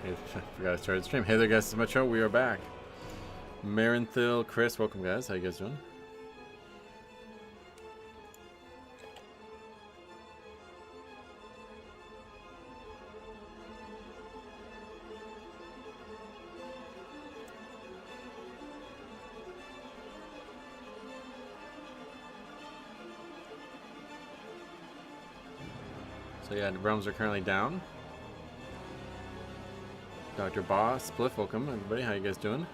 Hey, forgot to start the stream. Hey there, guys. It's Metro. We are back. Marinthil, Chris, welcome, guys. How you guys doing? So yeah, the realms are currently down. Dr. Boss, Spliff, welcome everybody. How you guys doing?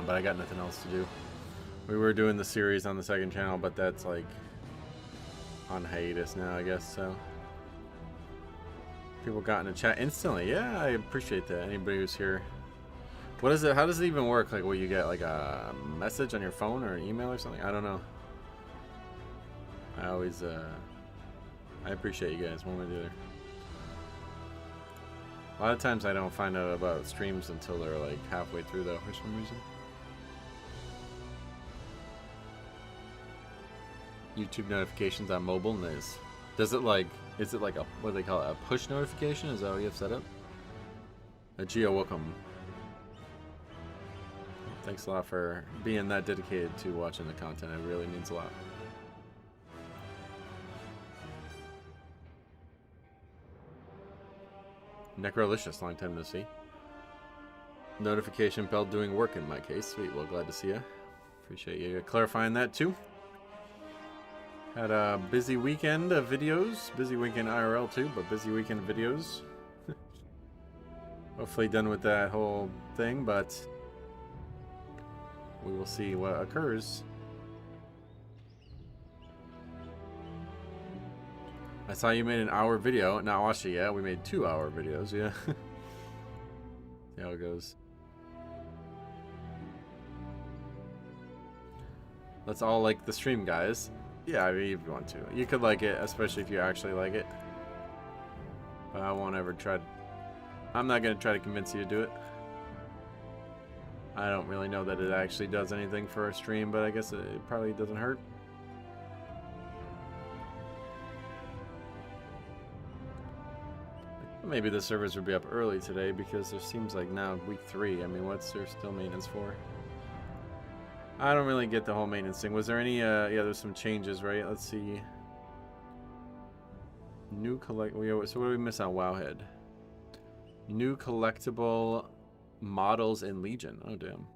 But I got nothing else to do. We were doing the series on the second channel, but that's like on hiatus now, I guess. So people got in the chat instantly. Yeah, I appreciate that. Anybody who's here. What is it? How does it even work? Like, will you get like a message on your phone or an email or something? I don't know. I always I appreciate you guys one way or the other. A lot of times I don't find out about streams until they're like halfway through though, for some reason. YouTube notifications on mobile, nice. Does it like, is it like a, what do they call it, a push notification? Is that what you have set up? A Geo, welcome. Thanks a lot for being that dedicated to watching the content. It really means a lot. Necrolicious, long time no see. Notification bell doing work in my case. Sweet, well, glad to see you. Appreciate you clarifying that too. Had a busy weekend of videos. Busy weekend IRL too, but busy weekend of videos. Hopefully done with that whole thing, but we will see what occurs. I saw you made an hour video. Not watched it yet. We made 2-hour videos, yeah. See how it goes. Let's all like the stream, guys. Yeah, I mean, if you want to. You could like it, especially if you actually like it. But I won't ever try to... I'm not going to try to convince you to do it. I don't really know that it actually does anything for a stream, but I guess it probably doesn't hurt. Maybe the servers would be up early today because there seems like now week 3. I mean, what's there still maintenance for? I don't really get the whole maintenance thing. Was there any, yeah, there's some changes, right? Let's see. New collect, so what do we miss on Wowhead? New collectible models in Legion. Oh, damn.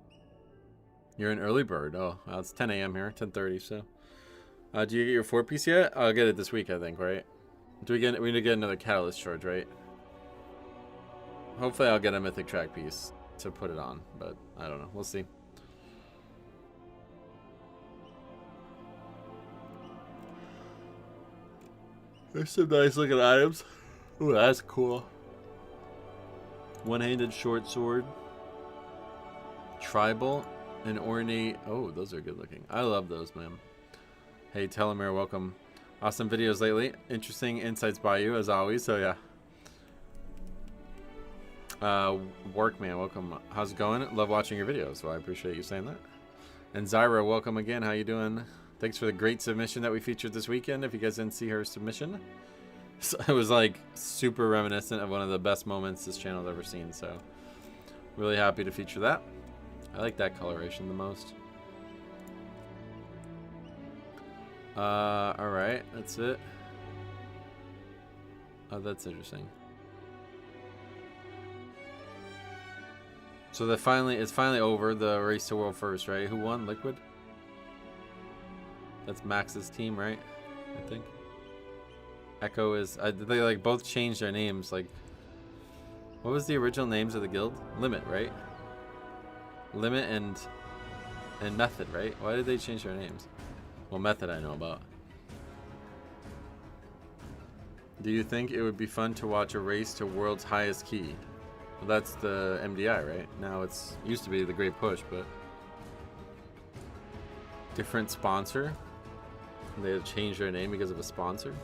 You're an early bird. Oh, well, it's 10 a.m. here, 10:30, so. Do you get your 4-piece yet? I'll get it this week, I think, right? We need to get another catalyst charge, right? Hopefully I'll get a mythic track piece to put it on, but I don't know. We'll see. There's some nice looking items. Ooh, that's cool. One-handed short sword. Tribal and ornate. Oh, those are good looking. I love those, man. Hey, Telomere, welcome. Awesome videos lately. Interesting insights by you, as always, so yeah. Workman, welcome. How's it going? Love watching your videos, so I appreciate you saying that. And Zyra, welcome again. How you doing? Thanks for the great submission that we featured this weekend. If you guys didn't see her submission, so it was like super reminiscent of one of the best moments this channel's ever seen, so really happy to feature that. I like that coloration the most. Alright, that's it. Oh, that's interesting. So it's finally over, the race to world first, right? Who won? Liquid? That's Max's team, right? I think. Echo is... they like both changed their names. Like, what was the original names of the guild? Limit, right? Limit and Method, right? Why did they change their names? Well, Method I know about. Do you think it would be fun to watch a race to world's highest key? Well, that's the MDI, right? Now it's used to be the Great Push, but different sponsor. They had changed their name because of a sponsor.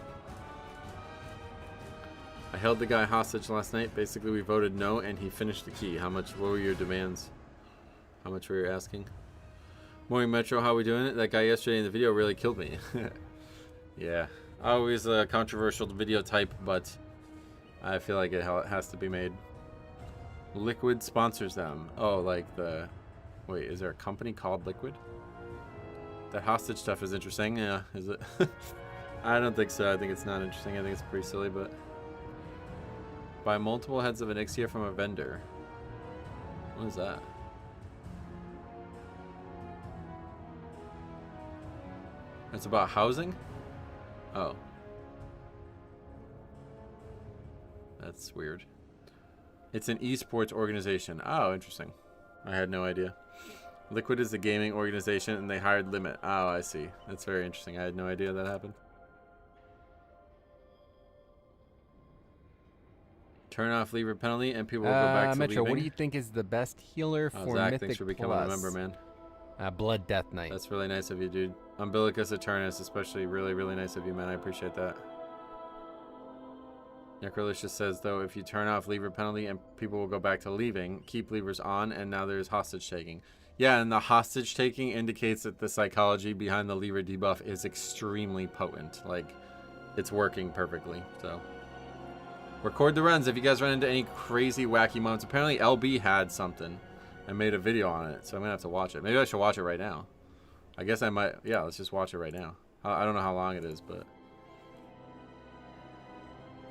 I held the guy hostage last night. Basically, we voted no, and he finished the key. How much? What were your demands? How much were you asking? Morning Metro, how we doing? That guy yesterday in the video really killed me. Yeah, always a controversial video type, but I feel like it has to be made. Liquid sponsors them. Oh, like the... Wait, is there a company called Liquid? That hostage stuff is interesting. Yeah, is it? I don't think so. I think it's not interesting. I think it's pretty silly, but... Buy multiple heads of Onyxia from a vendor. What is that? It's about housing? Oh. That's weird. It's an esports organization. Oh, interesting. I had no idea. Liquid is a gaming organization and they hired Limit. Oh, I see. That's very interesting. I had no idea that happened. Turn off lever penalty and people will go back to Metro, leaving. what do you think is the best healer for Zach, Mythic thanks for becoming a member, man. Blood Death Knight. That's really nice of you, dude. Umbilicus Eternus, especially really, really nice of you, man. I appreciate that. Necrolicious says, though, if you turn off lever penalty and people will go back to leaving, keep levers on, and now there's hostage taking. Yeah, and the hostage taking indicates that the psychology behind the lever debuff is extremely potent. Like, it's working perfectly, so... Record the runs if you guys run into any crazy wacky moments. Apparently LB had something and made a video on it, so I'm gonna have to watch it. Maybe I should watch it right now. I guess I might. Yeah, let's just watch it right now. I don't know how long it is, but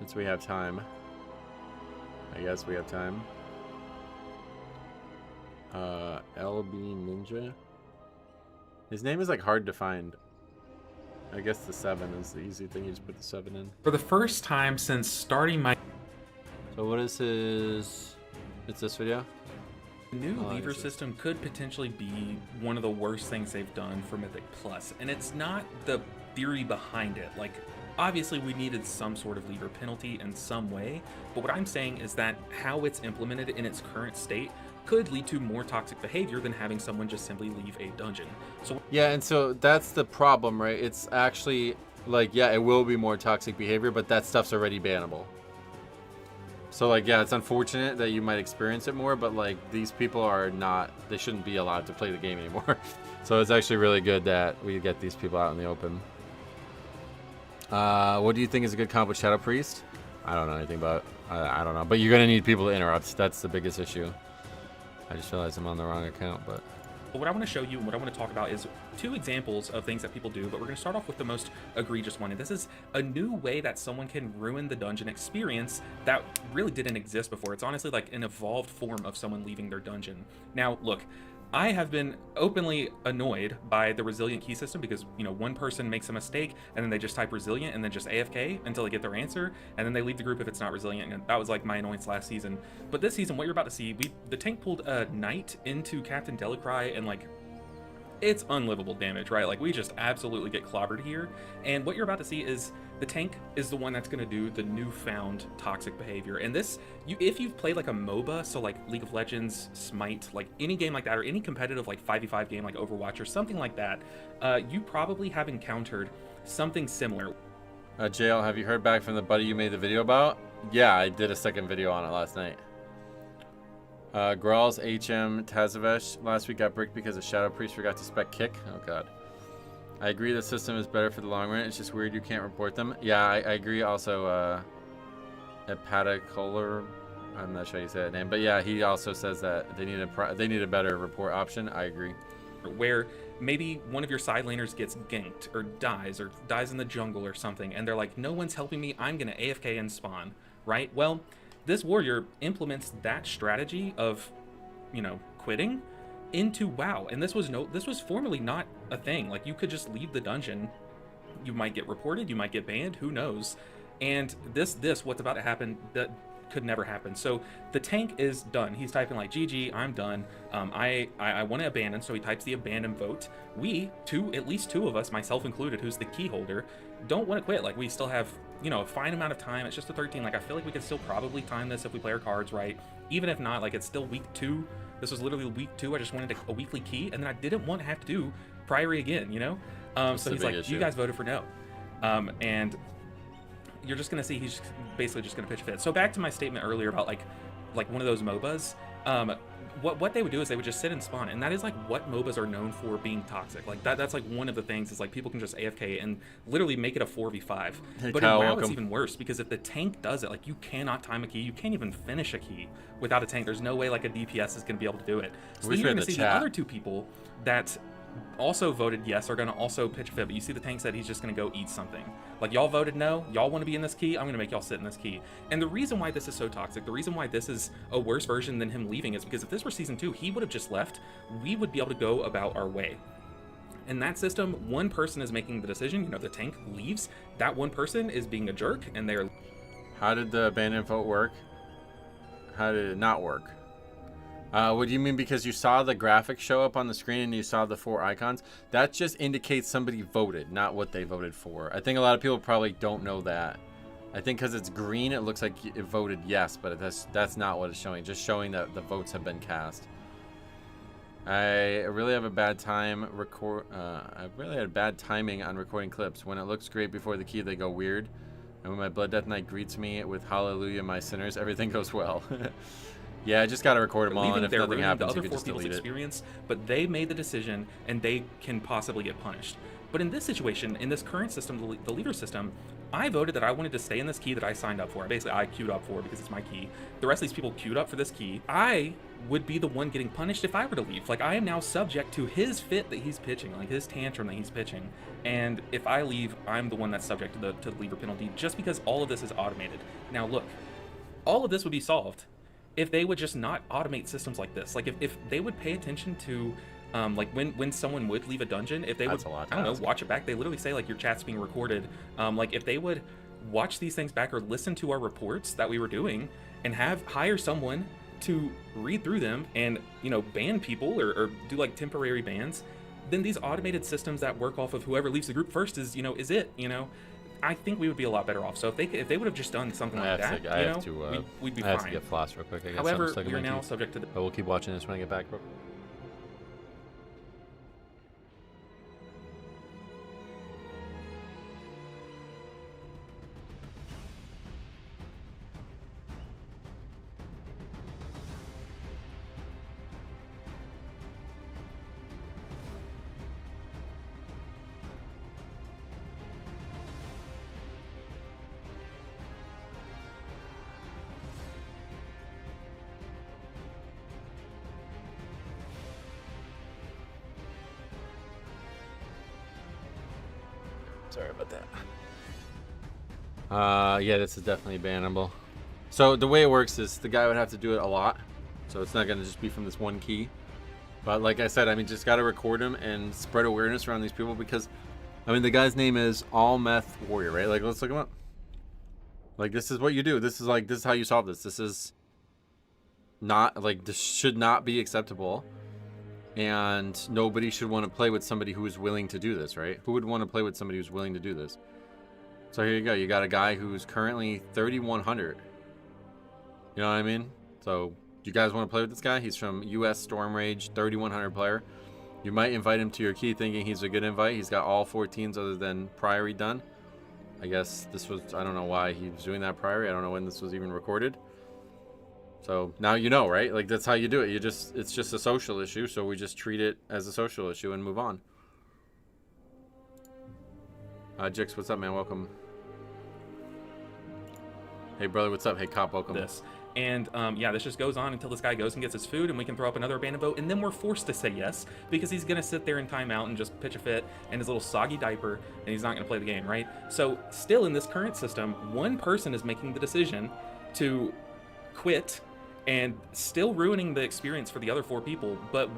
since we have time, I guess we have time. LB Ninja. His name is like hard to find. I guess the 7 is the easy thing. You just put the 7 in. For the first time since starting my So what is his... It's this video? The new lever system could potentially be one of the worst things they've done for Mythic Plus. And it's not the theory behind it. Like, obviously we needed some sort of lever penalty in some way. But what I'm saying is that how it's implemented in its current state could lead to more toxic behavior than having someone just simply leave a dungeon. So yeah, and so that's the problem, right? It's actually like, yeah, it will be more toxic behavior, but that stuff's already bannable. So like, yeah, it's unfortunate that you might experience it more, but like these people are not, they shouldn't be allowed to play the game anymore. So it's actually really good that we get these people out in the open. What do you think is a good comp with Shadow Priest? I don't know anything about it. I don't know, but you're gonna need people to interrupt. That's the biggest issue. I just realized I'm on the wrong account, but what I want to show you and what I want to talk about is 2 examples of things that people do, but we're going to start off with the most egregious one. And this is a new way that someone can ruin the dungeon experience that really didn't exist before. It's honestly like an evolved form of someone leaving their dungeon. Now, look, I have been openly annoyed by the resilient key system because, you know, one person makes a mistake and then they just type resilient and then just AFK until they get their answer, and then they leave the group if it's not resilient. And that was like my annoyance last season. But this season, what you're about to see, the tank pulled a knight into Captain Delacry, and like, it's unlivable damage, right? Like, we just absolutely get clobbered here. And what you're about to see is the tank is the one that's going to do the newfound toxic behavior. And this, if you've played like a MOBA, so like League of Legends, Smite, like any game like that, or any competitive like 5v5 game like Overwatch or something like that, you probably have encountered something similar. JL, have you heard back from the buddy you made the video about? Yeah, I did a second video on it last night. Gral's HM Tazavesh last week got bricked because a Shadow Priest forgot to spec kick. Oh god. I agree the system is better for the long run. It's just weird you can't report them. Yeah, I agree also. Epatacolar, I'm not sure how you say that name, but yeah, he also says that they need a better report option. I agree. Where maybe one of your side laners gets ganked or dies in the jungle or something, and they're like, no one's helping me, I'm gonna AFK and spawn, right? Well, this warrior implements that strategy of, you know, quitting into WoW, and this was formerly not a thing. Like, you could just leave the dungeon, you might get reported, you might get banned, who knows? And this what's about to happen, that could never happen. So the tank is done. He's typing like, GG, I'm done. I want to abandon, so he types the abandon vote. We, at least 2 of us, myself included, who's the key holder, don't want to quit. Like, we still have, you know, a fine amount of time. It's just a 13. Like, I feel like we could still probably time this if we play our cards right. Even if not, like, it's still week 2. This was literally week 2. I just wanted a weekly key, and then I didn't want to have to do Priory again, you know? So he's like, issue. You guys voted for no. And you're just going to see he's basically just going to pitch a fit. So back to my statement earlier about like one of those MOBAs. what they would do is they would just sit and spawn, and that is like what MOBAs are known for being toxic. Like that's like one of the things is like people can just AFK and literally make it a 4v5. Hey, But Kyle, in WoW welcome. it's even worse, because if the tank does it, like you cannot time a key, you can't even finish a key without a tank. There's no way like a DPS is going to be able to do it. So wish then we you're had going to the see chat. the other two people that also voted yes are going to also pitch a fit, but you see the tank said he's just going to go eat something. Like, y'all voted no, y'all want to be in this key, I'm going to make y'all sit in this key. And the reason why this is so toxic, the reason why this is a worse version than him leaving, is because if this were season 2, he would have just left, we would be able to go about our way. In that system, one person is making the decision, you know, the tank leaves, that one person is being a jerk, and they're... How did the abandoned vote work? How did it not work? What do you mean because you saw the graphic show up on the screen and you saw the 4 icons? That just indicates somebody voted, not what they voted for. I think a lot of people probably don't know that. I think because it's green, it looks like it voted yes, but that's not what it's showing. Just showing that the votes have been cast. I really have a bad time I really had bad timing on recording clips. When it looks great before the key, they go weird. And when my Blood Death Knight greets me with "Hallelujah, my sinners," everything goes well. Yeah, I just gotta record them all, and if nothing happens, you can just delete it. Experience, but they made the decision, and they can possibly get punished. But in this situation, in this current system, the leader system, I voted that I wanted to stay in this key that I signed up for. Basically, I queued up for because it's my key. The rest of these people queued up for this key. I would be the one getting punished if I were to leave. Like, I am now subject to his fit that he's pitching, like his tantrum that he's pitching. And if I leave, I'm the one that's subject to the leaver penalty, just because all of this is automated. Now, look, all of this would be solved if they would just not automate systems like this. Like, if they would pay attention to, like, when someone would leave a dungeon, if they would, I don't know, watch it back. They literally say, like, your chat's being recorded. Like, if they would watch these things back or listen to our reports that we were doing and hire someone to read through them and, you know, ban people or do, like, temporary bans, then these automated systems that work off of whoever leaves the group first is, you know, is it, you know? I think we would be a lot better off. So if they would have just done something like that, we'd be fine. I have to get floss real quick. However, we are now subject to the... But we'll keep watching this when I get back. Sorry about that. Yeah, this is definitely bannable. So the way it works is the guy would have to do it a lot. So it's not going to just be from this one key. But like I said, I mean, just got to record him and spread awareness around these people because, I mean, the guy's name is All Meth Warrior, right? Like, let's look him up. Like, this is what you do. This is how you solve this. This is not, like, this should not be acceptable. And nobody should want to play with somebody who is willing to do this, right? Who would want to play with somebody who's willing to do this? So here you go. You got a guy who's currently 3,100. You know what I mean? So you guys want to play with this guy? He's from US Storm Rage, 3,100 player. You might invite him to your key thinking he's a good invite. He's got all 4 teams other than Priory done. I guess this was, I don't know why he was doing that Priory. I don't know when this was even recorded. So now you know, right? Like, that's how you do it. It's just a social issue, so we just treat it as a social issue and move on. Jix, what's up, man? Welcome. Hey, brother, what's up? Hey, cop, welcome. This. And yeah, this just goes on until this guy goes and gets his food, and we can throw up another abandoned vote, and then we're forced to say yes because he's gonna sit there in timeout and just pitch a fit in his little soggy diaper, and he's not gonna play the game, right? So still in this current system, one person is making the decision to quit and still ruining the experience for the other 4 people, but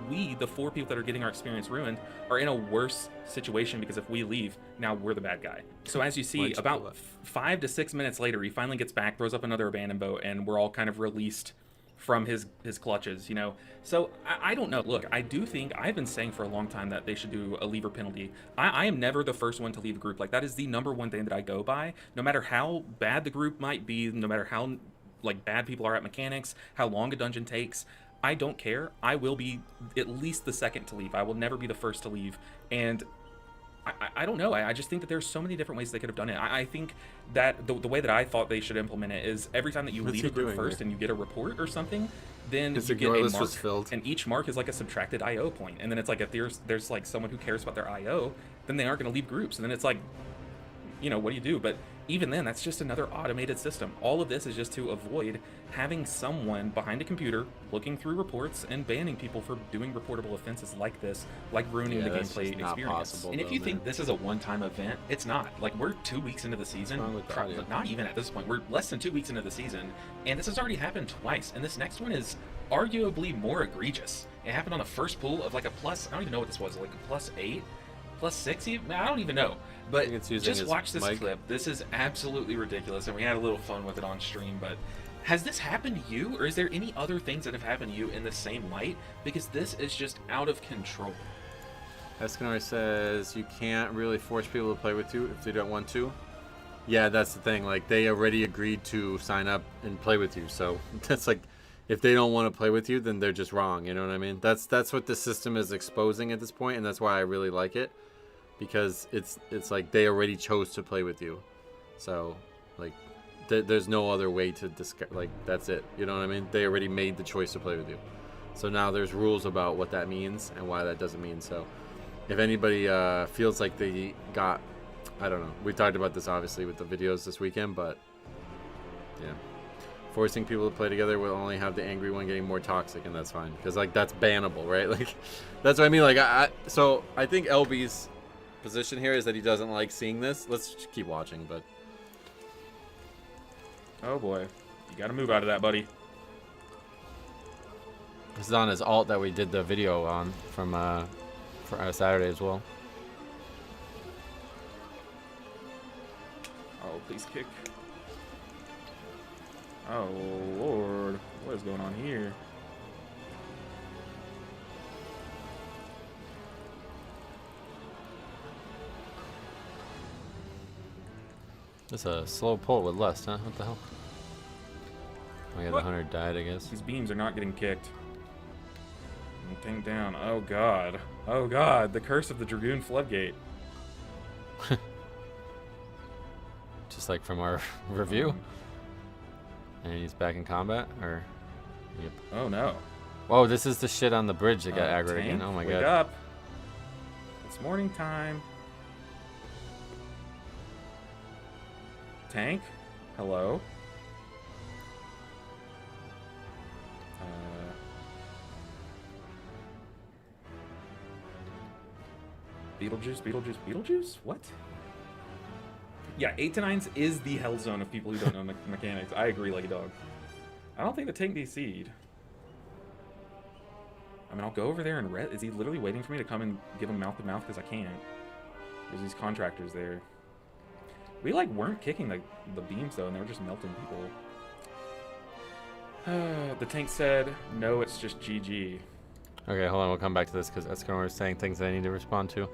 we, the 4 people that are getting our experience ruined, are in a worse situation because if we leave, now we're the bad guy. So as you see, about 5 to 6 minutes later, he finally gets back, throws up another abandoned boat, and we're all kind of released from his clutches, you know? So I don't know. Look, I do think, I've been saying for a long time that they should do a leaver penalty. I am never the first one to leave a group. Like, that is the #1 thing that I go by. No matter how bad the group might be, no matter how like bad people are at mechanics, how long a dungeon takes, I don't care. I will be at least the second to leave. I will never be the first to leave. And I don't know. I just think that there's so many different ways they could have done it. I think that the way that I thought they should implement it is every time that you What's leave he a group doing first here? and you get a report or something, then His you get ignore a list mark, was filled. and each mark is like a subtracted IO point. And then it's like if there's like someone who cares about their IO, then they aren't going to leave groups. And then it's like, you know, what do you do? But even then, that's just another automated system. All of this is just to avoid having someone behind a computer looking through reports and banning people for doing reportable offenses like this, like ruining the that's gameplay just not experience. possible. And if though, you man. think this is a one-time event, it's not. Like, we're 2 weeks into the season. What's wrong with the audio? Not even at this point. We're less than 2 weeks into the season, and this has already happened twice. And this next one is arguably more egregious. It happened on the first pool of like a plus, I don't even know what this was, like a +8, +6 even? I don't even know. But think it's using just his watch this mic. clip. This is absolutely ridiculous, and we had a little fun with it on stream, but has this happened to you, or is there any other things that have happened to you in the same light? Because this is just out of control. Escanor says you can't really force people to play with you if they don't want to. Yeah, that's the thing. Like, they already agreed to sign up and play with you. So that's like, if they don't want to play with you, then they're just wrong. You know what I mean? That's what the system is exposing at this point, and that's why I really like it, because it's like they already chose to play with you. So like, there's no other way to discuss. Like, that's it. You know what I mean? They already made the choice to play with you. So now there's rules about what that means and why that doesn't mean. So if anybody feels like they got, I don't know. We talked about this obviously with the videos this weekend, but yeah, forcing people to play together will only have the angry one getting more toxic, and that's fine, because like that's bannable, right? Like, that's what I mean. Like, so I think LB's position here is that he doesn't like seeing this. Let's just keep watching, but Oh boy, you got to move out of that, buddy. This is on his alt that we did the video on from for Saturday as well. Oh, please kick. Oh Lord, what is going on here? It's a slow pull with Lust, huh? What the hell? Oh yeah, the What? 100 died, I guess. These beams are not getting kicked. Tank down. Oh god. Oh god. The curse of the Dragoon Floodgate. Just like from our review. And he's back in combat, or? Yep. Oh no. Whoa, this is the shit on the bridge that got aggro Tank, again. Oh my wake god. up. It's morning time. Tank? Hello? Beetlejuice? What? Yeah, 8 to 9s is the hell zone of people who don't know mechanics. I agree, like a dog. I don't think the tank DC'd. I mean, I'll go over there and is he literally waiting for me to come and give him mouth to mouth? Because I can't. There's these contractors there. We like weren't kicking the beams though, and they were just melting people. The tank said, no, it's just GG. Okay, hold on. We'll come back to this because Escanor is saying things that I need to respond to.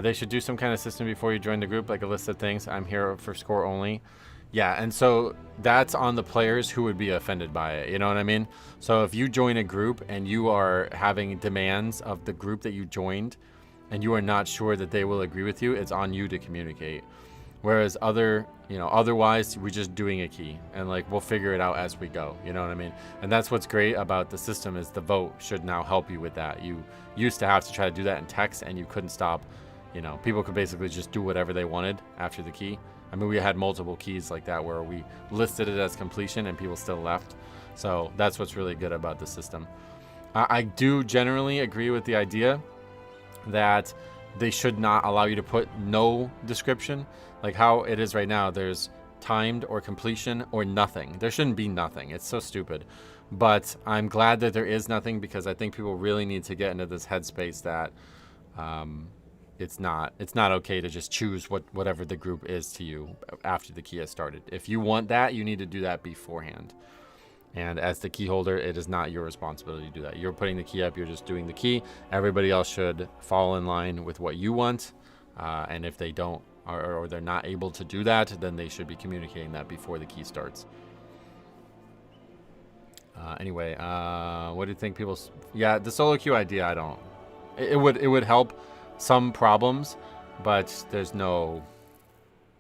They should do some kind of system before you join the group, like a list of things. I'm here for score only. Yeah, and so that's on the players who would be offended by it. You know what I mean? So if you join a group and you are having demands of the group that you joined, and you are not sure that they will agree with you, it's on you to communicate. Whereas otherwise we're just doing a key and like we'll figure it out as we go. You know what I mean? And that's what's great about the system is the vote should now help you with that. You used to have to try to do that in text and you couldn't stop. You know, people could basically just do whatever they wanted after the key. I mean, we had multiple keys like that where we listed it as completion and people still left. So that's what's really good about the system. I do generally agree with the idea that they should not allow you to put no description. Like how it is right now, there's timed or completion or nothing. There shouldn't be nothing. It's so stupid. But I'm glad that there is nothing because I think people really need to get into this headspace that it's not okay to just choose whatever the group is to you after the key has started. If you want that, you need to do that beforehand. And as the key holder, it is not your responsibility to do that. You're putting the key up, you're just doing the key. Everybody else should fall in line with what you want. And if they don't, or they're not able to do that, then they should be communicating that before the key starts. Anyway, what do you think people... Yeah, the solo queue idea, I don't... It would help some problems, but there's no...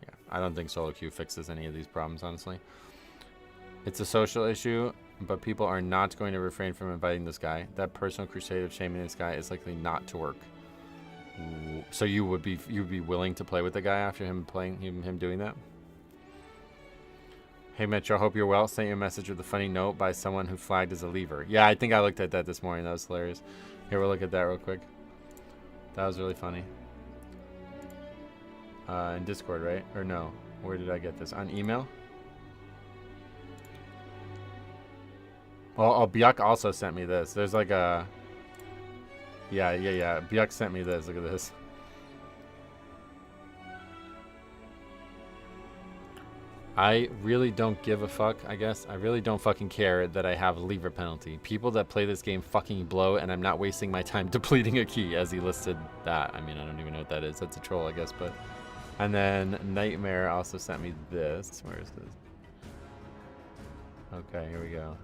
Yeah, I don't think solo queue fixes any of these problems, honestly. It's a social issue, but people are not going to refrain from inviting this guy. That personal crusade of shaming this guy is likely not to work. So you'd be willing to play with the guy after him doing that? Hey Metro, hope you're well. Sent you a message with a funny note by someone who flagged as a lever. Yeah, I think I looked at that this morning. That was hilarious. Here, we'll look at that real quick. That was really funny. In Discord, right? Or no? Where did I get this? On email? Oh, Byuk also sent me this. There's like a... Yeah. Byuk sent me this. Look at this. I really don't give a fuck, I guess. I really don't fucking care that I have a lever penalty. People that play this game fucking blow, and I'm not wasting my time depleting a key, as he listed that. I mean, I don't even know what that is. That's a troll, I guess, but... And then Nightmare also sent me this. Where is this? Okay, here we go.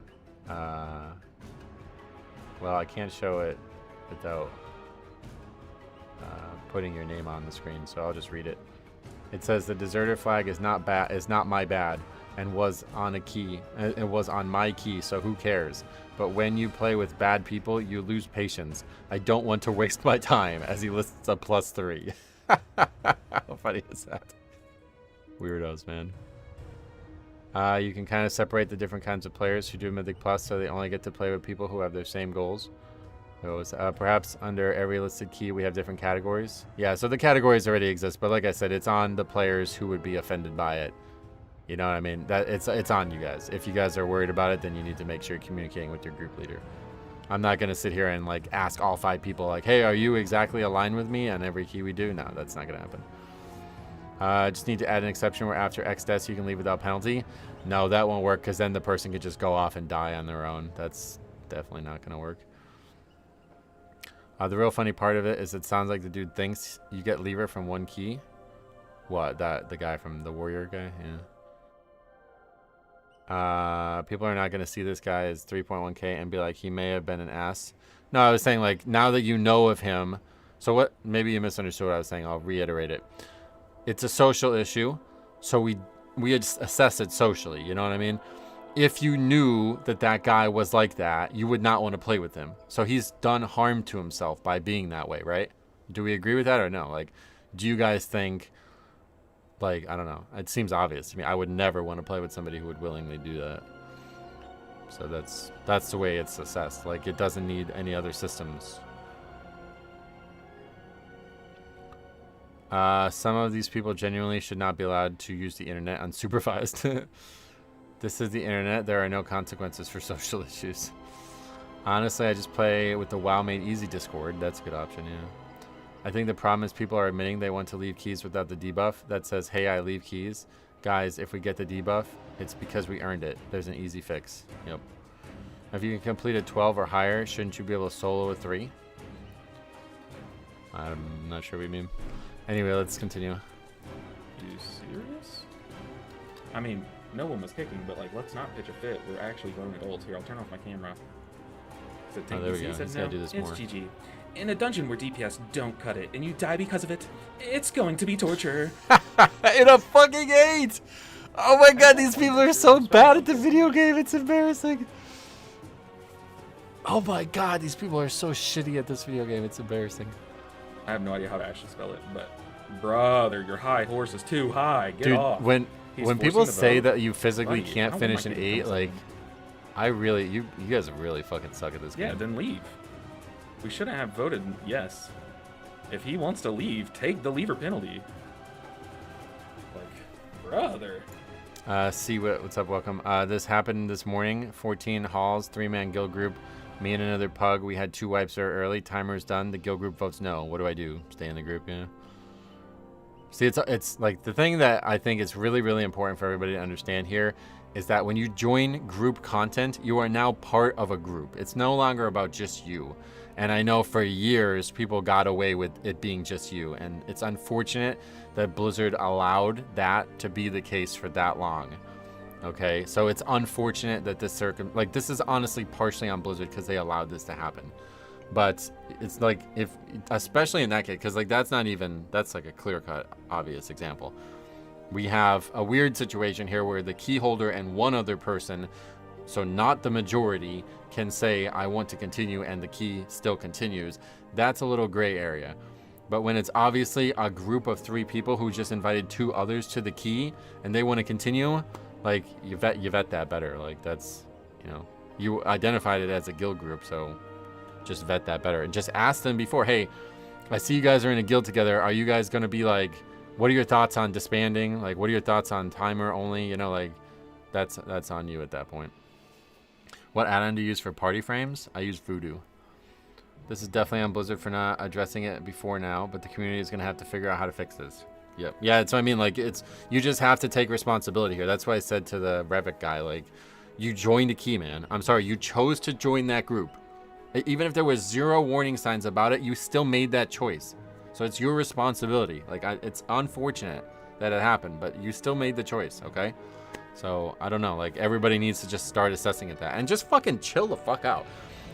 Well, I can't show it without putting your name on the screen, so I'll just read it. It says the deserter flag is not my bad, and was on a key. It was on my key, so who cares? But when you play with bad people, you lose patience. I don't want to waste my time, as he lists a +3. How funny is that? Weirdos, man. You can kind of separate the different kinds of players who do Mythic Plus, so they only get to play with people who have their same goals. Perhaps under every listed key we have different categories. Yeah, so the categories already exist, but like I said, it's on the players who would be offended by it. You know what I mean? That it's on you guys. If you guys are worried about it, then you need to make sure you're communicating with your group leader. I'm not gonna sit here and like ask all 5 people like, hey, are you exactly aligned with me on every key we do? No, that's not gonna happen. Just need to add an exception where after X deaths you can leave without penalty. No, that won't work, because then the person could just go off and die on their own. That's definitely not gonna work. The real funny part of it is it sounds like the dude thinks you get lever from 1 key. What? The guy from the warrior guy? Yeah. People are not going to see this guy as 3.1k and be like, he may have been an ass. No, I was saying, like, now that you know of him. So what? Maybe you misunderstood what I was saying. I'll reiterate it. It's a social issue. So we assess it socially. You know what I mean? If you knew that guy was like that, you would not want to play with him. So he's done harm to himself by being that way, right? Do we agree with that or no? Like, do you guys think, like, I don't know. It seems obvious to me. I would never want to play with somebody who would willingly do that. So that's the way it's assessed. Like, it doesn't need any other systems. Some of these people genuinely should not be allowed to use the internet unsupervised. This is the internet. There are no consequences for social issues. Honestly, I just play with the WoW Made Easy Discord. That's a good option, yeah. I think the problem is people are admitting they want to leave keys without the debuff that says, hey, I leave keys. Guys, if we get the debuff, it's because we earned it. There's an easy fix. Yep. If you can complete a 12 or higher, shouldn't you be able to solo a 3? I'm not sure what you mean. Anyway, let's continue. Are you serious? I mean... No one was kicking, but like, let's not pitch a fit. We're actually grown adults here. I'll turn off my camera. Oh, there we go. He's gotta do this more. It's GG. In a dungeon where DPS don't cut it and you die because of it, it's going to be torture. In a fucking 8! Oh my god, these people are so bad at the video game. It's embarrassing. Oh my god, these people are so shitty at this video game. It's embarrassing. I have no idea how to actually spell it, but brother, your high horse is too high. Get off. When people say that you physically can't finish an 8, like, you guys really fucking suck at this game. Yeah, then leave. We shouldn't have voted yes. If he wants to leave, take the lever penalty. Like, brother. What's up? Welcome. This happened this morning. 14 halls, 3-man guild group. Me and another pug. We had 2 wipes there early. Timer's done. The guild group votes no. What do I do? Stay in the group, yeah? See, it's like the thing that I think is really, really important for everybody to understand here is that when you join group content, you are now part of a group. It's no longer about just you. And I know for years people got away with it being just you. And it's unfortunate that Blizzard allowed that to be the case for that long. Okay, so it's unfortunate that this is honestly partially on Blizzard because they allowed this to happen. But it's like, if, especially in that case, because like that's not even, that's like a clear-cut, obvious example. We have a weird situation here where the key holder and one other person, so not the majority, can say, I want to continue, and the key still continues. That's a little gray area. But when it's obviously a group of 3 people who just invited 2 others to the key and they want to continue, like, you vet that better. Like, that's, you know, you identified it as a guild group, so just vet that better. And just ask them before, hey, I see you guys are in a guild together. Are you guys going to be like, what are your thoughts on disbanding? Like, what are your thoughts on timer only? You know, like, that's on you at that point. What add-on do you use for party frames? I use Voodoo. This is definitely on Blizzard for not addressing it before now, but the community is going to have to figure out how to fix this. Yep. Yeah, that's what I mean. Like, it's, you just have to take responsibility here. That's why I said to the Revit guy, like, you joined a key, man. I'm sorry, you chose to join that group. Even if there was 0 warning signs about it, you still made that choice. So it's your responsibility. Like, it's unfortunate that it happened, but you still made the choice, okay? So, I don't know. Like, everybody needs to just start assessing it that. And just fucking chill the fuck out.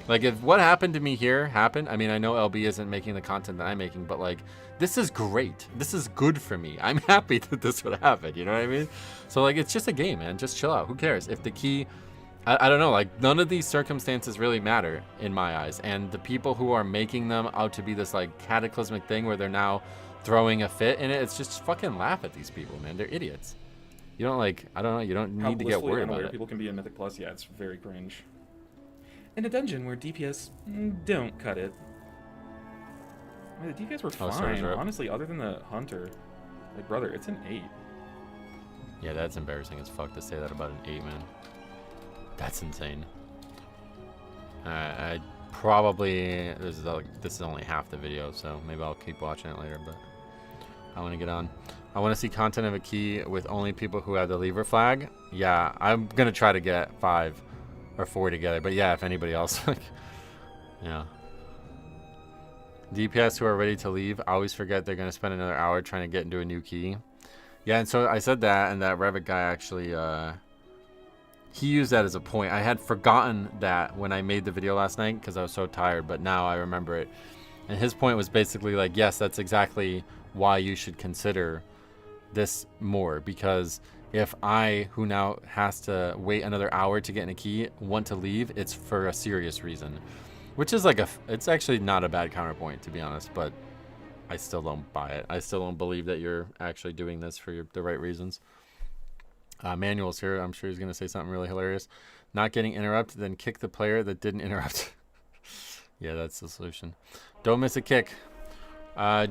Like, if what happened to me here happened, I mean, I know LB isn't making the content that I'm making, but, like, this is great. This is good for me. I'm happy that this would happen, you know what I mean? So, like, it's just a game, man. Just chill out. Who cares? If the key... I don't know, like, none of these circumstances really matter in my eyes. And the people who are making them out to be this, like, cataclysmic thing where they're now throwing a fit in it, it's just fucking laugh at these people, man. They're idiots. You don't, like, I don't know, you don't need to get worried about it. People can be in Mythic Plus, yeah, it's very cringe. In a dungeon where DPS don't cut it. I mean, the DPS were fine, sorry. honestly, other than the Hunter. Like, brother, it's an 8. Yeah, that's embarrassing as fuck to say that about an 8, man. That's insane. I probably, this is only half the video, so maybe I'll keep watching it later, but I want to get on. I want to see content of a key with only people who have the lever flag. Yeah, I'm going to try to get 5 or 4 together, but yeah, if anybody else, like, yeah. DPS who are ready to leave always forget they're going to spend another hour trying to get into a new key. Yeah, and so I said that, and that Revit guy actually, he used that as a point. I had forgotten that when I made the video last night because I was so tired, but now I remember it. And his point was basically like, yes, that's exactly why you should consider this more, because if I, who now has to wait another hour to get in a key, want to leave, it's for a serious reason, which is like it's actually not a bad counterpoint, to be honest, but I still don't buy it. I still don't believe that you're actually doing this for the right reasons. Manuel's here. I'm sure he's going to say something really hilarious. Not getting interrupted, then kick the player that didn't interrupt. Yeah, that's the solution. Don't miss a kick.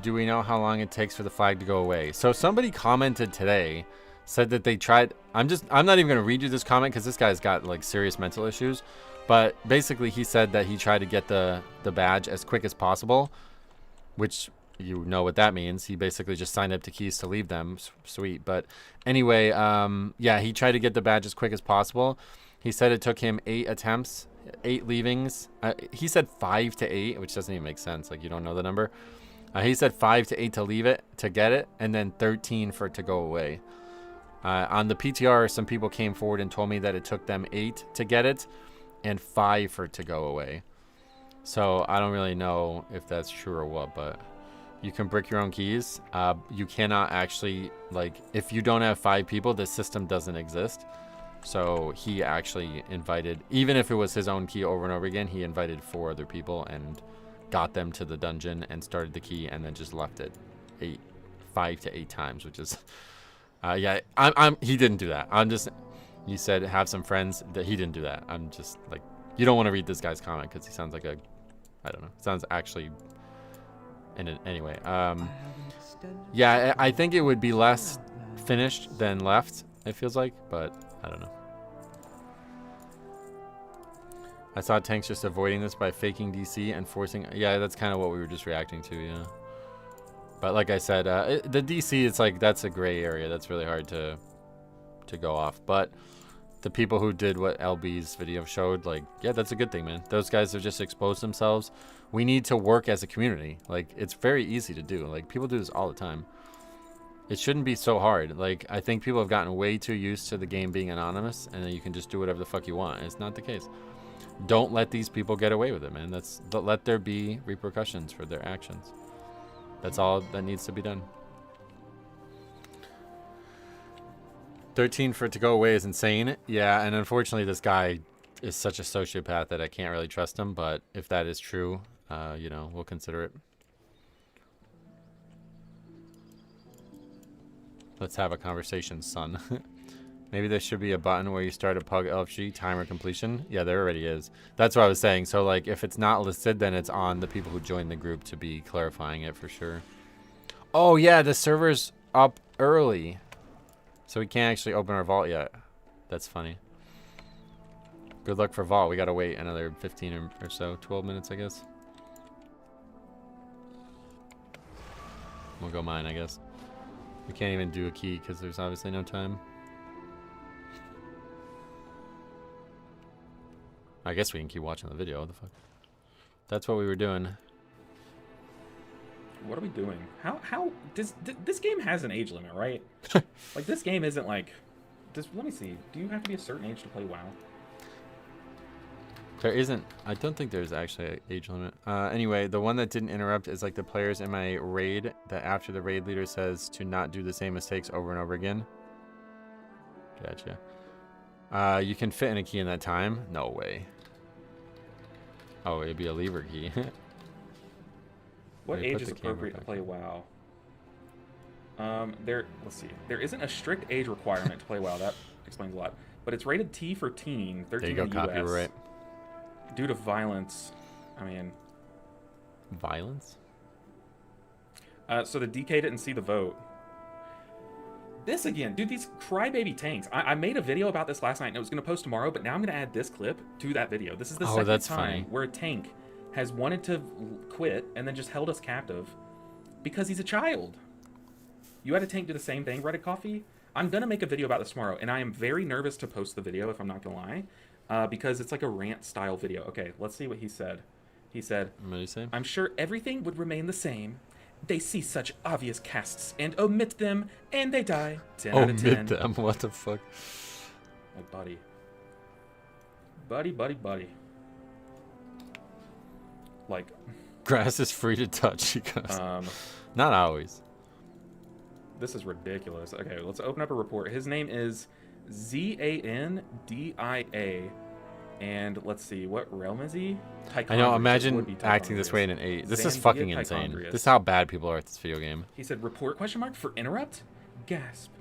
Do we know how long it takes for the flag to go away? So somebody commented today, said that they tried. I'm not even going to read you this comment because this guy's got like serious mental issues. But basically he said that he tried to get the badge as quick as possible, which you know what that means. He basically just signed up to keys to leave them. Sweet. But anyway, yeah, he tried to get the badge as quick as possible. He said it took him 8 attempts, 8 leavings. He said 5 to 8, which doesn't even make sense. Like, you don't know the number. He said 5 to 8 to leave it, to get it, and then 13 for it to go away. On the PTR, some people came forward and told me that it took them 8 to get it and 5 for it to go away. So I don't really know if that's true or what, but you can brick your own keys. You cannot actually, like, if you don't have 5 people, the system doesn't exist. So he actually invited, even if it was his own key over and over again, he invited 4 other people and got them to the dungeon and started the key and then just left it 5 to 8 times, which is, yeah, he didn't do that. You said have some friends, that he didn't do that. I'm just like, you don't want to read this guy's comment because he sounds like a, I don't know, sounds actually, anyway, yeah, I think it would be less finished than left, it feels like, but I don't know. I saw tanks just avoiding this by faking DC and forcing, yeah, that's kind of what we were just reacting to, yeah. But like I said, the DC, it's like, that's a gray area. That's really hard to go off. But the people who did what LB's video showed, like, yeah, that's a good thing, man. Those guys have just exposed themselves. We need to work as a community. Like, it's very easy to do. Like, people do this all the time. It shouldn't be so hard. Like, I think people have gotten way too used to the game being anonymous and then you can just do whatever the fuck you want. It's not the case. Don't let these people get away with it, man. Let there be repercussions for their actions. That's all that needs to be done. 13 for it to go away is insane. Yeah, and unfortunately this guy is such a sociopath that I can't really trust him, but if that is true, you know, we'll consider it. Let's have a conversation, son. Maybe there should be a button where you start a Pug LFG timer completion. Yeah, there already is. That's what I was saying. So, like, if it's not listed, then it's on the people who joined the group to be clarifying it for sure. Oh, yeah, the server's up early. So we can't actually open our vault yet. That's funny. Good luck for vault. We gotta wait another 15 or so, 12 minutes, I guess. We'll go mine, I guess. We can't even do a key because there's obviously no time. I guess we can keep watching the video. What the fuck? That's what we were doing. What are we doing? How does this game has an age limit, right? Like this game isn't like. Let me see. Do you have to be a certain age to play WoW? There isn't. I don't think there's actually an age limit. Anyway, the one that didn't interrupt is like the players in my raid that after the raid leader says to not do the same mistakes over and over again. Gotcha. You can fit in a key in that time? No way. Oh, it'd be a lever key. What age is appropriate to play WoW? Let's see. There isn't a strict age requirement to play WoW. That explains a lot. But it's rated T for teen, 13 there you go, in the copy, US. right. Due to violence, I mean... Violence? So the DK didn't see the vote. This again, dude, these crybaby tanks. I made a video about this last night and I was going to post tomorrow, but now I'm going to add this clip to that video. This is the second time funny. where a tank has wanted to quit and then just held us captive because he's a child. You had a tank do the same thing, Reddit Coffee? I'm going to make a video about this tomorrow, and I am very nervous to post the video, if I'm not going to lie, because it's like a rant-style video. Okay, let's see what he said. He said, What did he say? I'm sure everything would remain the same. They see such obvious casts and omit them, and they die. 10 out of 10. Omit them? What the fuck? My buddy. Buddy. Like... Grass is free to touch, he goes. Not always. This is ridiculous. Okay, let's open up a report. His name is Zandia, and let's see, what realm is he? I know, imagine acting this way in an 8. This is fucking insane. This is how bad people are at this video game. He said, report question mark for interrupt? Gasp.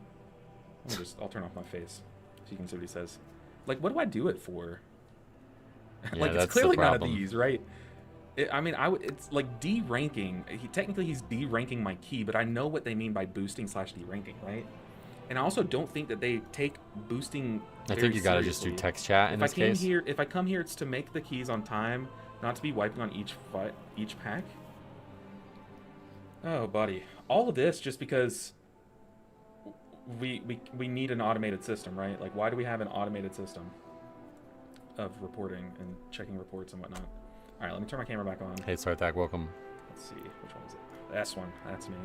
I'll turn off my face so you can see what he says. Like, what do I do it for? Yeah, like, that's it's clearly the none of problem. these, right? It's like D-ranking. Technically, he's D-ranking my key, but I know what they mean by boosting / D-ranking, right? And I also don't think that they take boosting I think you gotta just do text chat in this case. If I come here, it's to make the keys on time, not to be wiping on each pack. Oh, buddy. All of this just because we need an automated system, right? Like, why do we have an automated system of reporting and checking reports and whatnot? All right, let me turn my camera back on. Hey, Sarthak, welcome. Let's see, which one is it? S one, that's me.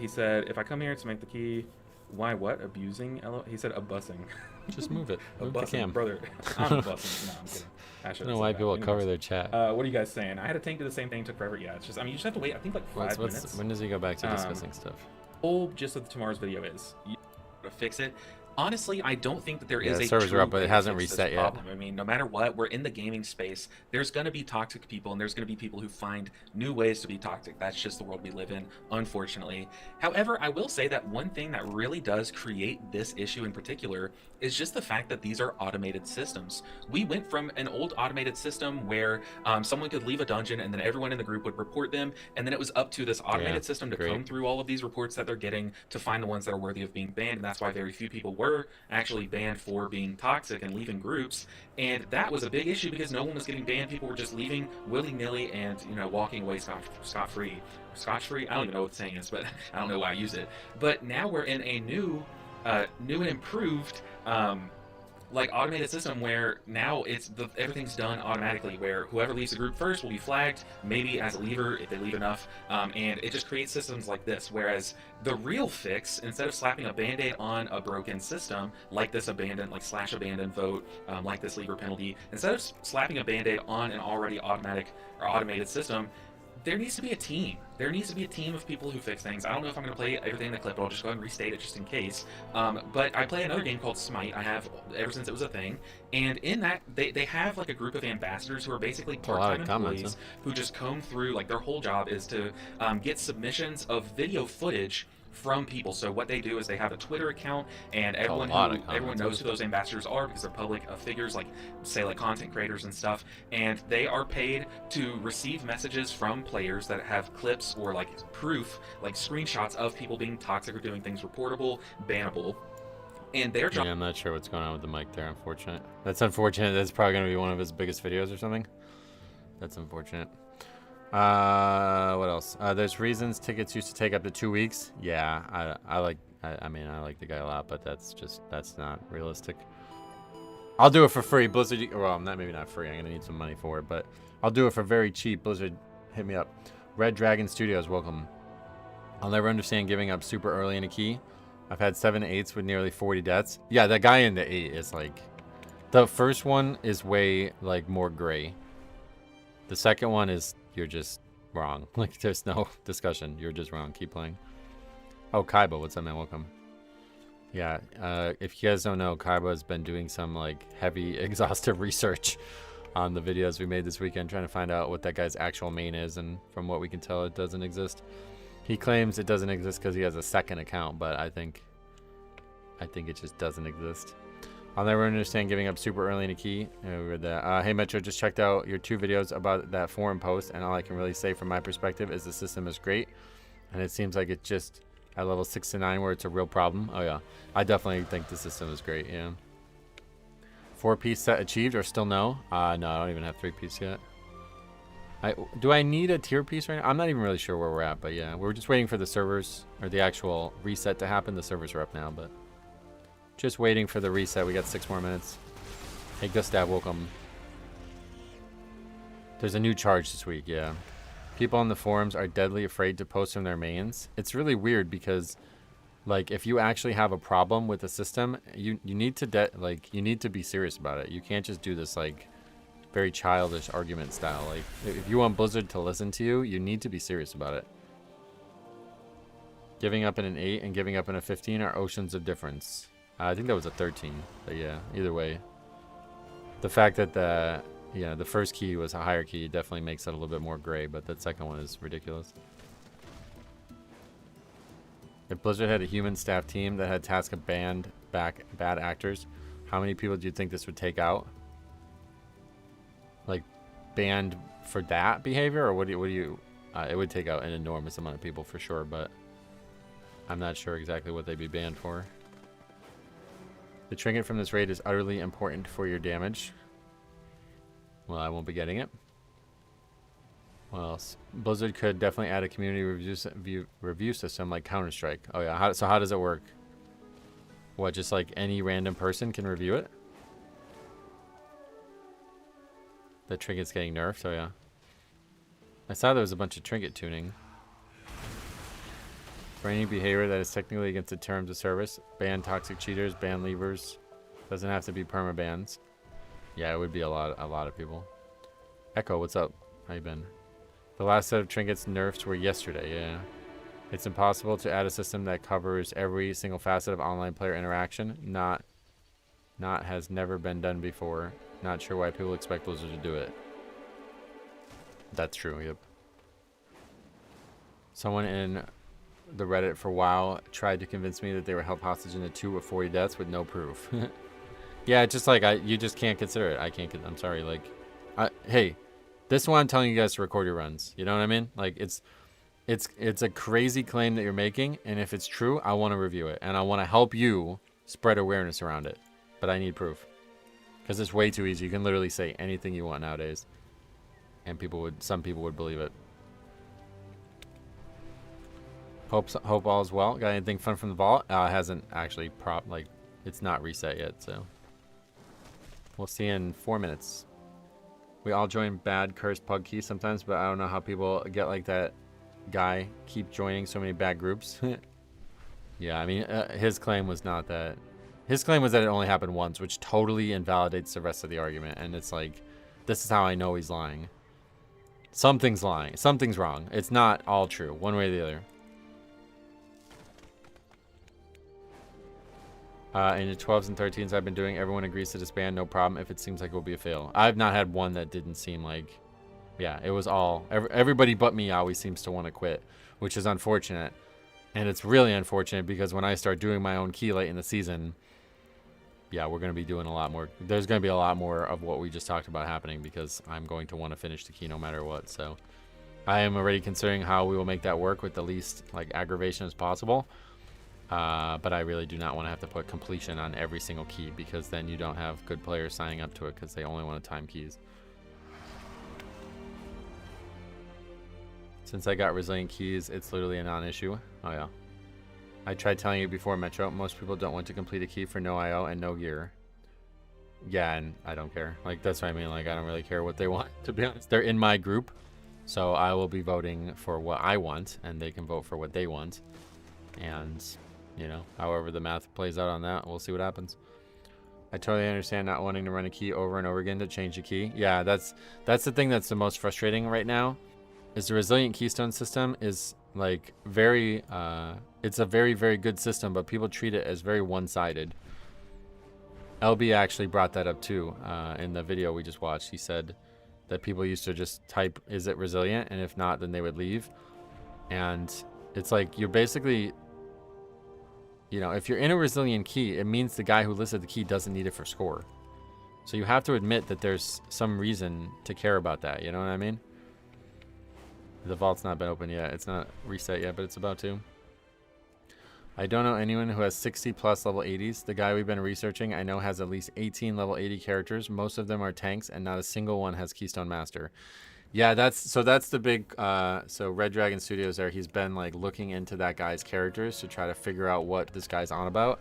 He said, if I come here to make the key, why what? Abusing? He said abussing. Just move it. Move the cam. Brother. I'm abussing. No, I'm kidding. I don't know why people cover their chat. What are you guys saying? I had a tank do the same thing, took forever. Yeah, it's just, I mean, you just have to wait, I think like 5 minutes. When does he go back to discussing stuff? Whole gist of tomorrow's video is To fix it. Honestly, I don't think that there Yeah, is the a servers true are up, but way it to hasn't fix this reset yet. problem. I mean, no matter what, we're in the gaming space. There's going to be toxic people, and there's going to be people who find new ways to be toxic. That's just the world we live in, unfortunately. However, I will say that one thing that really does create this issue in particular is just the fact that these are automated systems. We went from an old automated system where someone could leave a dungeon and then everyone in the group would report them, and then it was up to this automated system to comb through all of these reports that they're getting to find the ones that are worthy of being banned, and that's why very few people were actually banned for being toxic and leaving groups. And that was a big issue because no one was getting banned. People were just leaving willy-nilly and, you know, walking away scot-free. Scotch-free? I don't even know what the saying is, but I don't know why I use it. But now we're in a new and improved like automated system where now everything's done automatically, where whoever leaves the group first will be flagged, maybe as a leaver if they leave enough, and it just creates systems like this. Whereas the real fix, instead of slapping a band-aid on a broken system like this abandon, like slash abandon vote, like this leaver penalty, instead of slapping a band-aid on an already automatic or automated system, there needs to be a team. There needs to be a team of people who fix things. I don't know if I'm going to play everything in the clip, but I'll just go ahead and restate it just in case. But I play another game called Smite. I have ever since it was a thing. And in that, they have like a group of ambassadors who are basically part-time employees who just comb through, like their whole job is to get submissions of video footage from people. So what they do is they have a Twitter account, and everyone knows who those ambassadors are because they're public figures, like say like content creators and stuff, and they are paid to receive messages from players that have clips or like proof, like screenshots of people being toxic or doing things reportable, bannable. And their job. Yeah, I'm not sure what's going on with the mic there. Unfortunate. That's unfortunate. That's probably going to be one of his biggest videos or something. That's unfortunate. What else? There's reasons tickets used to take up to 2 weeks. Yeah, I like the guy a lot, but that's not realistic. I'll do it for free. Blizzard, well, maybe not free. I'm gonna need some money for it, but I'll do it for very cheap. Blizzard, hit me up. Red Dragon Studios, welcome. I'll never understand giving up super early in a key. I've had 7 8s with nearly 40 deaths. Yeah, that guy in the 8 is like, the first one is way like more gray. The second one is, you're just wrong. Like, there's no discussion. You're just wrong. Keep playing. Oh, Kaiba, what's up, man? Welcome. Yeah, if you guys don't know, Kaiba has been doing some like heavy, exhaustive research on the videos we made this weekend, trying to find out what that guy's actual main is, and from what we can tell, it doesn't exist. He claims it doesn't exist because he has a second account, but I think it just doesn't exist. I'll never understand giving up super early in a key. We read that. Hey Metro, just checked out your 2 videos about that forum post, and all I can really say from my perspective is the system is great, and it seems like it's just at level 6 to 9 where it's a real problem. Oh yeah, I definitely think the system is great. Yeah. 4-piece set achieved or still no? No, I don't even have 3-piece yet. Do I need a tier piece right now? I'm not even really sure where we're at, but yeah, we're just waiting for the servers or the actual reset to happen. The servers are up now, but just waiting for the reset. We got 6 more minutes. Hey, Gustav, welcome. There's a new charge this week, yeah. People on the forums are deadly afraid to post from their mains. It's really weird because, like, if you actually have a problem with the system, you need to be serious about it. You can't just do this, like, very childish argument style. Like, if you want Blizzard to listen to you, you need to be serious about it. Giving up in an 8 and giving up in a 15 are oceans of difference. I think that was a 13, but yeah, either way. The fact that the first key was a higher key definitely makes it a little bit more gray, but that second one is ridiculous. If Blizzard had a human staff team that had task of banned bad actors, how many people do you think this would take out? Like, banned for that behavior, or what do you it would take out an enormous amount of people for sure, but I'm not sure exactly what they'd be banned for. The trinket from this raid is utterly important for your damage. Well, I won't be getting it. What else? Blizzard could definitely add a community review system like Counter-Strike. Oh yeah, so how does it work? What, just like any random person can review it? The trinket's getting nerfed, oh yeah. I saw there was a bunch of trinket tuning. For any behavior that is technically against the terms of service, ban toxic cheaters, ban leavers. Doesn't have to be permabans. Yeah, it would be a lot of people. Echo, what's up? How you been? The last set of trinkets nerfs were yesterday, yeah. It's impossible to add a system that covers every single facet of online player interaction. Not has never been done before. Not sure why people expect Blizzard to do it. That's true, yep. Someone in the Reddit for WoW tried to convince me that they were held hostage in a 2 with 40 deaths with no proof. Yeah, it's just like, you just can't consider it. I'm sorry, like, hey, this is why I'm telling you guys to record your runs. You know what I mean? Like, it's a crazy claim that you're making, and if it's true, I want to review it, and I want to help you spread awareness around it. But I need proof. Because it's way too easy. You can literally say anything you want nowadays. And some people would believe it. Hope all is well. Got anything fun from the vault? It hasn't actually it's not reset yet, so We'll see in 4 minutes. We all join bad cursed pug key sometimes, but I don't know how people get like that guy keep joining so many bad groups. Yeah, I mean, his claim was not that. His claim was that it only happened once, which totally invalidates the rest of the argument. And it's like, this is how I know he's lying. Something's lying. Something's wrong. It's not all true, one way or the other. In the 12s and 13s I've been doing, everyone agrees to disband, no problem if it seems like it will be a fail. I've not had one that didn't seem like, yeah, it was all, everybody but me always seems to want to quit, which is unfortunate. And it's really unfortunate because when I start doing my own key late in the season, yeah, we're going to be doing a lot more. There's going to be a lot more of what we just talked about happening because I'm going to want to finish the key no matter what. So I am already considering how we will make that work with the least like aggravation as possible. But I really do not want to have to put completion on every single key because then you don't have good players signing up to it because they only want to time keys. Since I got resilient keys, it's literally a non-issue. Oh yeah. I tried telling you before, Metro, most people don't want to complete a key for no IO and no gear. Yeah, and I don't care. Like, that's what I mean. Like, I don't really care what they want, to be honest. They're in my group, so I will be voting for what I want, and they can vote for what they want. And, you know, however the math plays out on that, we'll see what happens. I totally understand not wanting to run a key over and over again to change the key. Yeah, that's the thing that's the most frustrating right now. Is the resilient keystone system is like very it's a very, very good system, but people treat it as very one-sided. LB actually brought that up too in the video we just watched. He said that people used to just type, is it resilient? And if not, then they would leave. And it's like you're basically, you know, if you're in a resilient key, it means the guy who listed the key doesn't need it for score. So you have to admit that there's some reason to care about that. You know what I mean? The vault's not been open yet. It's not reset yet, but it's about to. I don't know anyone who has 60 plus level 80s. The guy we've been researching I know has at least 18 level 80 characters. Most of them are tanks and not a single one has Keystone Master. Yeah, that's the big so Red Dragon Studios there, he's been like looking into that guy's characters to try to figure out what this guy's on about.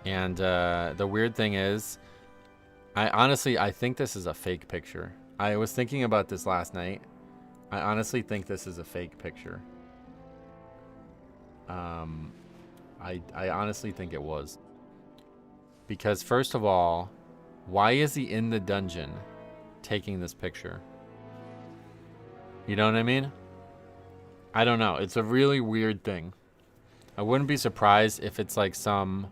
And the weird thing is, I think this is a fake picture. I was thinking about this last night. I honestly think this is a fake picture. I honestly think it was. Because first of all, why is he in the dungeon taking this picture? You know what I mean? I don't know. It's a really weird thing. I wouldn't be surprised if it's like some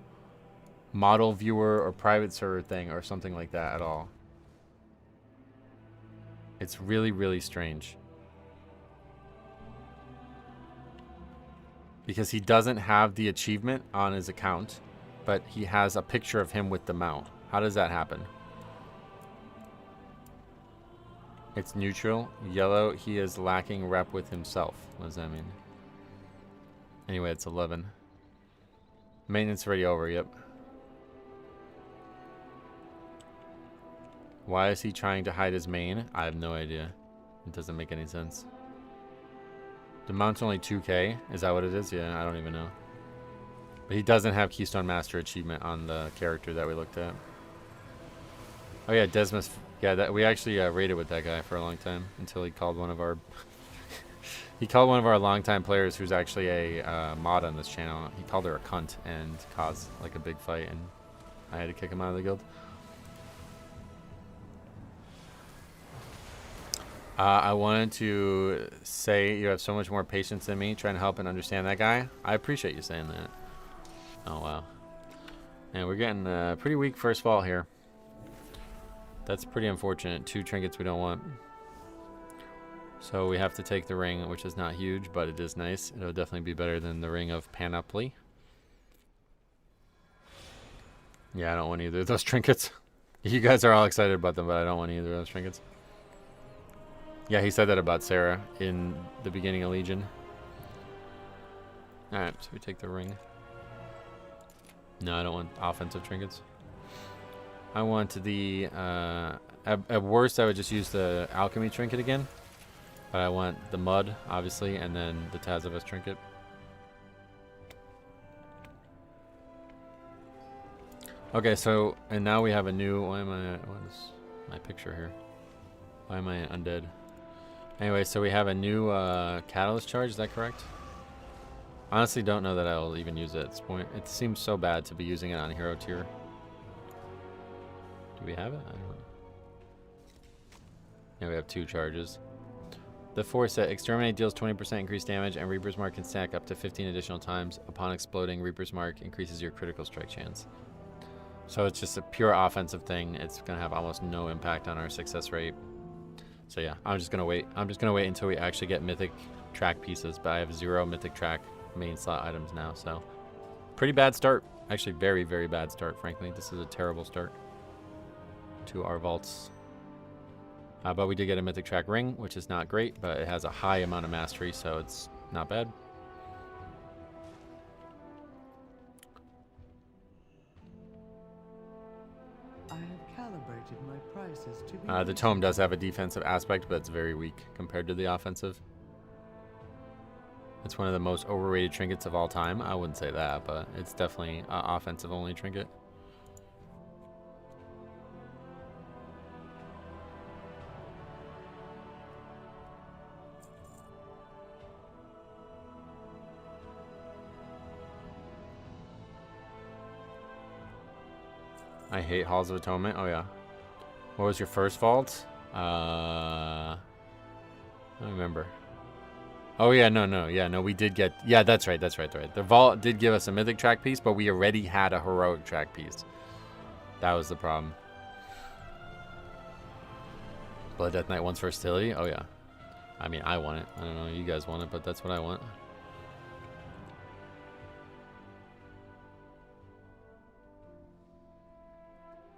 model viewer or private server thing or something like that at all. It's really, really strange. Because he doesn't have the achievement on his account, but he has a picture of him with the mount. How does that happen? It's neutral. Yellow, he is lacking rep with himself. What does that mean? Anyway, it's 11. Maintenance already over, yep. Why is he trying to hide his main? I have no idea. It doesn't make any sense. The mount's only 2k. Is that what it is? Yeah, I don't even know. But he doesn't have Keystone Master achievement on the character that we looked at. Oh yeah, Desmus. Yeah, that we actually raided with that guy for a long time until he called one of our he called one of our longtime players who's actually a mod on this channel. He called her a cunt and caused like a big fight, and I had to kick him out of the guild. I wanted to say you have so much more patience than me trying to help and understand that guy. I appreciate you saying that. Oh, wow. And we're getting a pretty weak first fall here. That's pretty unfortunate. 2 trinkets we don't want. So we have to take the ring, which is not huge, but it is nice. It'll definitely be better than the ring of Panoply. Yeah, I don't want either of those trinkets. You guys are all excited about them, but I don't want either of those trinkets. Yeah, he said that about Sarah in the beginning of Legion. Alright, so we take the ring. No, I don't want offensive trinkets. I want the, at worst, I would just use the alchemy trinket again. But I want the mud, obviously, and then the Tazavest trinket. Okay, so, and now we have a new, what is my picture here? Why am I undead? Anyway, so we have a new catalyst charge, is that correct? Honestly, don't know that I'll even use it at this point. It seems so bad to be using it on hero tier. Do we have it? I don't know. Yeah, we have 2 charges. The 4 set, Exterminate deals 20% increased damage, and Reaper's Mark can stack up to 15 additional times. Upon exploding, Reaper's Mark increases your critical strike chance. So it's just a pure offensive thing. It's going to have almost no impact on our success rate. So yeah, I'm just going to wait. I'm just going to wait until we actually get Mythic track pieces, but I have 0 Mythic track main slot items now, so pretty bad start. Actually, very, very bad start, frankly. This is a terrible start to our vaults. But we did get a Mythic Track ring, which is not great, but it has a high amount of mastery, so it's not bad. I have calibrated my prices to be The tome does have a defensive aspect, but it's very weak compared to the offensive. It's one of the most overrated trinkets of all time. I wouldn't say that, but it's definitely an offensive-only trinket. I hate Halls of Atonement. Oh, yeah. What was your first vault? I don't remember. Oh, yeah, no, we did get... Yeah, that's right. The vault did give us a Mythic track piece, but we already had a Heroic track piece. That was the problem. Blood Death Knight wants versatility? Oh, yeah. I mean, I want it. I don't know you guys want it, but that's what I want.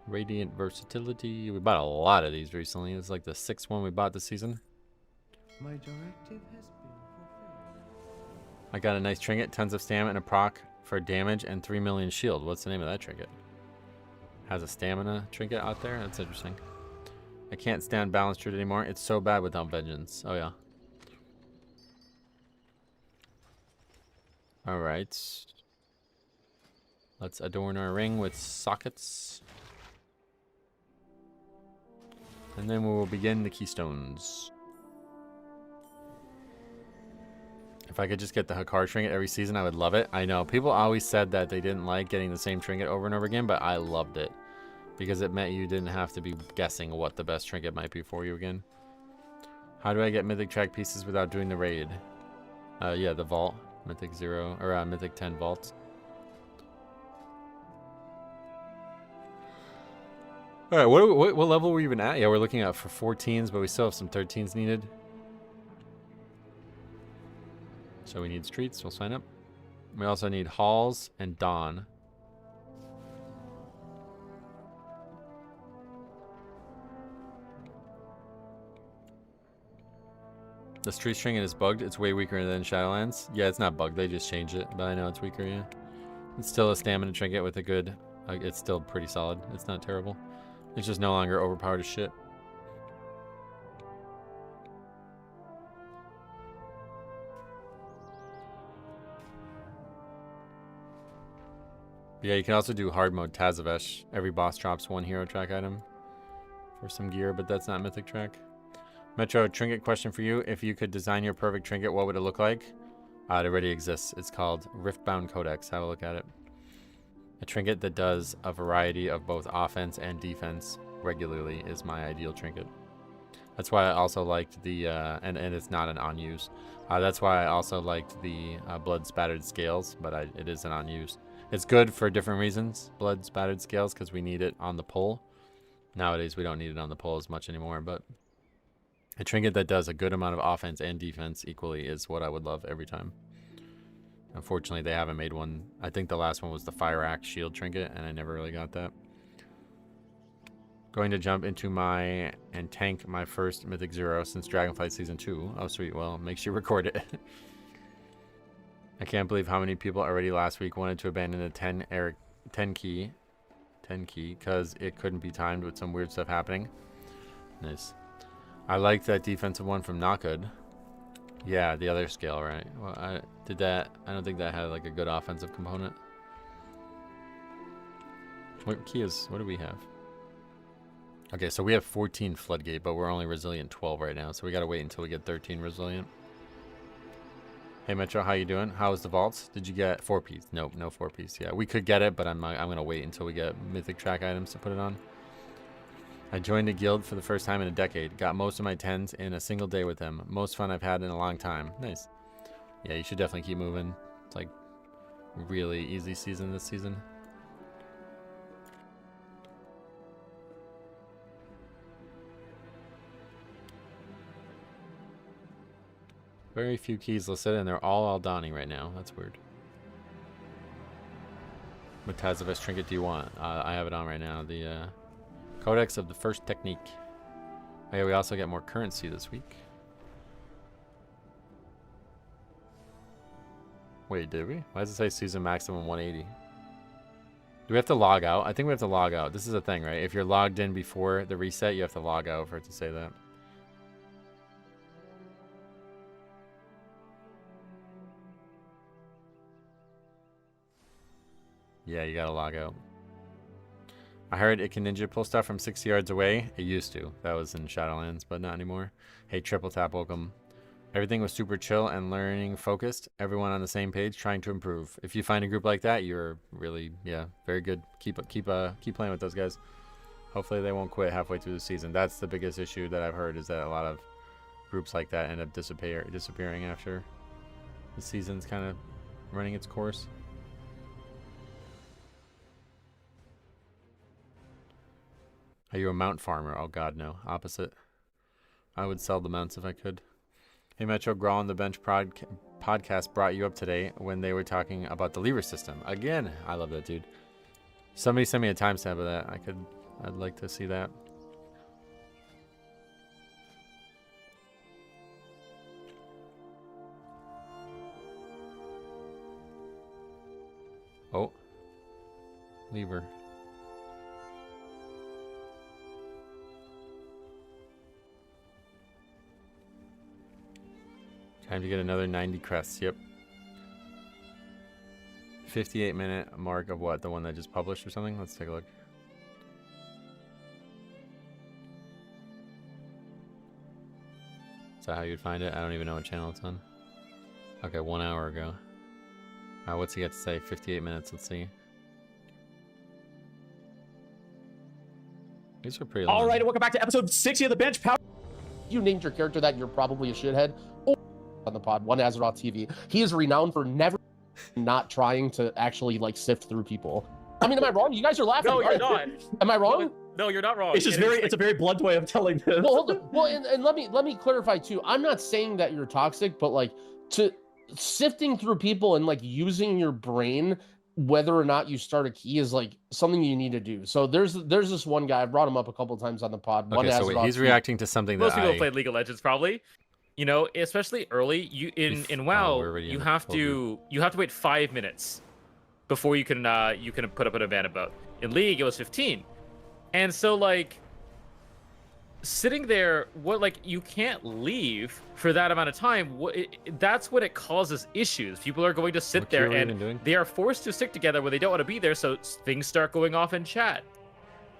Radiant versatility. We bought a lot of these recently. It's like the 6th one we bought this season. My directive has been fulfilled. I got a nice trinket, tons of stamina and a proc for damage and 3 million shield. What's the name of that trinket? Has a stamina trinket out there? That's interesting. I can't stand Balance Truth anymore. It's so bad without Vengeance. Oh, yeah. Alright. Let's adorn our ring with sockets. And then we will begin the keystones. If I could just get the Hakar trinket every season, I would love it. I know, people always said that they didn't like getting the same trinket over and over again, but I loved it. Because it meant you didn't have to be guessing what the best trinket might be for you again. How do I get Mythic track pieces without doing the raid? Yeah, the vault. Mythic 0, or Mythic 10 vaults. Alright, what level were we even at? Yeah, we're looking at for 14s, but we still have some 13s needed. So we need streets, we'll sign up. We also need halls and dawn. The street trinket is bugged. It's way weaker than Shadowlands. Yeah, it's not bugged. They just changed it, but I know it's weaker, yeah. It's still a stamina trinket with a good... it's still pretty solid. It's not terrible. It's just no longer overpowered as shit. Yeah, you can also do hard mode Tazavesh. Every boss drops 1 hero track item for some gear, but that's not Mythic track. Metro, trinket question for you. If you could design your perfect trinket, what would it look like? It already exists. It's called Riftbound Codex. Have a look at it. A trinket that does a variety of both offense and defense regularly is my ideal trinket. That's why I also liked the, and it's not an on-use. That's why I also liked the blood spattered scales, but it is an on-use. It's good for different reasons, blood spattered scales, because we need it on the pull. Nowadays, we don't need it on the pull as much anymore, but a trinket that does a good amount of offense and defense equally is what I would love every time. Unfortunately, they haven't made one. I think the last one was the Fire Axe Shield trinket, and I never really got that. Going to jump into and tank my first Mythic 0 since Dragonflight Season 2. Oh, sweet. Well, make sure you record it. I can't believe how many people already last week wanted to abandon a 10 key because it couldn't be timed with some weird stuff happening. Nice. I liked that defensive one from Knockhood. Yeah, the other scale, right? Well, I don't think that had like a good offensive component. What do we have? Okay, so we have 14 Floodgate, but we're only resilient 12 right now, so we gotta wait until we get 13 resilient. Hey Metro, how you doing? How was the vaults? Did you get 4-piece? Nope, no 4-piece. Yeah, we could get it, but I'm gonna wait until we get mythic track items to put it on. I joined a guild for the first time in a decade. Got most of my 10s in a single day with them. Most fun I've had in a long time. Nice. Yeah, you should definitely keep moving. It's like really easy season this season. Very few keys listed, and they're all Aldani right now. That's weird. What Tazavest trinket do you want? I have it on right now. The Codex of the First Technique. Oh yeah, we also get more currency this week. Wait, did we? Why does it say season maximum 180? Do we have to log out? I think we have to log out. This is a thing, right? If you're logged in before the reset, you have to log out for it to say that. Yeah, you gotta log out. I heard it can ninja pull stuff from 60 yards away. It used to. That was in Shadowlands, but not anymore. Hey, Triple Tap, welcome. Everything was super chill and learning focused. Everyone on the same page, trying to improve. If you find a group like that, you're really, yeah, very good. Keep playing with those guys. Hopefully they won't quit halfway through the season. That's the biggest issue that I've heard, is that a lot of groups like that end up disappearing after the season's kind of running its course. Are you a mount farmer? Oh god, no. Opposite. I would sell the mounts if I could. Hey Metro, Grawl on the Bench podcast brought you up today when they were talking about the lever system. Again, I love that dude. Somebody send me a timestamp of that. I'd like to see that. Oh. Lever. Time to get another 90 crests. Yep. 58-minute mark of what? The one that just published or something? Let's take a look. Is that how you'd find it? I don't even know what channel it's on. Okay, 1 hour ago. What's he got to say? 58 minutes. Let's see. These are pretty long. All right, and welcome back to episode 60 of the Bench Power. You named your character that, you're probably a shithead. On the pod, one Azeroth TV. He is renowned for never not trying to actually like sift through people. I mean, am I wrong? You guys are laughing. No, you're not. Am I wrong? No, you're not wrong. It's just it's a very blunt way of telling this. Well, hold on. Well, and let me clarify too. I'm not saying that you're toxic, but like to sifting through people and like using your brain, whether or not you start a key, is like something you need to do. So there's this one guy. I brought him up a couple times on the pod. Okay, so wait, he's reacting to something that most people played League of Legends probably. You know, especially early, you in WoW, you have to wait 5 minutes before you can put up an event about. In League, it was 15, and so like sitting there, you can't leave for that amount of time. That's what it causes issues. People are going to sit there and they are forced to stick together when they don't want to be there. So things start going off in chat.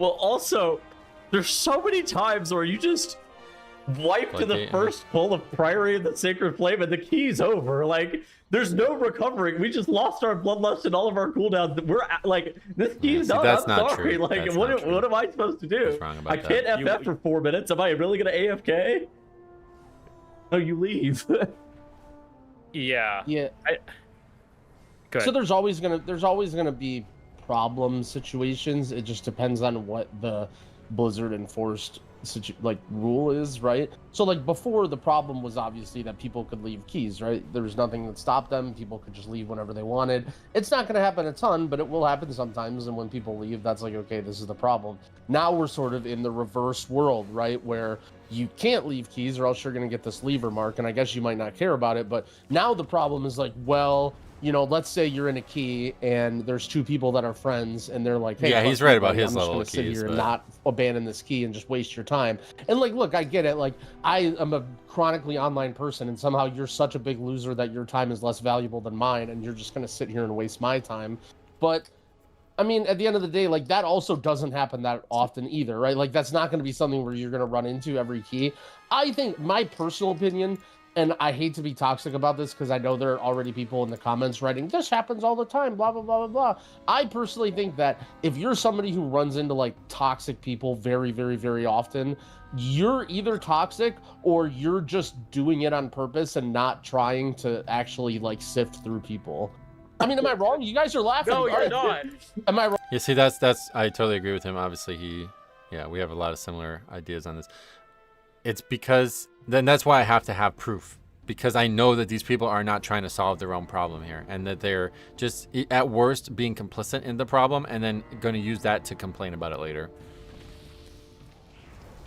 Well, also, there's so many times where you just wipe to the first pull of Priory of the Sacred Flame and the key's over. Like, there's no recovering. We just lost our bloodlust and all of our cooldowns. We're like, this key's done. I'm sorry. True. Like, what am I supposed to do? I can't FF for 4 minutes. Am I really gonna AFK? No, you leave. Yeah. So there's always gonna be problem situations. It just depends on what the Blizzard enforced rule is, right? So like before, the problem was obviously that people could leave keys, right? There was nothing that stopped them. People could just leave whenever they wanted. It's not going to happen a ton, but it will happen sometimes. And when people leave, that's like, okay, this is the problem. Now we're sort of in the reverse world, right? Where you can't leave keys or else you're going to get this lever mark. And I guess you might not care about it, but now the problem is like, well, you know, let's say you're in a key and there's two people that are friends and they're like, hey, yeah, he's right about his I'm level just of gonna keys, sit here and not abandon this key and just waste your time. And like, look, I get it. Like, I am a chronically online person and somehow you're such a big loser that your time is less valuable than mine and you're just going to sit here and waste my time. But I mean, at the end of the day, like that also doesn't happen that often either, right? Like that's not going to be something where you're going to run into every key. I think my personal opinion, and I hate to be toxic about this because I know there are already people in the comments writing, this happens all the time, blah, blah, blah, blah, blah. I personally think that if you're somebody who runs into like toxic people very, very, very often, you're either toxic or you're just doing it on purpose and not trying to actually like sift through people. I mean, am I wrong? You guys are laughing. No, you're not. Am I wrong? Yeah, see, that's I totally agree with him. Obviously, we have a lot of similar ideas on this. It's because then that's why I have to have proof, because I know that these people are not trying to solve their own problem here, and that they're just at worst being complicit in the problem, and then going to use that to complain about it later.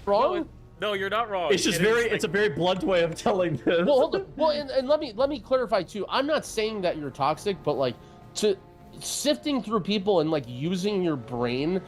Wrong? No, you're not wrong. It's just it's a very blunt way of telling this. Well, hold on. Well, and let me clarify too. I'm not saying that you're toxic, but like to sifting through people and like using your brain,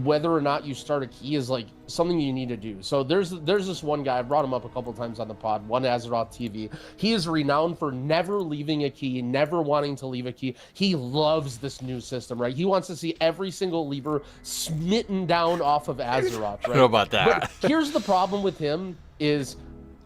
whether or not you start a key is like something you need to do. So there's this one guy, I brought him up a couple times on the pod, One Azeroth TV. He is renowned for never leaving a key, never wanting to leave a key. He loves this new system, right? He wants to see every single lever smitten down off of Azeroth, right? How about that? But here's the problem with him is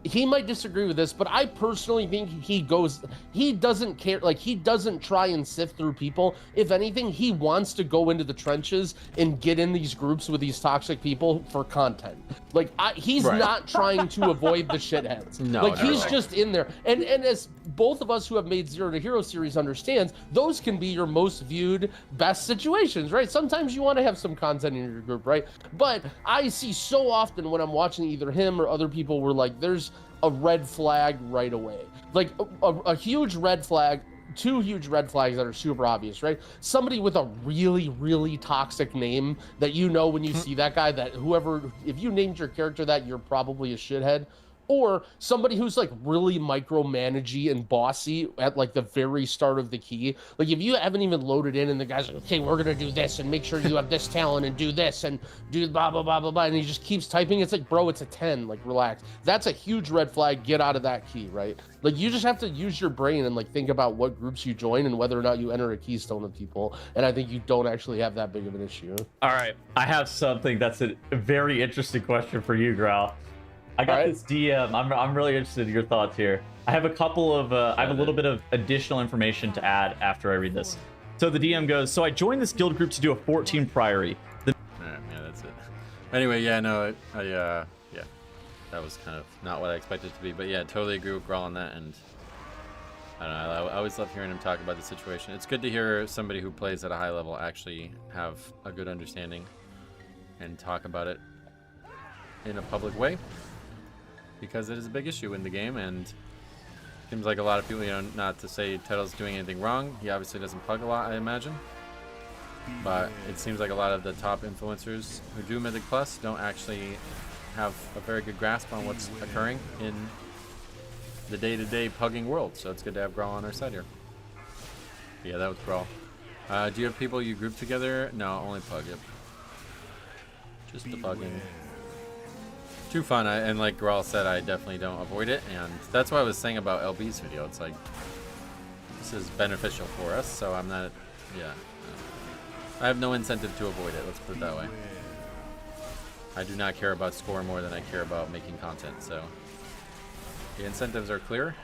he might disagree with this, but I personally think he doesn't care. Like, he doesn't try and sift through people. If anything, he wants to go into the trenches and get in these groups with these toxic people for content. Like, he's not trying to avoid the shitheads. No, like, he's just in there. And as both of us who have made Zero to Hero series understands, those can be your most viewed, best situations, right? Sometimes you want to have some content in your group, right? But I see so often when I'm watching either him or other people where, like, there's a red flag right away. Like a huge red flag, two huge red flags that are super obvious, right? Somebody with a really, really toxic name that you know when you see that guy, that if you named your character that, you're probably a shithead. Or somebody who's like really micromanagey and bossy at like the very start of the key. Like if you haven't even loaded in and the guy's like, okay, we're gonna do this and make sure you have this talent and do this and do blah blah blah blah blah, and he just keeps typing. It's like, bro, it's a 10. Like, relax. That's a huge red flag. Get out of that key, right? Like, you just have to use your brain and like think about what groups you join and whether or not you enter a keystone with people. And I think you don't actually have that big of an issue. All right, I have something that's a very interesting question for you, Grau. I got this DM. I'm really interested in your thoughts here. I have a couple of I have a little bit of additional information to add after I read this. So the DM goes, so I joined this guild group to do a 14 priory. Alright, yeah, that's it. Anyway, yeah, no, yeah, that was kind of not what I expected it to be, but yeah, totally agree with Grawl on that, and I don't know, I always love hearing him talk about the situation. It's good to hear somebody who plays at a high level actually have a good understanding and talk about it in a public way, because it is a big issue in the game, and seems like a lot of people, not to say Tettle's doing anything wrong. He obviously doesn't pug a lot, I imagine. But it seems like a lot of the top influencers who do Mythic Plus don't actually have a very good grasp on what's occurring in the day-to-day pugging world. So it's good to have Grawl on our side here. But yeah, that was Grawl. Do you have people you group together? No, only pug, yep. Just the pugging. Too fun, and like Grawl said, I definitely don't avoid it, and that's what I was saying about LB's video. It's like, this is beneficial for us, so I'm not, I have no incentive to avoid it, let's put it that way. I do not care about score more than I care about making content, so the incentives are clear.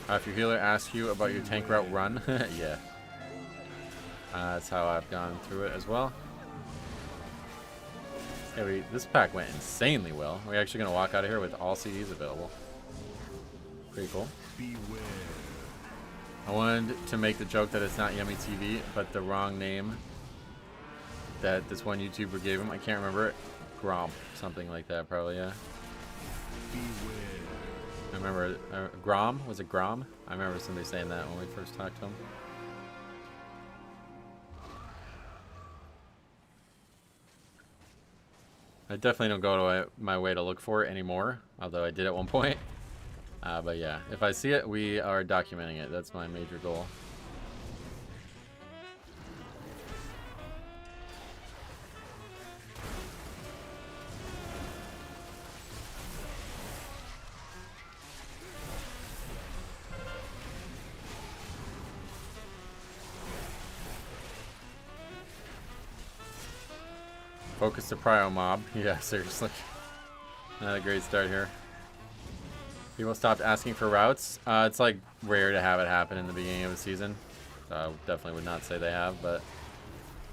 If your healer asks you about your tank route run, yeah. That's how I've gone through it as well. Yeah, this pack went insanely well. We're actually going to walk out of here with all CDs available. Pretty cool. I wanted to make the joke that it's not Yummy TV, but the wrong name that this one YouTuber gave him, I can't remember it. Grom, something like that, probably, yeah. I remember, Grom? Was it Grom? I remember somebody saying that when we first talked to him. I definitely don't go to my way to look for it anymore, although I did at one point. But yeah, if I see it, we are documenting it. That's my major goal. Focus the prio mob. Yeah, seriously. Not a great start here. People stopped asking for routes. It's like rare to have it happen in the beginning of the season. So I definitely would not say they have, but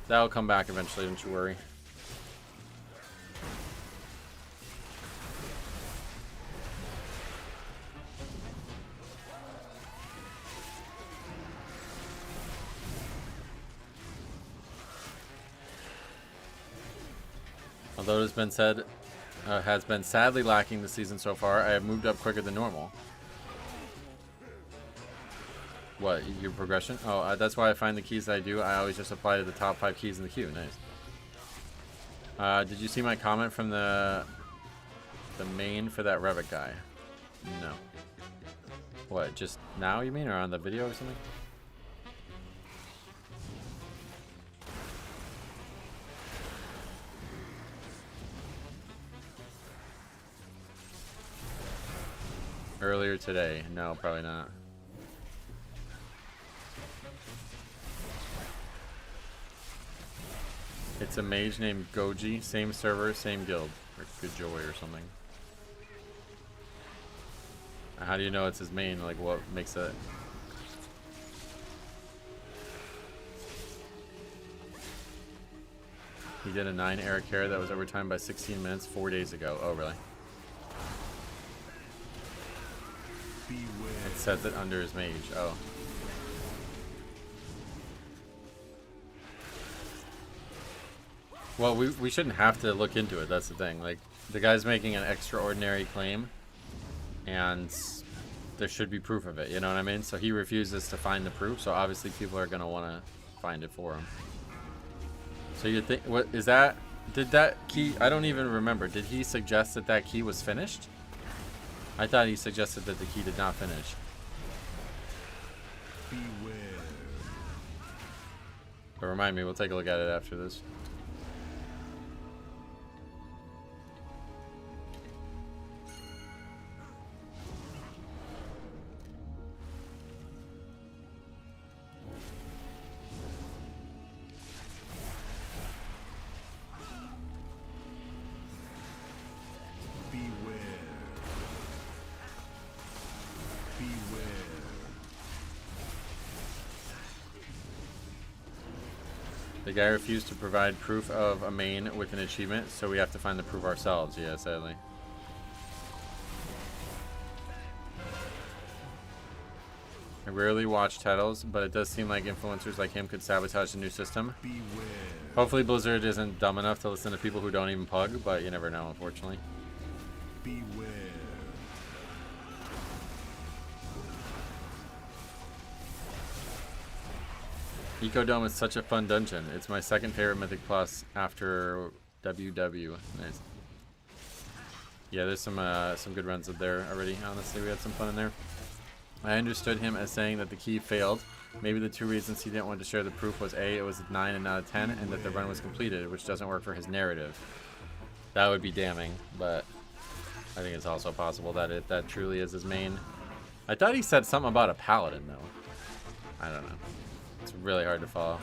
that'll come back eventually, don't you worry. Although it has been sadly lacking this season so far, I have moved up quicker than normal. What, your progression? Oh, that's why I find the keys that I do. I always just apply to the top 5 keys in the queue. Nice. Did you see my comment from the main for that Revit guy? No. What, just now you mean, or on the video or something? Earlier today. No, probably not. It's a mage named Goji. Same server, same guild. Or Good Joy or something. How do you know it's his main? Like, what makes it... He did a 9 Eric Care that was overtimed by 16 minutes 4 days ago. Oh, really? It says it under his mage. Oh. Well, we shouldn't have to look into it. That's the thing. Like, the guy's making an extraordinary claim, and there should be proof of it. You know what I mean? So he refuses to find the proof. So obviously people are gonna want to find it for him. So you think, what is that? Did that key? I don't even remember. Did he suggest that that key was finished? I thought he suggested that the key did not finish. Beware. But remind me, we'll take a look at it after this. The guy refused to provide proof of a main with an achievement, so we have to find the proof ourselves. Yeah, sadly. I rarely watch titles, but it does seem like influencers like him could sabotage the new system. Beware. Hopefully Blizzard isn't dumb enough to listen to people who don't even pug, but you never know, unfortunately. Beware. Ecodome is such a fun dungeon. It's my second favorite Mythic Plus after WW. Nice. Yeah, there's some good runs up there already. Honestly, we had some fun in there. I understood him as saying that the key failed. Maybe the 2 reasons he didn't want to share the proof was A, it was a 9 and not a 10, and that the run was completed, which doesn't work for his narrative. That would be damning, but I think it's also possible that that truly is his main. I thought he said something about a paladin, though. I don't know. It's really hard to follow.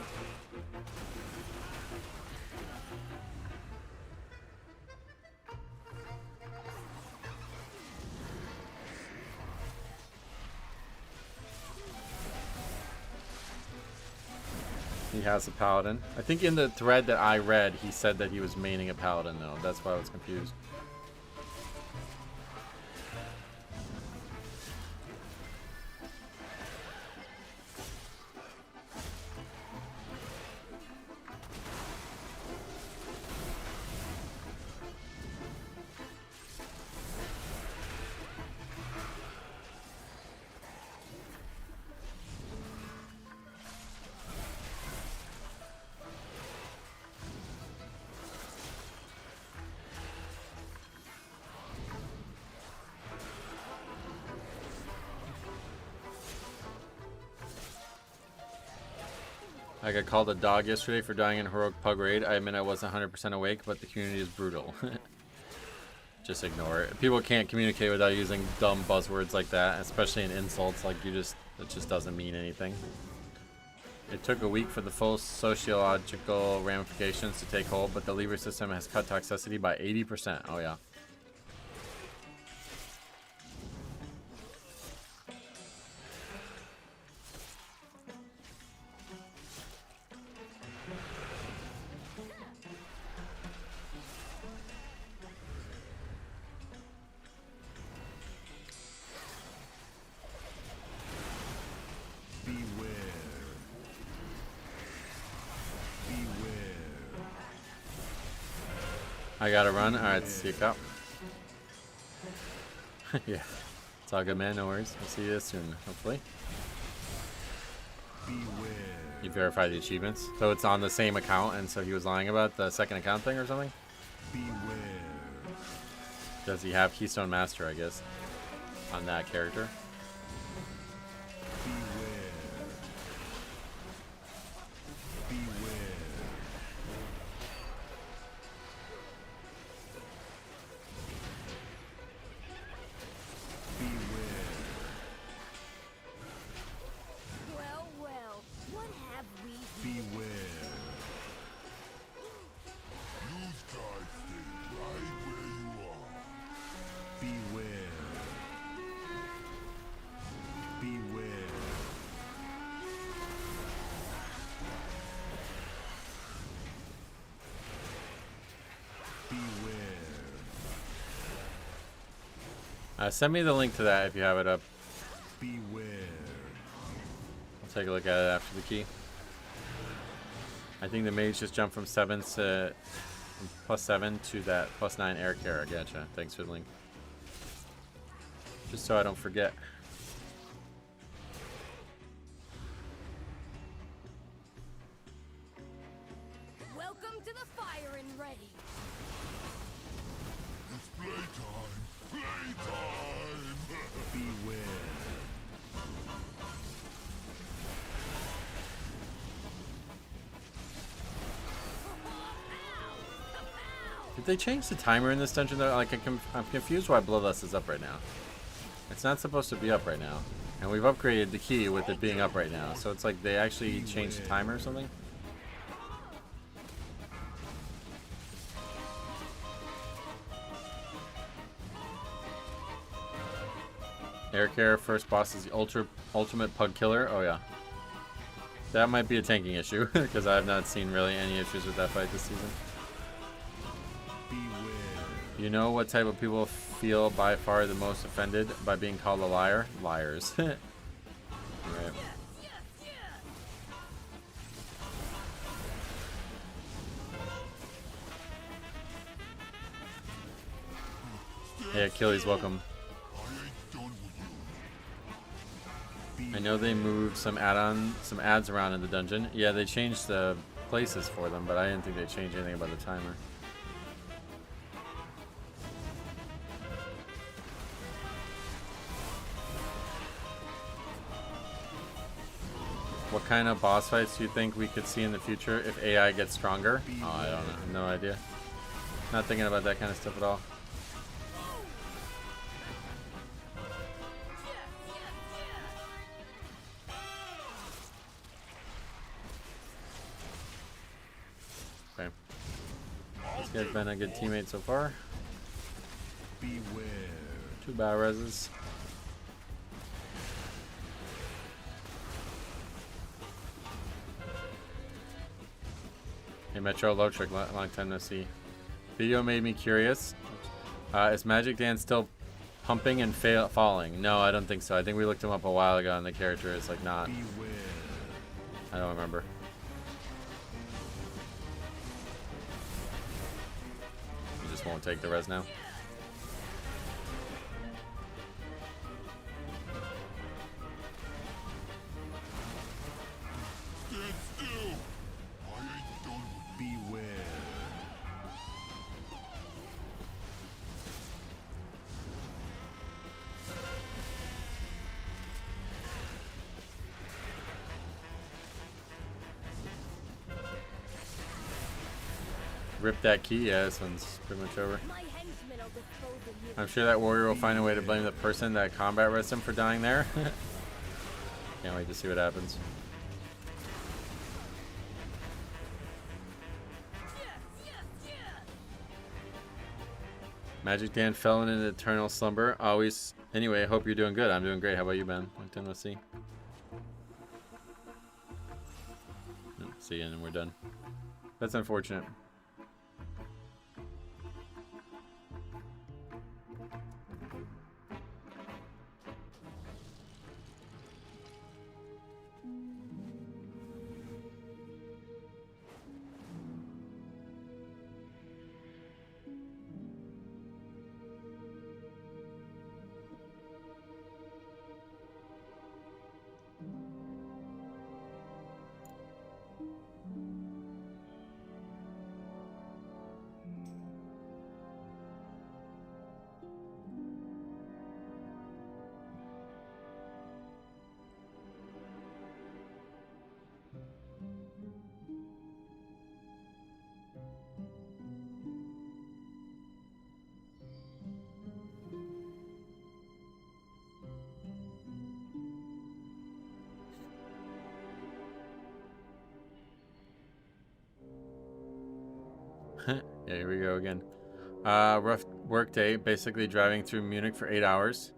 He has a paladin. I think in the thread that I read, he said that he was maining a paladin, though. That's why I was confused. I got called a dog yesterday for dying in Heroic Pug Raid. I admit I wasn't 100% awake, but the community is brutal. Just ignore it. People can't communicate without using dumb buzzwords like that, especially in insults. Like, it just doesn't mean anything. It took a week for the full sociological ramifications to take hold, but the lever system has cut toxicity by 80%. Oh yeah. I gotta run. Alright, see you, cop. Yeah. It's all good, man. No worries. I'll see you soon, hopefully. You verify the achievements. So it's on the same account, and so he was lying about the second account thing or something? Does he have Keystone Master, I guess, on that character? Send me the link to that if you have it up. Beware. I'll take a look at it after the key. I think the mage just jumped from 7 to +7 to that +9 air care. Gotcha. Thanks for the link. Just so I don't forget. Welcome to the fire and ready. It's playtime. Playtime! Beware. Did they change the timer in this dungeon though? Like I'm confused why Bloodlust is up right now. It's not supposed to be up right now. And we've upgraded the key with it being up right now. So it's like they actually changed the timer or something? Air care, first boss is the ultimate pug killer. Oh yeah. That might be a tanking issue, because I have not seen really any issues with that fight this season. You know what type of people feel by far the most offended by being called a liar? Liars. Right. Hey Achilles, welcome. I know they moved some ads around in the dungeon. Yeah, they changed the places for them, but I didn't think they changed anything about the timer. What kind of boss fights do you think we could see in the future if AI gets stronger? Oh, I don't know. No idea. Not thinking about that kind of stuff at all. Okay. This guy's been a good teammate so far. Beware. 2 bow reses. Hey Metro, low trick, long time no see. Video made me curious. Is Magic Dan still pumping and falling? No, I don't think so. I think we looked him up a while ago and the character is like not. Beware. I don't remember. You just won't take the res now. Stand still. I ain't done with beware. Rip that key. Yeah, this one's pretty much over. My henchmen will dispose of you. I'm sure that warrior will find a way to blame the person that combat rests him for dying there. Can't wait to see what happens. Magic Dan fell in an eternal slumber. Always. Anyway, I hope you're doing good. I'm doing great. How about you, Ben? LinkedIn, let's see. See, and then we're done. That's unfortunate. Yeah, here we go again. Rough work day, basically driving through Munich for 8 hours.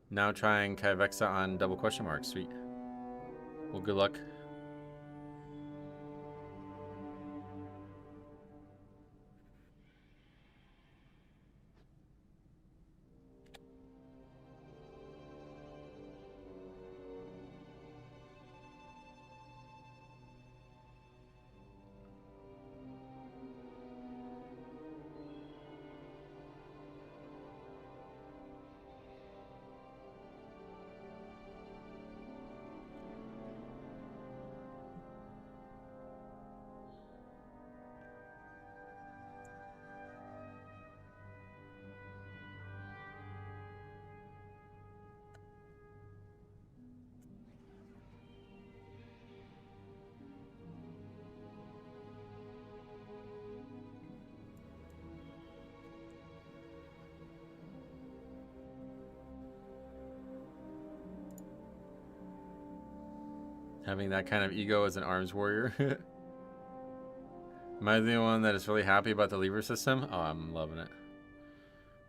Now trying Kyvexa on double question mark. Sweet. Well, good luck. Having that kind of ego as an arms warrior. Am I the only one that is really happy about the lever system? Oh, I'm loving it.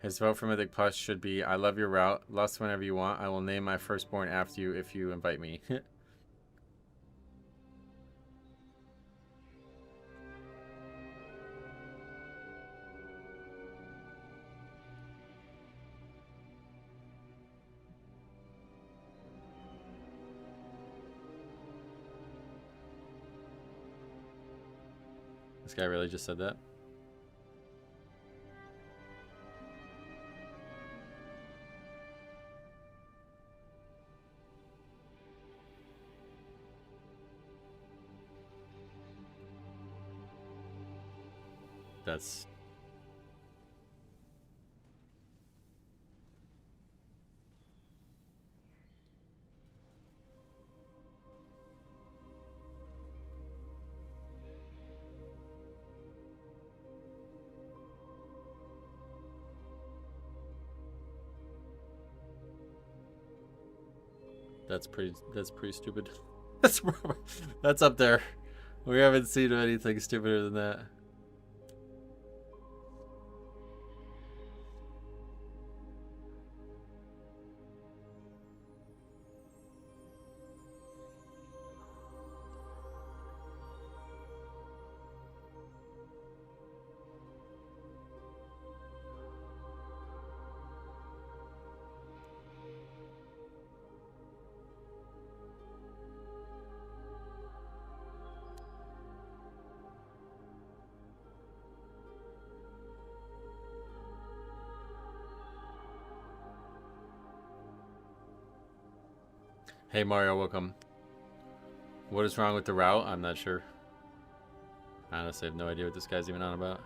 His vote for Mythic Plus should be, I love your route. Lust whenever you want. I will name my firstborn after you if you invite me. This guy really just said that. That's... That's pretty stupid. That's up there. We haven't seen anything stupider than that. Hey Mario, welcome. What is wrong with the route? I'm not sure. I honestly have no idea what this guy's even on about.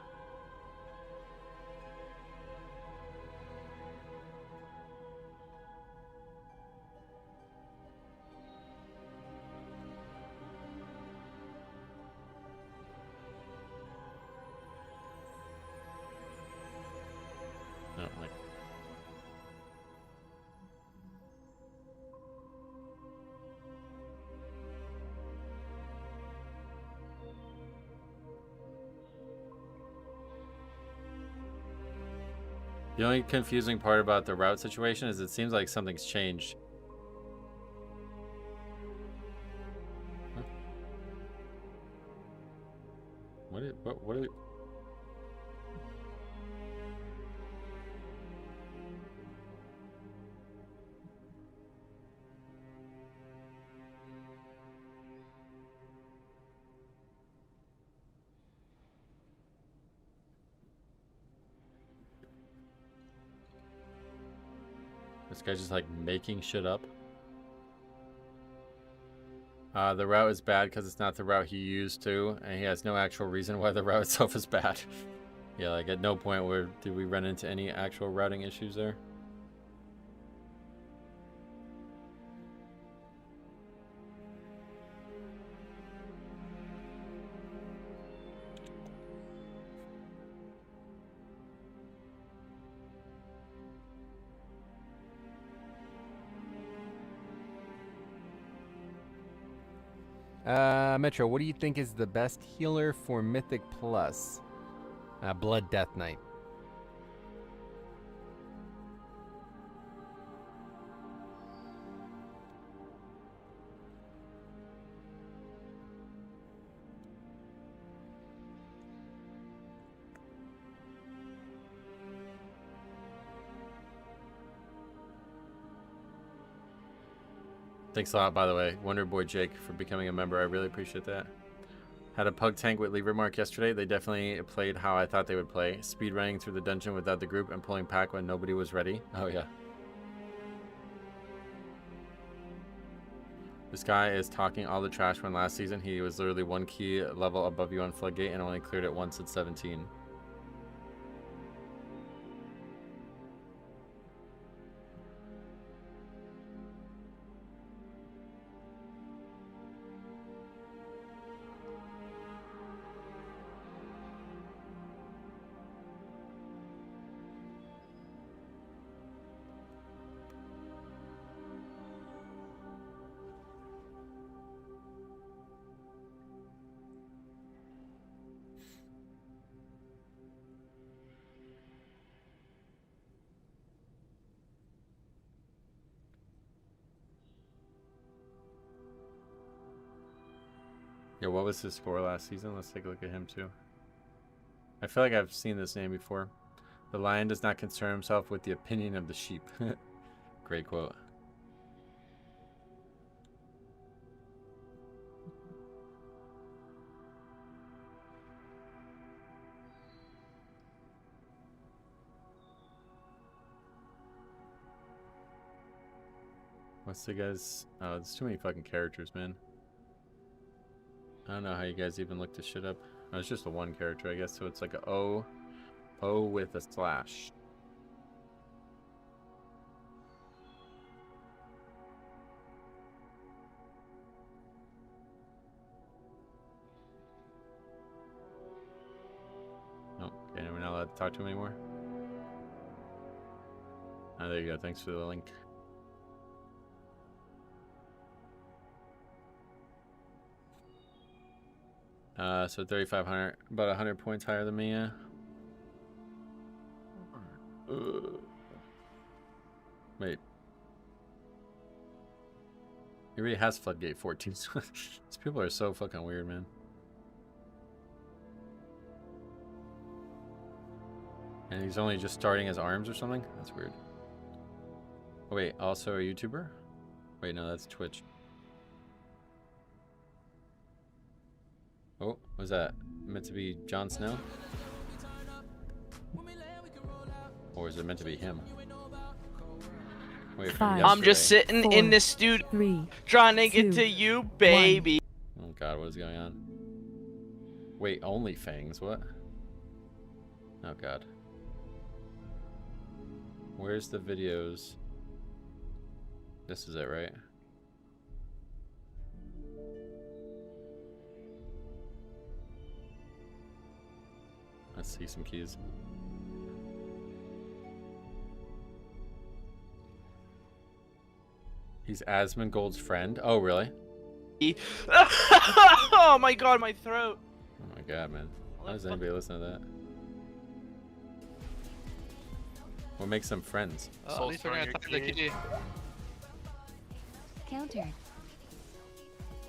No, like... The only confusing part about the route situation is it seems like something's changed. Huh? What are this guy's just like making shit up? The route is bad because it's not the route he used to, and he has no actual reason why the route itself is bad. Yeah, like at no point did we run into any actual routing issues there. Metro, what do you think is the best healer for Mythic Plus? Blood Death Knight. Thanks a lot, by the way, Wonder Boy Jake, for becoming a member. I really appreciate that. Had a pug tank with lever mark yesterday. They definitely played how I thought they would play. Speed running through the dungeon without the group and pulling pack when nobody was ready. Oh, yeah. This guy is talking all the trash when last season he was literally one key level above you on Floodgate and only cleared it once at 17. Yeah, what was his score last season? Let's take a look at him too. I feel like I've seen this name before. The lion does not concern himself with the opinion of the sheep. Great quote. What's the guy's... Oh, there's too many fucking characters, man. I don't know how you guys even look this shit up. Oh, it's just a one character, I guess, so it's like a O with a slash. Oh, okay, we're not allowed to talk to him anymore. Oh, there you go. Thanks for the link. So 3,500, about 100 points higher than me, yeah. Wait. He already has Floodgate 14. These people are so fucking weird, man. And he's only just starting his arms or something? That's weird. Oh, wait, also a YouTuber? Wait, no, that's Twitch. Oh, was that meant to be Jon Snow? Or is it meant to be him? Wait, I'm just sitting in this studio trying to get to you, baby. Oh god, what is going on? Wait, OnlyFans, what? Oh god. Where's the videos? This is it, right? Let's see some keys. He's Asmongold's friend. Oh, really? Oh my god, my throat. Oh my god, man. How does anybody listen to that? We'll make some friends. Oh, at least we're gonna time the key. Countered.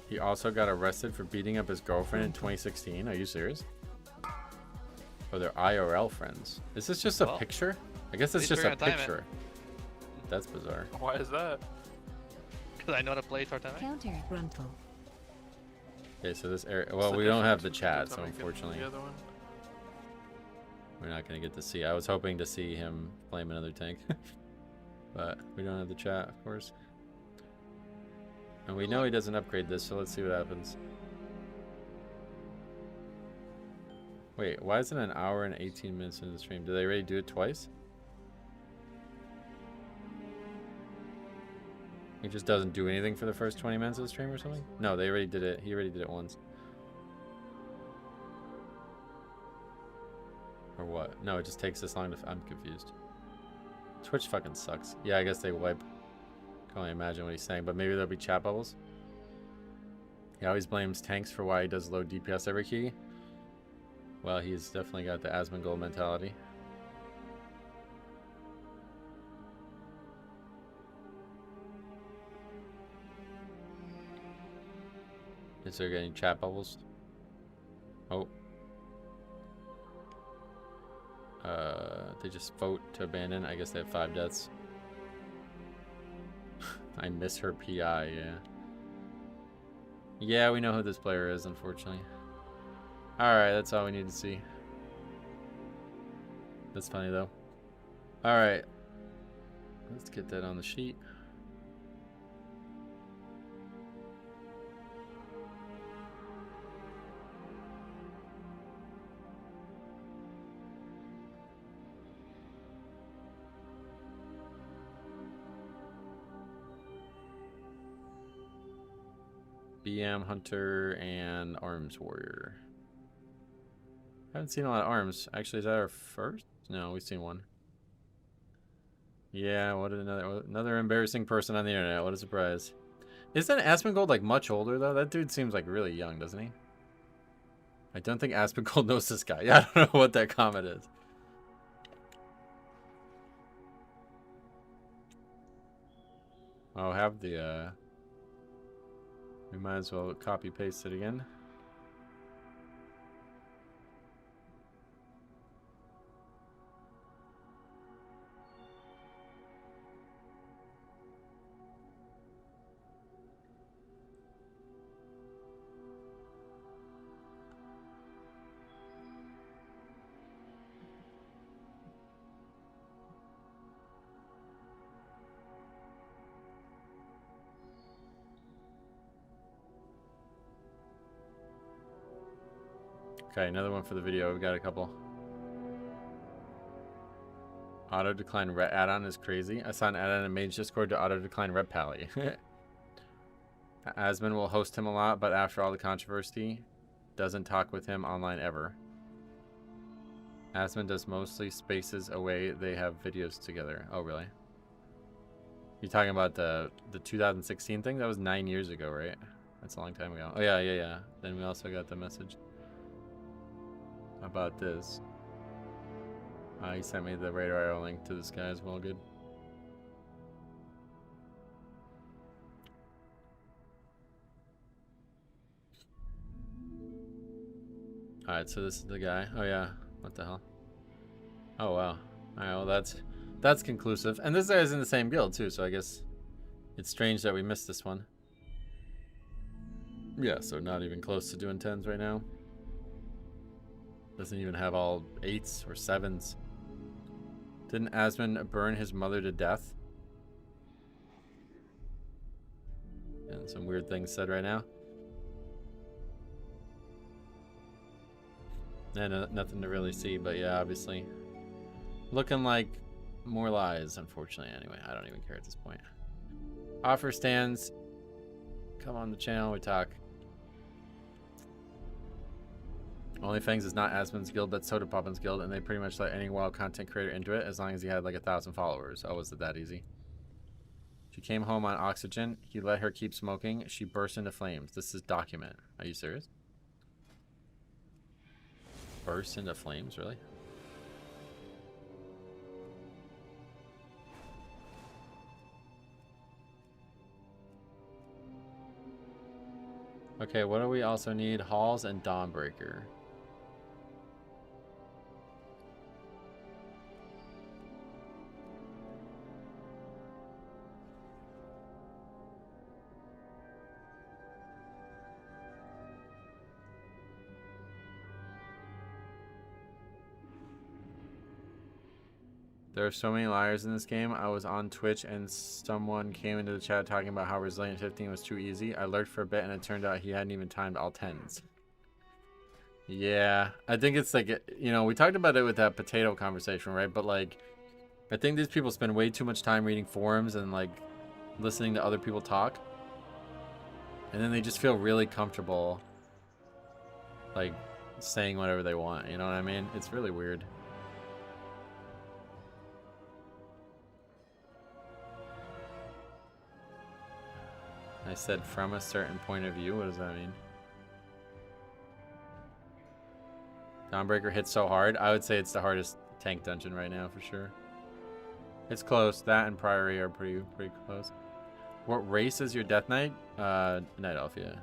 He also got arrested for beating up his girlfriend in 2016. Are you serious? Or they're IRL friends. Is this just a picture? I guess it's just a picture. That's bizarre. Why is that? Because I know how to play Tortame. Counter. Frontal. Okay, so this area. Well, we don't have the chat, so unfortunately, we're not gonna get to see. I was hoping to see him flame another tank, but we don't have the chat, of course. And we know he doesn't upgrade this, so let's see what happens. Wait, why is it an hour and 18 minutes into the stream? Did they already do it twice? He just doesn't do anything for the first 20 minutes of the stream or something? No, they already did it. He already did it once. Or what? No, it just takes this long to... I'm confused. Twitch fucking sucks. Yeah, I guess they wipe. Can only imagine what he's saying, but maybe there'll be chat bubbles. He always blames tanks for why he does low DPS every key. Well, he's definitely got the Asmongold mentality. Is there any chat bubbles? Oh. They just vote to abandon. I guess they have 5 deaths. I miss her PI, yeah. Yeah, we know who this player is, unfortunately. Alright, that's all we need to see. That's funny, though. Alright. Let's get that on the sheet. BM Hunter and Arms Warrior. Haven't seen a lot of arms. Actually, is that our first? No, we've seen one. Yeah, what another embarrassing person on the internet. What a surprise. Isn't Asmongold like much older though? That dude seems like really young, doesn't he? I don't think Asmongold knows this guy. Yeah, I don't know what that comment is. I'll have the we might as well copy paste it again. Okay, another one for the video. We've got a couple. Auto decline ret add-on is crazy. I saw an add-on in Mage Discord to auto decline Ret Pally. Asmon will host him a lot, but after all the controversy, doesn't talk with him online ever. Asmon does mostly spaces away. They have videos together. Oh, really? You're talking about the 2016 thing? That was 9 years ago, right? That's a long time ago. Oh, yeah. Then we also got the message about this. He sent me the radar arrow link to this guy as well. Good. Alright, so this is the guy. Oh yeah. What the hell? Oh wow. Alright, well that's conclusive. And this guy's in the same guild too, so I guess it's strange that we missed this one. Yeah, so not even close to doing 10s right now. Doesn't even have all 8s or 7s. Didn't Asmon burn his mother to death? And some weird things said right now. And nothing to really see, but yeah, obviously. Looking like more lies, unfortunately. Anyway, I don't even care at this point. Offer stands. Come on the channel, we talk. OnlyFans is not Asmon's guild, but Soda Poppin's guild, and they pretty much let any wild content creator into it as long as he had like 1,000 followers. Oh, was it that easy? She came home on oxygen. He let her keep smoking. She burst into flames. This is document. Are you serious? Burst into flames, really? Okay, what do we also need? Halls and Dawnbreaker. There are so many liars in this game. I was on Twitch and someone came into the chat talking about how Resilient 15 was too easy. I lurked for a bit and it turned out he hadn't even timed all 10s. Yeah, I think it's like, you know, we talked about it with that potato conversation, right? But like, I think these people spend way too much time reading forums and like listening to other people talk. And then they just feel really comfortable like saying whatever they want, you know what I mean? It's really weird. I said from a certain point of view. What does that mean? Dawnbreaker hits so hard. I would say it's the hardest tank dungeon right now for sure. It's close. That and Priory are pretty close. What race is your Death Knight? Night Elf, yeah.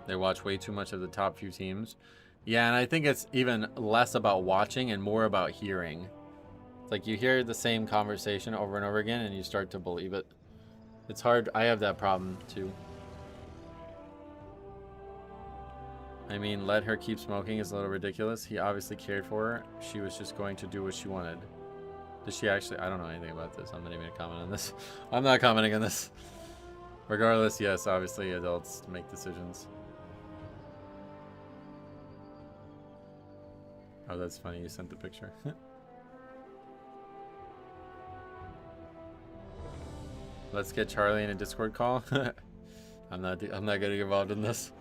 They watch way too much of the top few teams. Yeah, and I think it's even less about watching and more about hearing. It's like you hear the same conversation over and over again and you start to believe it. It's hard. I have that problem too. I mean, let her keep smoking is a little ridiculous. He obviously cared for her. She was just going to do what she wanted. Does she actually? I don't know anything about this. I'm not even going to comment on this. I'm not commenting on this. Regardless, yes, obviously adults make decisions. Oh, that's funny. You sent the picture. Let's get Charlie in a Discord call. I'm not getting involved in this.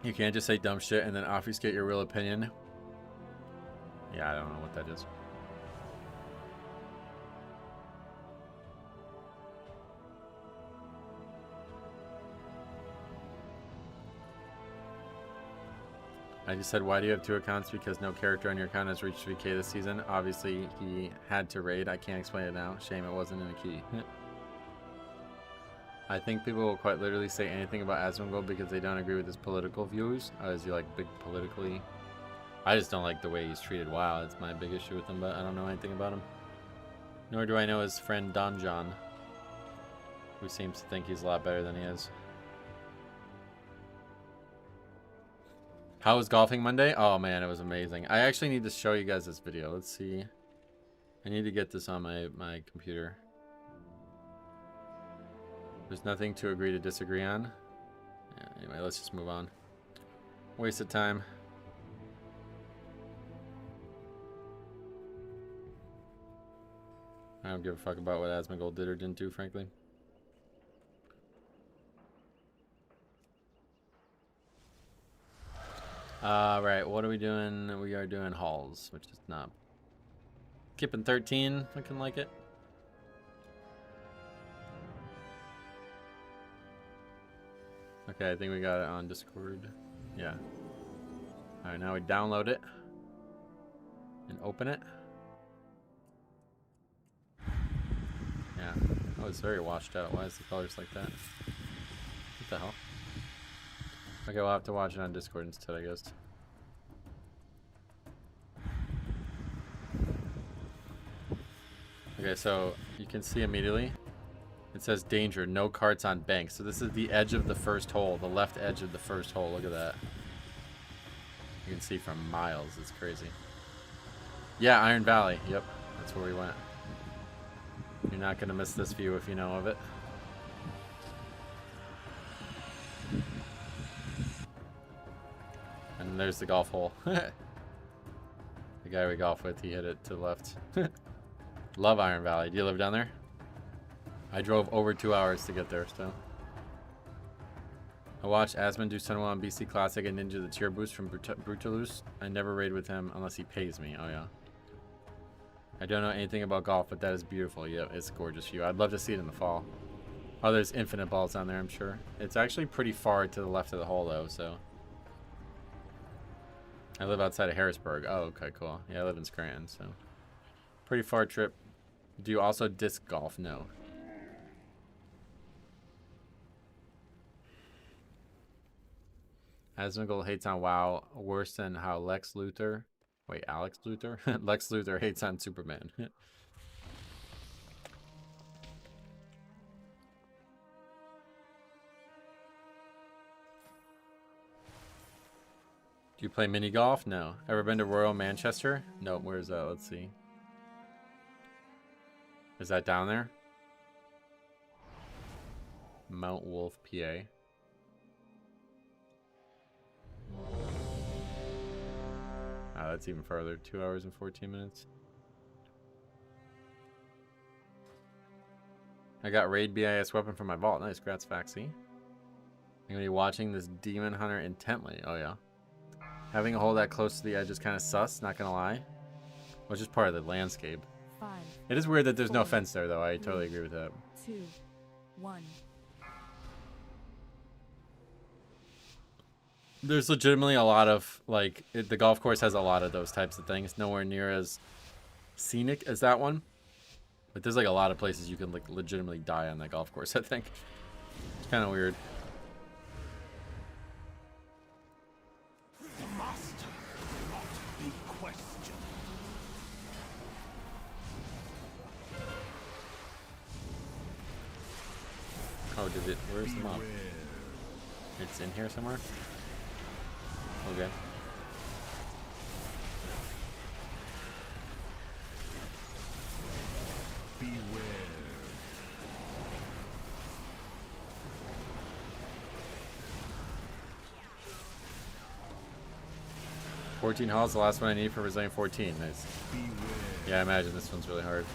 You can't just say dumb shit and then obfuscate your real opinion. Yeah, I don't know what that is. I just said, why do you have 2 accounts? Because no character on your account has reached 3K this season. Obviously, he had to raid. I can't explain it now. Shame it wasn't in a key. I think people will quite literally say anything about Asmongold because they don't agree with his political views. Is he like big politically? I just don't like the way he's treated WoW. It's my big issue with him, but I don't know anything about him. Nor do I know his friend Don John, who seems to think he's a lot better than he is. How was golfing Monday? Oh man, it was amazing. I actually need to show you guys this video. Let's see. I need to get this on my computer. There's nothing to agree to disagree on. Yeah, anyway, let's just move on. Waste of time. I don't give a fuck about what Asmongold did or didn't do, frankly. Right, what are we doing? We are doing halls, which is not. Skipping 13, looking like it. Okay, I think we got it on Discord. Yeah. Alright, now we download it. And open it. Yeah. Oh, it's very washed out. Why is the colors like that? What the hell? Okay, we'll have to watch it on Discord instead, I guess. Okay, so you can see immediately. It says danger, no carts on bank. So this is the edge of the first hole, the left edge of the first hole. Look at that. You can see from miles. It's crazy. Yeah, Iron Valley. Yep, that's where we went. You're not going to miss this view if you know of it. And there's the golf hole. The guy we golf with, he hit it to the left. Love Iron Valley. Do you live down there? I drove over 2 hours to get there still. I watched Asmon do Sunwell on BC Classic and Ninja the tier boost from Brutalus. I never raid with him unless he pays me. Oh yeah. I don't know anything about golf, but that is beautiful. Yeah, it's a gorgeous view. I'd love to see it in the fall. Oh, there's infinite balls down there, I'm sure. It's actually pretty far to the left of the hole, though, so. I live outside of Harrisburg. Oh, okay, cool. Yeah, I live in Scranton, so. Pretty far trip. Do you also disc golf? No. Asmongold hates on WoW worse than how Lex Luthor. Wait, Alex Luthor? Lex Luthor hates on Superman. Do you play mini golf? No. Ever been to Royal Manchester? Nope. Where's that? Let's see. Is that down there? Mount Wolf, PA. Oh, that's even further. 2 hours and 14 minutes. I got raid BIS weapon from my vault. Nice, grats, Faxi. I'm gonna be watching this demon hunter intently. Oh yeah. Having a hole that close to the edge is kind of sus, not gonna lie. Well, it's just part of the landscape. 5. It is weird that there's no fence there, though. I totally agree with that. 2, 1. There's legitimately a lot of, like, the golf course has a lot of those types of things. Nowhere near as scenic as that one. But there's, like, a lot of places you can, like, legitimately die on that golf course, I think. It's kind of weird. The master cannot be questioned. Oh, did it? Where's the mob? It's in here somewhere? Okay. Beware. 14 halls, the last one I need for Resilient 14. Nice. Beware. Yeah, I imagine this one's really hard.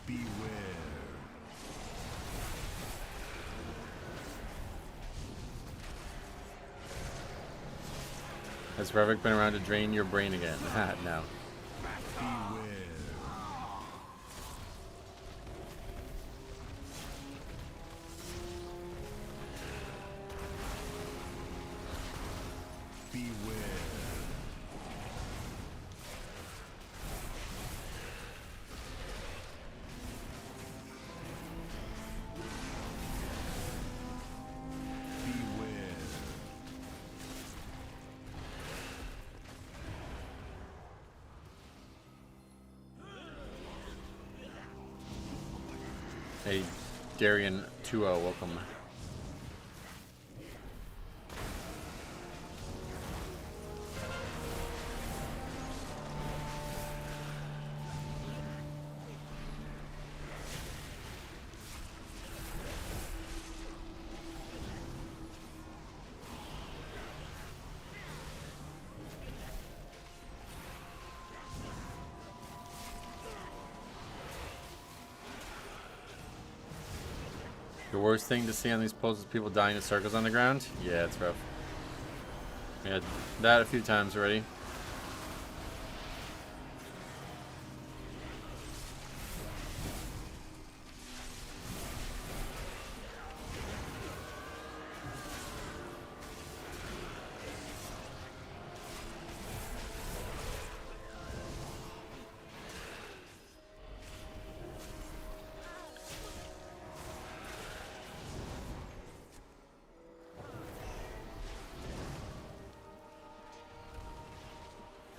Beware. Has Revik been around to drain your brain again? No. Beware. Beware. Beware. Hey, Darian 2-0, welcome. The worst thing to see on these pulls is people dying in circles on the ground. Yeah, it's rough. We had that a few times already.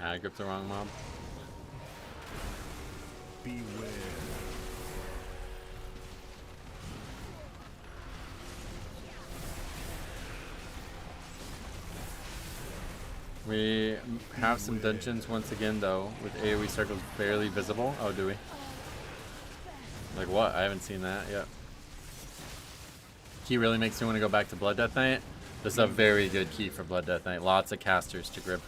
I gripped the wrong mob. Beware. We have some dungeons once again, though, with AoE circles barely visible. Oh, do we? Like what? I haven't seen that yet. Key really makes me want to go back to Blood Death Knight. This is a very good key for Blood Death Knight. Lots of casters to grip.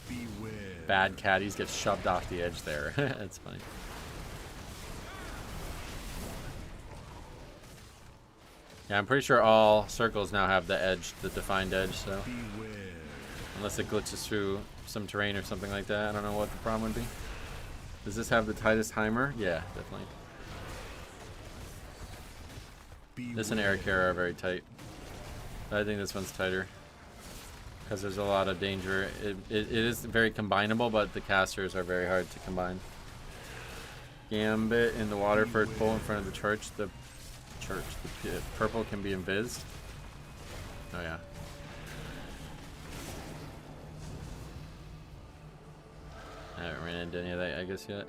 Beware. Bad caddies get shoved off the edge there. That's funny. Yeah, I'm pretty sure all circles now have the edge, the defined edge, so. Unless it glitches through some terrain or something like that. I don't know what the problem would be. Does this have the tightest Heimer? Yeah, definitely. This and Eric are very tight. I think this one's tighter. Because there's a lot of danger. It is very combinable, but the casters are very hard to combine. Gambit in the water first pull in front of the church. The purple can be invis. Oh yeah. I haven't ran into any of that, I guess, yet.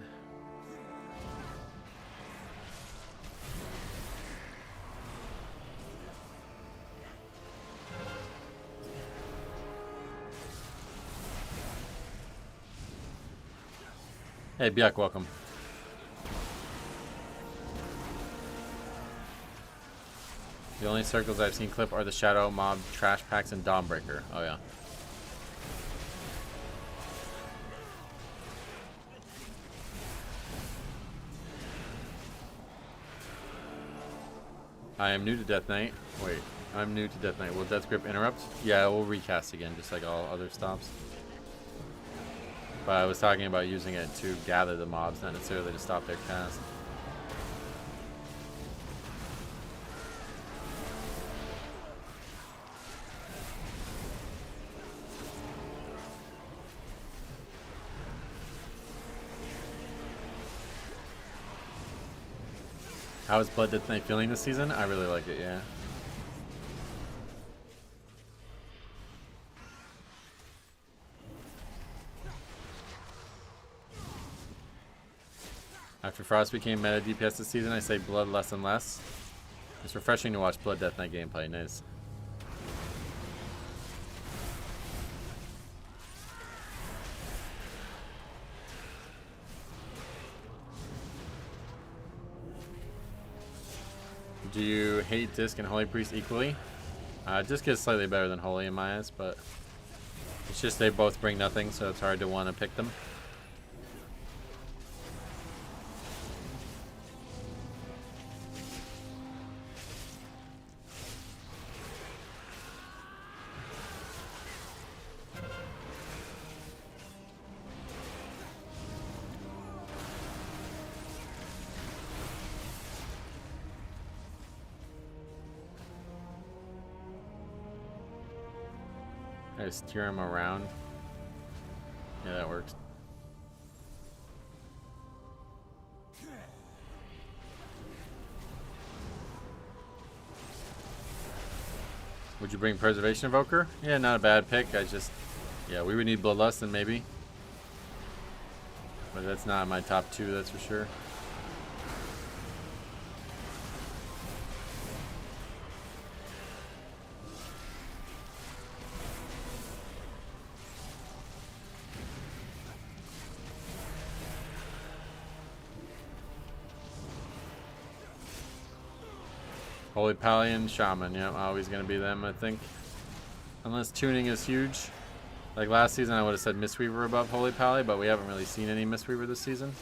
Hey, Byak, welcome. The only circles I've seen clip are the Shadow, Mob, Trash Packs, and Dawnbreaker. Oh, yeah. I am new to Death Knight. Wait, I'm new to Death Knight. Will Death Grip interrupt? Yeah, we'll recast again, just like all other stops. But I was talking about using it to gather the mobs, not necessarily to stop their cast. How is Blood Death Knight feeling this season? I really like it, yeah. After Frost became meta DPS this season, I say Blood less and less. It's refreshing to watch Blood Death Knight gameplay. Nice. Do you hate Disc and Holy Priest equally? Disc is slightly better than Holy in my eyes, but it's just they both bring nothing, so it's hard to want to pick them. I steer him around. Yeah, that works. Would you bring Preservation Evoker? Yeah, not a bad pick. Yeah, we would need Bloodlust then maybe. But that's not my top two, that's for sure. Holy Pallion, Shaman, yeah, always going to be them, I think. Unless tuning is huge. Like last season, I would have said Mistweaver above Holy Pally, but we haven't really seen any Mistweaver this season.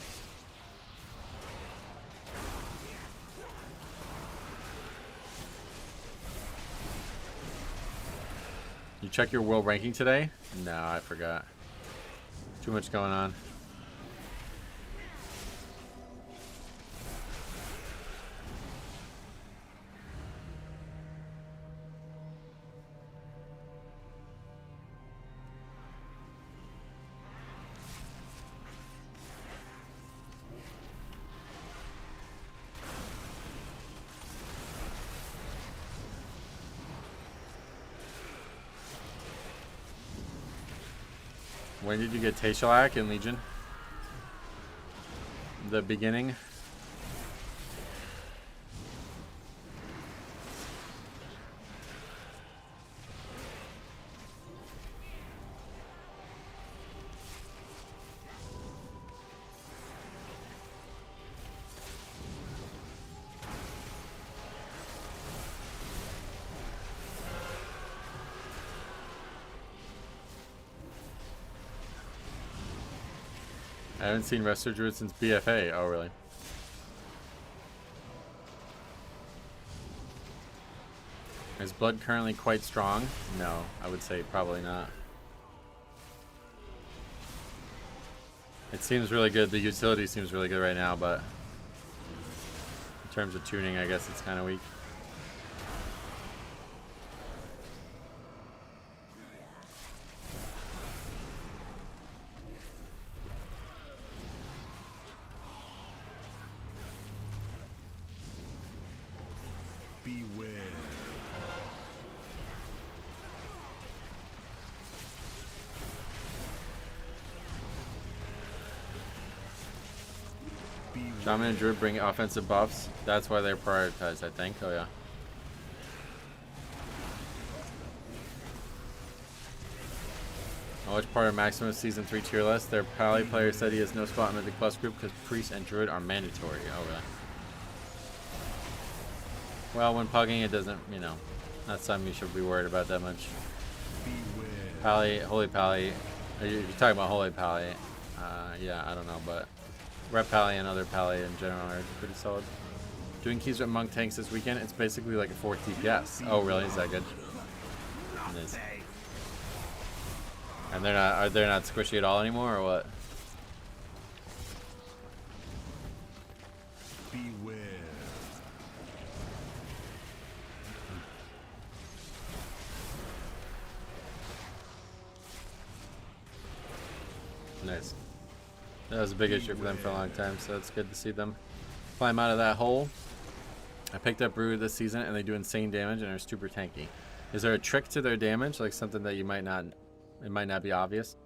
You check your world ranking today? No, I forgot. Too much going on. When did you get Tayshalak in Legion? The beginning? I haven't seen Resto Druid since BFA. Oh, really? Is blood currently quite strong? No, I would say probably not. It seems really good. The utility seems really good right now, but in terms of tuning, I guess it's kind of weak. Beware. Shaman and Druid bring offensive buffs. That's why they're prioritized, I think. Oh, yeah. Which part of Maximus Season 3 tier list? Their Pally player said he has no spot in Mythic Plus group because Priest and Druid are mandatory. Oh, really? Well, when pugging, it doesn't, you know, not something you should be worried about that much. Pally, Holy Pally. If you're talking about Holy Pally, yeah, I don't know, but Rep Pally and other Pally in general are pretty solid. Doing keys with Monk tanks this weekend, it's basically like a 4th DPS. Oh, really? Is that good? Nice. And are they not squishy at all anymore, or what? Beware. Nice. That was a big issue for them for a long time, so it's good to see them climb out of that hole. I picked up Brew this season, and they do insane damage and are super tanky. Is there a trick to their damage, like something that you might not, it might not be obvious?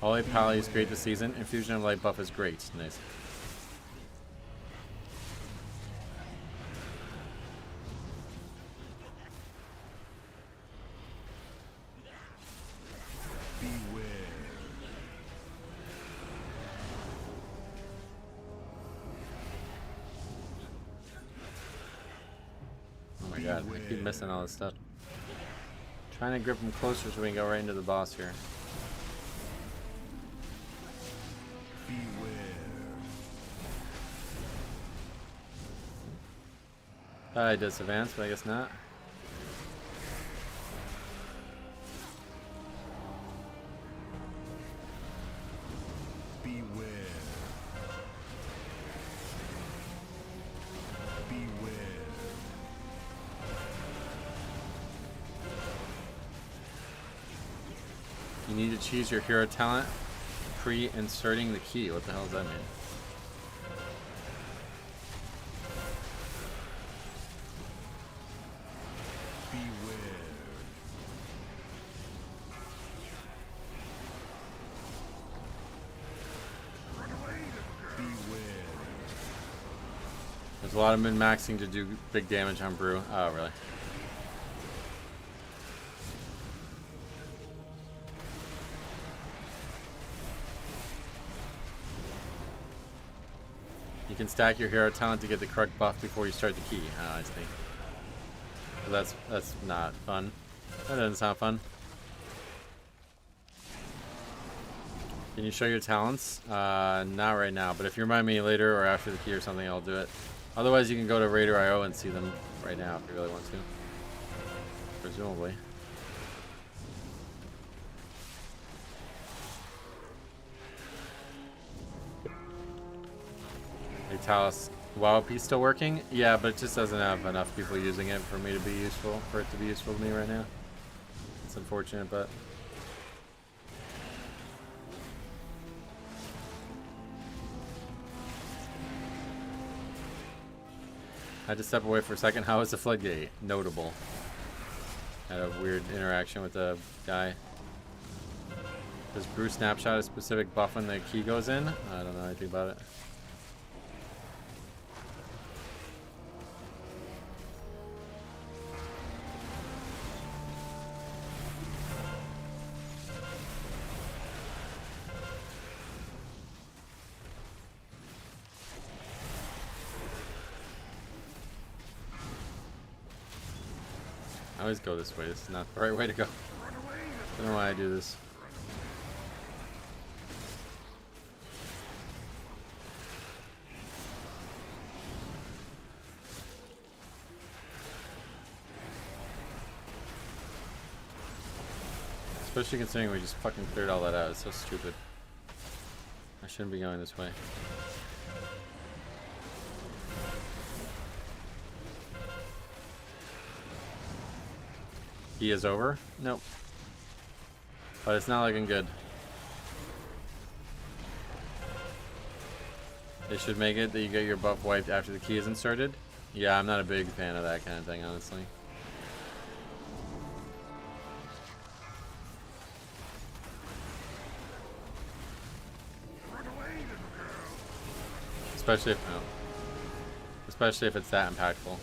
Holy Pally is great this season. Infusion of Light buff is great. Nice. Beware. Oh my god, I keep missing all this stuff. Trying to grip him closer so we can go right into the boss here. I did advance, but I guess not. Beware. Beware. You need to choose your hero talent pre-inserting the key. What the hell does that mean? There's a lot of min-maxing to do big damage on Brew. Oh, really? You can stack your hero talent to get the correct buff before you start the key. Oh, I see. So that's not fun. That doesn't sound fun. Can you show your talents? Not right now, but if you remind me later or after the key or something, I'll do it. Otherwise, you can go to Raider.io and see them right now if you really want to. Presumably. Hey, Talos. WoWP still working? Yeah, but it just doesn't have enough people using it for me to be useful, for it to be useful to me right now. It's unfortunate, but... I had to step away for a second. How is the floodgate? Notable. Had a weird interaction with the guy. Does Brew snapshot a specific buff when the key goes in? I don't know anything about it. I always go this way. This is not the right way to go. I don't know why I do this. Especially considering we just fucking cleared all that out. It's so stupid. I shouldn't be going this way. He is over? Nope. But it's not looking good. They should make it that you get your buff wiped after the key is inserted. Yeah, I'm not a big fan of that kind of thing, honestly. Especially if it's that impactful.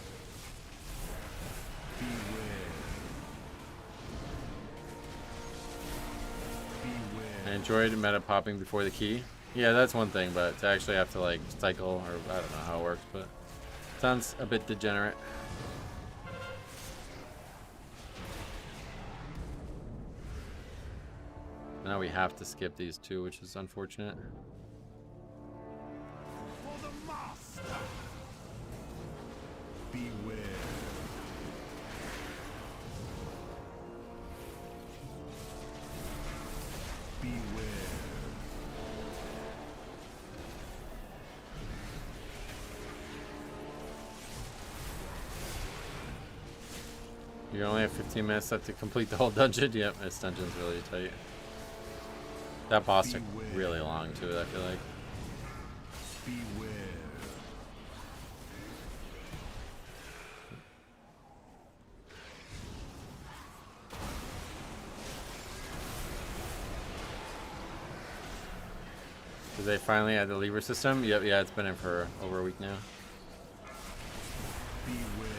I enjoyed meta popping before the key. Yeah, that's one thing, but to actually have to like cycle, or I don't know how it works, but it sounds a bit degenerate. Now we have to skip these two, which is unfortunate. Beware. Beware. You only have 15 minutes left to complete the whole dungeon. Yep, this dungeon's really tight. That boss took really long too, I feel like. Beware. Did they finally add the lever system? Yep, yeah, it's been in for over a week now. Beware.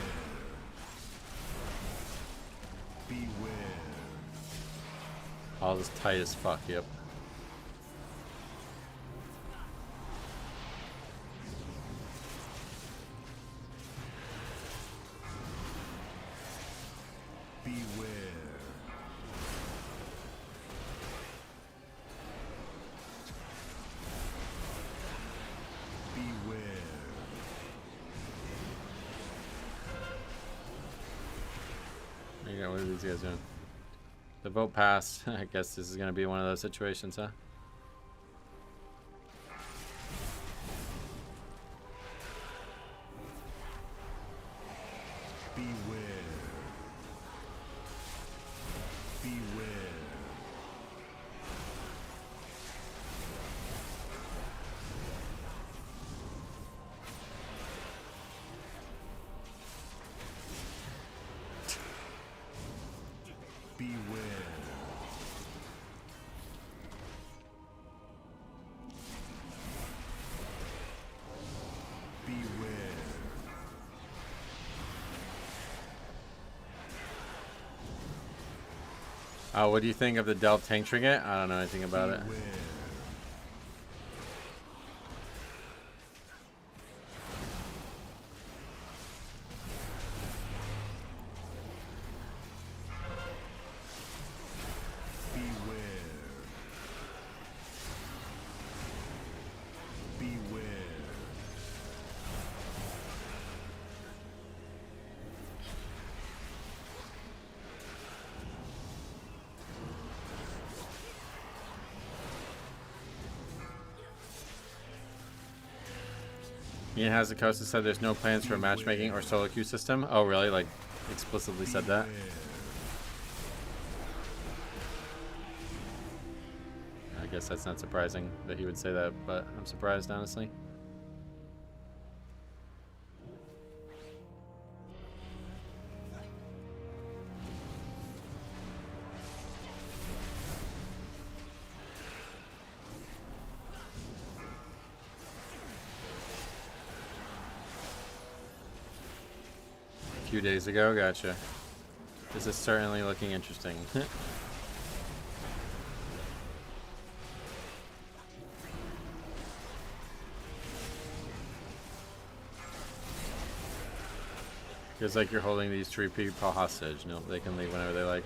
Beware. All this tight as fuck, yep. Beware. Yeah, what are these guys doing? The vote passed. I guess this is going to be one of those situations, huh? Beware. Beware. Beware. Beware. What do you think of the Delve tank trinket? I don't know anything about it. Ian Hazukosa said there's no plans for a matchmaking or solo queue system. Oh, really? Like, explicitly said that? I guess that's not surprising that he would say that, but I'm surprised, honestly. A few days ago, gotcha. This is certainly looking interesting. Feels like you're holding these 3 people hostage. No, they can leave whenever they like.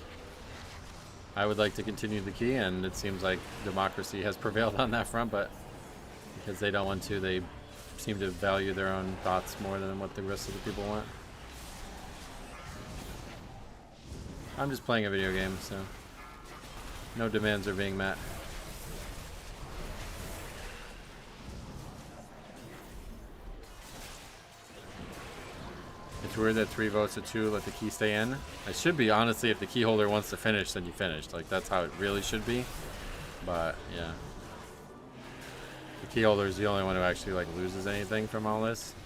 I would like to continue the key, and it seems like democracy has prevailed on that front, but because they don't want to, they seem to value their own thoughts more than what the rest of the people want. I'm just playing a video game, so no demands are being met. It's weird that 3 votes to 2 let the key stay in. It should be, honestly, if the key holder wants to finish, then you finished. Like, that's how it really should be. But, yeah. The key holder is the only one who actually, like, loses anything from all this.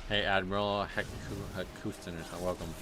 Hey, Admiral Hakustin or something. Welcome.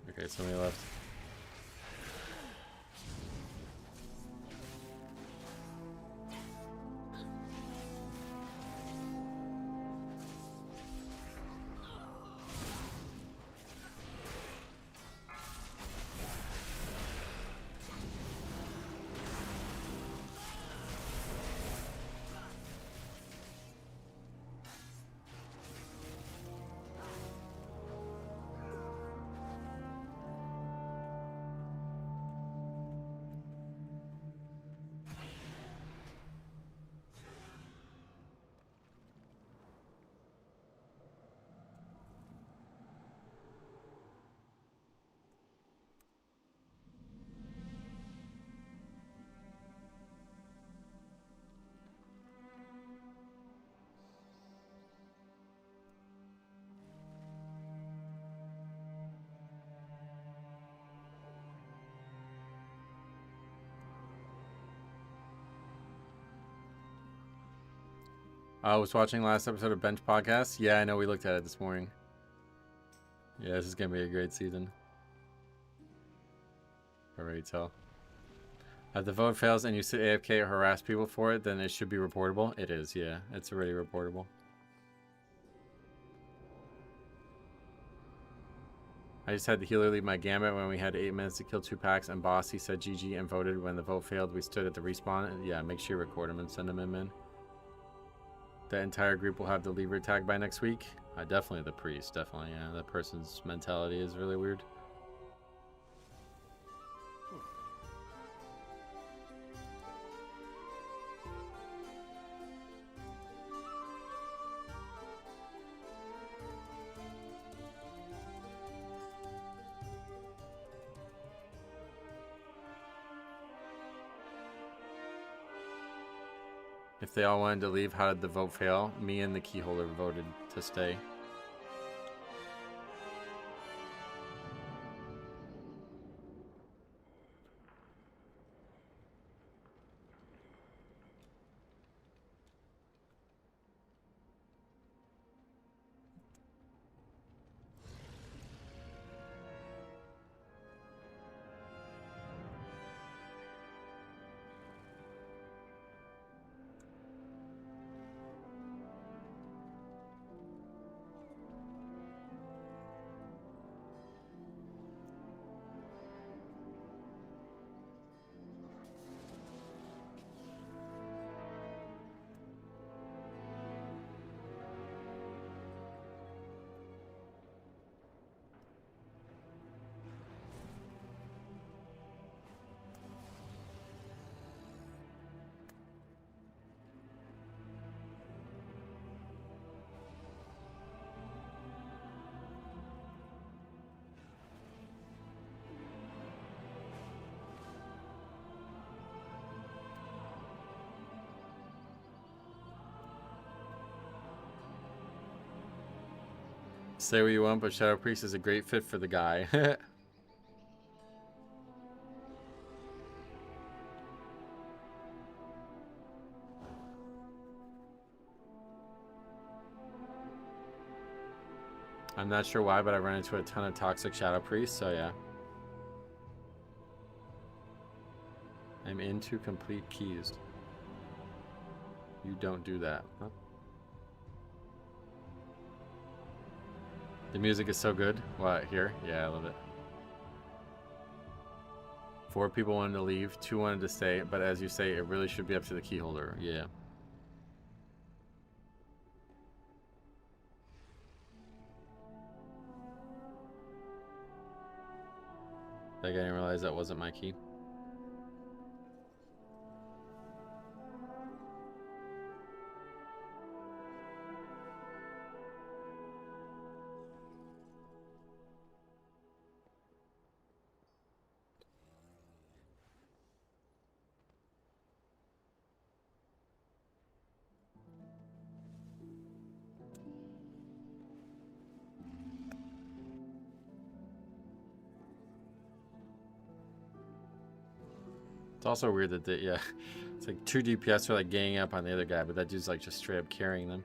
Okay, somebody left. I was watching last episode of Bench Podcast. Yeah, I know we looked at it this morning. Yeah, this is going to be a great season. I already tell. If the vote fails and you sit AFK or harass people for it, then it should be reportable. It is, yeah. It's already reportable. I just had the healer leave my gambit when we had 8 minutes to kill 2 packs, and boss, he said GG and voted. When the vote failed, we stood at the respawn. Yeah, make sure you record him and send him in, man. The entire group will have the lever tag by next week. Definitely the priest, definitely, yeah. That person's mentality is really weird. If they all wanted to leave, how did the vote fail? Me and the key holder voted to stay. Say what you want, but Shadow Priest is a great fit for the guy. I'm not sure why, but I run into a ton of toxic Shadow Priests, so yeah. I'm into complete keys. You don't do that, huh? The music is so good. What, here? Yeah, I love it. 4 people wanted to leave, 2 wanted to stay, but as you say, it really should be up to the key holder. Yeah. I didn't realize that wasn't my key. It's also weird that yeah, it's like 2 DPS are like ganging up on the other guy, but that dude's like just straight up carrying them.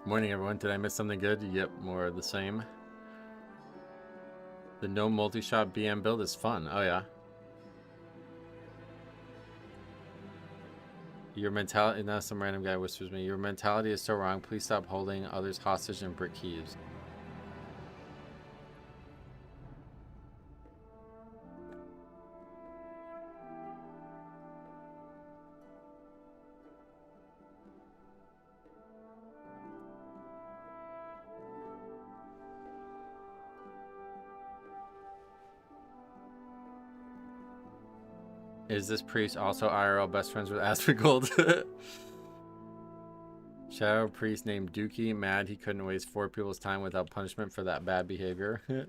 Morning, everyone. Did I miss something good? Yep, more of the same. The no multi-shot BM build is fun. Oh, yeah. Your mentality, now some random guy whispers me, your mentality is so wrong. Please stop holding others hostage and brick keys. Is this priest also IRL best friends with Aspergold? Shadow priest named Dookie, mad he couldn't waste 4 people's time without punishment for that bad behavior.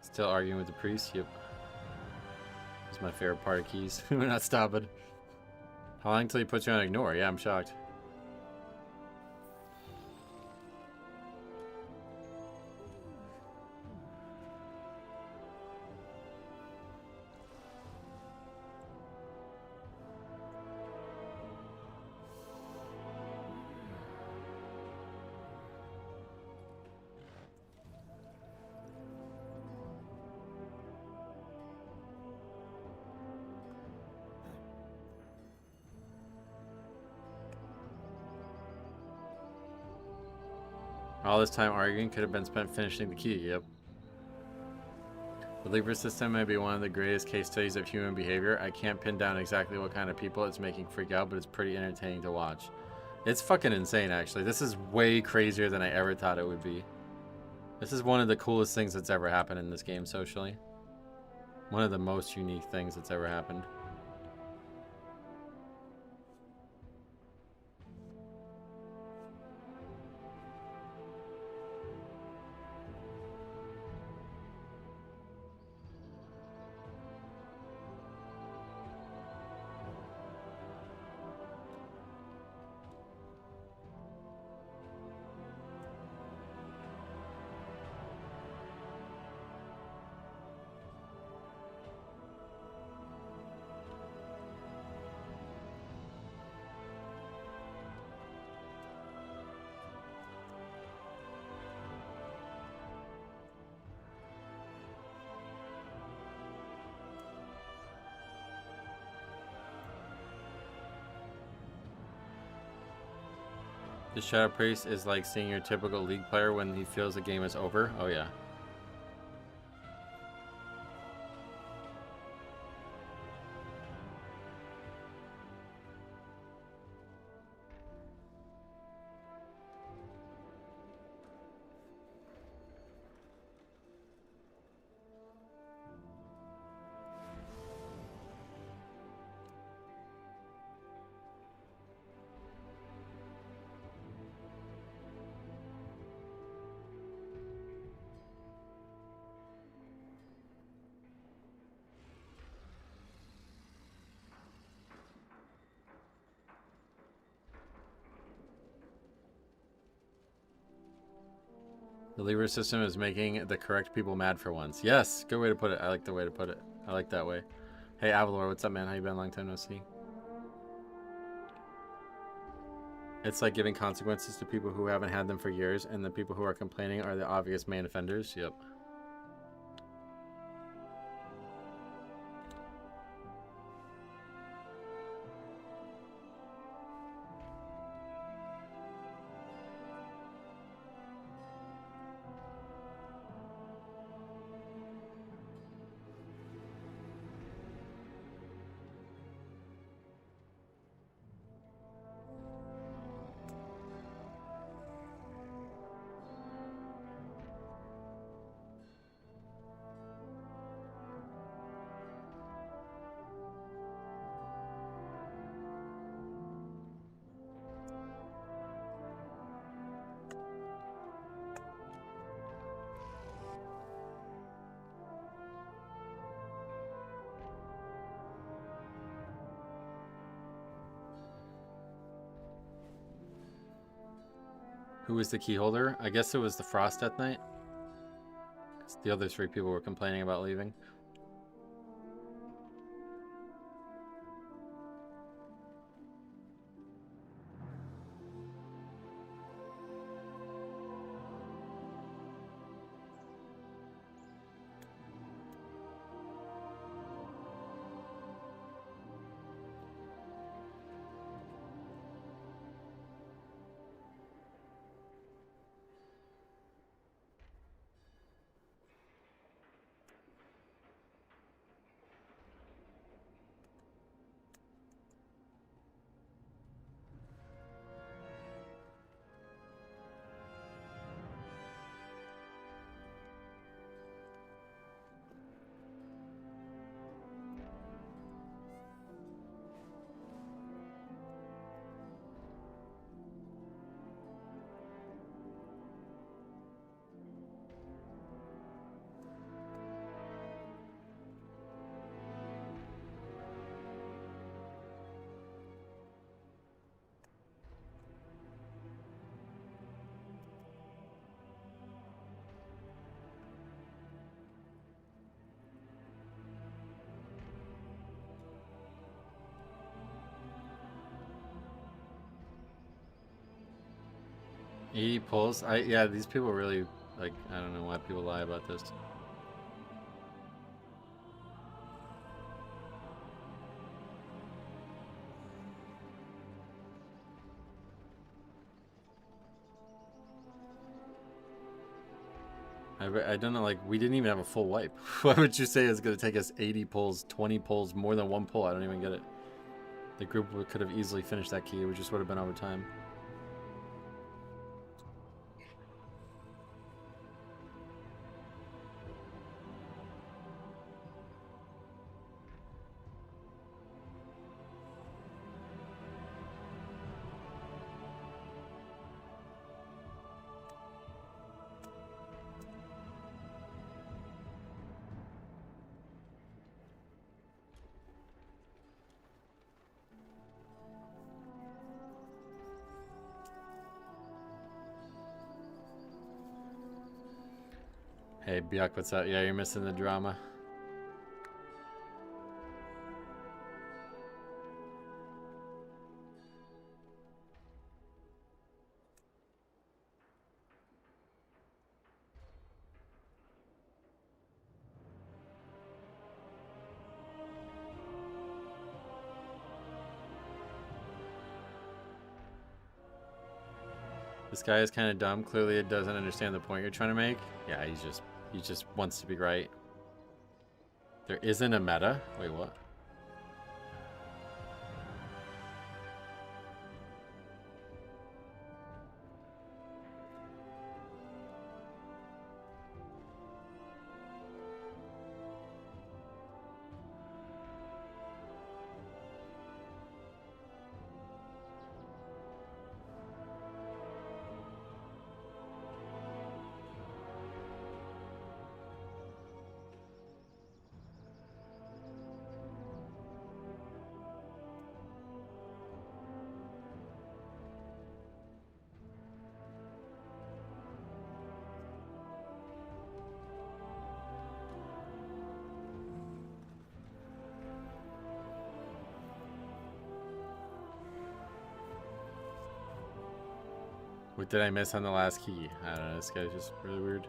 Still arguing with the priest? Yep. That's my favorite part of keys. We're not stopping. How long until he puts you on ignore? Yeah, I'm shocked. All this time arguing could have been spent finishing the key, yep. The Libra system may be one of the greatest case studies of human behavior. I can't pin down exactly what kind of people it's making freak out, but it's pretty entertaining to watch. It's fucking insane, actually. This is way crazier than I ever thought it would be. This is one of the coolest things that's ever happened in this game socially. One of the most unique things that's ever happened. The Shadow Priest is like seeing your typical League player when he feels the game is over. Oh yeah. The lever system is making the correct people mad for once. Yes, good way to put it. I like the way to put it. I like that way. Hey, Avalor, what's up, man? How you been? Long time no see. It's like giving consequences to people who haven't had them for years, and the people who are complaining are the obvious main offenders. Yep. Who was the key holder? I guess it was the Frost Death Knight. The other 3 people were complaining about leaving. E pulls. Yeah, these people really, like, I don't know why people lie about this. I don't know, like, we didn't even have a full wipe. Why would you say it's going to take us 80 pulls, 20 pulls, more than 1 pull? I don't even get it. The group could have easily finished that key. It just would have been over time. Hey, Byuk, what's up? Yeah, you're missing the drama. This guy is kind of dumb. Clearly, it doesn't understand the point you're trying to make. Yeah, he just wants to be right. There isn't a meta. Wait, what? What did I miss on the last key? I don't know. This guy's just really weird.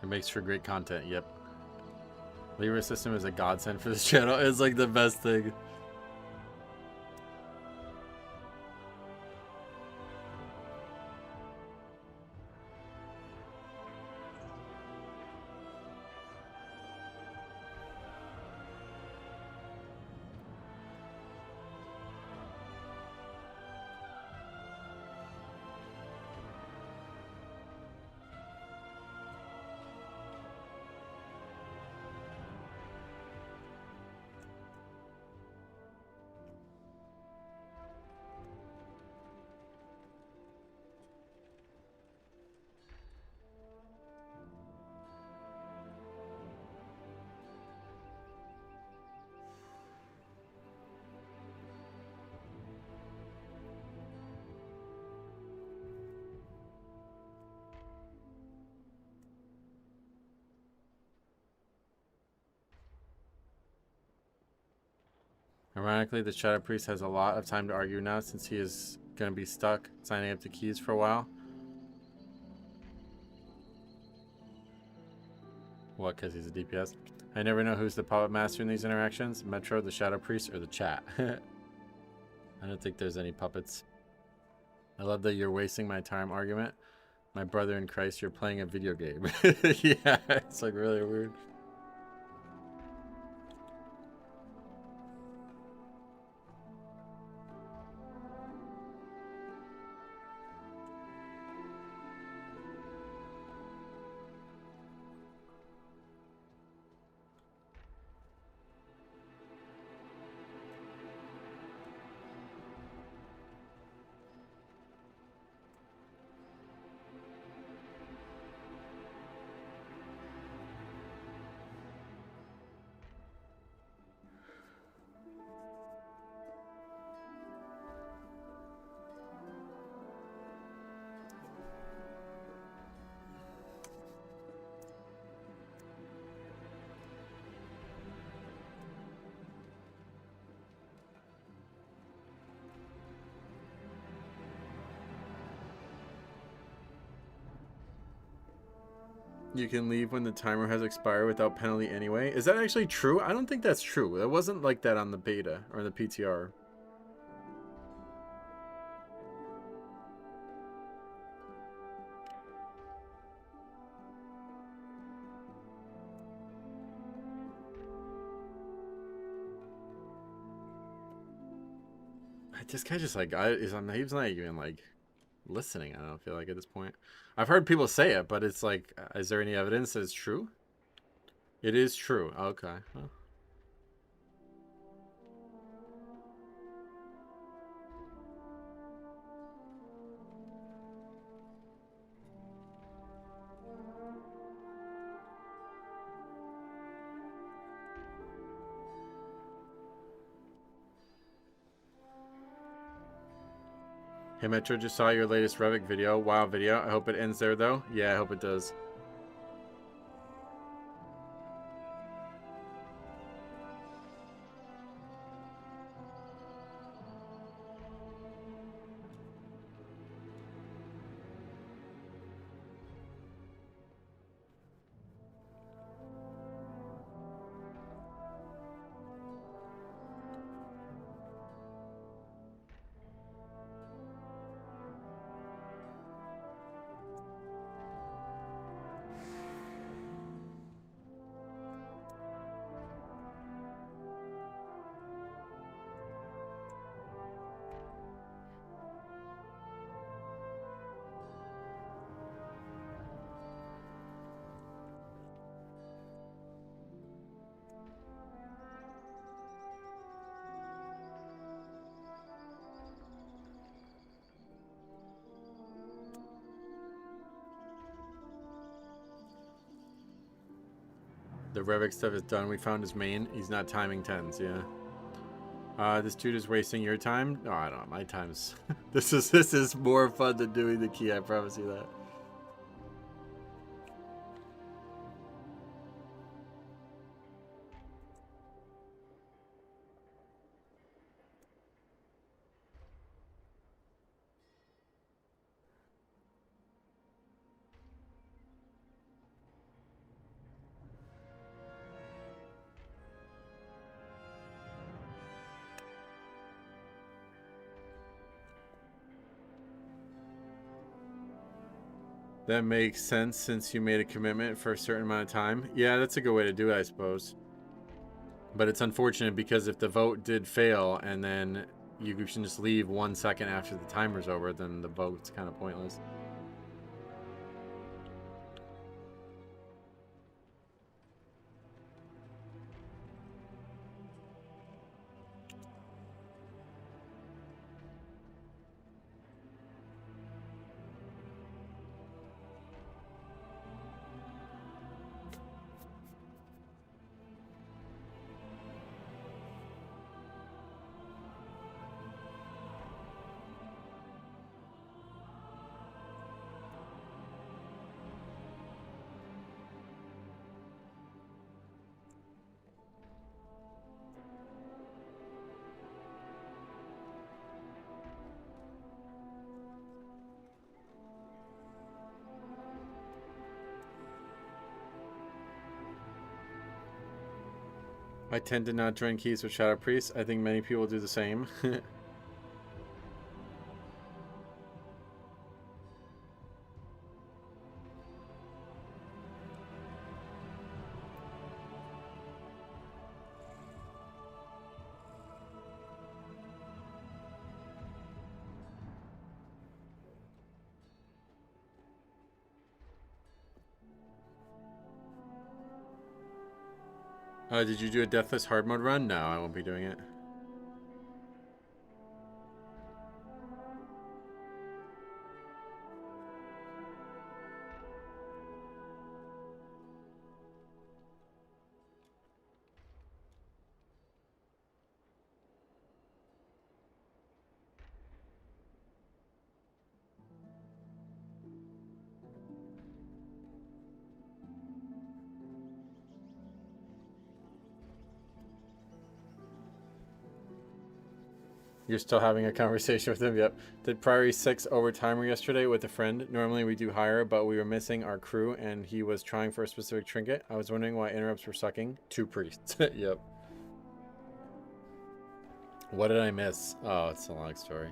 It makes for great content, yep. Libra system is a godsend for this channel. It's like the best thing. Ironically, the Shadow Priest has a lot of time to argue now since he is going to be stuck signing up to keys for a while. What, because he's a DPS? I never know who's the puppet master in these interactions. Metro, the Shadow Priest, or the chat. I don't think there's any puppets. I love that you're wasting my time argument. My brother in Christ, you're playing a video game. Yeah, it's like really weird. You can leave when the timer has expired without penalty anyway. Is that actually true? I don't think that's true. It wasn't like that on the beta or the PTR. This guy just like, he's not even like listening. I don't feel like at this point. I've heard people say it, but it's like, is there any evidence that it's true? It is true. Okay. Huh. Hey Metro, just saw your latest Revit video. Wow video. I hope it ends there though. Yeah, I hope it does. The Revit stuff is done. We found his main. He's not timing 10s, yeah. This dude is wasting your time. No, I don't know. My time's this is more fun than doing the key, I promise you that. That makes sense since you made a commitment for a certain amount of time. Yeah, that's a good way to do it, I suppose. But it's unfortunate because if the vote did fail and then you can just leave 1 second after the timer's over, then the vote's kind of pointless. I tend to not join keys with Shadow Priest. I think many people do the same. Did you do a Deathless hard mode run? No, I won't be doing it. You're still having a conversation with him? Yep. Did Priority 6 over timer yesterday with a friend. Normally we do higher, but we were missing our crew and he was trying for a specific trinket. I was wondering why interrupts were sucking. 2 priests. Yep. What did I miss? Oh, it's a long story.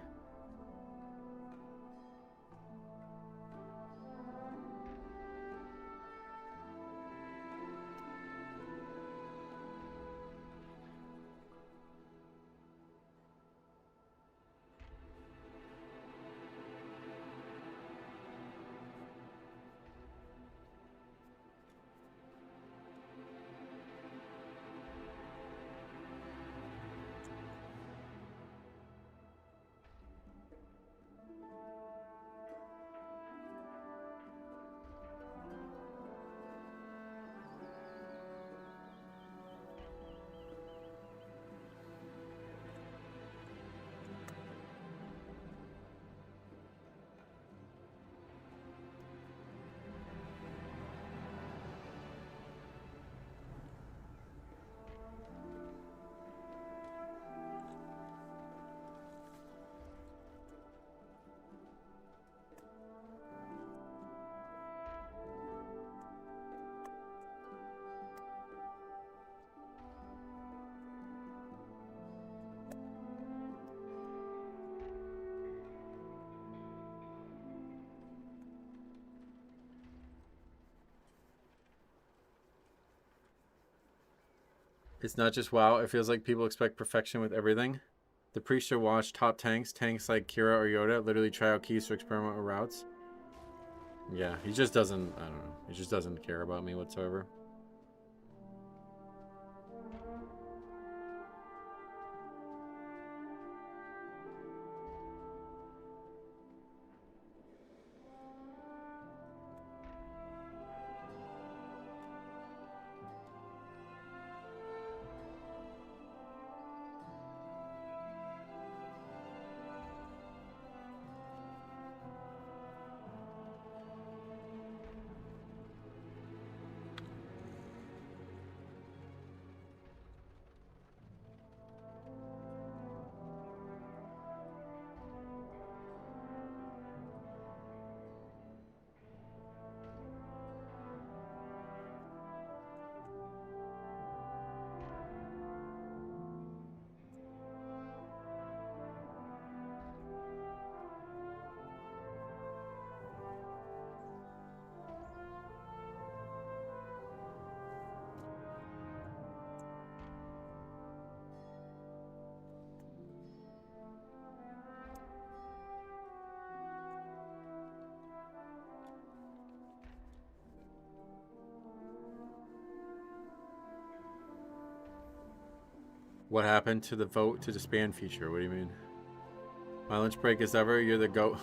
It's not just WoW. It feels like people expect perfection with everything. The priest should watch top tanks like Kira or Yoda, literally try out keys to experiment with routes. Yeah, he just doesn't, I don't know. He just doesn't care about me whatsoever. What happened to the vote to disband feature? What do you mean? My lunch break is over. You're the goat.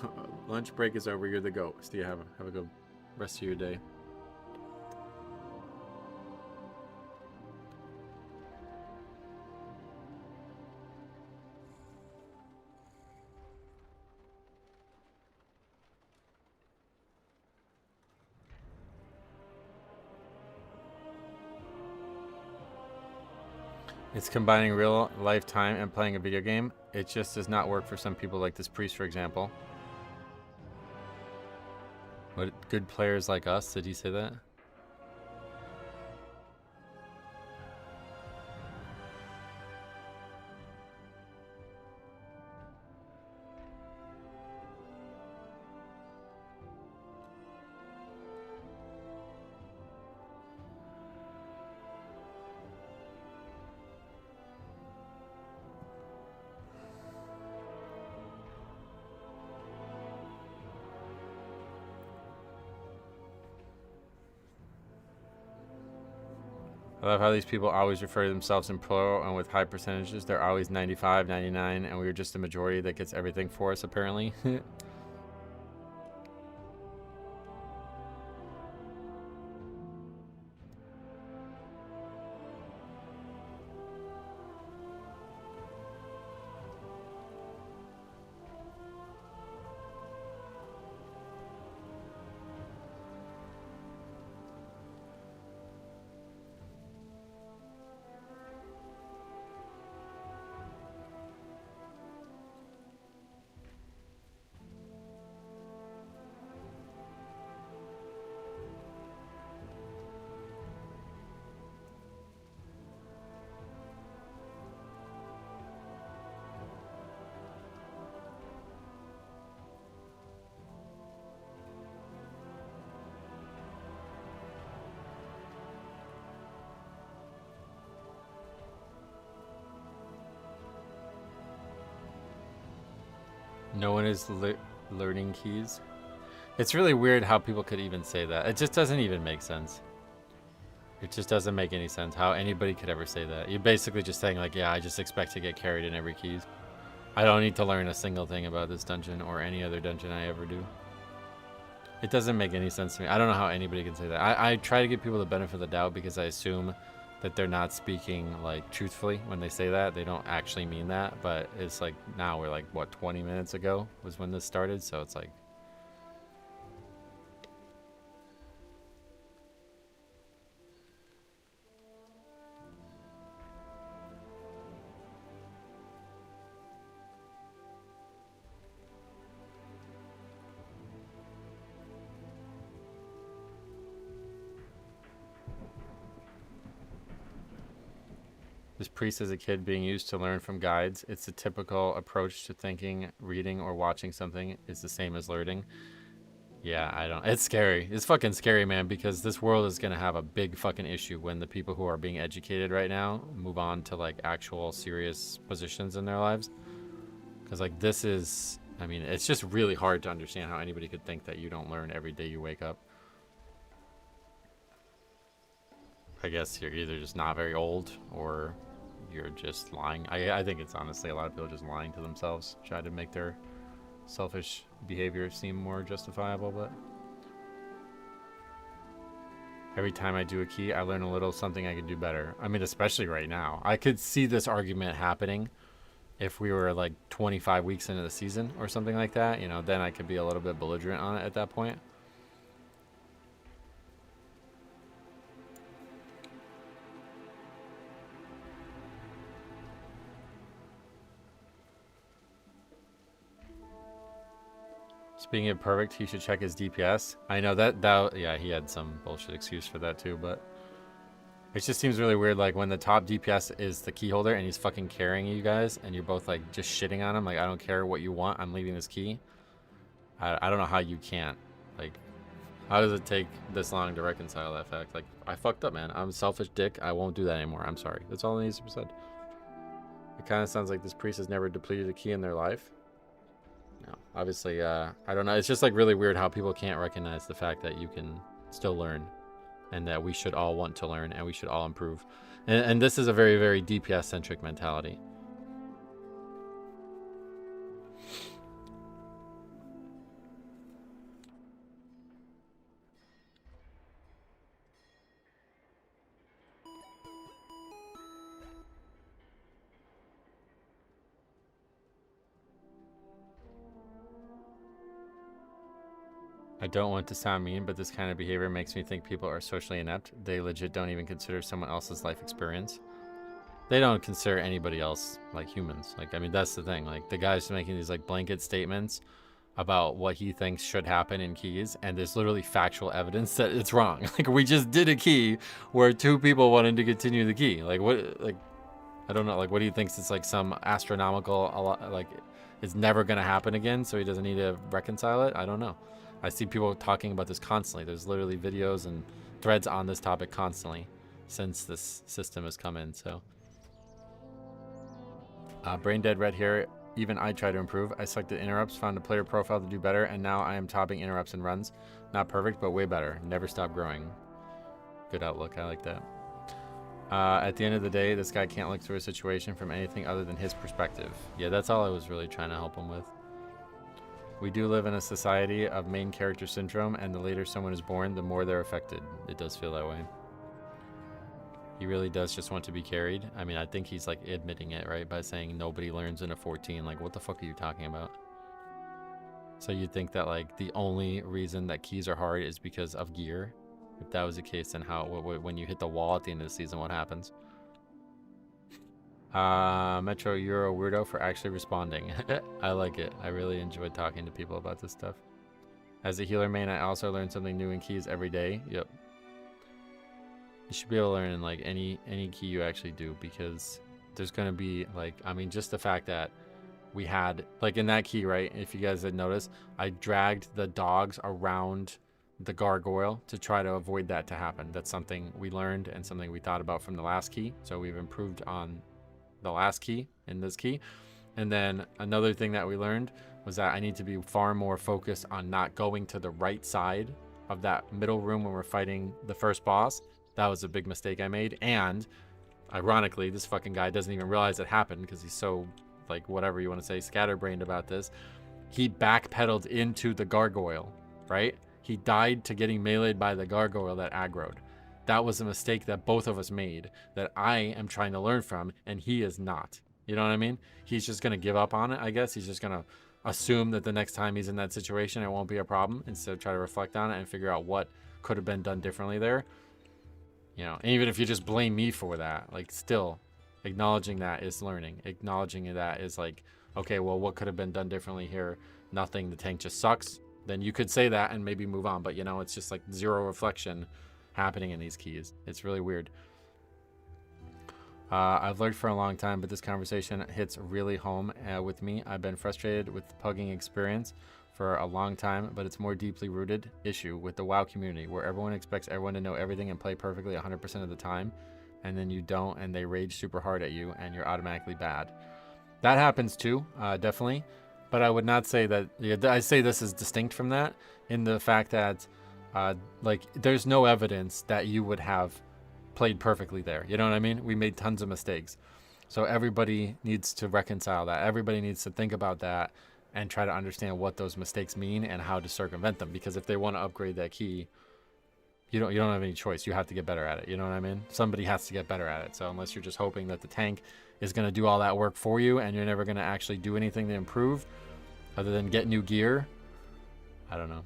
Lunch break is over. You're the goat. Steve, have a good rest of your day. It's combining real life time and playing a video game. It just does not work for some people like this priest, for example. What, good players like us? Did he say that? I love how these people always refer to themselves in plural, and with high percentages, they're always 95, 99, and we're just a majority that gets everything for us, apparently. No one is learning keys. It's really weird how people could even say that. It just doesn't even make sense. It just doesn't make any sense how anybody could ever say that. You're basically just saying like, yeah, I just expect to get carried in every keys. I don't need to learn a single thing about this dungeon or any other dungeon I ever do. It doesn't make any sense to me. I don't know how anybody can say that. I try to give people the benefit of the doubt because I assume that they're not speaking like truthfully when they say that. They don't actually mean that, but it's like now we're like, what, 20 minutes ago was when this started, so it's like this priest as a kid being used to learn from guides. It's a typical approach to thinking, reading, or watching something is the same as learning. Yeah, I don't. It's scary. It's fucking scary, man, because this world is going to have a big fucking issue when the people who are being educated right now move on to like actual serious positions in their lives. Because like this is, I mean, it's just really hard to understand how anybody could think that you don't learn every day you wake up. I guess you're either just not very old or you're just lying. I think it's honestly a lot of people just lying to themselves, try to make their selfish behavior seem more justifiable. But every time I do a key, I learn a little something I could do better. I mean, especially right now. I could see this argument happening if we were like 25 weeks into the season or something like that. You know, then I could be a little bit belligerent on it at that point. Speaking of perfect, he should check his DPS. I know that yeah, he had some bullshit excuse for that too, but it just seems really weird, like when the top DPS is the key holder and he's fucking carrying you guys and you're both like just shitting on him, like I don't care what you want, I'm leaving this key. I don't know how you can't. Like, how does it take this long to reconcile that fact? Like, I fucked up, man. I'm a selfish dick. I won't do that anymore. I'm sorry. That's all that needs to be said. It kind of sounds like this priest has never depleted a key in their life. No, obviously, I don't know. It's just like really weird how people can't recognize the fact that you can still learn and that we should all want to learn and we should all improve. And this is a very, very DPS centric mentality. I don't want to sound mean, but this kind of behavior makes me think people are socially inept. They legit don't even consider someone else's life experience. They don't consider anybody else like humans. Like, I mean, that's the thing. Like, the guy's making these like blanket statements about what he thinks should happen in keys, and there's literally factual evidence that it's wrong. Like, we just did a key where 2 people wanted to continue the key. Like, what? Like, I don't know. Like, what do you think? It's like some astronomical, like, it's never gonna happen again, so he doesn't need to reconcile it. I don't know. I see people talking about this constantly. There's literally videos and threads on this topic constantly since this system has come in. So, brain dead red here. Even I try to improve. I selected interrupts, found a player profile to do better, and now I am topping interrupts and runs. Not perfect, but way better. Never stop growing. Good outlook. I like that. At the end of the day, this guy can't look through a situation from anything other than his perspective. Yeah, that's all I was really trying to help him with. We do live in a society of main character syndrome, and the later someone is born, the more they're affected. It does feel that way. He really does just want to be carried. I mean, I think he's like admitting it, right? By saying nobody learns in a 14. Like, what the fuck are you talking about? So you think that like the only reason that keys are hard is because of gear? If that was the case, then when you hit the wall at the end of the season, what happens? Metro, you're a weirdo for actually responding. I like it. I really enjoyed talking to people about this stuff. As a healer main, I also learn something new in keys every day. Yep. You should be able to learn in like any key you actually do, because there's going to be like, I mean, just the fact that we had like in that key, right? If you guys had noticed, I dragged the dogs around the gargoyle to try to avoid that to happen. That's something we learned and something we thought about from the last key. So we've improved on the last key in this key. And then another thing that we learned was that I need to be far more focused on not going to the right side of that middle room when we're fighting the first boss. That was a big mistake I made. And ironically, this fucking guy doesn't even realize it happened because he's so, like, whatever you want to say, scatterbrained about this. He backpedaled into the gargoyle, right? He died to getting meleeed by the gargoyle that aggroed. That was a mistake that both of us made that I am trying to learn from, and he is not. You know what I mean? He's just going to give up on it, I guess. He's just going to assume that the next time he's in that situation, it won't be a problem, instead of try to reflect on it and figure out what could have been done differently there. You know, and even if you just blame me for that, like, still acknowledging that is learning. Acknowledging that is like, okay, well, what could have been done differently here? Nothing. The tank just sucks. Then you could say that and maybe move on. But, you know, it's just like zero reflection happening in these keys. It's really weird. I've learned for a long time, but this conversation hits really home with me. I've been frustrated with the pugging experience for a long time, but it's more deeply rooted issue with the WoW community where everyone expects everyone to know everything and play perfectly 100% of the time, and then you don't, and they rage super hard at you, and you're automatically bad. That happens too, definitely, but I would not say that. Yeah, I say this is distinct from that in the fact that, like, there's no evidence that you would have played perfectly there. You know what I mean? We made tons of mistakes. So everybody needs to reconcile that. Everybody needs to think about that and try to understand what those mistakes mean and how to circumvent them. Because if they want to upgrade that key, you don't have any choice. You have to get better at it. You know what I mean? Somebody has to get better at it. So unless you're just hoping that the tank is going to do all that work for you and you're never going to actually do anything to improve other than get new gear, I don't know.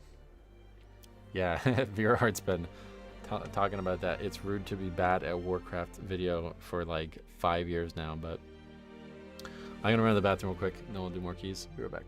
Yeah, Veerhart's been talking about that. It's rude to be bad at Warcraft video for like 5 years now, but I'm gonna run to the bathroom real quick, and then we'll do more keys. Be right back.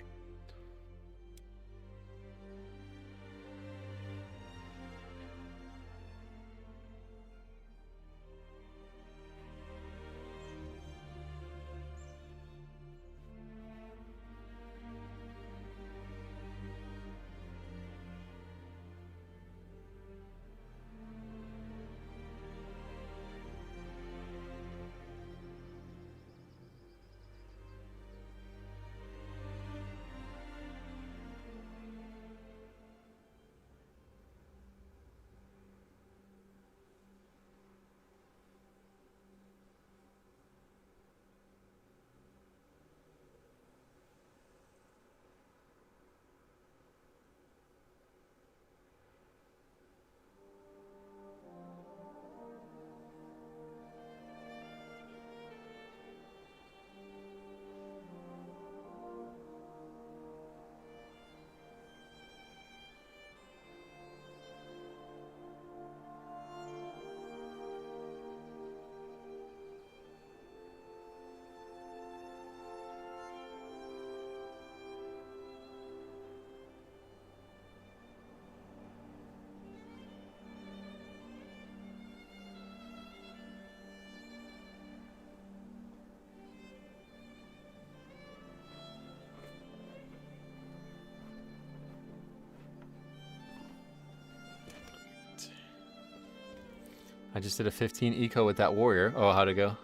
I just did a 15 eco with that warrior. Oh, how'd it go?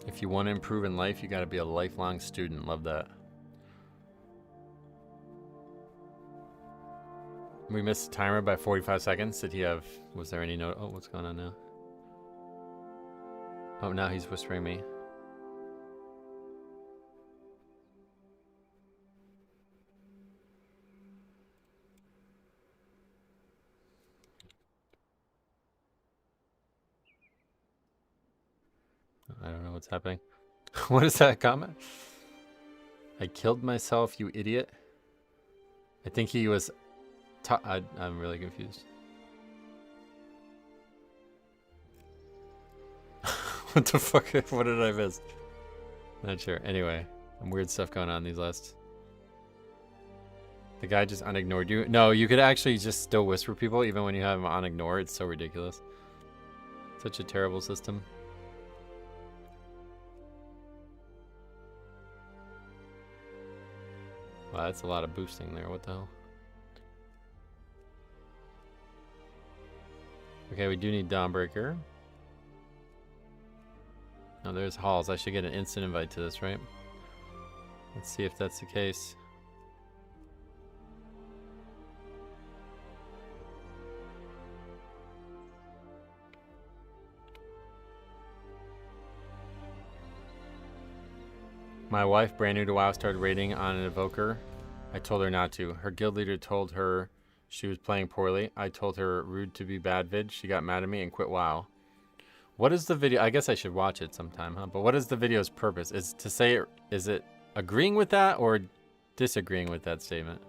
If you want to improve in life, you got to be a lifelong student. Love that. We missed the timer by 45 seconds. Did he have... Was there any note? Oh, what's going on now? Oh, now he's whispering me. I don't know what's happening. What is that comment? I killed myself, you idiot. I think he was... I'm really confused. What the fuck? What did I miss? Not sure. Anyway, some weird stuff going on these last... The guy just unignored you? No, you could actually just still whisper people even when you have them on ignore. It's so ridiculous. Such a terrible system. Wow, that's a lot of boosting there. What the hell? Okay, we do need Dawnbreaker. Oh, there's Halls. I should get an instant invite to this, right? Let's see if that's the case. My wife, brand new to WoW, started raiding on an evoker. I told her not to. Her guild leader told her she was playing poorly. I told her rude to be bad vid. She got mad at me and quit WoW. What is the video? I guess I should watch it sometime, huh? But what is the video's purpose? Is to say, is it agreeing with that or disagreeing with that statement?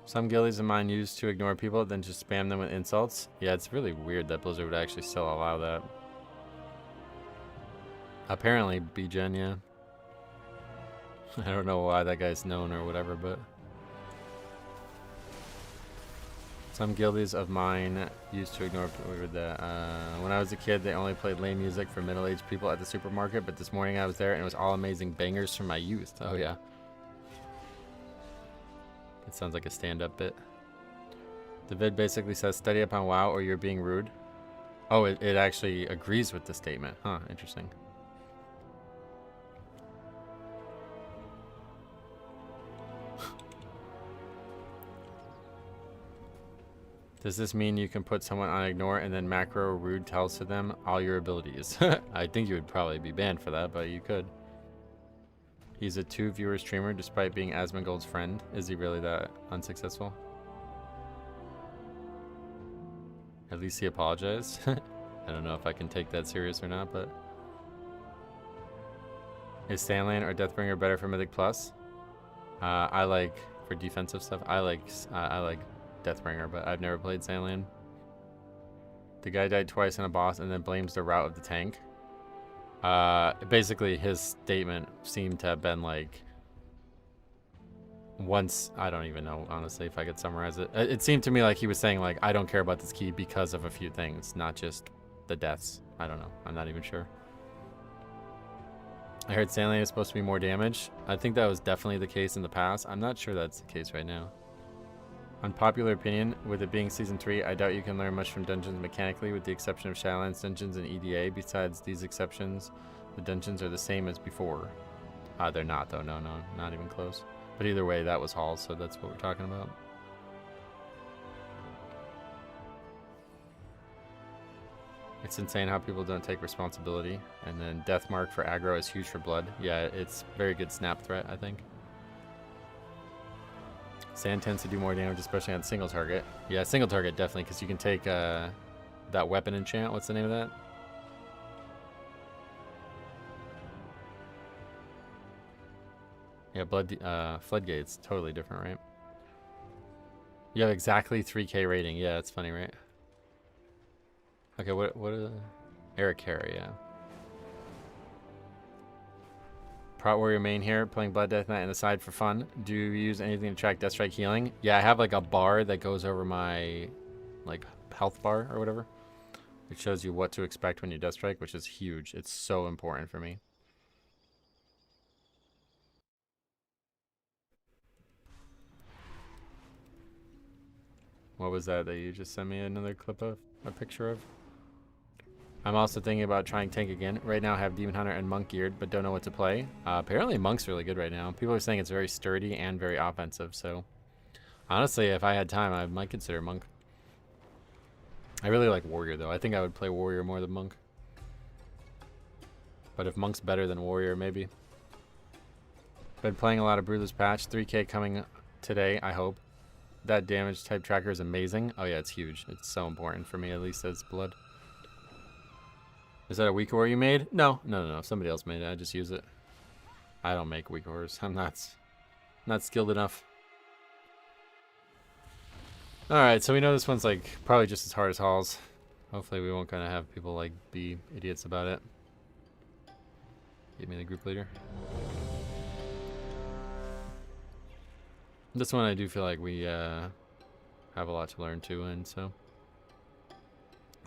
Some guildies of mine used to ignore people, then just spam them with insults. Yeah, it's really weird that Blizzard would actually still allow that. Apparently, BGen, yeah. I don't know why that guy's known or whatever, but... Some guildies of mine used to ignore that. When I was a kid, they only played lame music for middle-aged people at the supermarket, but this morning I was there and it was all amazing bangers from my youth. Oh yeah. It sounds like a stand-up bit. The vid basically says, study up on WoW or you're being rude. Oh, it actually agrees with the statement. Huh, interesting. Does this mean you can put someone on ignore and then macro rude tells to them all your abilities? I think you would probably be banned for that, but you could. He's a 2-viewer streamer despite being Asmongold's friend. Is he really that unsuccessful? At least he apologized. I don't know if I can take that serious or not, but... Is Sandland or Deathbringer better for Mythic Plus? I like, for defensive stuff, I like Deathbringer, but I've never played Sandland. The guy died twice in a boss and then blames the route of the tank. Basically, his statement seemed to have been like... Once, I don't even know, honestly, if I could summarize it. It seemed to me like he was saying, like, I don't care about this key because of a few things, not just the deaths. I don't know. I'm not even sure. I heard Sandland is supposed to be more damage. I think that was definitely the case in the past. I'm not sure that's the case right now. Unpopular opinion, with it being Season 3, I doubt you can learn much from dungeons mechanically, with the exception of Shadowlands dungeons and EDA. Besides these exceptions, the dungeons are the same as before. They're not, though. No, not even close. But either way, that was Hall, so that's what we're talking about. It's insane how people don't take responsibility. And then Death Mark for aggro is huge for blood. Yeah, it's very good snap threat, I think. Sand tends to do more damage, especially on single target. Yeah, single target, definitely, because you can take that weapon enchant. What's the name of that? Yeah, Floodgate's totally different, right? You have exactly 3k rating. Yeah, that's funny, right? Okay, what Eric Carey, yeah. Prot Warrior main here, playing Blood Death Knight on the side for fun. Do you use anything to track Deathstrike healing? Yeah, I have like a bar that goes over my like health bar or whatever. It shows you what to expect when you Deathstrike, which is huge. It's so important for me. What was that you just sent me another clip of? A picture of? I'm also thinking about trying Tank again. Right now I have Demon Hunter and Monk geared, but don't know what to play. Apparently Monk's really good right now. People are saying it's very sturdy and very offensive, so... Honestly, if I had time, I might consider Monk. I really like Warrior, though. I think I would play Warrior more than Monk. But if Monk's better than Warrior, maybe. Been playing a lot of Brewless Patch. 3k coming today, I hope. That damage type tracker is amazing. Oh yeah, it's huge. It's so important for me, at least as blood. Is that a weak ore you made? No. Somebody else made it. I just use it. I don't make weak ores. I'm not skilled enough. Alright, so we know this one's like probably just as hard as Hall's. Hopefully we won't kind of have people like be idiots about it. Give me the group leader. This one I do feel like we have a lot to learn too in, so.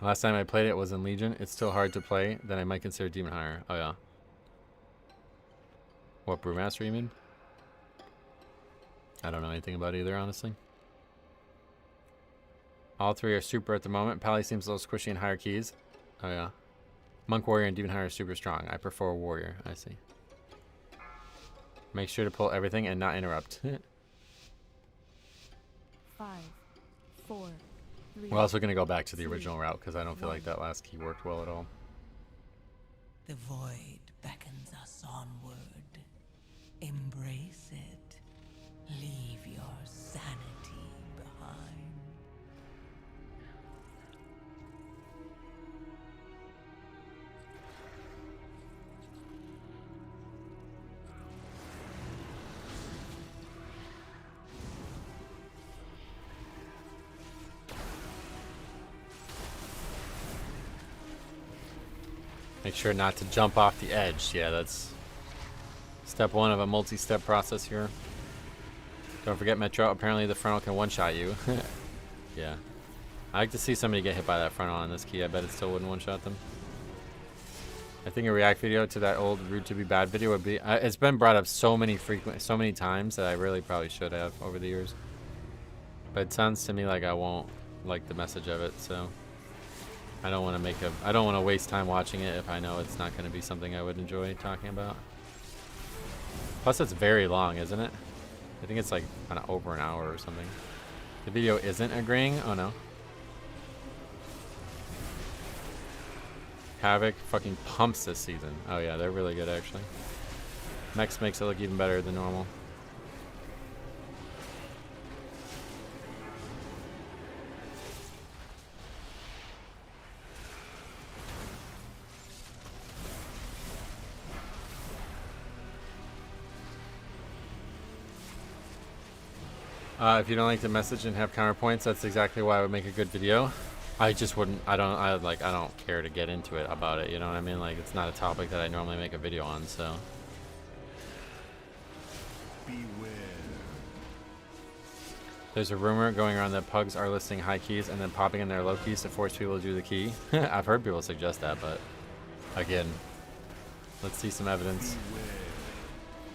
Last time I played it was in Legion. It's still hard to play. Then I might consider Demon Hunter. Oh yeah. What, Brewmaster you mean? I don't know anything about either, honestly. All three are super at the moment. Pally seems a little squishy in higher keys. Oh yeah. Monk, Warrior, and Demon Hunter are super strong. I prefer Warrior. I see. Make sure to pull everything and not interrupt. 5, 4, 3. We're also going to go back to the original route because I don't feel like that last key worked well at all. The void beckons us onward. Embrace it. Leave your sanity behind. Make sure not to jump off the edge. Yeah, that's step one of a multi-step process here. Don't forget Metro. Apparently the frontal can one-shot you. Yeah. I like to see somebody get hit by that front on this key. I bet it still wouldn't one-shot them. I think a react video to that old Rude to be Bad video would be... it's been brought up so many times that I really probably should have over the years. But it sounds to me like I won't like the message of it, so... I don't want to waste time watching it if I know it's not going to be something I would enjoy talking about. Plus it's very long, isn't it? I think it's like over an hour or something. The video isn't agreeing? Oh no. Havoc fucking pumps this season. Oh yeah, they're really good actually. Mex makes it look even better than normal. If you don't like the message and have counterpoints, that's exactly why I would make a good video. I just wouldn't. I don't care to get into it about it. You know what I mean? Like, it's not a topic that I normally make a video on. So. Beware. There's a rumor going around that pugs are listing high keys and then popping in their low keys to force people to do the key. I've heard people suggest that, but again, let's see some evidence. Beware.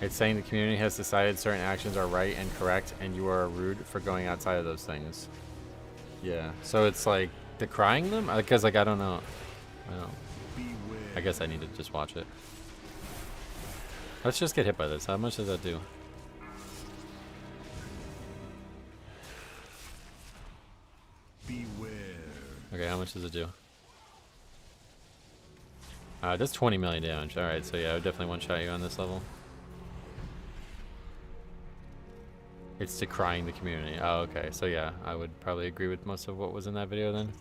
It's saying the community has decided certain actions are right and correct, and you are rude for going outside of those things. Yeah. So it's like decrying them? Because like I don't know. I guess I need to just watch it. Let's just get hit by this. How much does that do? Beware. Okay, how much does it do? It does 20 million damage. Alright, so yeah, I would definitely one-shot you on this level. It's decrying the community. Oh, okay. So yeah, I would probably agree with most of what was in that video then.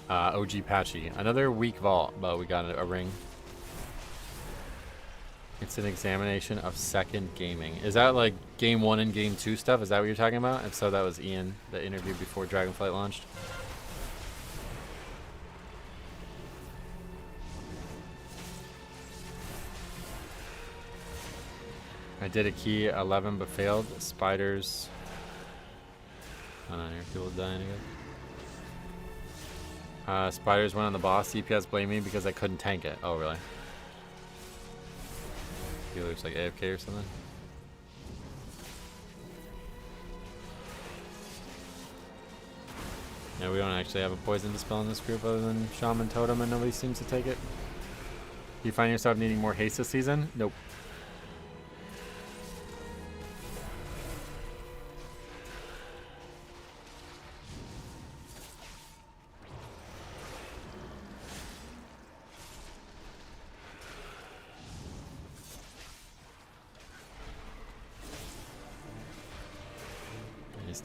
OG Patchy. Another weak vault, but we got a ring. It's an examination of second gaming. Is that like game 1 and game 2 stuff? Is that what you're talking about? If so, that was Ian, the interview before Dragonflight launched. I did a key 11 but failed. Spiders. Oh no, here people dying again. Spiders went on the boss. CPS blamed me because I couldn't tank it. Oh really? He looks like AFK or something. Yeah, we don't actually have a poison dispel in this group other than Shaman Totem, and nobody seems to take it. Do you find yourself needing more haste this season? Nope.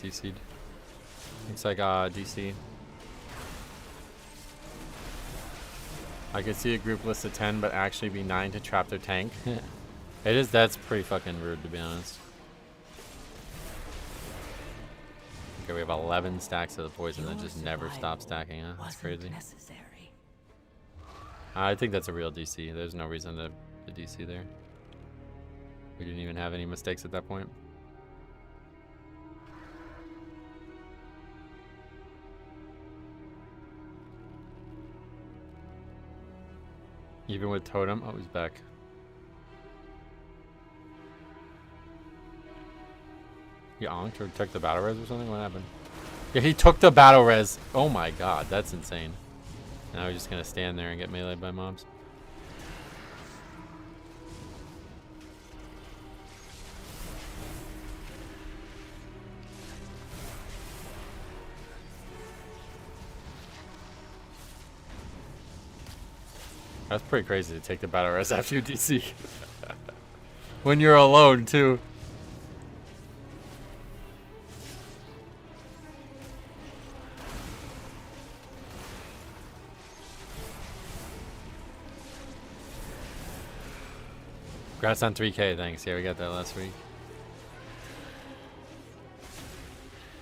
DC'd. Looks like DC. I could see a group list of 10 but actually be 9 to trap their tank. That's pretty fucking rude to be honest. Okay, we have 11 stacks of the poison that just never stop stacking, huh? That's crazy. I think that's a real DC. There's no reason to DC there. We didn't even have any mistakes at that point. Even with Totem? Oh, he's back. He onked or took the battle res or something? What happened? Yeah, he took the battle res. Oh my god, that's insane. Now he's just gonna stand there and get meleeed by mobs. That's pretty crazy to take the battle res after you DC. When you're alone, too. Congrats on 3K, thanks. Yeah, we got that last week.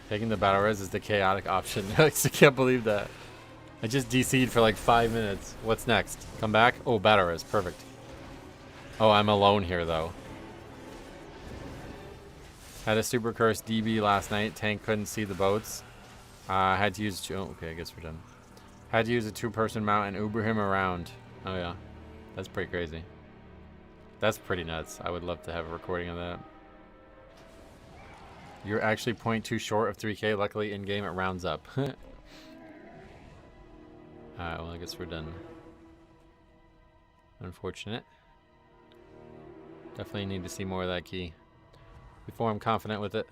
Taking the battle res is the chaotic option. I can't believe that. I just DC'd for like 5 minutes. What's next? Come back? Oh, battle res. Perfect. Oh, I'm alone here, though. Had a super cursed DB last night. Tank couldn't see the boats. Had to use... Oh, okay, I guess we're done. Had to use a 2-person mount and Uber him around. Oh, yeah. That's pretty crazy. That's pretty nuts. I would love to have a recording of that. You're actually 0.2 short of 3K. Luckily, in-game, it rounds up. Alright, well, I guess we're done. Unfortunate. Definitely need to see more of that key before I'm confident with it.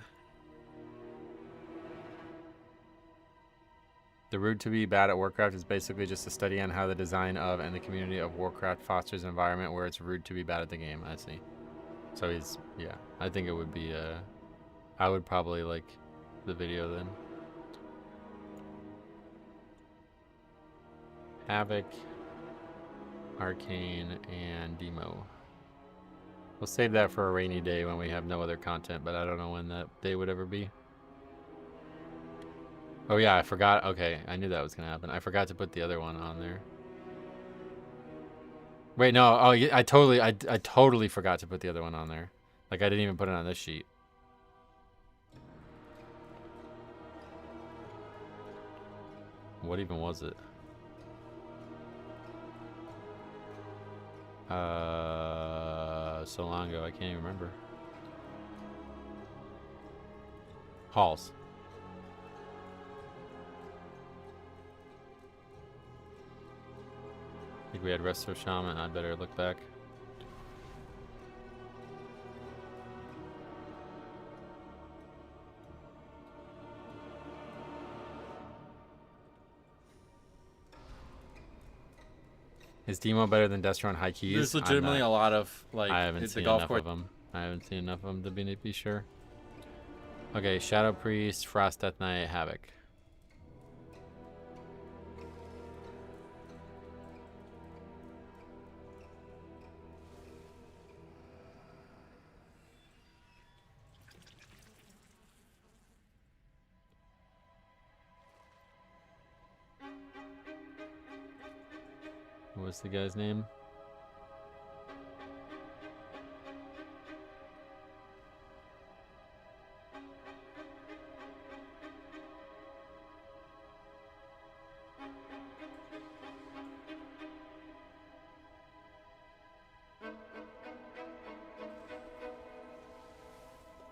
The route to be bad at Warcraft is basically just a study on how the design of and the community of Warcraft fosters an environment where it's rude to be bad at the game. I see. So he's, yeah, I think it would be, I would probably like the video then. Havoc, Arcane, and Demo. We'll save that for a rainy day when we have no other content, but I don't know when that day would ever be. Oh yeah, I forgot. Okay, I knew that was gonna happen. I forgot to put the other one on there. Wait, no. Oh, I totally forgot to put the other one on there. Like I didn't even put it on this sheet. What even was it? So long ago, I can't even remember. Halls. I think we had Resto Shaman. I'd better look back. Is Demo better than Destro on high keys? There's legitimately a lot of like I haven't seen enough of them. I haven't seen enough of them to be sure. Okay, Shadow Priest, Frost Death Knight, Havoc. What's the guy's name?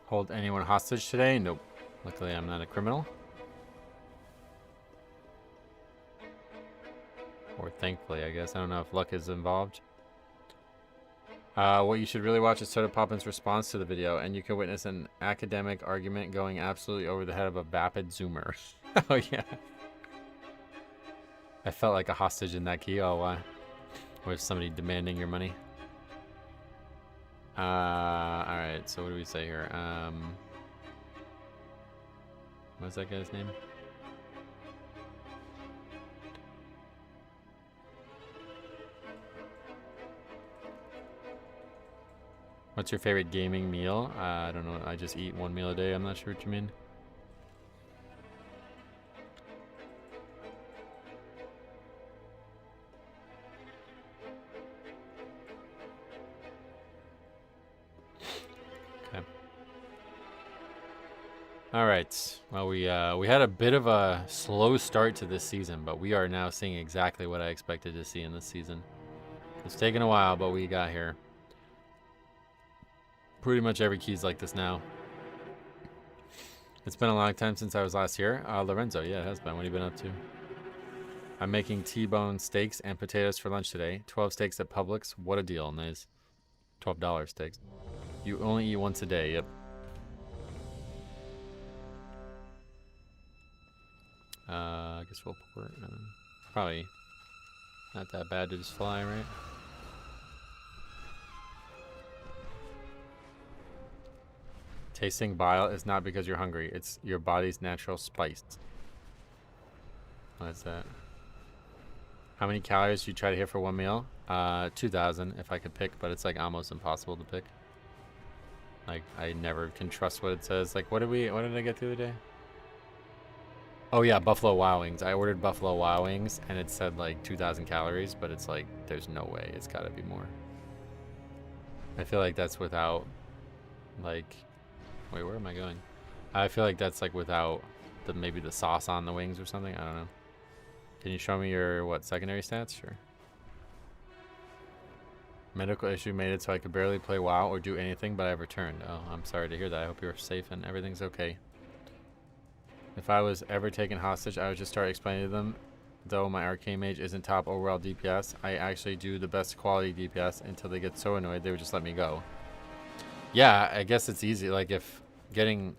Hold anyone hostage today? Nope. Luckily, I'm not a criminal. Or thankfully, I guess. I don't know if luck is involved. What you should really watch is Soda Poppin's response to the video, and you can witness an academic argument going absolutely over the head of a vapid zoomer. Oh, yeah. I felt like a hostage in that key. Oh, why? Or somebody demanding your money. Alright, so what do we say here? What's that guy's name? What's your favorite gaming meal? I don't know. I just eat one meal a day. I'm not sure what you mean. Okay. All right. Well, we had a bit of a slow start to this season, but we are now seeing exactly what I expected to see in this season. It's taken a while, but we got here. Pretty much every key's like this now. It's been a long time since I was last here. Lorenzo, yeah, it has been. What have you been up to? I'm making T-bone steaks and potatoes for lunch today. 12 steaks at Publix. What a deal. Nice. $12 steaks. You only eat once a day. Yep. I guess we'll pour probably not that bad to just fly, right? Tasting bile is not because you're hungry. It's your body's natural spice. What's that? How many calories do you try to hit for one meal? 2,000 if I could pick, but it's like almost impossible to pick. Like I never can trust what it says. Like what did I get the other day? Oh yeah, Buffalo Wild Wings. I ordered Buffalo Wild Wings and it said like 2,000 calories, but it's like there's no way. It's got to be more. I feel like that's without like wait, where am I going? I feel like that's like without the maybe the sauce on the wings or something. I don't know. Can you show me your what secondary stats? Sure. Medical issue made it so I could barely play WoW or do anything, but I've returned. Oh, I'm sorry to hear that. I hope you're safe and everything's okay. If I was ever taken hostage, I would just start explaining to them, though my arcane mage isn't top overall DPS, I actually do the best quality DPS until they get so annoyed they would just let me go. Yeah, I guess it's easy. Like if getting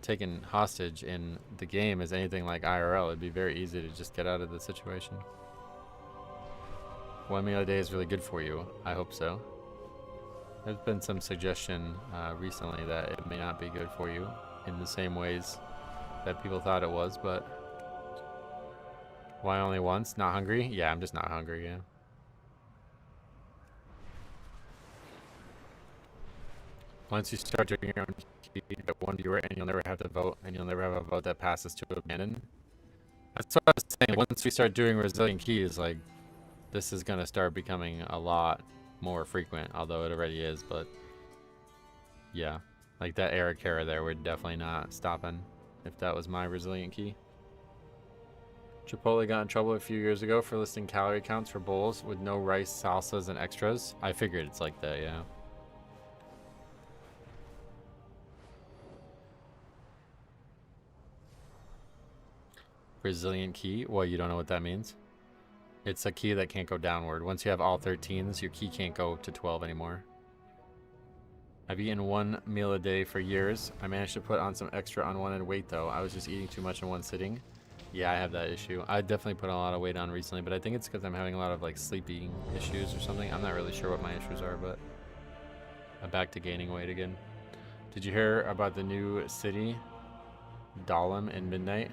taken hostage in the game is anything like IRL, it'd be very easy to just get out of the situation. 1 meal a day is really good for you. I hope so. There's been some suggestion recently that it may not be good for you in the same ways that people thought it was, but why only once? Not hungry? Yeah, I'm just not hungry, yeah. Once you start doing your own key, you get one viewer and you'll never have to vote, and you'll never have a vote that passes to abandon. That's what I was saying. Once we start doing resilient keys, like, this is going to start becoming a lot more frequent, although it already is, but yeah. Like that Eric Hera there, we're definitely not stopping if that was my resilient key. Chipotle got in trouble a few years ago for listing calorie counts for bowls with no rice, salsas, and extras. I figured it's like that, yeah. Resilient key? Well, you don't know what that means? It's a key that can't go downward. Once you have all 13s, your key can't go to 12 anymore. I've eaten 1 meal a day for years. I managed to put on some extra unwanted weight though. I was just eating too much in one sitting. Yeah, I have that issue. I definitely put a lot of weight on recently, but I think it's because I'm having a lot of like sleeping issues or something. I'm not really sure what my issues are, but I'm back to gaining weight again. Did you hear about the new city, Dahlem in Midnight?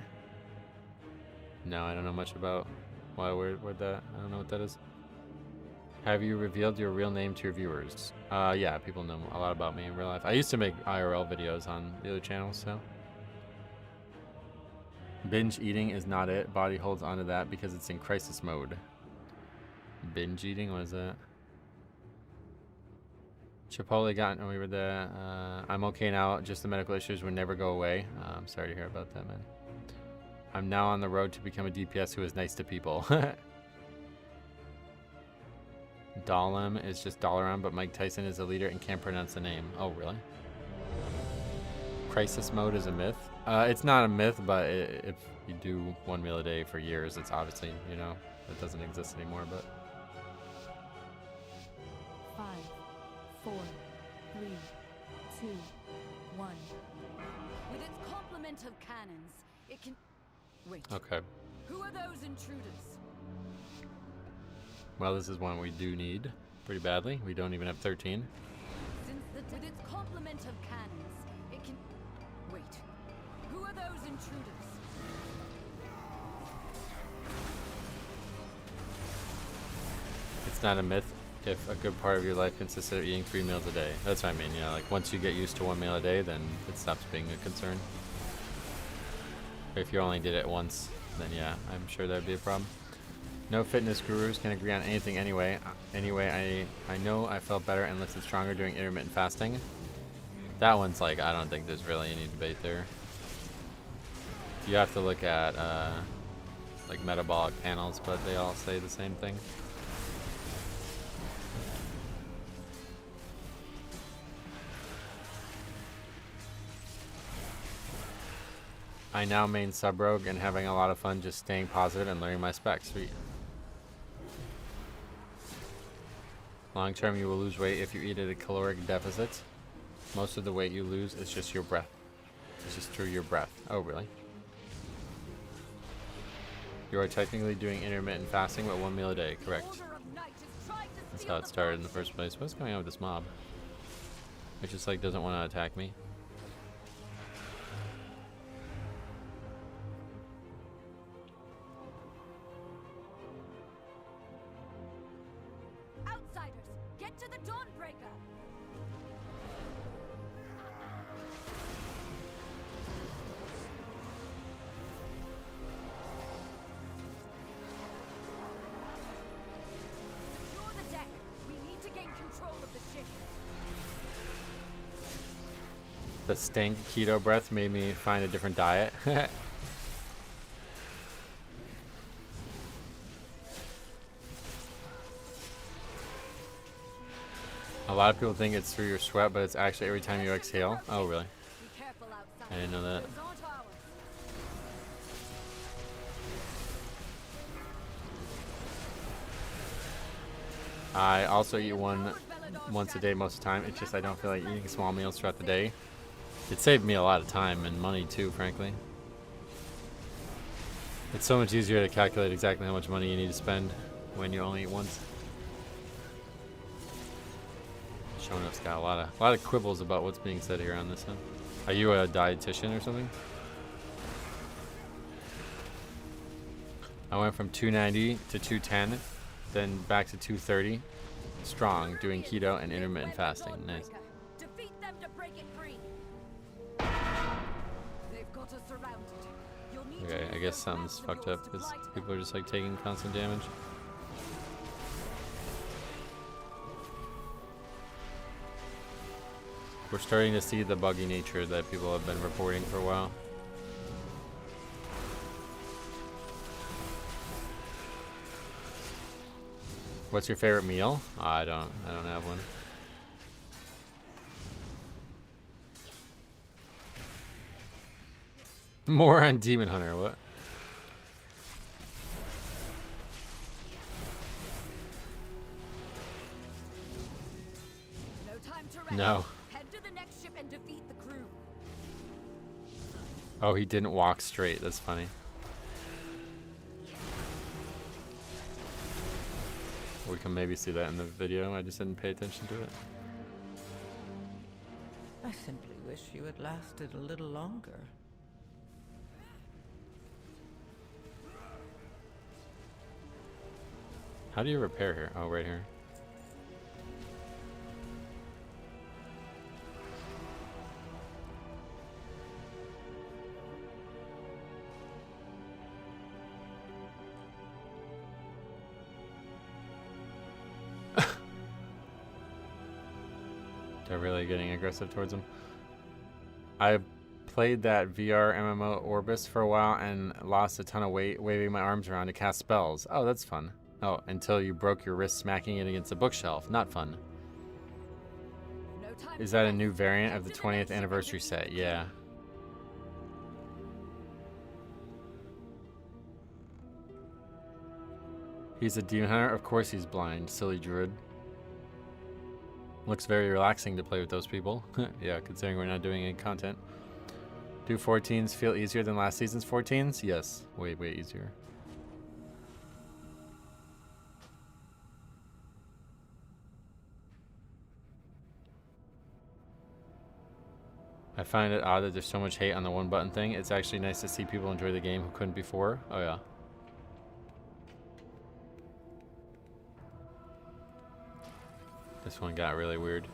No, I don't know much about where that. I don't know what that is. Have you revealed your real name to your viewers? Yeah, people know a lot about me in real life. I used to make IRL videos on the other channels, so. Binge eating is not it. Body holds onto that because it's in crisis mode. Binge eating? What is that? Chipotle got over the. I'm okay now. Just the medical issues would never go away. I'm sorry to hear about that, man. I'm now on the road to become a DPS who is nice to people. Dahlem is just Dalaran, but Mike Tyson is a leader and can't pronounce the name. Oh, really? Crisis mode is a myth? It's not a myth, but if you do 1 meal a day for years, it's obviously, you know, it doesn't exist anymore, but... 5, 4, 3, 2, 1. With its complement of cannons, it can... Wait. Okay. Who are those intruders? Well, this is one we do need pretty badly. We don't even have 13. With its complement of cannons, it can... Wait. Who are those intruders? It's not a myth if a good part of your life consists of eating 3 meals a day. That's what I mean, you know, like once you get used to 1 meal a day, then it stops being a concern. If you only did it once, then yeah, I'm sure that'd be a problem. No fitness gurus can agree on anything anyway. I know I felt better and lifted stronger doing intermittent fasting. That one's like, I don't think there's really any debate there. You have to look at like metabolic panels, but they all say the same thing. I now main sub-rogue and having a lot of fun just staying positive and learning my specs. Sweet. Long term, you will lose weight if you eat at a caloric deficit. Most of the weight you lose is just your breath. It's just through your breath. Oh, really? You are technically doing intermittent fasting, but 1 meal a day, correct? That's how it started in the first place. What's going on with this mob? It just like doesn't want to attack me. To the Dawnbreaker! The stink keto breath made me find a different diet. A lot of people think it's through your sweat, but it's actually every time you exhale. Oh, really? I didn't know that. I also eat once a day most of the time. It's just I don't feel like eating small meals throughout the day. It saved me a lot of time and money too, frankly. It's so much easier to calculate exactly how much money you need to spend when you only eat once. Showing up's got a lot of quibbles about what's being said here on this one. Are you a dietitian or something? I went from 290 to 210, then back to 230. Strong, doing keto and intermittent fasting. Nice. Okay, I guess something's fucked up because people are just like taking constant damage. We're starting to see the buggy nature that people have been reporting for a while. What's your favorite meal? I don't have one. More on Demon Hunter, what? No. Head to the next ship and defeat the crew. Oh, he didn't walk straight. That's funny. We can maybe see that in the video. I just didn't pay attention to it. I simply wish you had lasted a little longer. How do you repair here? Oh, right here. They're really getting aggressive towards him. I played that VR MMO Orbis for a while and lost a ton of weight waving my arms around to cast spells. Oh, that's fun. Oh, until you broke your wrist smacking it against a bookshelf. Not fun. Is that a new variant of the 20th anniversary set? Yeah. He's a demon hunter? Of course he's blind, silly druid. Looks very relaxing to play with those people. Yeah, considering we're not doing any content. Do 14s feel easier than last season's 14s? Yes, way easier. I find it odd that there's so much hate on the one button thing. It's actually nice to see people enjoy the game who couldn't before. Oh yeah. This one got really weird.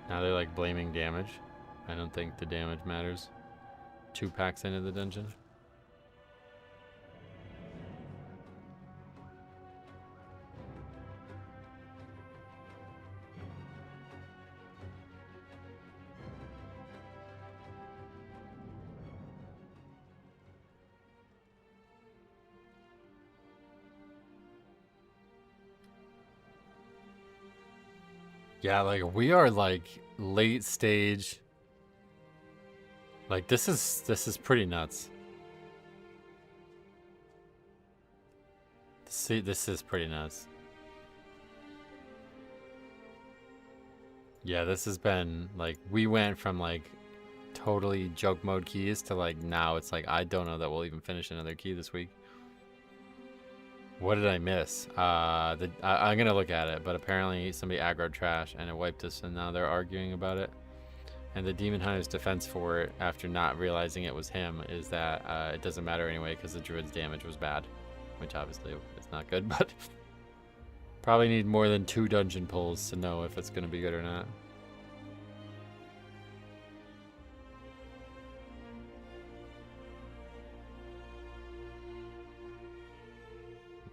Now they're like blaming damage. I don't think the damage matters. 2 packs into the dungeon. Yeah, like we are like late stage. Like this is pretty nuts. See, this is pretty nuts. Yeah, this has been like we went from like totally joke mode keys to like now it's like I don't know that we'll even finish another key this week. What did I miss? I'm gonna look at it, but apparently somebody aggroed trash and it wiped us, and now they're arguing about it. And the Demon Hunter's defense for it, after not realizing it was him, is that it doesn't matter anyway because the Druid's damage was bad, which obviously is not good, but probably need more than 2 dungeon pulls to know if it's gonna be good or not.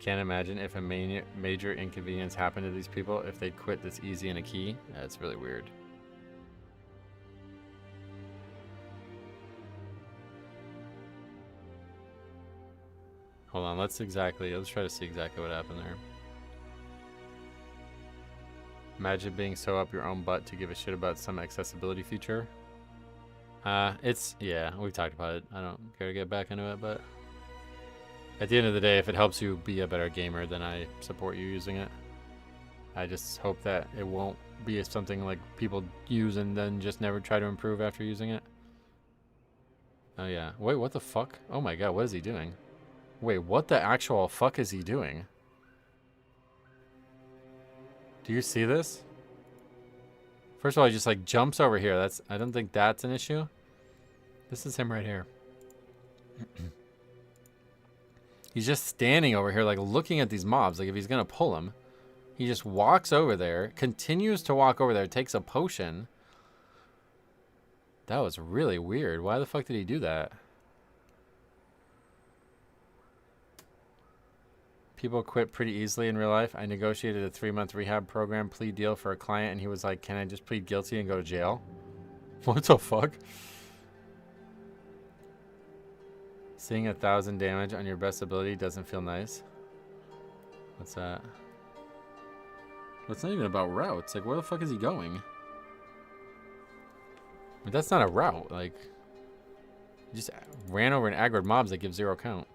Can't imagine if a major inconvenience happened to these people if they'd quit this easy in a key. That's really weird. Hold on, let's try to see exactly what happened there. Imagine being so up your own butt to give a shit about some accessibility feature. Yeah, we've talked about it. I don't care to get back into it, but at the end of the day, if it helps you be a better gamer, then I support you using it. I just hope that it won't be something like people use and then just never try to improve after using it. Oh yeah. Wait, what the fuck? Oh my god, what is he doing? Wait, what the actual fuck is he doing? Do you see this? First of all, he just like jumps over here. I don't think that's an issue. This is him right here. He's just standing over here like looking at these mobs. Like if he's gonna pull them, he just walks over there, continues to walk over there, takes a potion. That was really weird. Why the fuck did he do that? People quit pretty easily in real life. I negotiated a 3-month rehab program plea deal for a client, and he was like, can I just plead guilty and go to jail? What the fuck? Seeing 1,000 damage on your best ability doesn't feel nice. What's that? It's not even about routes. Like, where the fuck is he going? But that's not a route. Like, he just ran over and aggroed mobs that give 0 count.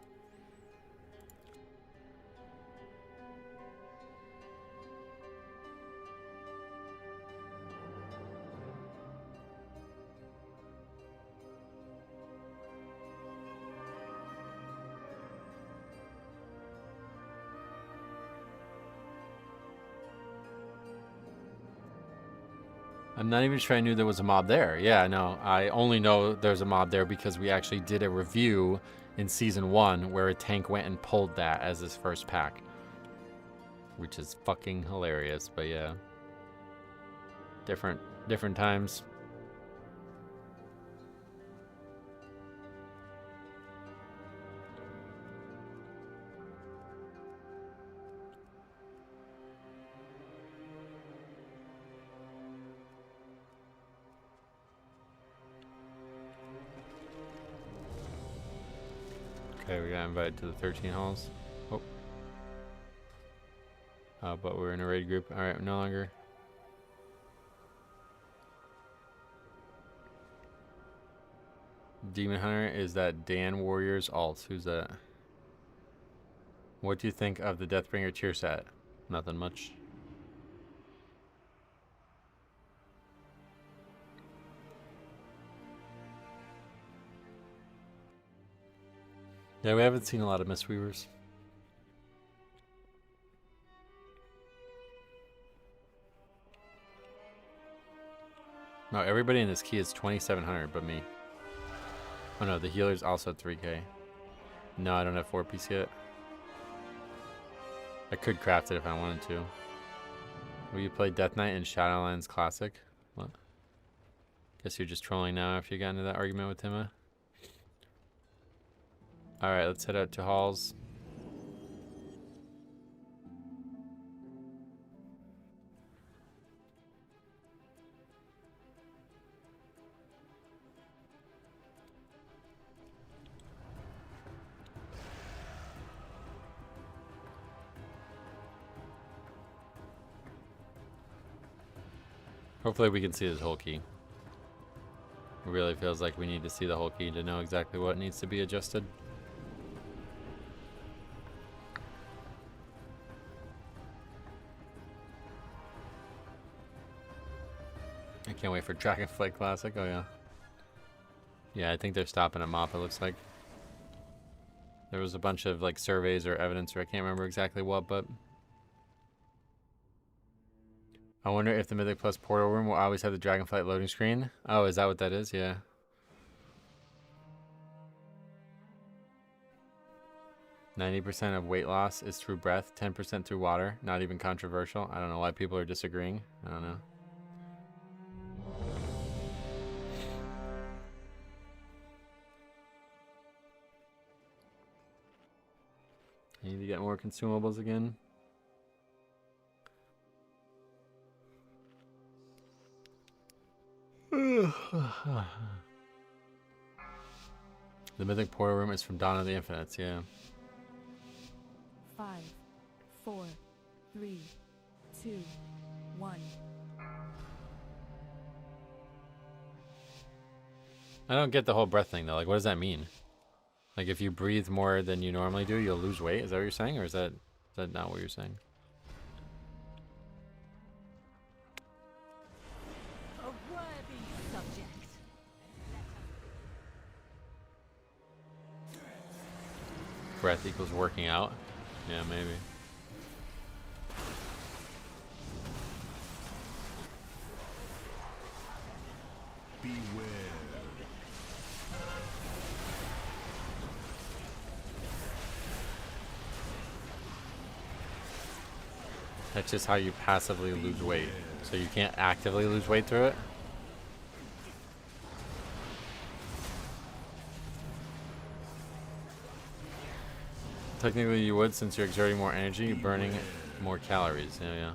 I'm not even sure I knew there was a mob there. Yeah, no, I only know there's a mob there because we actually did a review in Season 1 where a tank went and pulled that as his first pack. Which is fucking hilarious, but yeah. Different times. Okay, we got invited to the 13 halls. Oh. But we're in a raid group. Alright, no longer. Demon Hunter is that Dan Warrior's alt. Who's that? What do you think of the Deathbringer tier set? Nothing much. Yeah, we haven't seen a lot of Mistweavers. No, everybody in this key is 2,700 but me. Oh no, the healer's also 3k. No, I don't have 4-piece yet. I could craft it if I wanted to. Will you play Death Knight in Shadowlands Classic? What? Guess you're just trolling now after you got into that argument with Tima. Alright, let's head out to halls. Hopefully we can see this whole key. It really feels like we need to see the whole key to know exactly what needs to be adjusted. I can't wait for Dragonflight Classic. Oh yeah. Yeah, I think they're stopping at MOP, it looks like. There was a bunch of like surveys or evidence, or I can't remember exactly what, but I wonder if the Mythic Plus portal room will always have the Dragonflight loading screen. Oh, is that what that is? Yeah. %90 of weight loss is through breath, 10% through water. Not even controversial. I don't know why people are disagreeing. I don't know. I need to get more consumables again. The Mythic Portal Room is from Dawn of the Infinites, yeah. 5, 4, 3, 2, 1. I don't get the whole breath thing though. Like, what does that mean? Like, if you breathe more than you normally do, you'll lose weight? Is that what you're saying? Or is that not what you're saying? A worthy subject. Breath equals working out? Yeah, maybe. Beware. That's just how you passively lose weight. So you can't actively lose weight through it? Technically you would, since you're exerting more energy, you're burning more calories. Yeah.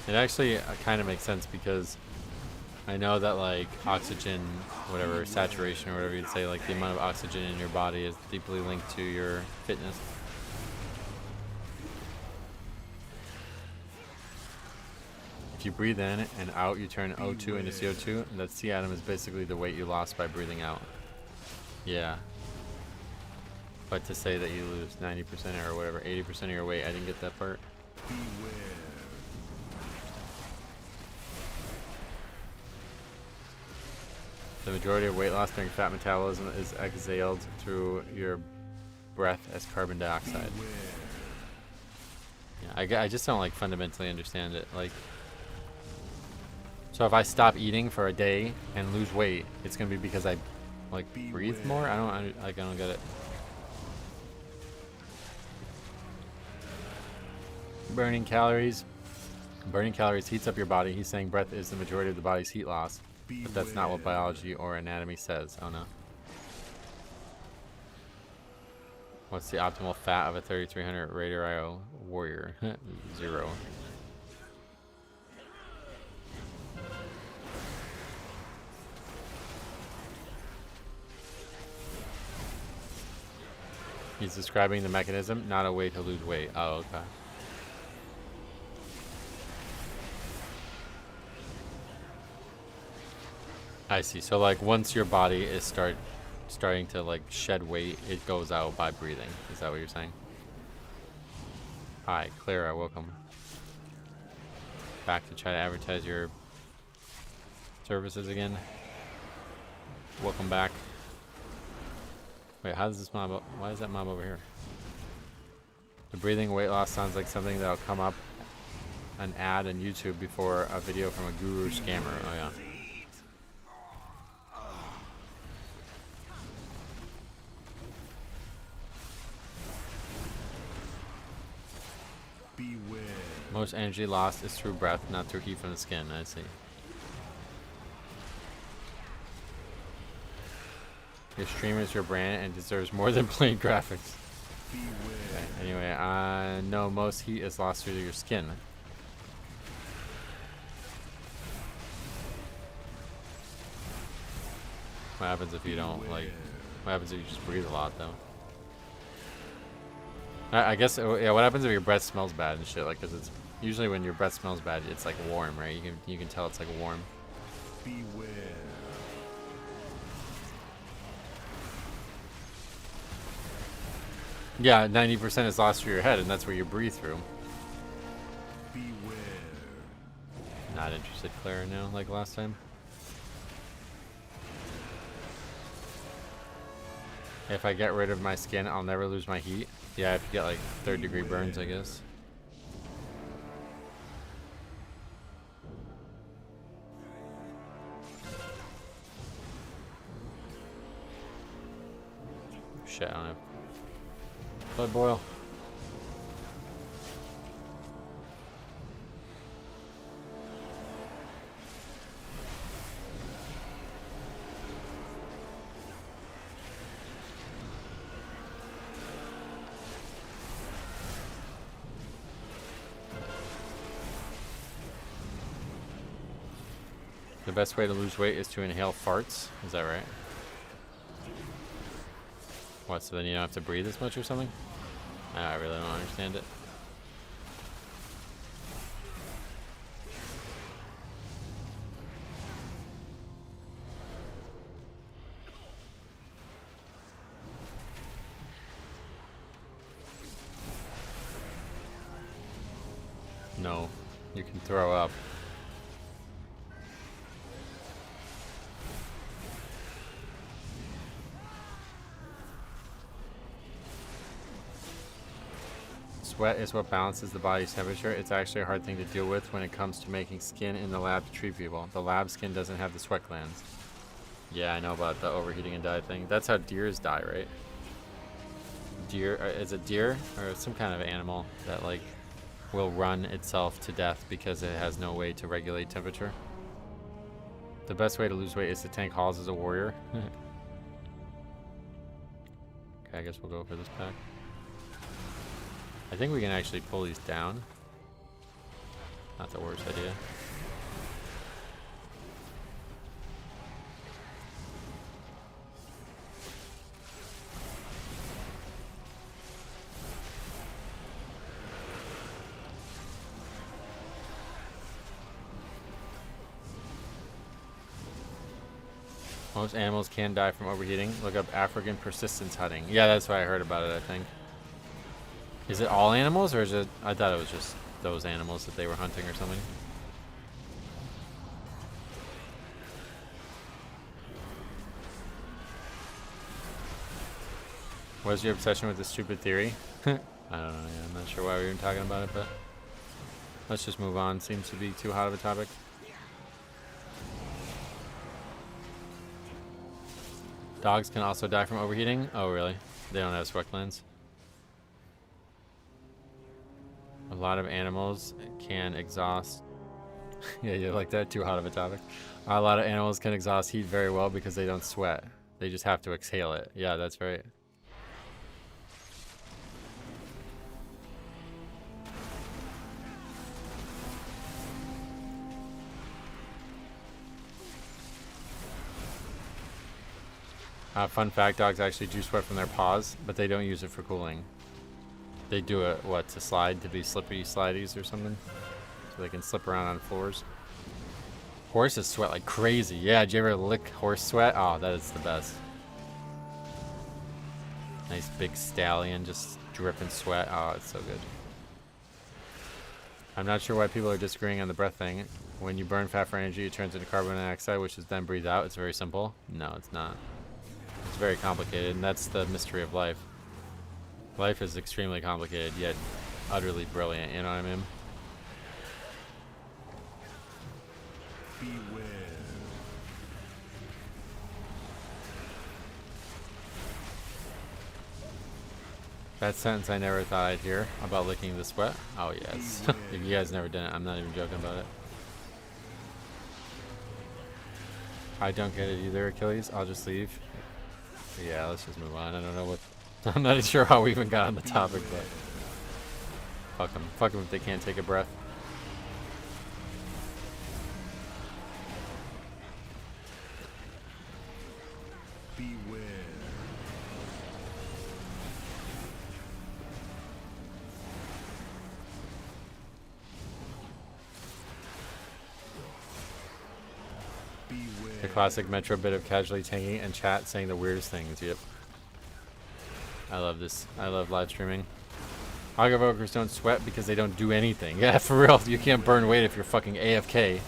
It actually kind of makes sense because I know that like oxygen, whatever, saturation or whatever you'd say, like the amount of oxygen in your body is deeply linked to your fitness. If you breathe in and out, you turn O2 into CO2, and that C atom is basically the weight you lost by breathing out. Yeah. But to say that you lose 90% or whatever, 80% of your weight, I didn't get that part. The majority of weight loss during fat metabolism is exhaled through your breath as carbon dioxide. Yeah, I just don't like fundamentally understand it. Like, so if I stop eating for a day and lose weight, it's gonna be because I like breathe more? I don't get it. Burning calories. Burning calories heats up your body. He's saying breath is the majority of the body's heat loss. But that's not what biology or anatomy says. Oh no. What's the optimal fat of a 3300 radio warrior? 0. He's describing the mechanism, not a way to lose weight. Oh, okay. I see. So like once your body is starting to like shed weight, it goes out by breathing. Is that what you're saying? Hi, Clara, welcome. Back to try to advertise your services again. Welcome back. Wait, how does this mob? Why is that mob over here? The breathing weight loss sounds like something that'll come up an ad on YouTube before a video from a guru scammer. Oh yeah. Beware. Most energy lost is through breath, not through heat from the skin. I see. Your stream is your brand and deserves more than plain graphics. Okay, anyway, no, most heat is lost through your skin. What happens if you don't, like, what happens if you just breathe a lot, though? I guess, yeah, what happens if your breath smells bad and shit? Like, because it's usually when your breath smells bad, it's like warm, right? You can tell it's like warm. Beware. Yeah, 90% is lost through your head, and that's where you breathe through. Beware. Not interested, Clara, now, like last time. If I get rid of my skin, I'll never lose my heat. Yeah, I have to get like 3rd-degree burns, I guess. Shit, I don't have blood boil. The best way to lose weight is to inhale farts. Is that right? What, so then you don't have to breathe as much or something? I really don't understand it. No, you can throw up. Sweat is what balances the body's temperature. It's actually a hard thing to deal with when it comes to making skin in the lab to treat people. The lab skin doesn't have the sweat glands. Yeah, I know about the overheating and die thing. That's how deers die, right? Deer, is it deer or some kind of animal that like will run itself to death because it has no way to regulate temperature? The best way to lose weight is to tank halls as a warrior. Okay, I guess we'll go for this pack. I think we can actually pull these down. Not the worst idea. Most animals can die from overheating. Look up African persistence hunting. Yeah, that's why I heard about it, I think. Is it all animals, or is it... I thought it was just those animals that they were hunting or something. What is your obsession with this stupid theory? I don't know, yeah, I'm not sure why we were even talking about it, but... let's just move on. Seems to be too hot of a topic. Dogs can also die from overheating? Oh, really? They don't have sweat glands? A lot of animals can exhaust... yeah, you like that? Too hot of a topic. A lot of animals can exhaust heat very well because they don't sweat. They just have to exhale it. Yeah, that's right. Fun fact, dogs actually do sweat from their paws, but they don't use it for cooling. They do it, what, to slide, to be slippery slidies or something? So they can slip around on floors. Horses sweat like crazy. Yeah, did you ever lick horse sweat? Oh, that is the best. Nice big stallion just dripping sweat. Oh, it's so good. I'm not sure why people are disagreeing on the breath thing. When you burn fat for energy, it turns into carbon dioxide, which is then breathed out. It's very simple. No, it's not. It's very complicated, and that's the mystery of life. Life is extremely complicated, yet utterly brilliant, you know what I mean? Beware. That sentence I never thought I'd hear about licking the sweat. Oh, yes. If you guys never done it, I'm not even joking about it. I don't get it either, Achilles. I'll just leave. Yeah, let's just move on. I don't know what... I'm not sure how we even got on the topic, but... fuck them. Fuck them if they can't take a breath. Beware. The classic Metro bit of casually tanking and chat saying the weirdest things. Yep. I love this. I love live streaming. Ogre don't sweat because they don't do anything. Yeah, for real. You can't burn weight if you're fucking AFK.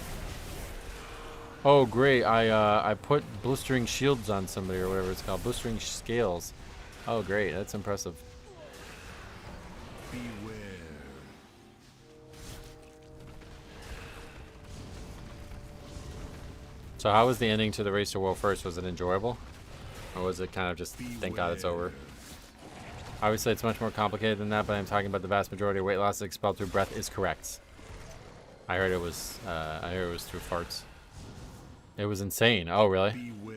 Oh, great. I put blistering shields on somebody or whatever it's called. Blistering scales. Oh, great. That's impressive. Beware. So how was the ending to the Race to World First? Was it enjoyable? Or was it kind of just, thank God it's over? Obviously, it's much more complicated than that, but I'm talking about the vast majority of weight loss expelled through breath is correct. I heard it was through farts. It was insane. Oh, really? Beware.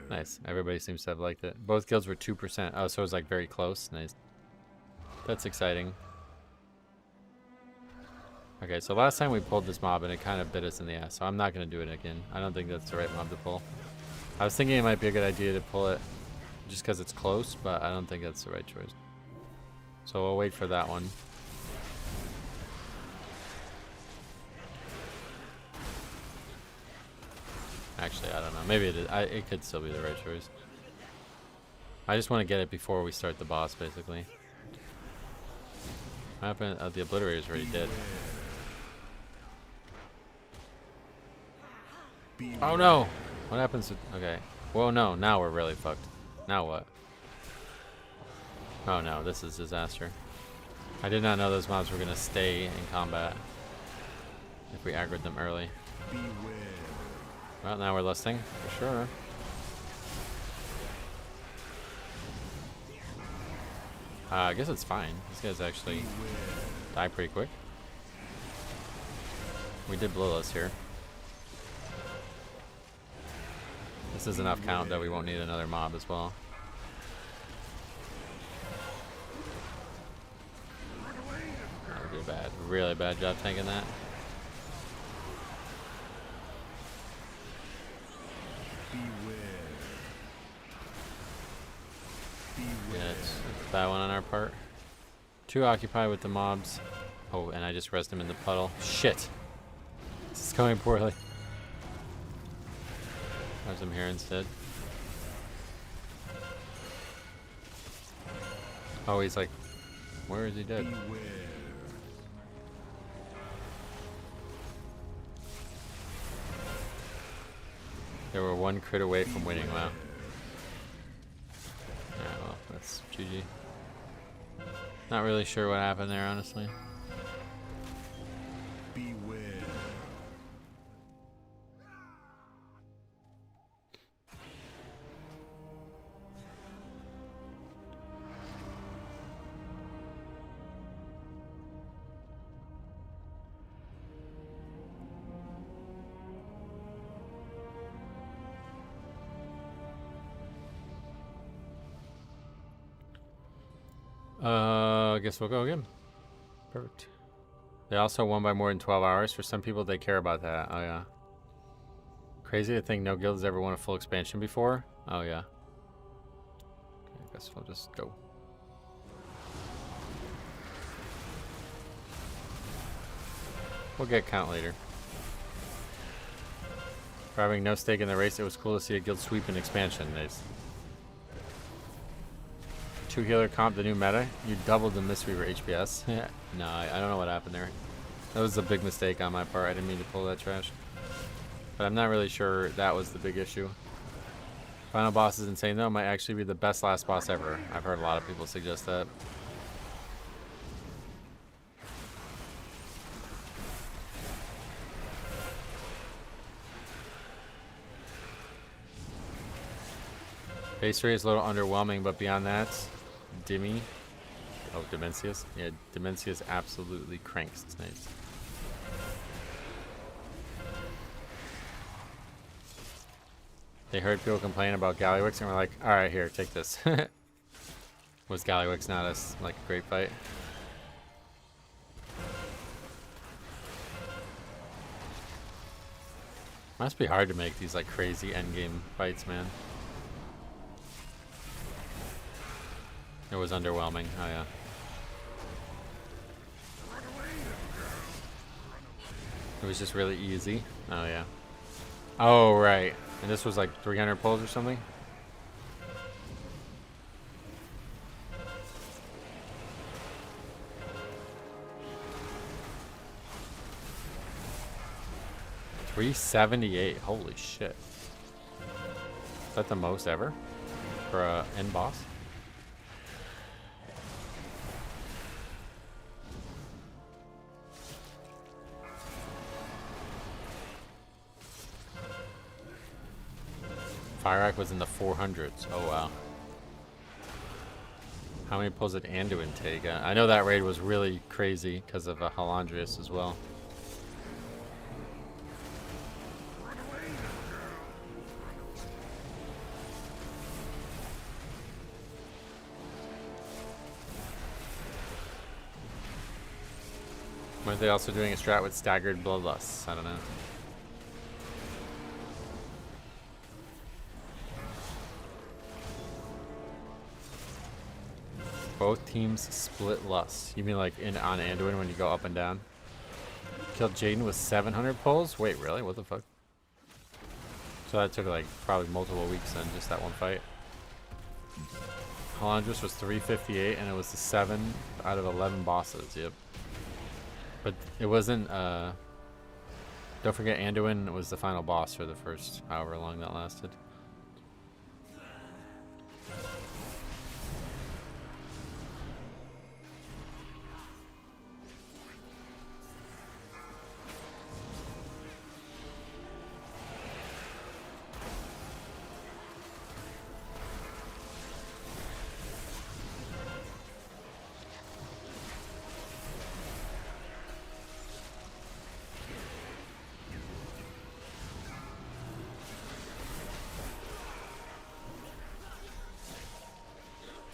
Nice. Everybody seems to have liked it. Both guilds were 2%. Oh, so it was like very close. Nice. That's exciting. Okay, so last time we pulled this mob and it kind of bit us in the ass, so I'm not going to do it again. I don't think that's the right mob to pull. I was thinking it might be a good idea to pull it just because it's close, but I don't think that's the right choice. So we'll wait for that one. Actually, I don't know. Maybe it is. It could still be the right choice. I just want to get it before we start the boss, basically. What happened? The Obliterator's already dead. Oh no! What happens to... Okay. Well, no. Now we're really fucked. Now what? Oh no, this is disaster. I did not know those mobs were going to stay in combat if we aggroed them early. Well, now we're listing, for sure. I guess it's fine. These guys actually die pretty quick. We did blow us here. This is enough count that we won't need another mob as well. That would be a bad, really bad job tanking that. Yeah, it's a bad one on our part. Too occupied with the mobs. Oh, and I just rezzed him in the puddle. Shit! This is going poorly. Have him here instead. Oh, he's like, where is he dead? They were one crit away from winning. Wow. Yeah, well, that's GG. Not really sure what happened there, honestly. I guess we'll go again. Perfect. They also won by more than 12 hours. For some people, they care about that. Oh, yeah. Crazy to think no guild has ever won a full expansion before. Oh, yeah. Okay, I guess we'll just go. We'll get count later. For having no stake in the race, it was cool to see a guild sweep an expansion. Nice. 2 healer comp, the new meta. You doubled the Mistweaver HPS. No, I don't know what happened there. That was a big mistake on my part. I didn't mean to pull that trash. But I'm not really sure that was the big issue. Final boss is insane though. Might actually be the best last boss ever. I've heard a lot of people suggest that. Base rate is a little underwhelming, but beyond that, Dimmy. Oh, Dimensius. Yeah, Dimensius absolutely cranks. It's nice. They heard people complain about Gallywix and were like, alright, here, take this. Was Gallywix not a great fight? Must be hard to make these like crazy endgame fights, man. It was underwhelming. Oh, yeah. It was just really easy. Oh, yeah. Oh, right. And this was like 300 pulls or something? $378. Holy shit. Is that the most ever for a end boss? Fire was in the 400s. Oh, wow. How many pulls did Anduin take? I know that raid was really crazy because of Halandrius as well. Weren't they also doing a strat with staggered bloodlusts? I don't know. Both teams split lust. You mean like on Anduin when you go up and down? Killed Jaden with 700 pulls? Wait, really? What the fuck? So that took like probably multiple weeks then, just that one fight. Halandris was 358 and it was the 7 out of 11 bosses, yep. But it wasn't, don't forget Anduin was the final boss for the first however long that lasted.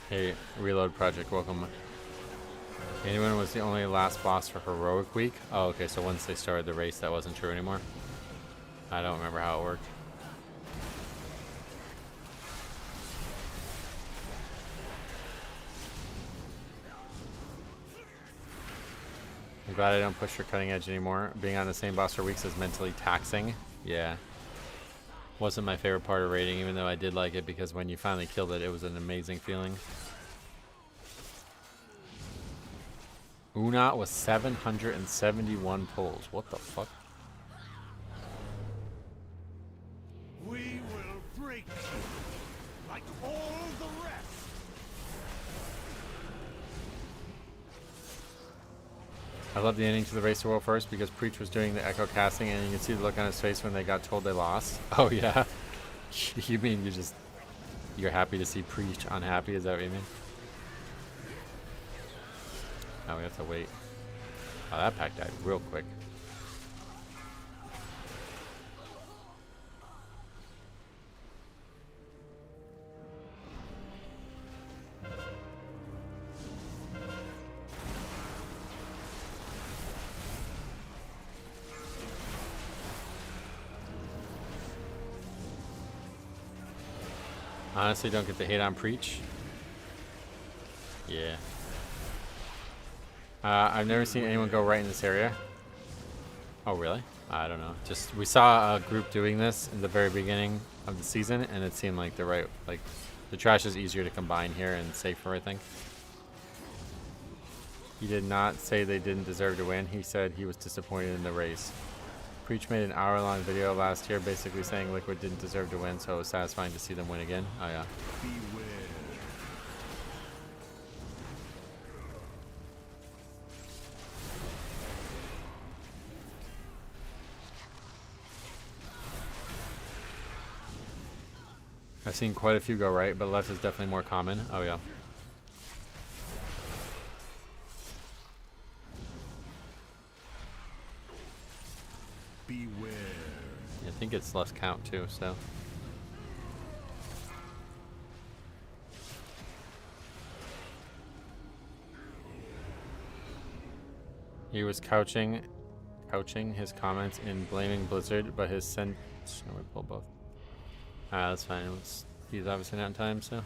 Hey, Reload Project, welcome. Anyone was the only last boss for Heroic Week? Oh, okay, so once they started the race, that wasn't true anymore. I don't remember how it worked. I'm glad I don't push for cutting edge anymore. Being on the same boss for weeks is mentally taxing. Yeah. Wasn't my favorite part of raiding, even though I did like it because when you finally killed it, it was an amazing feeling. Unat was 771 pulls. What the fuck? We will break you like all the rest. I love the ending to the Race to World first because Preach was doing the echo casting and you can see the look on his face when they got told they lost. Oh yeah? You mean you're happy to see Preach unhappy? Is that what you mean? Oh, we have to wait. Oh, that pack died real quick. Honestly, don't get the hate on Preach. Yeah. I've never seen anyone go right in this area. Oh, really? I don't know. Just, we saw a group doing this in the very beginning of the season, and it seemed like the right, like, the trash is easier to combine here and safer, I think. He did not say they didn't deserve to win. He said he was disappointed in the race. Preach made an hour-long video last year basically saying Liquid didn't deserve to win, so it was satisfying to see them win again. Oh, yeah. Beware. I've seen quite a few go right, but left is definitely more common. Oh, yeah. Beware. I think it's less count, too, so. He was couching his comments in blaming Blizzard, but his send. No, we pull both. Ah, that's fine. He's obviously not in time, so.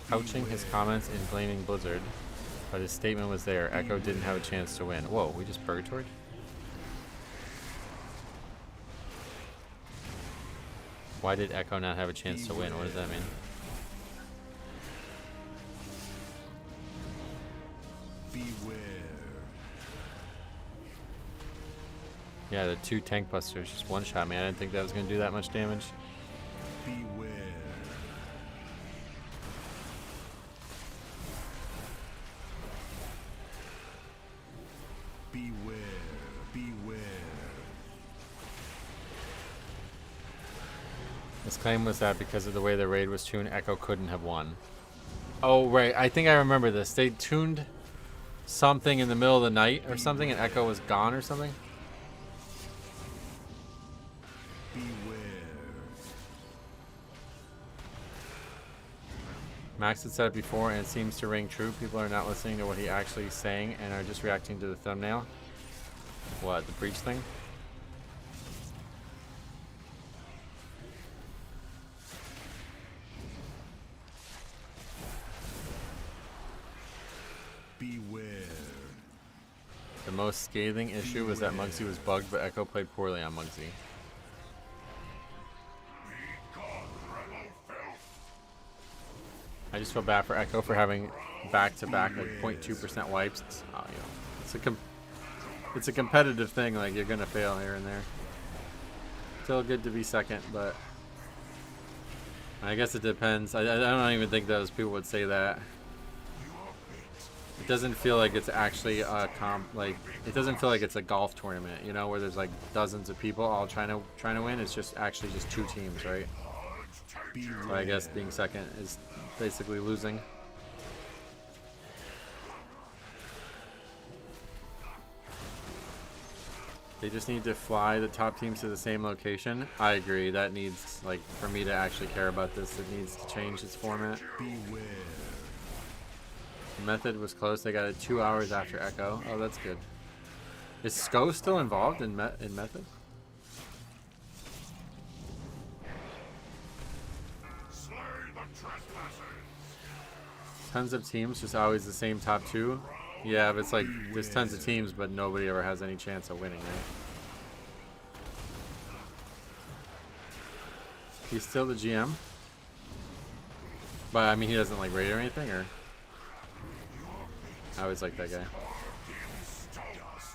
Couching his comments in blaming Blizzard, but his statement was there. Echo didn't have a chance to win. Whoa, we just purgatoried? Why did Echo not have a chance to win? What does that mean? Beware. Yeah, the 2 tank busters just one-shot me. I didn't think that was going to do that much damage. Beware. Beware. Beware. His claim was that because of the way the raid was tuned, Echo couldn't have won. Oh, right. I think I remember this. They tuned something in the middle of the night or something, and Echo was gone or something. Max had said it before, and it seems to ring true. People are not listening to what he actually is saying and are just reacting to the thumbnail. What, the breach thing? Beware. The most scathing issue was that Muggsy was bugged, but Echo played poorly on Muggsy. I just feel bad for Echo for having back-to-back like 0.2% wipes. You know, it's a competitive thing. Like, you're gonna fail here and there. Still good to be second, but I guess it depends. I don't even think those people would say that. It doesn't feel like it's actually a it doesn't feel like it's a golf tournament, you know, where there's like dozens of people all trying to win. It's just actually just two teams, right? So I guess being second is basically losing. They just need to fly the top teams to the same location. I agree. That needs, like, for me to actually care about this, it needs to change its format. Beware. Method was close. They got it 2 hours after Echo. Oh, that's good. Is SCO still involved in Method? Slay the trespassers. Tons of teams, just always the same top two. Yeah, but it's like there's tons of teams, but nobody ever has any chance of winning, right? He's still the GM, but I mean he doesn't like rate or anything, or I always like that guy.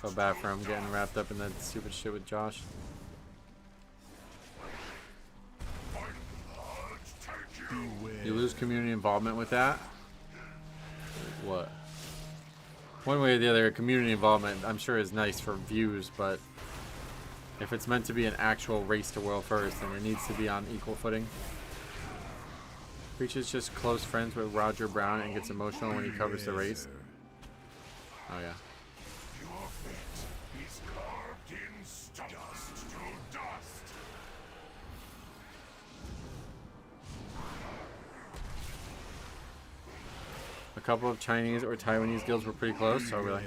Feel bad for him getting wrapped up in that stupid shit with Josh. You lose community involvement with that? What? One way or the other, community involvement, I'm sure, is nice for views, but if it's meant to be an actual race to world first, then it needs to be on equal footing. Breach is just close friends with Roger Brown and gets emotional when he covers the race. Oh, yeah. A couple of Chinese or Taiwanese guilds were pretty close. Oh, really?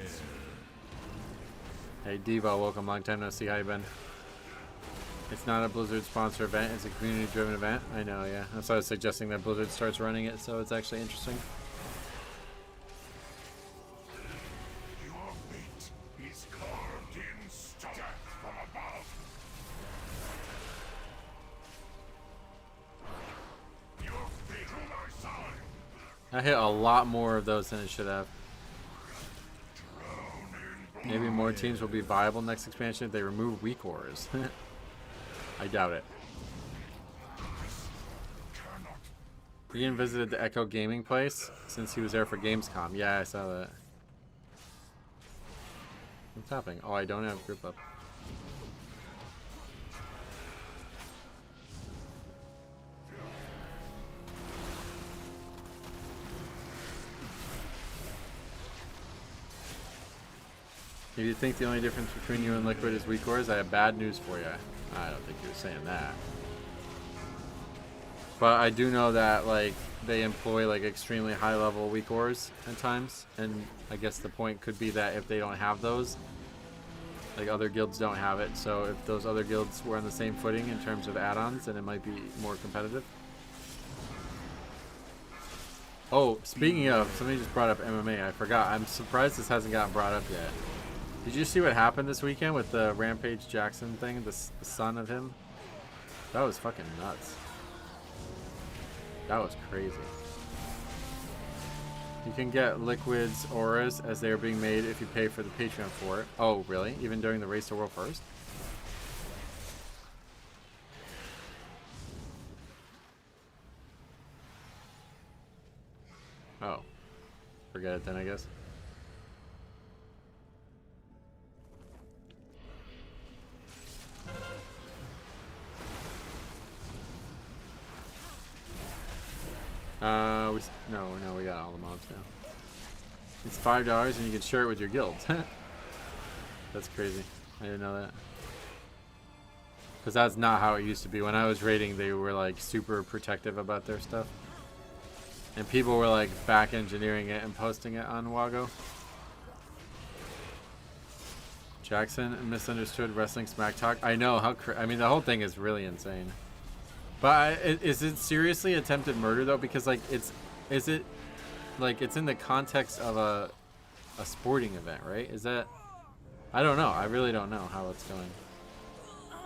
Hey, Devo, welcome. Long time no see. How you been? It's not a Blizzard sponsor event. It's a community-driven event. I know, yeah. That's why I was suggesting that Blizzard starts running it, so it's actually interesting. Your fate is carved in stone. Death from above. Your fate on our side. I hit a lot more of those than it should have. Maybe more teams will be viable next expansion if they remove weak ores. I doubt it. Ian visited the Echo Gaming place since he was there for Gamescom. Yeah, I saw that. What's happening? Oh, I don't have group up. If you think the only difference between you and Liquid is weak ores, I have bad news for you. I don't think you were saying that. But I do know that, like, they employ, like, extremely high-level weak ores at times. And I guess the point could be that if they don't have those, like, other guilds don't have it. So if those other guilds were on the same footing in terms of add-ons, then it might be more competitive. Oh, speaking of, somebody just brought up MMA. I forgot. I'm surprised this hasn't gotten brought up yet. Did you see what happened this weekend with the Rampage Jackson thing, the son of him? That was fucking nuts. That was crazy. You can get Liquid's auras as they are being made if you pay for the Patreon for it. Oh, really? Even during the Race to World First? Oh. Forget it then, I guess. No, we got all the mobs now. It's $5 and you can share it with your guild. That's crazy. I didn't know that. Because that's not how it used to be. When I was raiding, they were like super protective about their stuff. And people were like back engineering it and posting it on Wago. Jackson misunderstood wrestling smack talk. I know how. I mean, the whole thing is really insane. But is it seriously attempted murder though? Because like is it like it's in the context of a sporting event, right? Is that? I don't know. I really don't know how it's going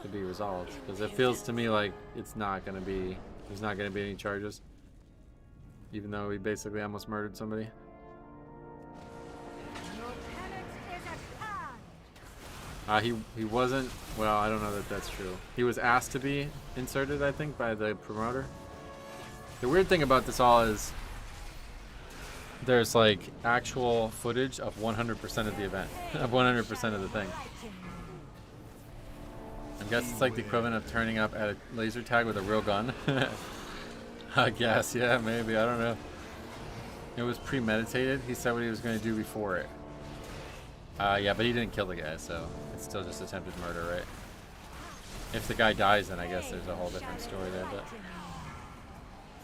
to be resolved because it feels to me like it's not going to be. There's not going to be any charges, even though we basically almost murdered somebody. He wasn't. Well, I don't know that that's true. He was asked to be inserted, I think, by the promoter. The weird thing about this all is there's like actual footage of 100% of the event, of 100% of the thing. I guess it's like the equivalent of turning up at a laser tag with a real gun. I guess, yeah, maybe. I don't know. It was premeditated. He said what he was going to do before it. Yeah, but he didn't kill the guy, so it's still just attempted murder, right? If the guy dies, then I guess there's a whole different story there, but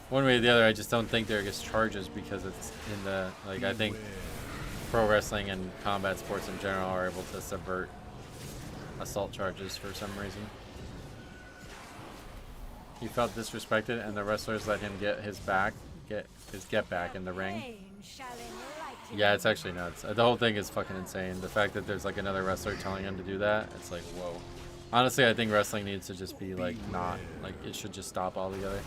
one way or the other, I just don't think there gets charges because it's in the, like, I think pro wrestling and combat sports in general are able to subvert assault charges for some reason. He felt disrespected and the wrestlers let him get his back in the ring. Yeah, it's actually nuts. The whole thing is fucking insane. The fact that there's like another wrestler telling him to do that, it's like, whoa. Honestly, I think wrestling needs to just be like not, like it should just stop altogether.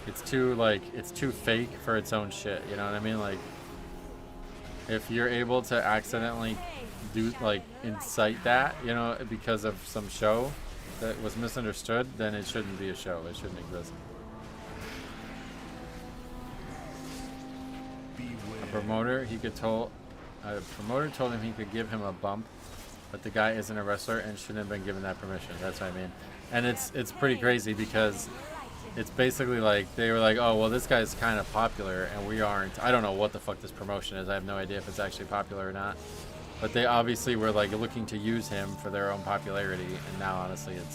It's too fake for its own shit, you know what I mean? Like, if you're able to accidentally do, like, incite that, you know, because of some show that was misunderstood, then it shouldn't be a show. It shouldn't exist. A promoter told him he could give him a bump, but the guy isn't a wrestler and shouldn't have been given that permission. That's what I mean. And it's pretty crazy because it's basically like they were like, oh well, this guy's kind of popular and we aren't. I don't know what the fuck this promotion is. I have no idea if it's actually popular or not. But they obviously were like looking to use him for their own popularity, and now honestly it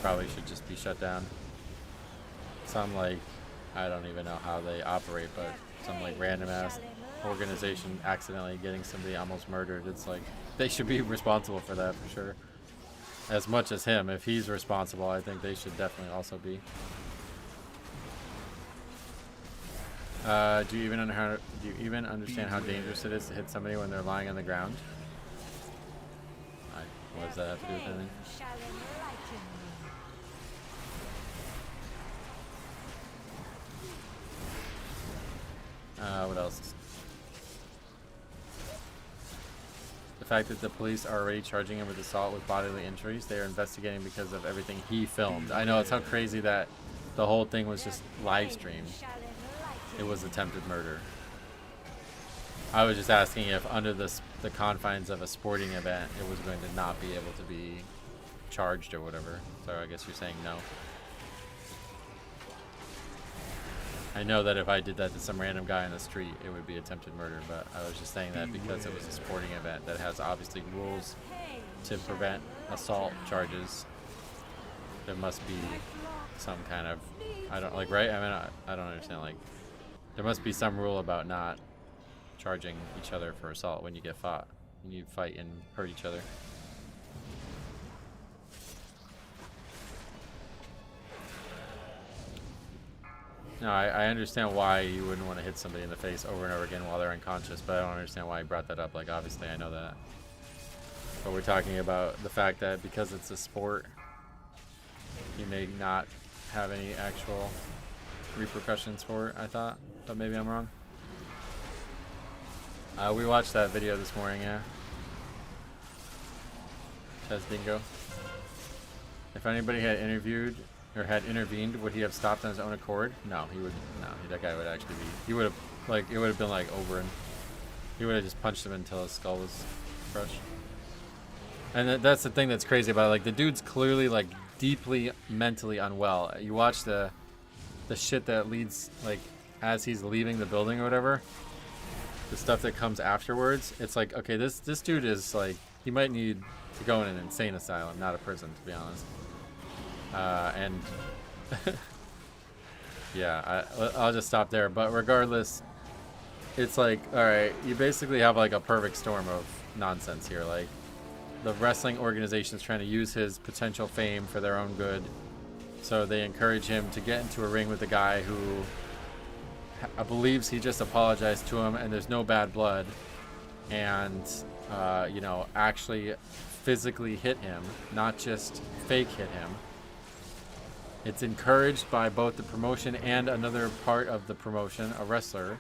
probably should just be shut down. Some like, I don't even know how they operate, but some like random ass organization accidentally getting somebody almost murdered. It's like they should be responsible for that for sure. As much as him, if he's responsible, I think they should definitely also be. Do you even understand how dangerous it is to hit somebody when they're lying on the ground? What does that have to do with anything? What else? The fact that the police are already charging him with assault with bodily injuries. They are investigating because of everything he filmed. I know, it's how crazy that the whole thing was just live streamed. It was attempted murder. I was just asking if under the confines of a sporting event it was going to not be able to be charged or whatever. So I guess you're saying no. I know that if I did that to some random guy in the street, it would be attempted murder, but I was just saying that because it was a sporting event that has obviously rules to prevent assault charges. There must be some kind of, I don't, like, right? I mean, I don't understand, like, there must be some rule about not charging each other for assault when you get fought, when you fight and hurt each other. No, I understand why you wouldn't want to hit somebody in the face over and over again while they're unconscious, but I don't understand why you brought that up. Like, obviously I know that. But we're talking about the fact that because it's a sport, you may not have any actual repercussions for it, I thought. But maybe I'm wrong. We watched that video this morning, yeah. Tez Dingo. If anybody had intervened, would he have stopped on his own accord? No, he would. No, that guy would actually be. He would have, like, it would have been like over him. He would have just punched him until his skull was crushed. And that's the thing that's crazy about it. Like, the dude's clearly like deeply mentally unwell. You watch the shit that leads, like, as he's leaving the building or whatever. The stuff that comes afterwards. It's like, okay, this dude is like, he might need to go in an insane asylum, not a prison, to be honest. And Yeah, I'll just stop there. But regardless, it's like, all right, you basically have like a perfect storm of nonsense here. Like, the wrestling organization is trying to use his potential fame for their own good. So they encourage him to get into a ring with a guy who believes he just apologized to him and there's no bad blood. And, you know, actually physically hit him, not just fake hit him. It's encouraged by both the promotion and another part of the promotion, a wrestler.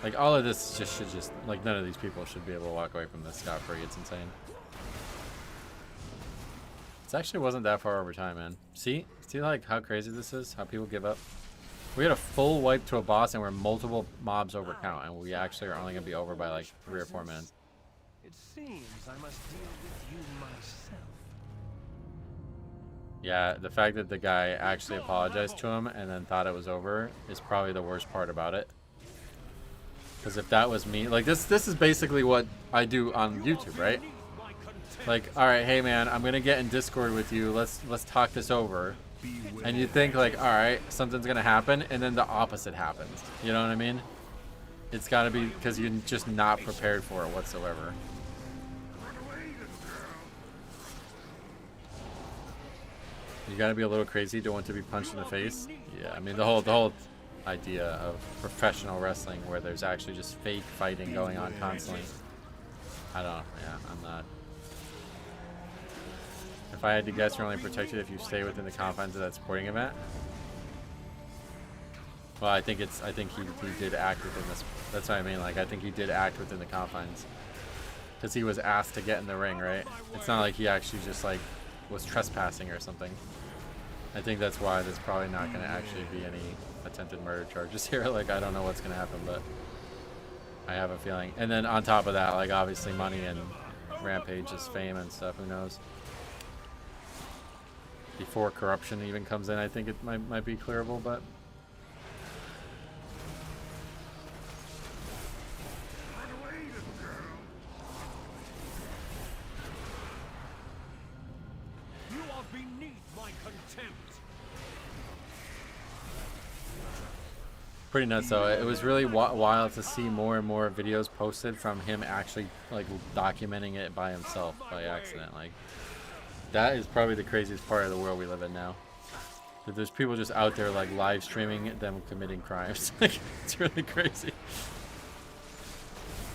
Like, all of this just should just, like, none of these people should be able to walk away from this scot-free. It's insane. It actually wasn't that far over time, man. See like how crazy this is? How people give up? We had a full wipe to a boss and we're multiple mobs over count, and we actually are only gonna be over by like 3 or 4 minutes. It seems I must deal with you myself. Yeah, the fact that the guy actually apologized to him and then thought it was over is probably the worst part about it. Because if that was me, like this is basically what I do on YouTube, right? Like, all right, hey man, I'm gonna get in Discord with you. Let's talk this over. And you think like, all right, something's gonna happen, and then the opposite happens. You know what I mean? It's gotta be because you're just not prepared for it whatsoever. You gotta be a little crazy to want to be punched in the face. Yeah, I mean the whole idea of professional wrestling where there's actually just fake fighting going on constantly. I don't know. Yeah, I'm not. If I had to guess, you're only protected if you stay within the confines of that sporting event. Well, I think he did act within this. That's what I mean. Like, I think he did act within the confines because he was asked to get in the ring, right? It's not like he actually just like was trespassing or something. I think that's why there's probably not going to actually be any attempted murder charges here. Like, I don't know what's going to happen, but I have a feeling. And then on top of that, like, obviously money and Rampage is fame and stuff. Who knows? Before corruption even comes in, I think it might be clearable, but You are beneath my contempt. pretty nuts though. It was really wild to see more and more videos posted from him actually like documenting it by himself by accident. Like, that is probably the craziest part of the world we live in now. That there's people just out there like live streaming them committing crimes. Like, it's really crazy.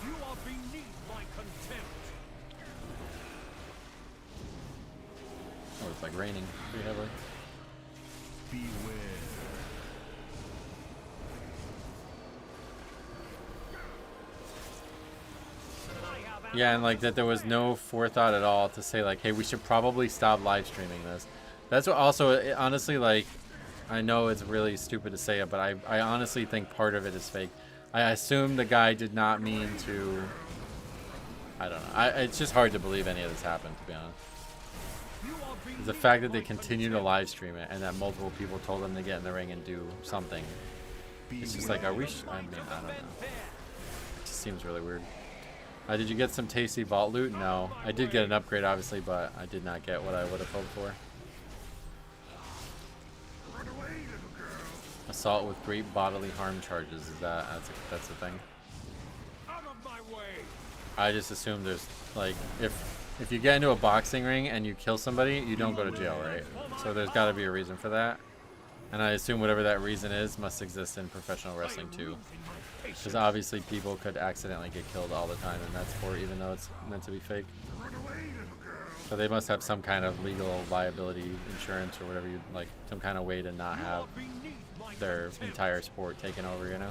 You are beneath my contempt. Oh, it's like raining pretty heavily. Beware. Yeah, and like that there was no forethought at all to say like, hey, we should probably stop live streaming this. That's what also, honestly, like, I know it's really stupid to say it, but I honestly think part of it is fake. I assume the guy did not mean to, I don't know. It's just hard to believe any of this happened, to be honest. The fact that they continue to live stream it and that multiple people told them to get in the ring and do something. It's just like, I mean, I don't know. It just seems really weird. Did you get some tasty vault loot? No. I did get an upgrade, obviously, but I did not get what I would have hoped for. Assault with great bodily harm charges. Is that's a thing? Out of my way. I just assume there's like if you get into a boxing ring and you kill somebody, you don't go to jail, right? So there's got to be a reason for that. And I assume whatever that reason is must exist in professional wrestling too. Because obviously people could accidentally get killed all the time in that sport, even though it's meant to be fake. So they must have some kind of legal liability insurance or whatever you like, some kind of way to not have their entire sport taken over, you know?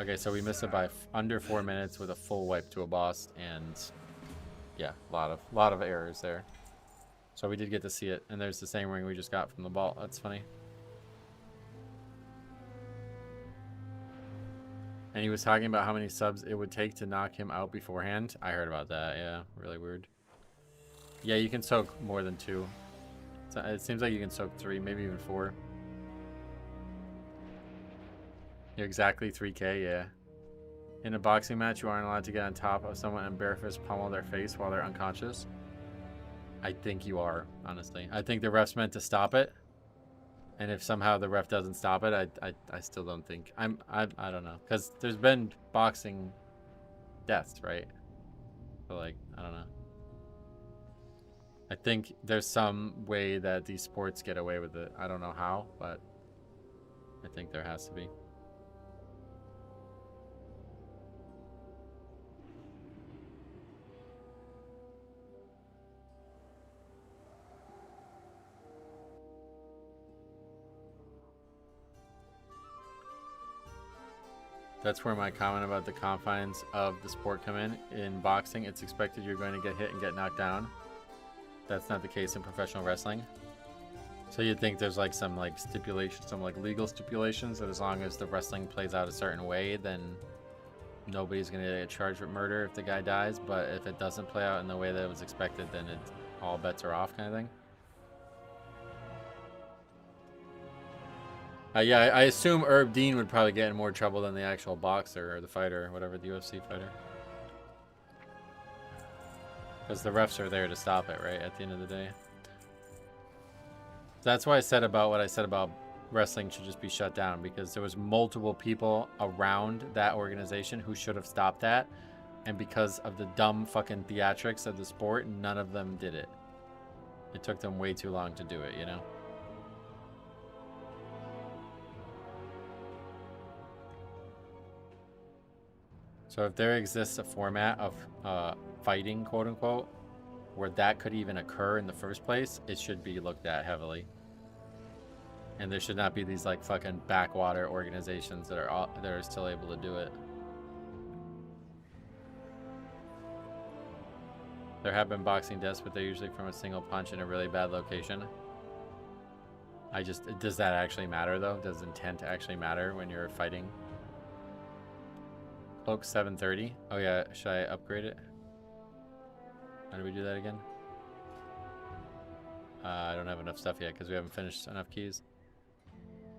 Okay, so we missed it by under 4 minutes with a full wipe to a boss, and yeah, a lot of errors there. So we did get to see it, and there's the same ring we just got from the vault. That's funny. And he was talking about how many subs it would take to knock him out beforehand. I heard about that, yeah. Really weird. Yeah, you can soak more than 2. So it seems like you can soak 3, maybe even 4. You're exactly 3K, yeah. In a boxing match, you aren't allowed to get on top of someone and barefist pummel their face while they're unconscious. I think you are, honestly. I think the ref's meant to stop it. And if somehow the ref doesn't stop it, I still don't think I don't know, because there's been boxing deaths, right? So like I don't know. I think there's some way that these sports get away with it. I don't know how, but I think there has to be. That's where my comment about the confines of the sport come in. In boxing, it's expected you're going to get hit and get knocked down. That's not the case in professional wrestling. So you'd think there's like some like stipulations, some like legal stipulations that as long as the wrestling plays out a certain way, then nobody's going to get charged with murder if the guy dies. But if it doesn't play out in the way that it was expected, then all bets are off, kind of thing. Yeah, I assume Herb Dean would probably get in more trouble than the actual boxer or the fighter, or whatever, the UFC fighter. Because the refs are there to stop it, right, at the end of the day. That's why I said about what I said about wrestling should just be shut down, because there was multiple people around that organization who should have stopped that. And because of the dumb fucking theatrics of the sport, none of them did it. It took them way too long to do it, you know? So if there exists a format of fighting, quote unquote, where that could even occur in the first place, it should be looked at heavily. And there should not be these like fucking backwater organizations that are still able to do it. There have been boxing deaths, but they're usually from a single punch in a really bad location. Does that actually matter though? Does intent actually matter when you're fighting? Cloak 730. Oh yeah, should I upgrade it? How do we do that again? I don't have enough stuff yet because we haven't finished enough keys.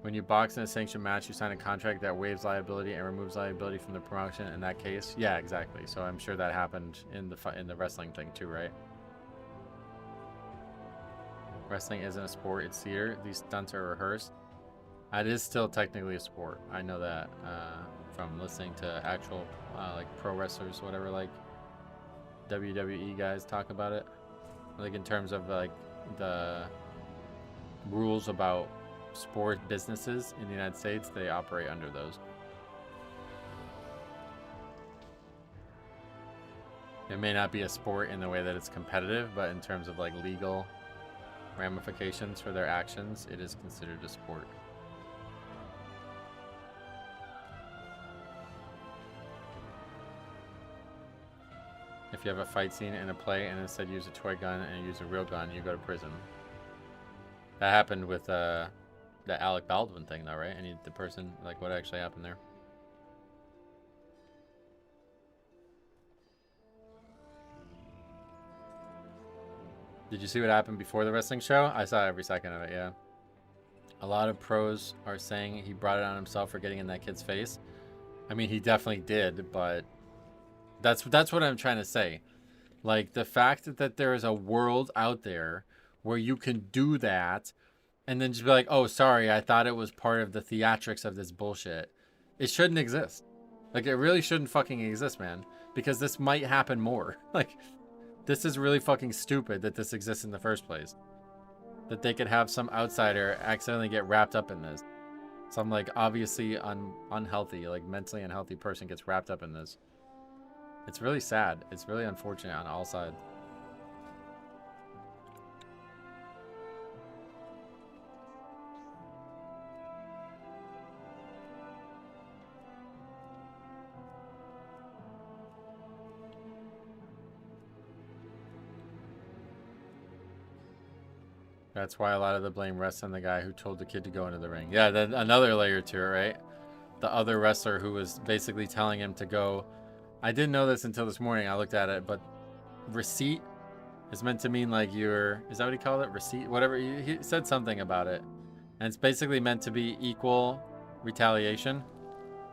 When you box in a sanctioned match, you sign a contract that waives liability and removes liability from the promotion in that case. Yeah, exactly. So I'm sure that happened in the wrestling thing too, right? Wrestling isn't a sport, it's theater. These stunts are rehearsed. It is still technically a sport. I know that from listening to actual like pro wrestlers, whatever, like WWE guys talk about it. Like in terms of like the rules about sport businesses in the United States, they operate under those. It may not be a sport in the way that it's competitive, but in terms of like legal ramifications for their actions, it is considered a sport. If you have a fight scene in a play and instead use a toy gun and use a real gun, you go to prison. That happened with the Alec Baldwin thing though, right? And the person, like, what actually happened there? Did you see what happened before the wrestling show? I saw every second of it, yeah. A lot of pros are saying he brought it on himself for getting in that kid's face. I mean, he definitely did, but that's what I'm trying to say. Like, the fact that there is a world out there where you can do that and then just be like, oh, sorry, I thought it was part of the theatrics of this bullshit. It shouldn't exist. Like, it really shouldn't fucking exist, man. Because this might happen more. Like, this is really fucking stupid that this exists in the first place. That they could have some outsider accidentally get wrapped up in this. Some, like, obviously unhealthy, like, mentally unhealthy person gets wrapped up in this. It's really sad. It's really unfortunate on all sides. That's why a lot of the blame rests on the guy who told the kid to go into the ring. Yeah, then another layer to it, right? The other wrestler who was basically telling him to go. I didn't know this until this morning. I looked at it, but receipt is meant to mean like you're, is that what he called it? Receipt, whatever. He said something about it. And it's basically meant to be equal retaliation.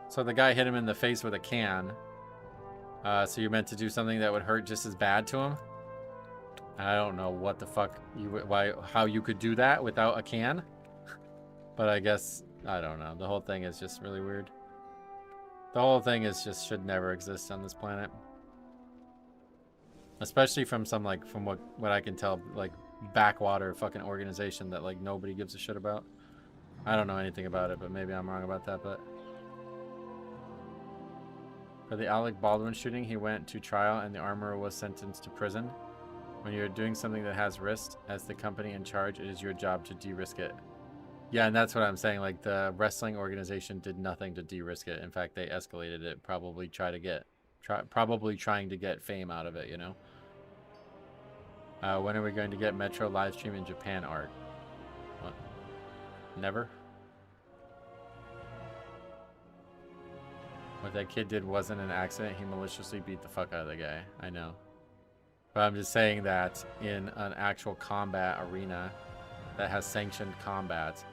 So the guy hit him in the face with a can. So you're meant to do something that would hurt just as bad to him. I don't know what the fuck how you could do that without a can. But I guess, I don't know. The whole thing is just really weird. The whole thing is just should never exist on this planet. Especially from some, like, from what I can tell, like, backwater fucking organization that, like, nobody gives a shit about. I don't know anything about it, but maybe I'm wrong about that, but... For the Alec Baldwin shooting, he went to trial and the armorer was sentenced to prison. When you're doing something that has risk, as the company in charge, it is your job to de-risk it. Yeah, and that's what I'm saying. Like, the wrestling organization did nothing to de-risk it. In fact, they escalated it, probably trying to get fame out of it, you know? When are we going to get Metro live stream in Japan art? What? Never? What that kid did wasn't an accident. He maliciously beat the fuck out of the guy. I know. But I'm just saying that in an actual combat arena that has sanctioned combat,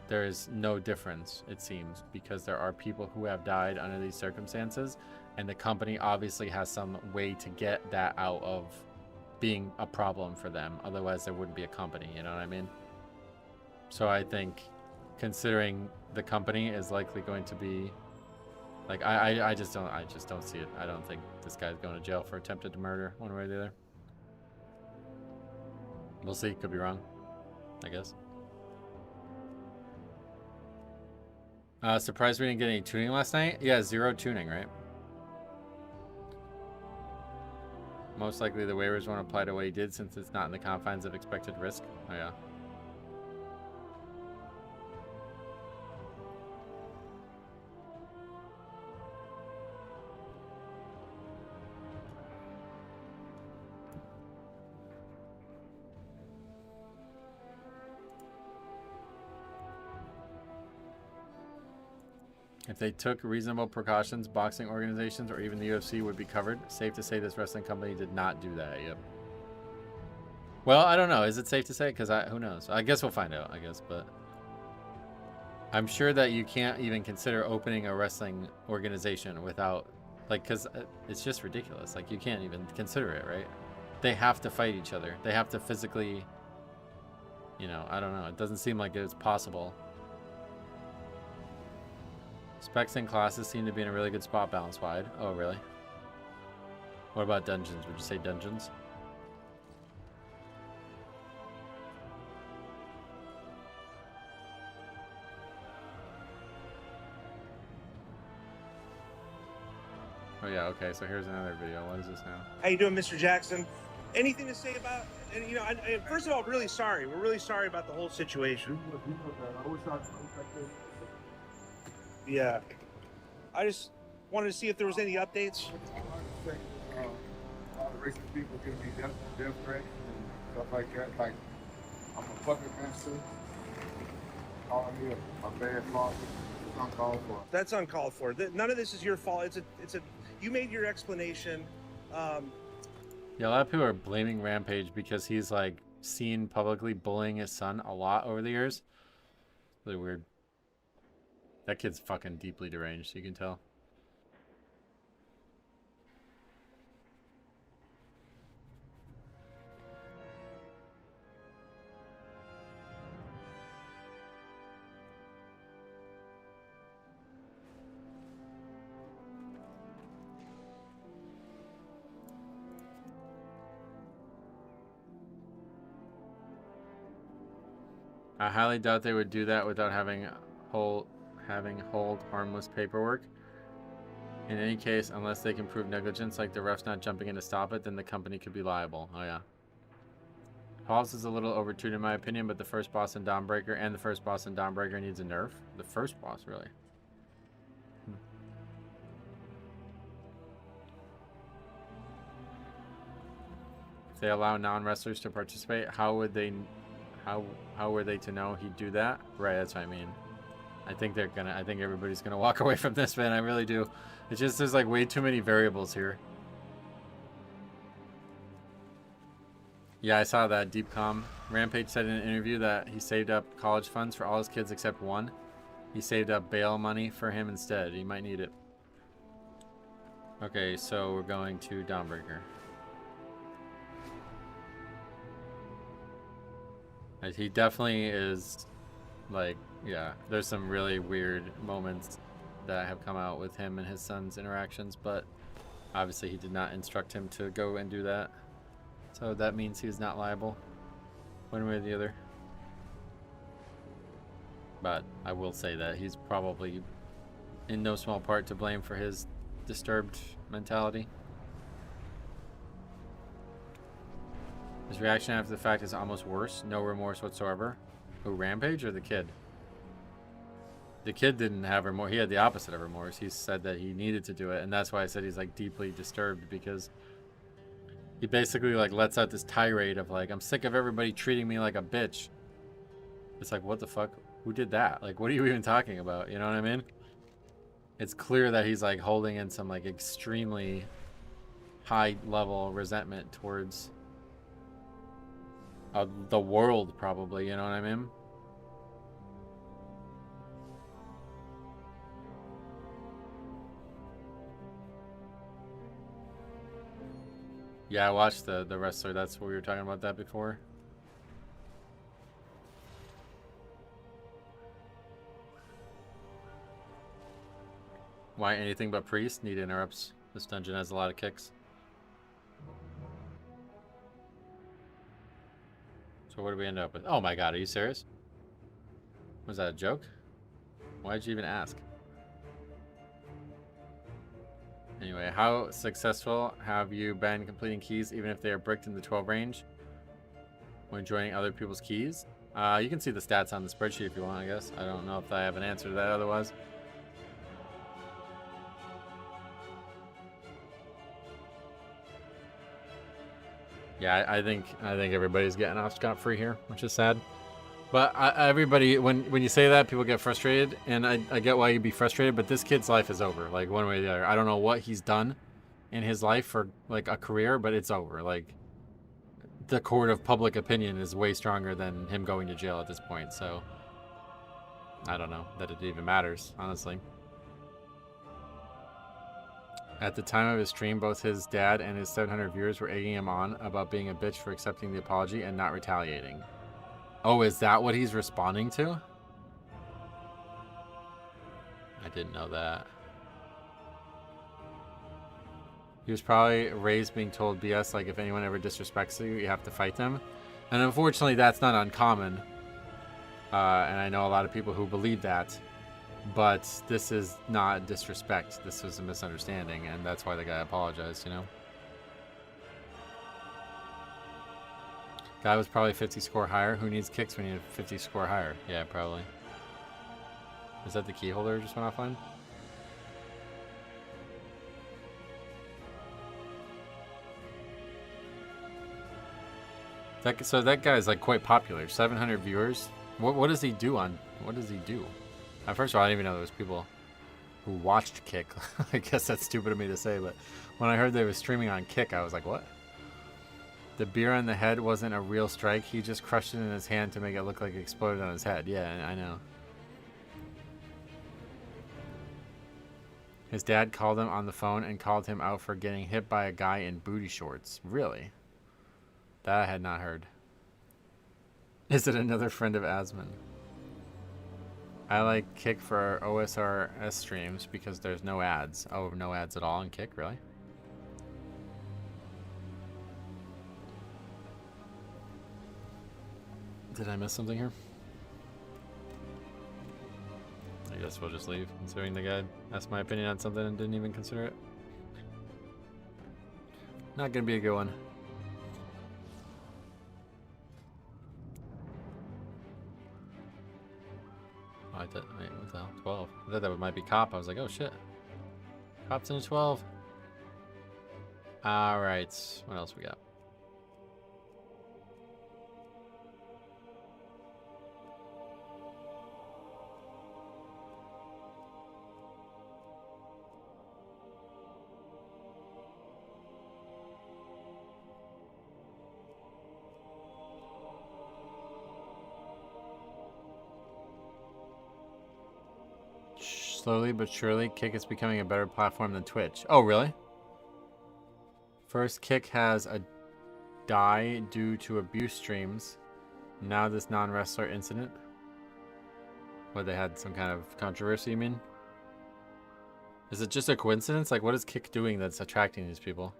there is no difference, it seems, because there are people who have died under these circumstances, and the company obviously has some way to get that out of being a problem for them. Otherwise, there wouldn't be a company, you know what I mean? So I think considering the company is likely going to be... Like, I just don't see it. I don't think this guy's going to jail for attempted murder, one way or the other. We'll see. Could be wrong, I guess. Surprised we didn't get any tuning last night? Yeah, 0 tuning, right? Most likely the waivers won't apply to what he did since it's not in the confines of expected risk. Oh, yeah. If they took reasonable precautions, boxing organizations or even the UFC would be covered. Safe to say this wrestling company did not do that. Yep. Well, I don't know. Is it safe to say? Because who knows? I guess we'll find out, I guess. But I'm sure that you can't even consider opening a wrestling organization without, like, because it's just ridiculous. Like, you can't even consider it, right? They have to fight each other. They have to physically, you know, I don't know. It doesn't seem like it's possible. Specs and classes seem to be in a really good spot balance-wide. Oh, really? What about dungeons? Would you say dungeons? Oh, yeah, okay, so here's another video. What is this now? How you doing, Mr. Jackson? Anything to say about... And, you know, first of all, really sorry. We're really sorry about the whole situation. Yeah. I just wanted to see if there was any updates. A lot of racist people can be death threats and stuff like that. Like, I'm a fucking master. Calling me a bad father. It's uncalled for. That's uncalled for. None of this is your fault. It's a. You made your explanation. Yeah, a lot of people are blaming Rampage because he's, like, seen publicly bullying his son a lot over the years. Really weird. That kid's fucking deeply deranged, you can tell. I highly doubt they would do that without having hold harmless paperwork. In any case, unless they can prove negligence, like the refs not jumping in to stop it, then the company could be liable. Oh yeah. Pulse is a little overtuned in my opinion, but the first boss in Dawnbreaker needs a nerf. The first boss, really. If they allow non-wrestlers to participate, how were they to know he'd do that? Right, that's what I mean. I think everybody's gonna walk away from this, man. I really do. It's just there's like way too many variables here. Yeah, I saw that Deepcom. Rampage said in an interview that he saved up college funds for all his kids except one. He saved up bail money for him instead. He might need it. Okay, so we're going to Dawnbreaker. He definitely is, like, Yeah, there's some really weird moments that have come out with him and his son's interactions, but obviously he did not instruct him to go and do that. So that means he's not liable one way or the other. But I will say that he's probably in no small part to blame for his disturbed mentality. His reaction after the fact is almost worse. No remorse whatsoever. Who, Rampage or the kid? The kid didn't have remorse. He had the opposite of remorse. He said that he needed to do it, and that's why I said he's like deeply disturbed, because he basically like lets out this tirade of like, I'm sick of everybody treating me like a bitch. It's like, what the fuck? Who did that? Like, what are you even talking about? You know what I mean? It's clear that he's like holding in some like extremely high level resentment towards the world, probably. You know what I mean? Yeah, I watched the wrestler. That's what we were talking about that before. Why anything but priest? Need interrupts. This dungeon has a lot of kicks. So what do we end up with? Oh my god, are you serious? Was that a joke? Why'd you even ask? Anyway, how successful have you been completing keys even if they are bricked in the 12 range when joining other people's keys? You can see the stats on the spreadsheet if you want, I guess. I don't know if I have an answer to that otherwise. Yeah, I think everybody's getting off scot-free here, which is sad. But everybody, when you say that, people get frustrated, and I get why you'd be frustrated, but this kid's life is over, like, one way or the other. I don't know what he's done in his life for, like, a career, but it's over. Like, the court of public opinion is way stronger than him going to jail at this point, so I don't know that it even matters, honestly. At the time of his stream, both his dad and his 700 viewers were egging him on about being a bitch for accepting the apology and not retaliating. Oh, is that what he's responding to? I didn't know that. He was probably raised being told BS, like if anyone ever disrespects you, you have to fight them. And unfortunately, that's not uncommon. And I know a lot of people who believe that. But this is not disrespect. This was a misunderstanding, and that's why the guy apologized, you know? Guy was probably 50 score higher. Who needs kicks when you need 50 score higher? Yeah, probably. Is that the key holder just went offline? So that guy's like quite popular. 700 viewers. What does he do on? What does he do? First of all, I didn't even know there was people who watched Kick. I guess that's stupid of me to say, but when I heard they were streaming on Kick, I was like, what? The beer on the head wasn't a real strike. He just crushed it in his hand to make it look like it exploded on his head. Yeah, I know. His dad called him on the phone and called him out for getting hit by a guy in booty shorts. Really? That I had not heard. Is it another friend of Asmon? I like Kick for OSRS streams because there's no ads. Oh, no ads at all in Kick, really? Did I miss something here? I guess we'll just leave, considering the guy asked my opinion on something and didn't even consider it. Not gonna be a good one. Oh, wait, what the hell? 12. I thought that might be Cop. I was like, oh shit. Cop's in a 12. Alright, what else we got? Slowly but surely, Kick is becoming a better platform than Twitch. Oh, really? First, Kick has a die due to abuse streams. Now this non-wrestler incident. What, they had some kind of controversy, you mean? Is it just a coincidence? Like, what is Kick doing that's attracting these people?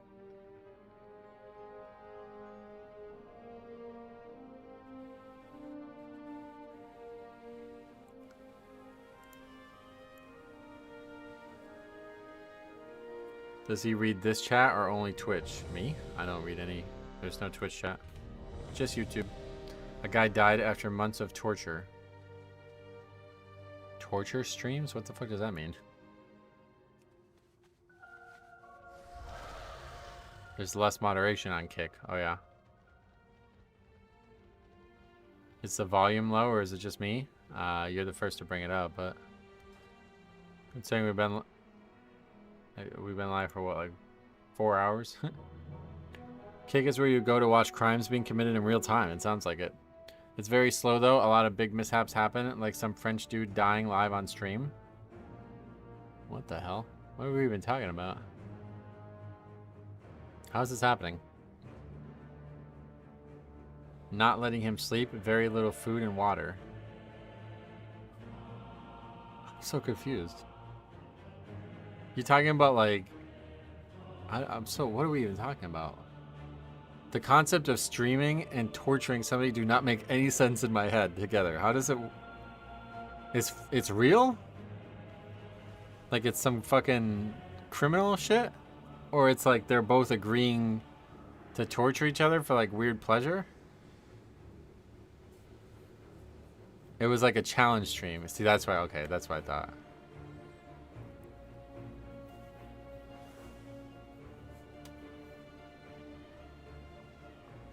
Does he read this chat or only Twitch? Me? I don't read any. There's no Twitch chat. Just YouTube. A guy died after months of torture. Torture streams? What the fuck does that mean? There's less moderation on Kick. Oh yeah. Is the volume low or is it just me? You're the first to bring it up, but considering we've been live for what, like 4 hours? Kick is where you go to watch crimes being committed in real time. It sounds like it. It's very slow though. A lot of big mishaps happen, like some French dude dying live on stream. What the hell? What are we even talking about? How's this happening? Not letting him sleep, very little food and water. I'm so confused. You're talking about like... what are we even talking about? The concept of streaming and torturing somebody do not make any sense in my head together. How does it... It's real? Like it's some fucking criminal shit? Or it's like they're both agreeing to torture each other for like weird pleasure? It was like a challenge stream. See, that's why, okay, that's what I thought.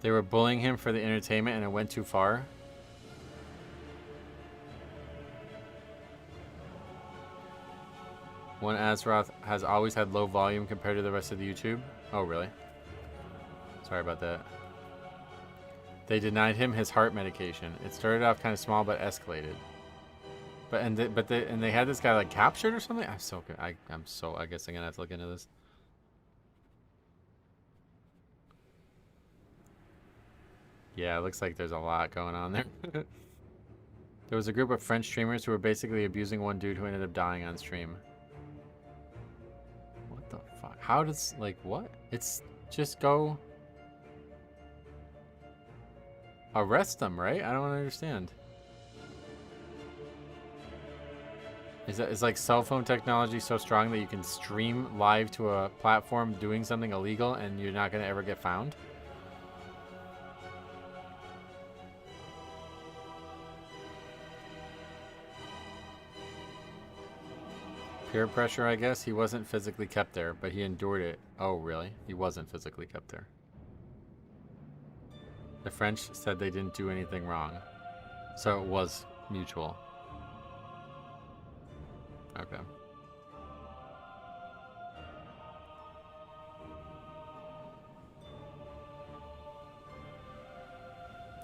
They were bullying him for the entertainment and it went too far. One Azeroth has always had low volume compared to the rest of the YouTube. Oh, really? Sorry about that. They denied him his heart medication. It started off kind of small but escalated. And they had this guy like captured or something. I guess I'm gonna have to look into this. Yeah, it looks like there's a lot going on there. There was a group of French streamers who were basically abusing one dude who ended up dying on stream. What the fuck? How does, like, what? It's just go... arrest them, right? I don't understand. Is like cell phone technology so strong that you can stream live to a platform doing something illegal and you're not going to ever get found? Peer pressure, I guess. He wasn't physically kept there, but he endured it. Oh, really? He wasn't physically kept there. The French said they didn't do anything wrong. So it was mutual. Okay.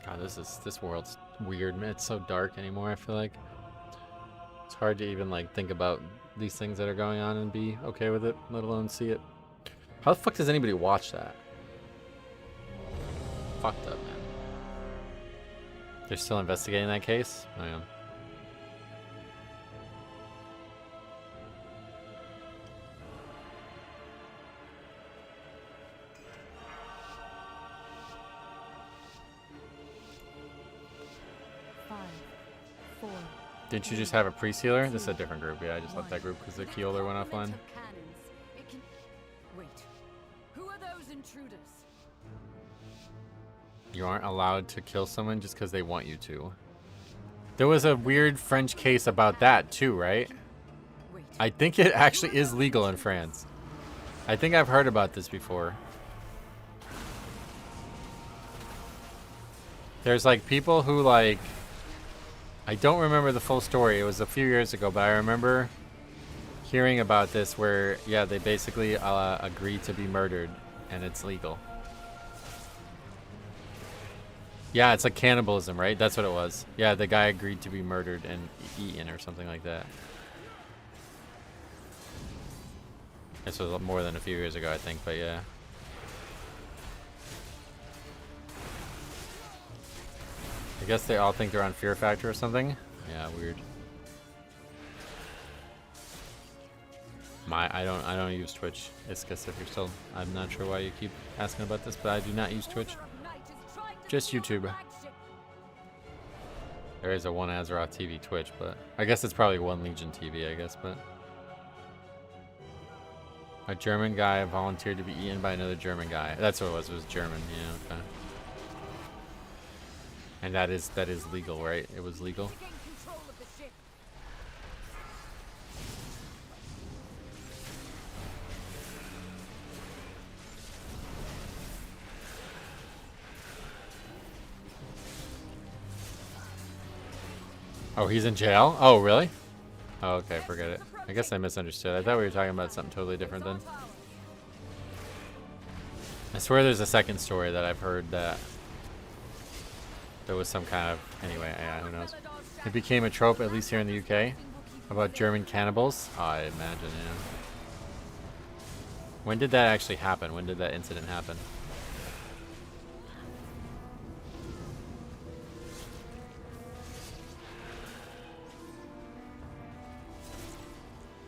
God, this world's weird, man. It's so dark anymore, I feel like. It's hard to even like think about these things that are going on and be okay with it, let alone see it. How the fuck does anybody watch that? Fucked up, man. They're still investigating that case? Oh, yeah. Didn't you just have a priest healer? This is a different group. Yeah, I just left that group because the Keeler went offline. Wait, who are those intruders? You aren't allowed to kill someone just because they want you to. There was a weird French case about that too, right? I think it actually is legal in France. I think I've heard about this before. There's like people who like... I don't remember the full story. It was a few years ago, but I remember hearing about this where, yeah, they basically agreed to be murdered and it's legal. Yeah, it's like cannibalism, right? That's what it was. Yeah, the guy agreed to be murdered and eaten or something like that. This was more than a few years ago, I think, but yeah. I guess they all think they're on Fear Factor or something. Yeah, weird. I don't use Twitch. It's because if you're still, I'm not sure why you keep asking about this, but I do not use Twitch. Just YouTube. There is a One Azeroth TV Twitch, but I guess it's probably One Legion TV, I guess, but. A German guy volunteered to be eaten by another German guy. That's what it was German, yeah, okay. And that is legal, right? It was legal. Oh, he's in jail? Oh, really? Oh, okay, forget it. I guess I misunderstood. I thought we were talking about something totally different then. I swear there's a second story that I've heard that there was some kind of... Anyway, yeah, who knows. It became a trope, at least here in the UK, about German cannibals. Oh, I imagine, yeah. When did that actually happen? When did that incident happen?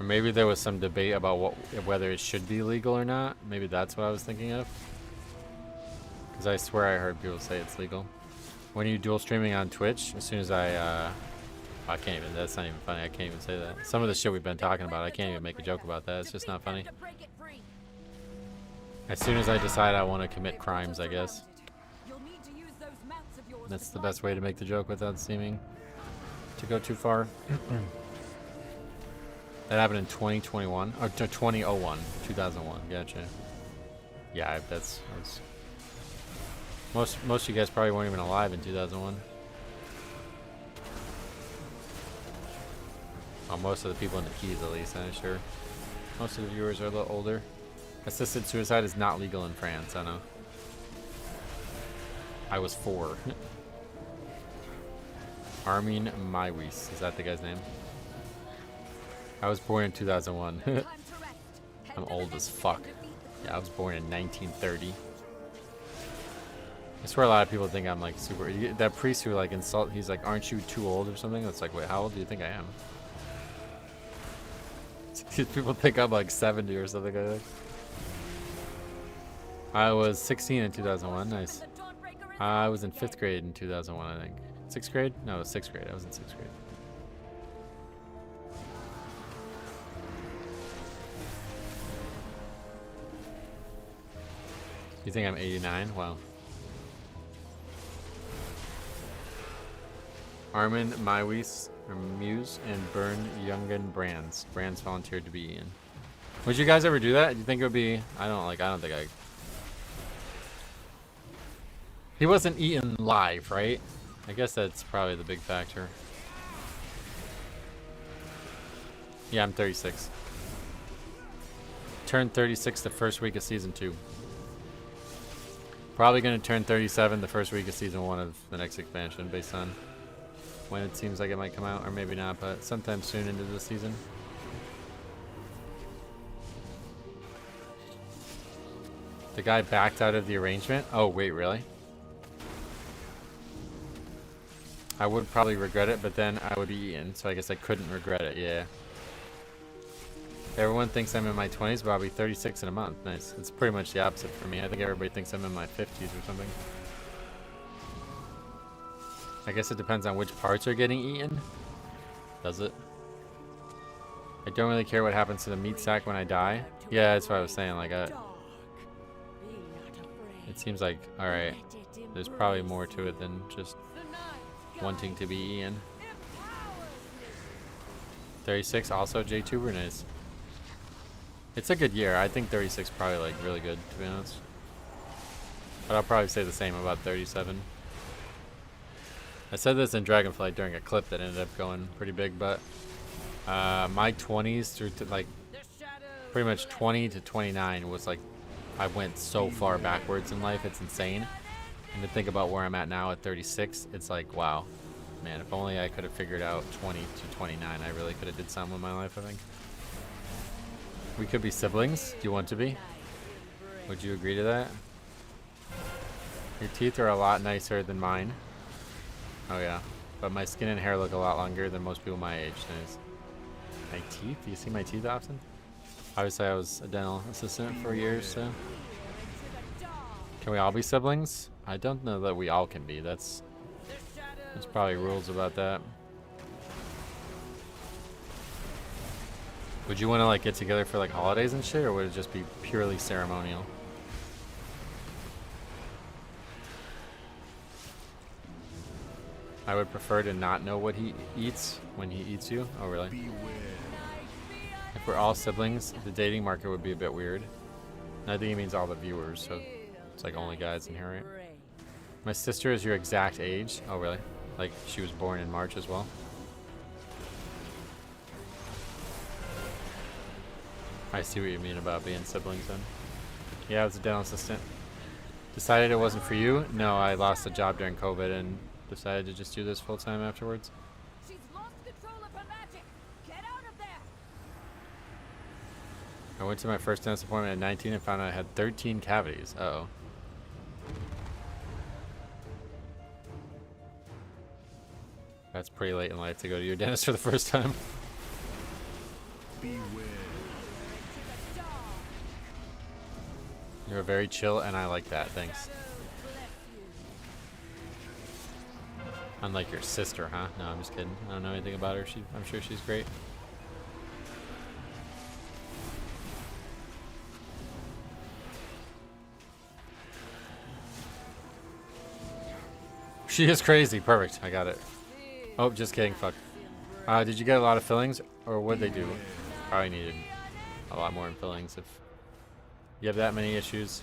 Or maybe there was some debate about whether it should be legal or not. Maybe that's what I was thinking of. Because I swear I heard people say it's legal. When are you dual streaming on Twitch? As soon as I can't even, that's not even funny. I can't even say that. Some of the shit we've been talking about, I can't even make a joke about that. It's just not funny. As soon as I decide I want to commit crimes, I guess. That's the best way to make the joke without seeming to go too far. That happened in 2021 or 2001, 2001. Gotcha. Yeah, that's most of you guys probably weren't even alive in 2001. Well, most of the people in the Keys, at least, I'm sure. Most of the viewers are a little older. Assisted suicide is not legal in France. I know. I was 4. Armin Maiwis, is that the guy's name? I was born in 2001. I'm old as fuck. Yeah, I was born in 1930. I swear a lot of people think I'm like super... That priest who like insult... He's like, aren't you too old or something? It's like, wait, how old do you think I am? People think I'm like 70 or something, I think. I was 16 in 2001. Nice. I was in 5th grade in 2001, I think. 6th grade? No, it was 6th grade. I was in 6th grade. You think I'm 89? Wow. Armin Maiwis, or Muse, and Burn Jungen Brands. Brands volunteered to be eaten. Would you guys ever do that? Do you think it would be... I don't think I... He wasn't eaten live, right? I guess that's probably the big factor. Yeah, I'm 36. Turned 36 the first week of season 2. Probably going to turn 37 the first week of season 1 of the next expansion, based on when it seems like it might come out, or maybe not, but sometime soon into the season. The guy backed out of the arrangement? Oh, wait, really? I would probably regret it, but then I would be eaten, so I guess I couldn't regret it, yeah. Everyone thinks I'm in my 20s, but I'll be 36 in a month. Nice. It's pretty much the opposite for me. I think everybody thinks I'm in my 50s or something. I guess it depends on which parts are getting eaten. Does it? I don't really care what happens to the meat sack when I die. Yeah, that's what I was saying. Like, it seems like, alright, there's probably more to it than just wanting to be eaten. 36, also JTuber, nice. It's a good year. I think 36 probably like really good, to be honest. But I'll probably say the same about 37. I said this in Dragonflight during a clip that ended up going pretty big, but my 20s through to like pretty much 20 to 29 was like, I went so far backwards in life, it's insane. And to think about where I'm at now at 36, it's like, wow, man, if only I could have figured out 20 to 29, I really could have did something with my life, I think. We could be siblings. Do you want to be? Would you agree to that? Your teeth are a lot nicer than mine. Oh yeah, but my skin and hair look a lot longer than most people my age. Nice. My teeth? Do you see my teeth often? Obviously, I was a dental assistant for years, so. Can we all be siblings? I don't know that we all can be. There's probably rules about that. Would you want to like get together for like holidays and shit, or would it just be purely ceremonial? I would prefer to not know what he eats when he eats you. Oh, really? If we're all siblings, the dating market would be a bit weird. And I think he means all the viewers, so it's like only guys in here, right? My sister is your exact age. Oh, really? Like she was born in March as well? I see what you mean about being siblings then. Yeah, I was a dental assistant. Decided it wasn't for you? No, I lost a job during COVID and decided to just do this full time afterwards. She's lost control of her magic. Get out of there. I went to my first dentist appointment at 19 and found out I had 13 cavities. Uh-oh. That's pretty late in life to go to your dentist for the first time. Beware. You're very chill, and I like that. Thanks. Unlike your sister, huh? No, I'm just kidding. I don't know anything about her. I'm sure she's great. She is crazy. Perfect. I got it. Oh, just kidding. Fuck. Did you get a lot of fillings, or what'd they do? Probably needed a lot more in fillings if you have that many issues.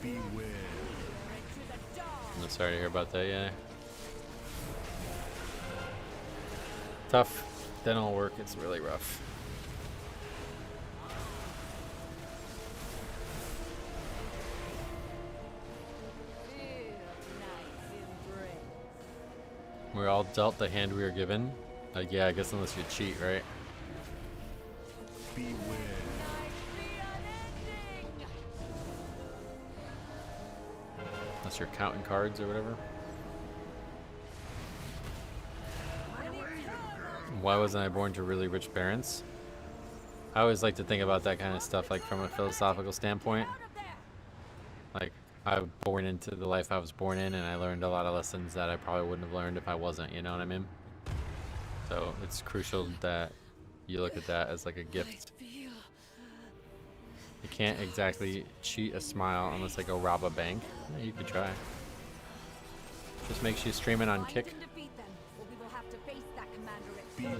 Beware. I'm sorry to hear about that, yeah. Tough dental work, it's really rough. We're all dealt the hand we were given. Like, yeah, I guess unless you cheat, right? Beware. Unless you're counting cards or whatever. Why wasn't I born to really rich parents? I always like to think about that kind of stuff, like from a philosophical standpoint. Like, I was born into the life I was born in, and I learned a lot of lessons that I probably wouldn't have learned if I wasn't, you know what I mean? So it's crucial that you look at that as like a gift. You can't exactly cheat a smile unless I go rob a bank. Yeah, you could try. Just make sure you stream it on Kick. Beware.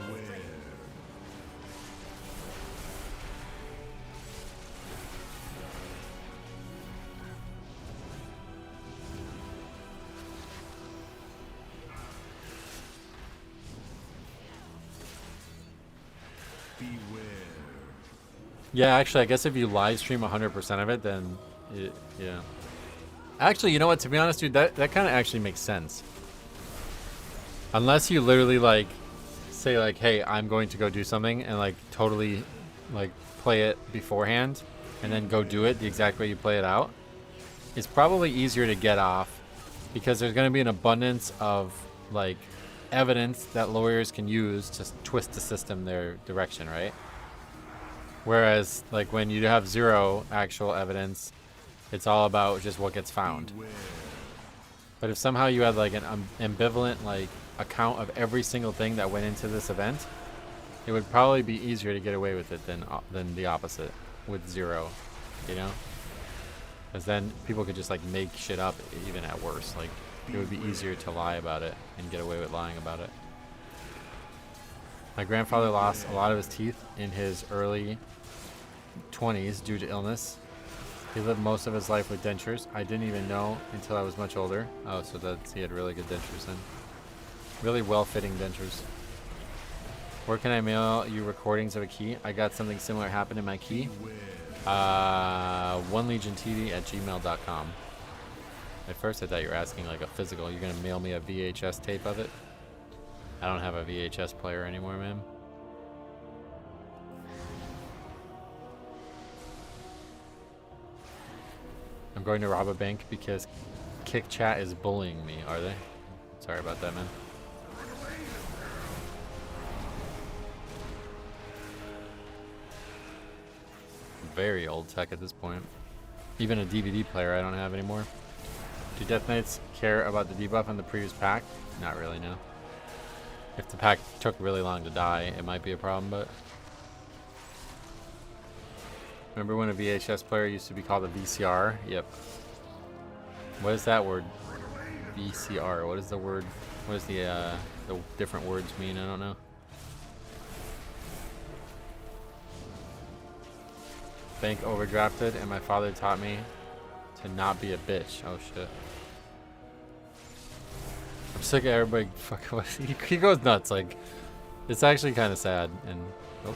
Beware. Yeah, actually, I guess if you live stream 100% of it, then yeah. Actually, you know what? To be honest, dude, that kind of actually makes sense. Unless you literally like say like, hey, I'm going to go do something and like totally like play it beforehand and then go do it the exact way you play it out. It's probably easier to get off because there's going to be an abundance of like evidence that lawyers can use to twist the system their direction, right? Whereas like when you have zero actual evidence, it's all about just what gets found. But if somehow you had like an ambivalent like account of every single thing that went into this event, it would probably be easier to get away with it than the opposite with zero, you know? Because then people could just like make shit up even at worst. Like it would be easier to lie about it and get away with lying about it. My grandfather lost a lot of his teeth in his early 20s due to illness. He lived most of his life with dentures. I didn't even know until I was much older. Oh, so he had really good dentures then. Really well-fitting dentures. Where can I mail you recordings of a key? I got something similar happen in my key. OneLegionTV@gmail.com. At first I thought you were asking like a physical. You're gonna mail me a VHS tape of it? I don't have a VHS player anymore, man. I'm going to rob a bank because Kick Chat is bullying me, are they? Sorry about that, man. Very old tech at this point. Even a DVD player I don't have anymore. Do Death Knights care about the debuff on the previous pack? Not really, no. If the pack took really long to die, it might be a problem, but... Remember when a VHS player used to be called a VCR? Yep. What is that word? VCR. What is the word? What does the different words mean? I don't know. Bank overdrafted, and my father taught me to not be a bitch. Oh shit. I'm sick of everybody fucking with he goes nuts, like it's actually kind of sad. And oh.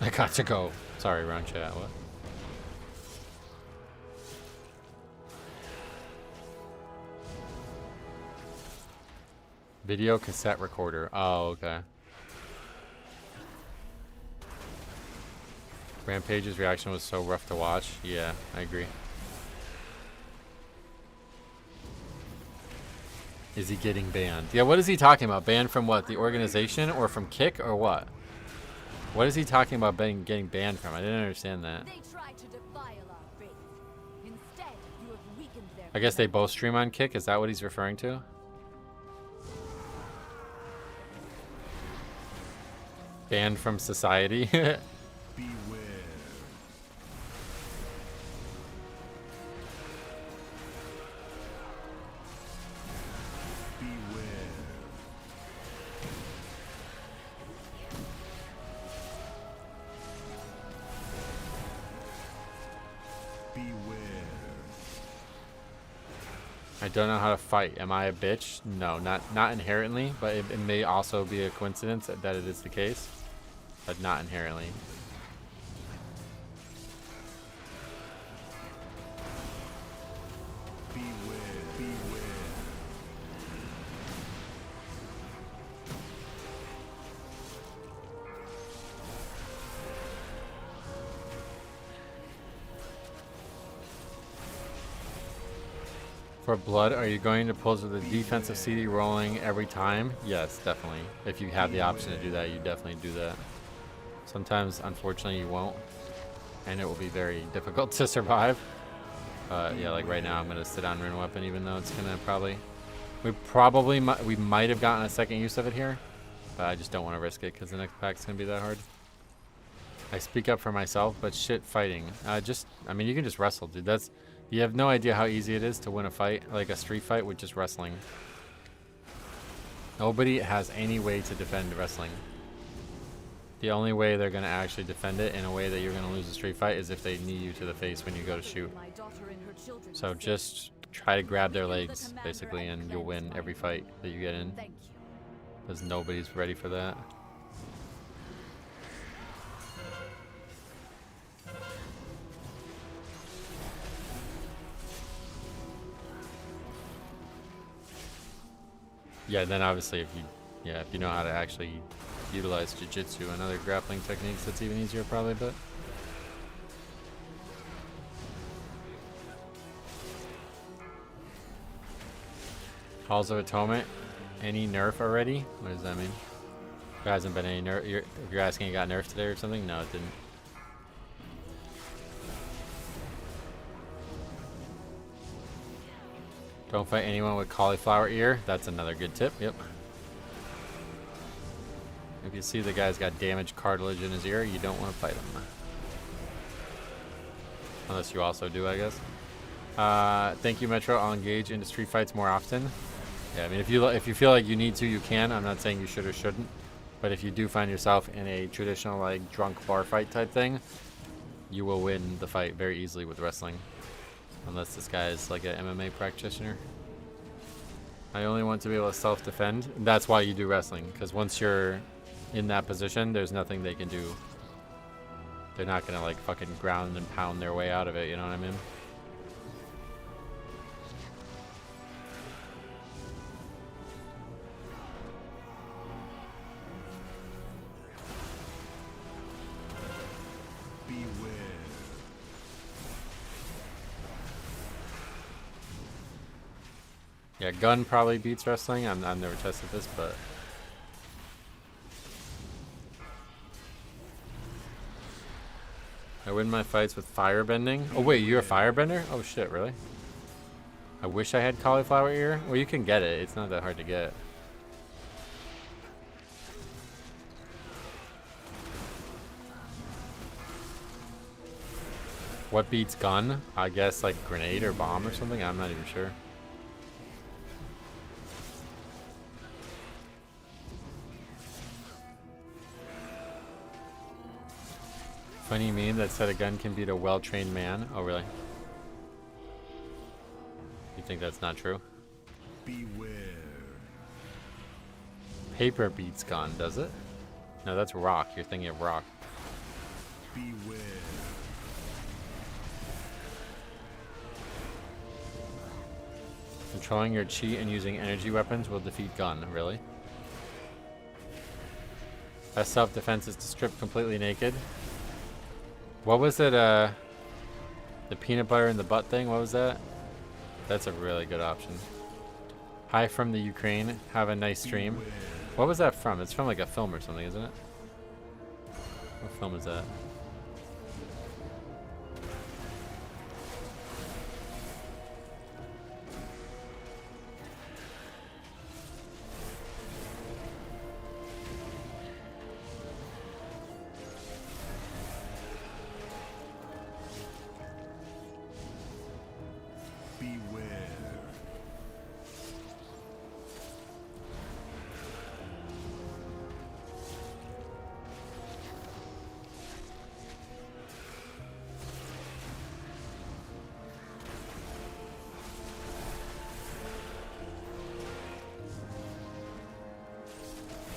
I got to go. Sorry, wrong chat. What? Video cassette recorder. Oh, okay. Rampage's reaction was so rough to watch. Yeah, I agree. Is he getting banned? Yeah, what is he talking about? Banned from what? The organization or from Kick or what? What is he talking about getting banned from? I didn't understand that. I guess they both stream on Kick. Is that what he's referring to? Banned from society? I don't know how to fight. Am I a bitch? No, not inherently, but it may also be a coincidence that it is the case, but not inherently. For blood, are you going to pulls with the defensive CD rolling every time? Yes, definitely. If you have the option to do that, you definitely do that. Sometimes, unfortunately, you won't, and it will be very difficult to survive. Yeah, like right now, I'm gonna sit on Rune Weapon, even though it's gonna we might have gotten a second use of it here, but I just don't want to risk it because the next pack's gonna be that hard. I speak up for myself, but shit, fighting. I mean, you can just wrestle, dude. You have no idea how easy it is to win a fight, like a street fight, with just wrestling. Nobody has any way to defend wrestling. The only way they're going to actually defend it in a way that you're going to lose a street fight is if they knee you to the face when you go to shoot. So just try to grab their legs, basically, and you'll win every fight that you get in. Because nobody's ready for that. Yeah, then obviously if you know how to actually utilize jiu-jitsu and other grappling techniques, that's even easier probably, but Halls of Atonement, any nerf already? What does that mean? There hasn't been any nerf. If you're asking it got nerfed today or something? No, it didn't. Don't fight anyone with cauliflower ear. That's another good tip. Yep. If you see the guy's got damaged cartilage in his ear, you don't want to fight him. Unless you also do, I guess. Thank you, Metro. I'll engage into street fights more often. Yeah, I mean, if you feel like you need to, you can. I'm not saying you should or shouldn't. But if you do find yourself in a traditional, like, drunk bar fight type thing, you will win the fight very easily with wrestling. Unless this guy is like an MMA practitioner. I only want to be able to self-defend. That's why you do wrestling. Because once you're in that position, there's nothing they can do. They're not going to like fucking ground and pound their way out of it. You know what I mean? Yeah, gun probably beats wrestling. I've never tested this, but I win my fights with firebending. Oh wait, you're a firebender? Oh shit, really? I wish I had cauliflower ear. Well, you can get it. It's not that hard to get. What beats gun? I guess like grenade or bomb or something. I'm not even sure. Funny meme that said a gun can beat a well-trained man. Oh, really? You think that's not true? Beware. Paper beats gun, does it? No, that's rock. You're thinking of rock. Beware. Controlling your chi and using energy weapons will defeat gun. Really? Best self-defense is to strip completely naked. What was it, the peanut butter in the butt thing? What was that? That's a really good option. Hi from the Ukraine. Have a nice stream. What was that from? It's from like a film or something, isn't it? What film is that?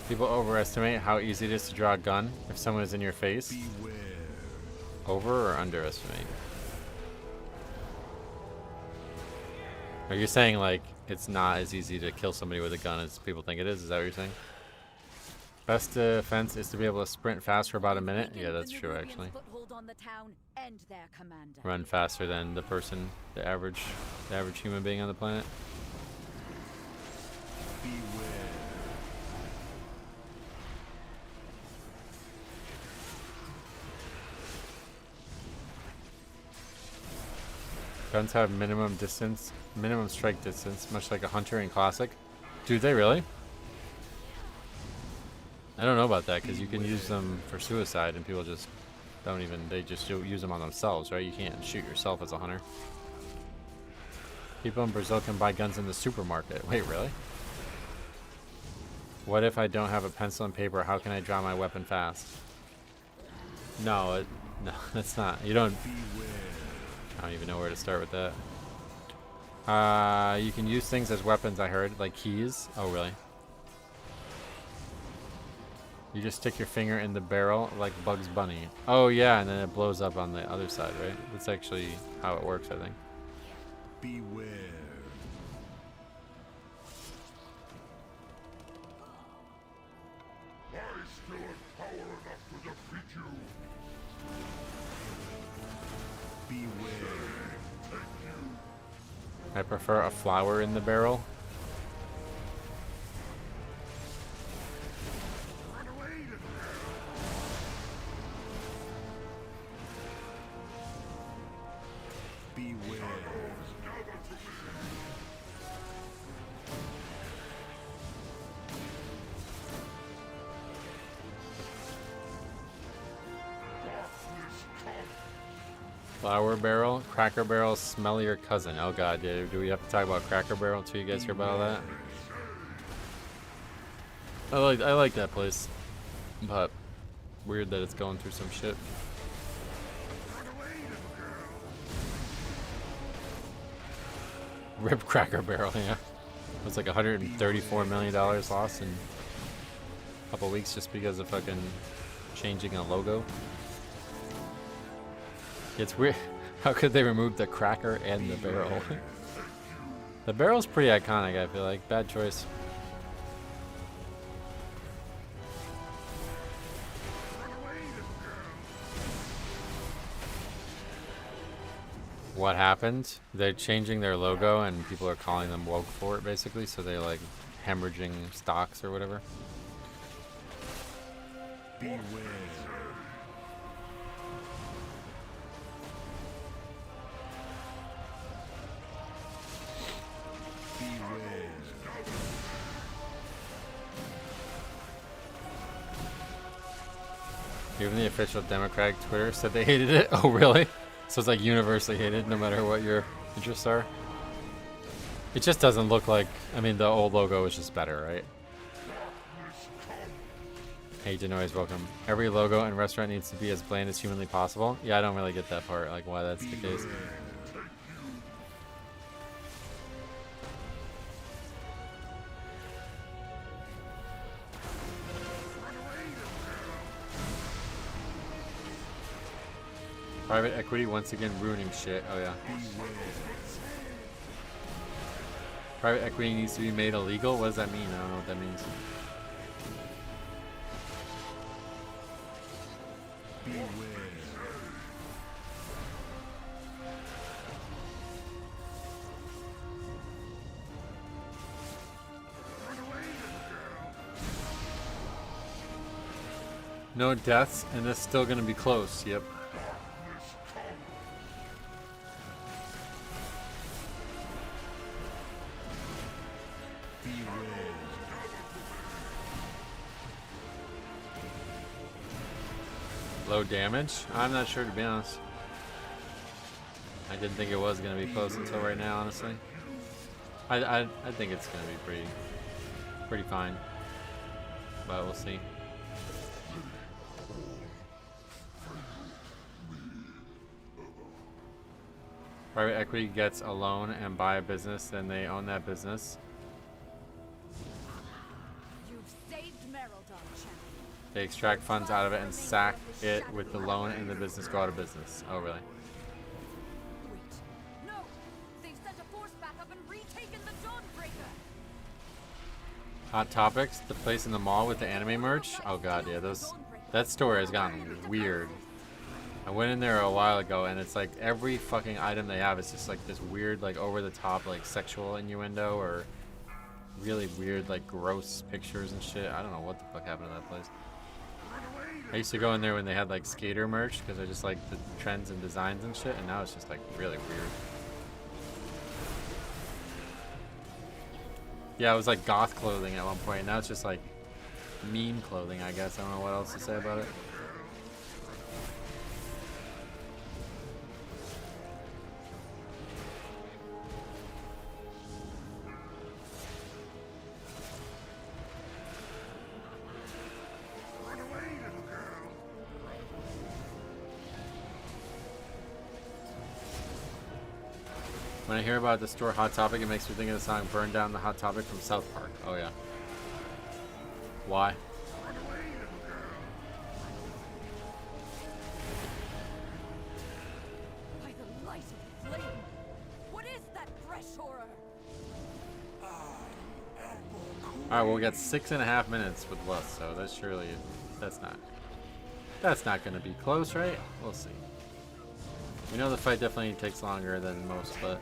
People overestimate how easy it is to draw a gun if someone is in your face. Beware. Over or underestimate? Are you saying like it's not as easy to kill somebody with a gun as people think it is? Is that what you're saying? Best defense is to be able to sprint fast for about a minute. Yeah, that's true actually. Run faster than the person, the average human being on the planet. Beware. Guns have minimum strike distance, much like a hunter in Classic. Dude, they really? I don't know about that, because you can use them for suicide, and people just don't even, they just use them on themselves, right? You can't shoot yourself as a hunter. People in Brazil can buy guns in the supermarket. Wait, really? What if I don't have a pencil and paper? How can I draw my weapon fast? No, no, that's not. You don't... I don't even know where to start with that. You can use things as weapons, I heard, like keys. Oh, really? You just stick your finger in the barrel like Bugs Bunny. Oh, yeah, and then it blows up on the other side, right? That's actually how it works, I think. Beware. I still have power enough to defeat you. Beware. I prefer a flower in the barrel. Beware. Flower barrel, Cracker Barrel, smellier cousin. Oh god, do we have to talk about Cracker Barrel until you guys hear about all that? I like that place, but weird that it's going through some shit. Rip Cracker Barrel, yeah. It was like $134 million lost in a couple weeks just because of fucking changing a logo. It's weird. How could they remove the cracker and the barrel? The barrel's pretty iconic, I feel like. Bad choice. What happened? They're changing their logo and people are calling them woke for it, basically. So they're like hemorrhaging stocks or whatever. Beware. Even the official Democratic Twitter said they hated it. Oh, really? So it's like universally hated, no matter what your interests are. It just doesn't look like. I mean, the old logo is just better, right? Hey, Denoise, welcome. Every logo and restaurant needs to be as bland as humanly possible. Yeah, I don't really get that part, like why that's the case. Private equity once again ruining shit. Oh yeah. Private equity needs to be made illegal? What does that mean? I don't know what that means. No deaths, and it's still gonna be close. Yep. Low damage? I'm not sure, to be honest. I didn't think it was going to be close until right now, honestly. I think it's going to be pretty fine. But we'll see. Private equity gets a loan and buy a business, then they own that business. They extract funds out of it and sack it with the loan, and the business go out of business. Oh, really? No, they've sent a force back up and retaken the Dawnbreaker. Hot Topics, the place in the mall with the anime merch. Oh god, yeah, that store has gotten weird. I went in there a while ago, and it's like every fucking item they have is just like this weird, like over the top, like sexual innuendo or really weird, like gross pictures and shit. I don't know what the fuck happened to that place. I used to go in there when they had like skater merch because I just like the trends and designs and shit, and now it's just like really weird. Yeah, it was like goth clothing at one point, and now it's just like meme clothing, I guess. I don't know what else to say about it. When I hear about the store Hot Topic, it makes me think of the song Burn Down the Hot Topic from South Park. Oh, yeah. Why? By the light of flame, what is that fresh horror? Alright, well, we got 6.5 minutes with Lust, so that's surely... That's not going to be close, right? We'll see. We know the fight definitely takes longer than most, but...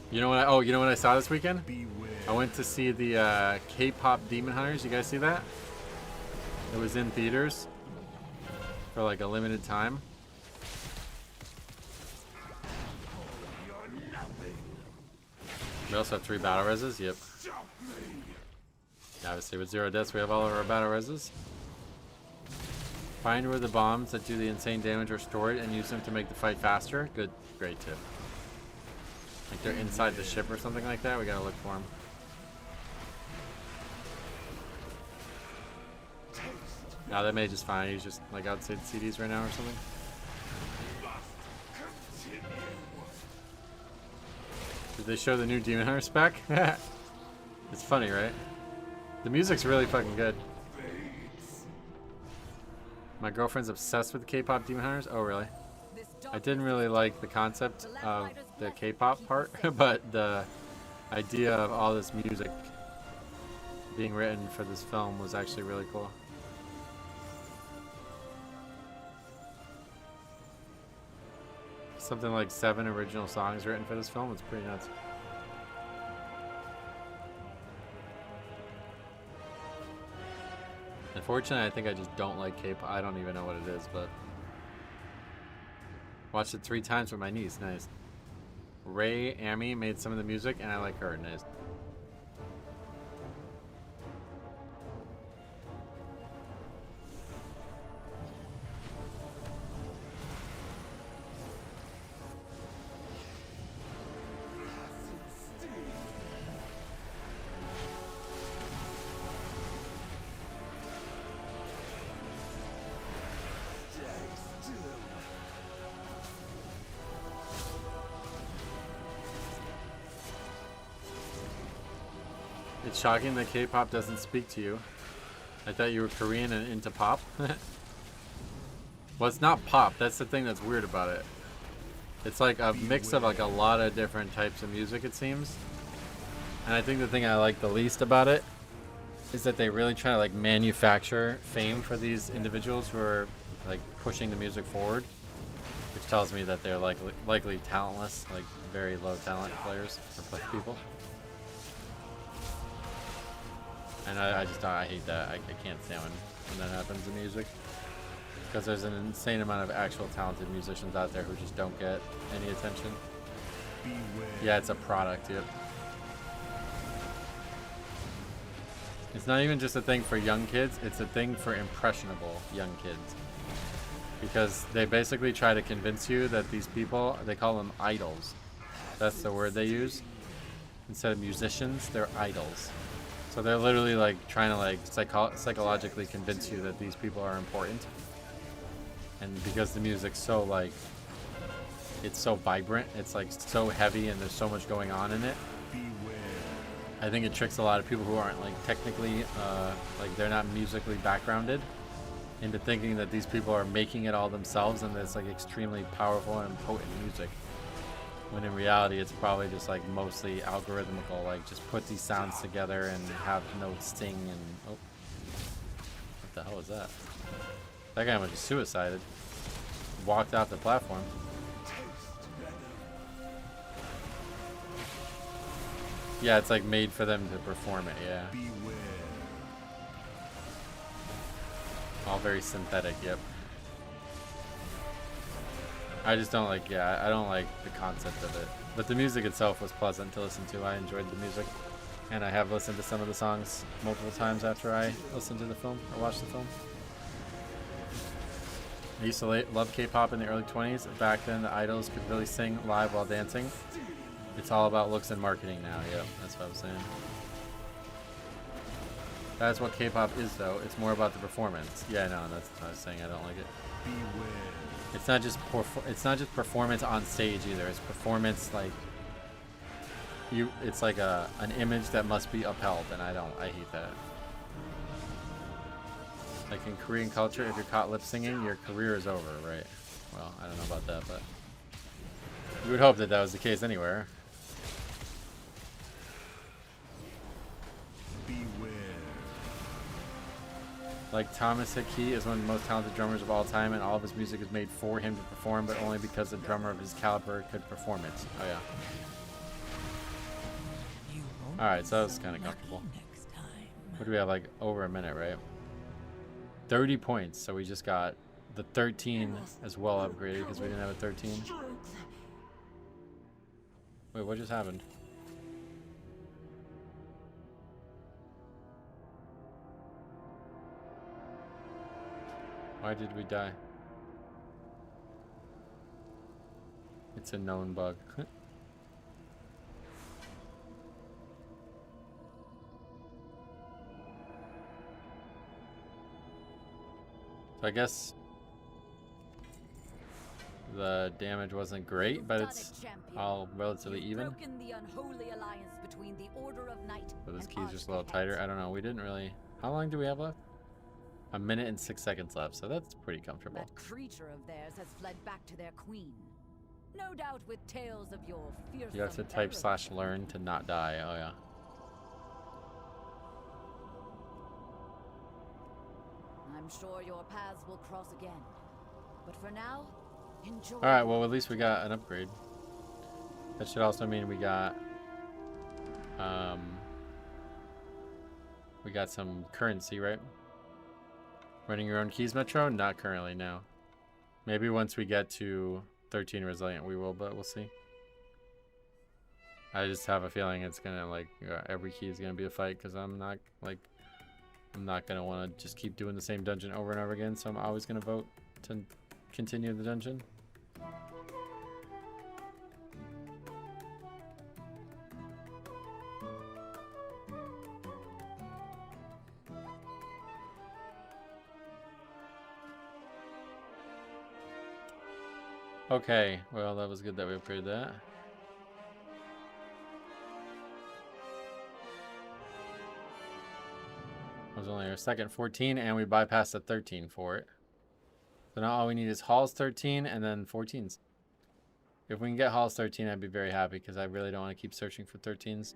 You know what? You know what I saw this weekend? I went to see the K-pop Demon Hunters. You guys see that? It was in theaters for like a limited time. We also have 3 battle reses. Yep. Obviously, with 0 deaths, we have all of our battle reses. Find where the bombs that do the insane damage are stored and use them to make the fight faster. Good, great tip. Like they're inside the ship or something like that. We gotta look for them. No, that may just fine. He's just like outside the CDs right now or something. Did they show the new Demon Hunter spec? It's funny, right? The music's really fucking good. My girlfriend's obsessed with the K-pop Demon Hunters. Oh, really? I didn't really like the concept of the K-pop part, but the idea of all this music being written for this film was actually really cool. something like 7 original songs written for this film. It's pretty nuts. Unfortunately, I think I just don't like K-pop. I don't even know what it is, but watched it 3 times with my niece. Nice. Ray Amy made some of the music, and I like her. Nice. It's shocking that K-pop doesn't speak to you. I thought you were Korean and into pop. Well, it's not pop. That's the thing that's weird about it. It's like a mix of like a lot of different types of music, it seems. And I think the thing I like the least about it is that they really try to like manufacture fame for these individuals who are like pushing the music forward, which tells me that they're likely talentless, like very low talent players or people. And I hate that. I can't stand when that happens in music. Because there's an insane amount of actual talented musicians out there who just don't get any attention. Beware. Yeah, it's a product, yep. It's not even just a thing for young kids, it's a thing for impressionable young kids. Because they basically try to convince you that these people, they call them idols. That's the word they use. Instead of musicians, they're idols. So they're literally like trying to like psychologically convince you that these people are important. And because the music's so like, it's so vibrant, it's like so heavy and there's so much going on in it. I think it tricks a lot of people who aren't like technically, like they're not musically backgrounded into thinking that these people are making it all themselves and that it's like extremely powerful and potent music. When in reality, it's probably just like mostly algorithmical, like just put these sounds together and have notes sting and oh, what the hell was that? That guy must have suicided. Walked off the platform. Yeah, it's like made for them to perform it, yeah. All very synthetic, yep. I just don't like, yeah, I don't like the concept of it. But the music itself was pleasant to listen to. I enjoyed the music. And I have listened to some of the songs multiple times after I listened to the film, or watched the film. I used to love K-pop in the early 20s. Back then, the idols could really sing live while dancing. It's all about looks and marketing now, yep, that's what I'm saying. That's what K-pop is, though. It's more about the performance. Yeah, no, that's what I was saying. I don't like it. Beware. It's not just performance on stage either. It's performance like it's like an image that must be upheld, and I hate that. Like in Korean culture, if you're caught lip singing, your career is over, right? Well, I don't know about that, but you would hope that that was the case anywhere. Like Thomas Hickey is one of the most talented drummers of all time, and all of his music is made for him to perform, but only because a drummer of his caliber could perform it. Oh yeah. Alright, so that was kind of comfortable. What do we have, like over a minute, right? 30 points, so we just got the 13 as well upgraded because we didn't have a 13. Wait, what just happened? Why did we die? It's a known bug. So I guess the damage wasn't great, but it's all relatively even. So this key's just a little tighter. I don't know. We didn't really. How long do we have left? 1 minute and 6 seconds left, so that's pretty comfortable. That creature of theirs has fled back to their queen. No doubt with tales of your fearsome. You have to type /learn to not die. Oh yeah. I'm sure your paths will cross again. But for now, Enjoy. Alright, well at least we got an upgrade. That should also mean we got some currency, right? Running your own keys, Metro? Not currently, no. Maybe once we get to 13 resilient we will, but we'll see. I just have a feeling it's gonna like every key is gonna be a fight because I'm not gonna want to just keep doing the same dungeon over and over again, so I'm always gonna vote to continue the dungeon. Okay, well that was good that we upgraded that. It was only our second 14 and we bypassed a 13 for it. So now all we need is Halls 13 and then 14s. If we can get Halls 13, I'd be very happy because I really don't want to keep searching for 13s.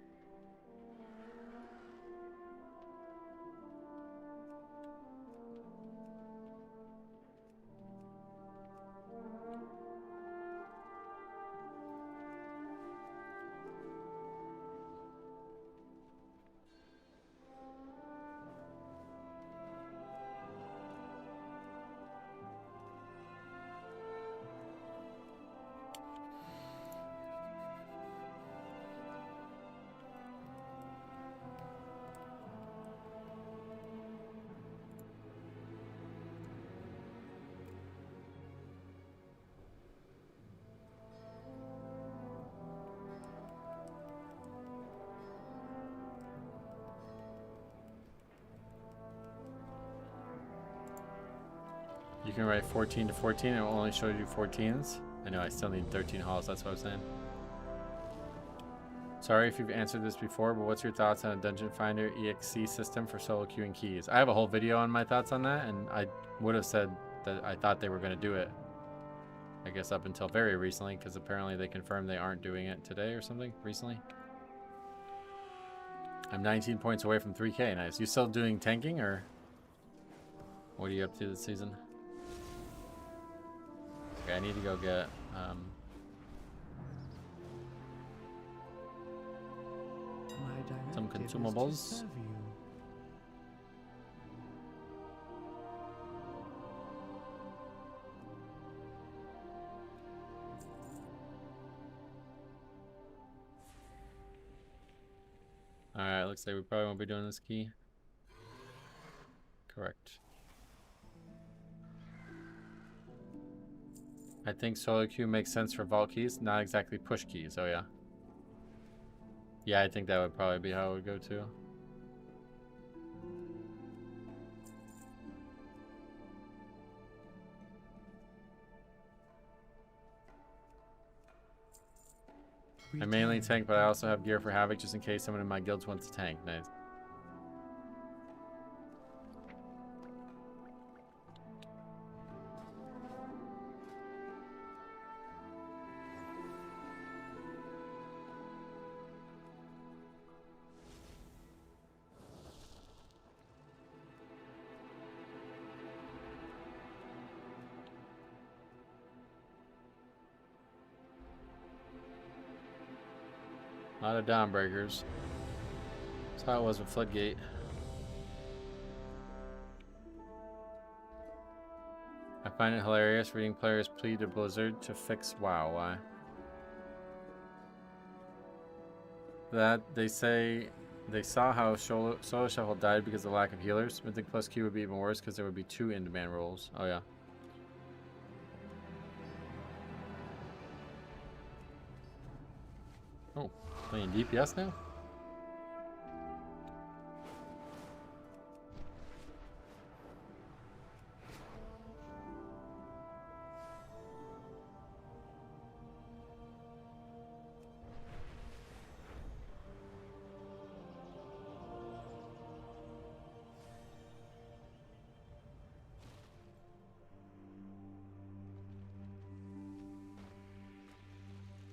You can write 14 to 14 and it will only show you 14s. I know I still need 13 halls, that's what I was saying. Sorry if you've answered this before, but what's your thoughts on a Dungeon Finder EXC system for solo queuing keys? I have a whole video on my thoughts on that, and I would have said that I thought they were going to do it. I guess up until very recently, because apparently they confirmed they aren't doing it today or something recently. I'm 19 points away from 3K, nice. You still doing tanking, or what are you up to this season? Okay, I need to go get some consumables. Alright, looks like we probably won't be doing this key. Correct. I think solo queue makes sense for vault keys, not exactly push keys. Oh yeah. Yeah, I think that would probably be how it would go too. I mainly tank, but I also have gear for Havoc just in case someone in my guilds wants to tank. Nice. A lot of Dawnbreakers. That's how it was with Floodgate. I find it hilarious reading players plead to Blizzard to fix WoW. Why? That they say they saw how Solo Shuffle died because of the lack of healers. Mythic plus Q would be even worse because there would be 2 in-demand roles. Oh yeah. Oh, playing DPS now?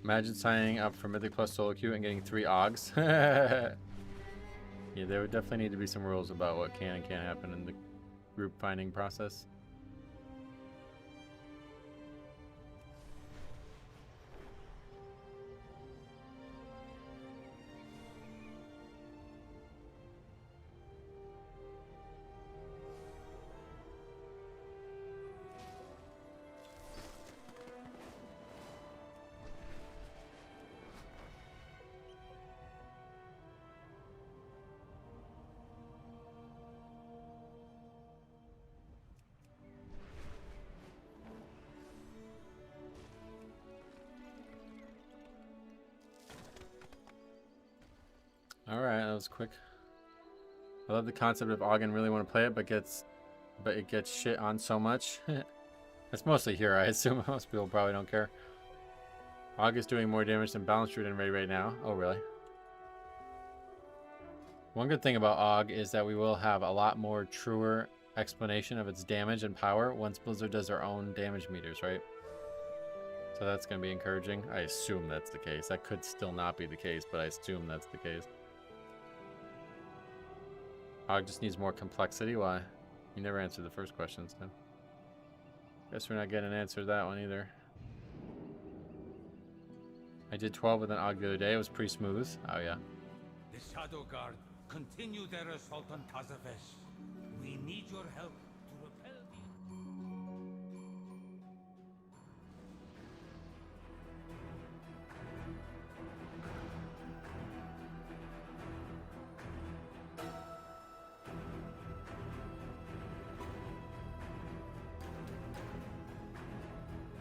Imagine signing up for Mythic Plus Solo Queue and getting 3 Augs. Yeah, there would definitely need to be some rules about what can and can't happen in the group finding process. was quick. I love the concept of Ogden. Really want to play it, but it gets shit on so much. It's mostly here, I assume. Most people probably don't care. Og is doing more damage than Balance Druid and Ray right now. Oh, really? One good thing about Og is that we will have a lot more truer explanation of its damage and power once Blizzard does their own damage meters, right? So that's going to be encouraging. I assume that's the case. That could still not be the case, but I assume that's the case. Og just needs more complexity. Why? You never answered the first question, so... Guess we're not getting an answer to that one either. I did 12 with an Og the other day. It was pretty smooth. Oh, yeah. The Shadow Guard continue their assault on Tazavesh. We need your help to repel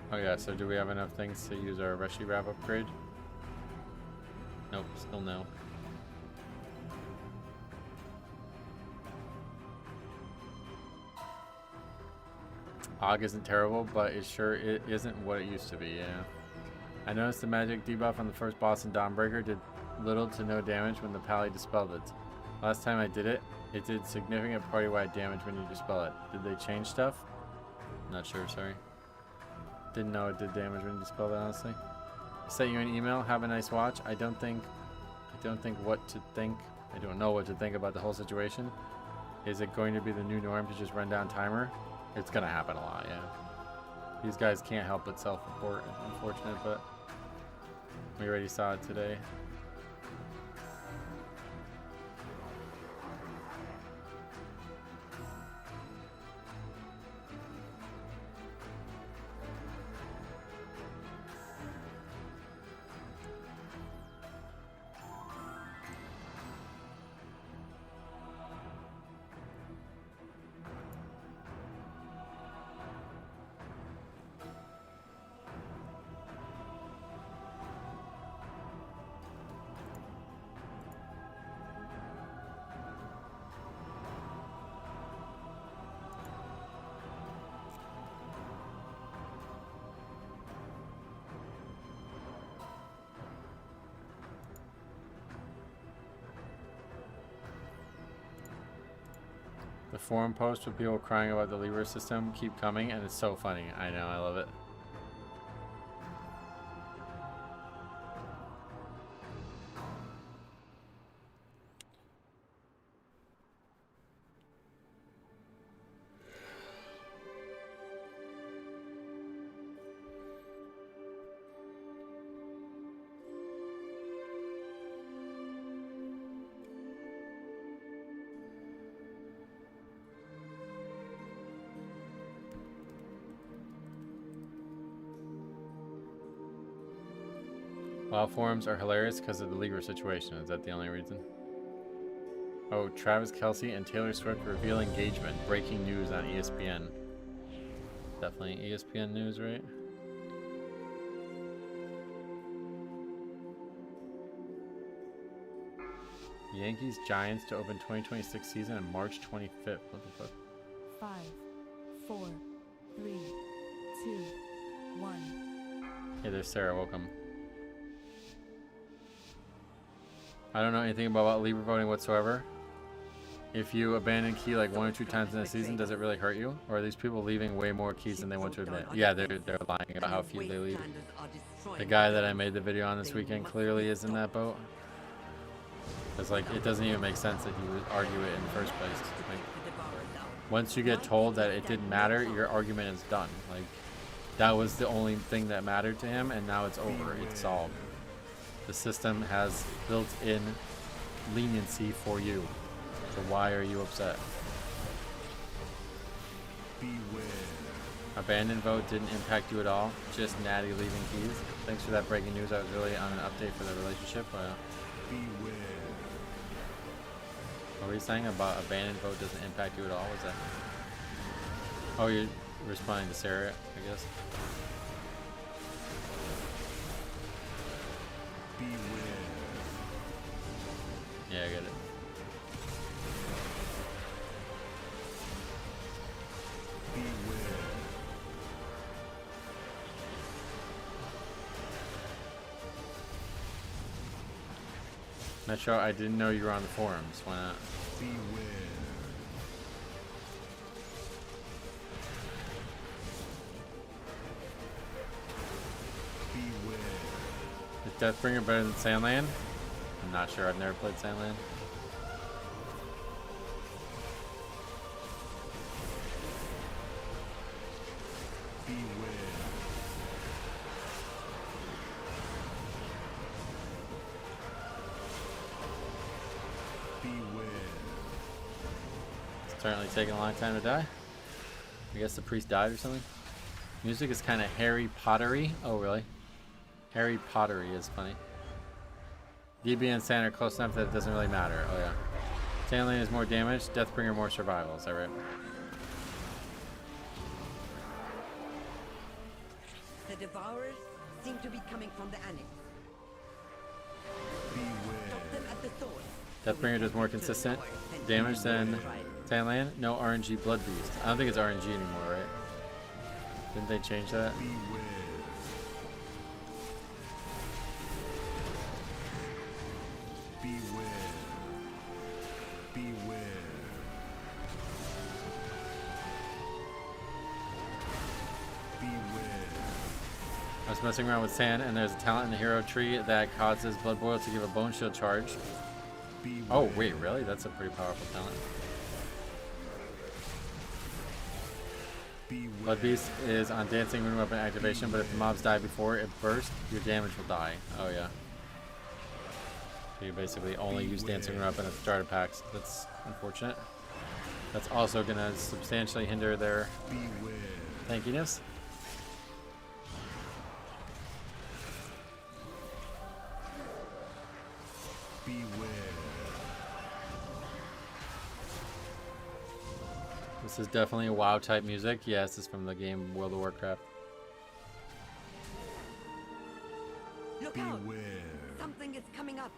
Oh yeah, so do we have enough things to use our Reshi Wrap upgrade? Nope, still no. Og isn't terrible, but it sure isn't what it used to be, yeah. I noticed the magic debuff on the first boss in Dawnbreaker did little to no damage when the Pally dispelled it. Last time I did it, it did significant party-wide damage when you dispel it. Did they change stuff? Not sure, sorry. Didn't know it did damage when you dispelled it, honestly. I sent you an email, have a nice watch. I don't know what to think about the whole situation. Is it going to be the new norm to just run down timer? It's gonna happen a lot, yeah. These guys can't help but self-report. It's unfortunate, but we already saw it today. The forum posts with people crying about the lever system keep coming, and it's so funny. I know, I love it. WoW forums are hilarious because of the lever situation. Is that the only reason? Oh, Travis Kelce and Taylor Swift reveal engagement. Breaking news on ESPN. Definitely ESPN news, right? Yankees Giants to open 2026 season on March 25th. What the fuck? 5, 4, 3, 2, 1. Hey there, Sarah. Welcome. I don't know anything about lever voting whatsoever. If you abandon key like 1 or 2 times in a season, does it really hurt you? Or are these people leaving way more keys than they want to admit? Yeah, they're lying about how few they leave. The guy that I made the video on this weekend clearly is in that boat. It's like, it doesn't even make sense that he would argue it in the first place. Like, once you get told that it didn't matter, your argument is done. Like, that was the only thing that mattered to him, and now it's over. It's solved. The system has built-in leniency for you. So why are you upset? Beware. Abandon vote didn't impact you at all. Just Natty leaving keys. Thanks for that breaking news. I was really on an update for the relationship. Beware. What were you saying about abandon vote doesn't impact you at all? What's that? Oh, you're responding to Sarah, I guess. Beware. Yeah, I get it. Metro, I didn't know you were on the forums. Why not? Is Deathbringer better than Sandland? I'm not sure. I've never played Sandland. It's certainly taking a long time to die. I guess the priest died or something. Music is kind of Harry Pottery. Oh, really? Harry Pottery is funny. DB and Sand are close enough that it doesn't really matter. Oh, yeah. Sandlane is more damage, Deathbringer more survival. Is that right? The Devourers seem to be coming from the annex. Stop them at the source. Deathbringer does more consistent damage than Sandland. No RNG Blood Beast. I don't think it's RNG anymore, right? Didn't they change that? I was messing around with sand, and there's a talent in the hero tree that causes Blood Boil to give a Bone Shield charge. Oh, wait, really? That's a pretty powerful talent. Blood Beast is on Dancing Rune Weapon activation, but if the mobs die before it bursts, your damage will die. Oh, yeah. So you basically only use Dancing Rune Weapon at the starter packs. That's unfortunate. That's also going to substantially hinder their tankiness. This is definitely a WoW type music. Yeah, this is from the game World of Warcraft. Look out! Something is coming up.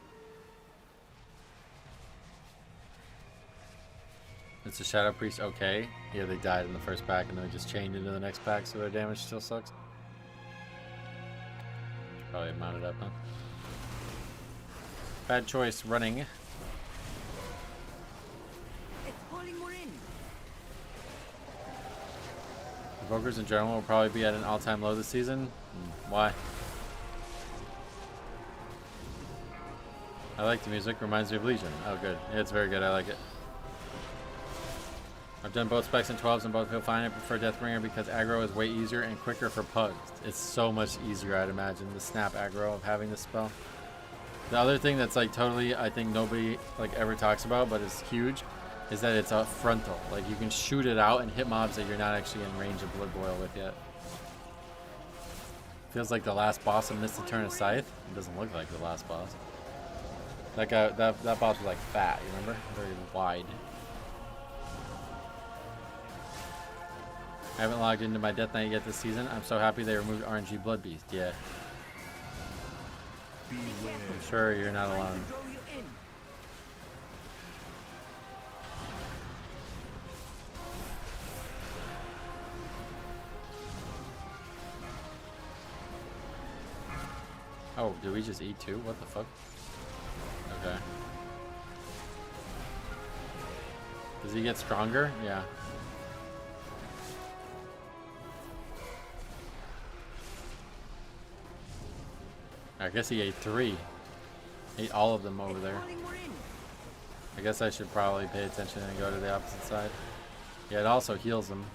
It's a Shadow Priest, okay. Yeah, they died in the first pack and then they just chained into the next pack, so their damage still sucks. Probably mounted up, huh? Bad choice running. It's pulling more in. Invokers in general will probably be at an all-time low this season. Why? I like the music. Reminds me of Legion. Oh, good. Yeah, it's very good. I like it. I've done both specs and 12s and both feel fine. I prefer Deathbringer because aggro is way easier and quicker for pugs. It's so much easier, I'd imagine, the snap aggro of having this spell. The other thing that's like totally, I think nobody like ever talks about, but is huge, is that it's a frontal. Like you can shoot it out and hit mobs that you're not actually in range of Blood Boil with yet. Feels like the last boss of Missed the Turn of Scythe. It doesn't look like the last boss. That guy, that boss was like fat, you remember? Very wide. I haven't logged into my Death Knight yet this season. I'm so happy they removed RNG Blood Beast. Yeah. I'm sure you're not alone. Oh, did we just eat two? What the fuck? Okay. Does he get stronger? Yeah. I guess he ate three. Ate all of them over there. I guess I should probably pay attention and go to the opposite side. Yeah, it also heals them.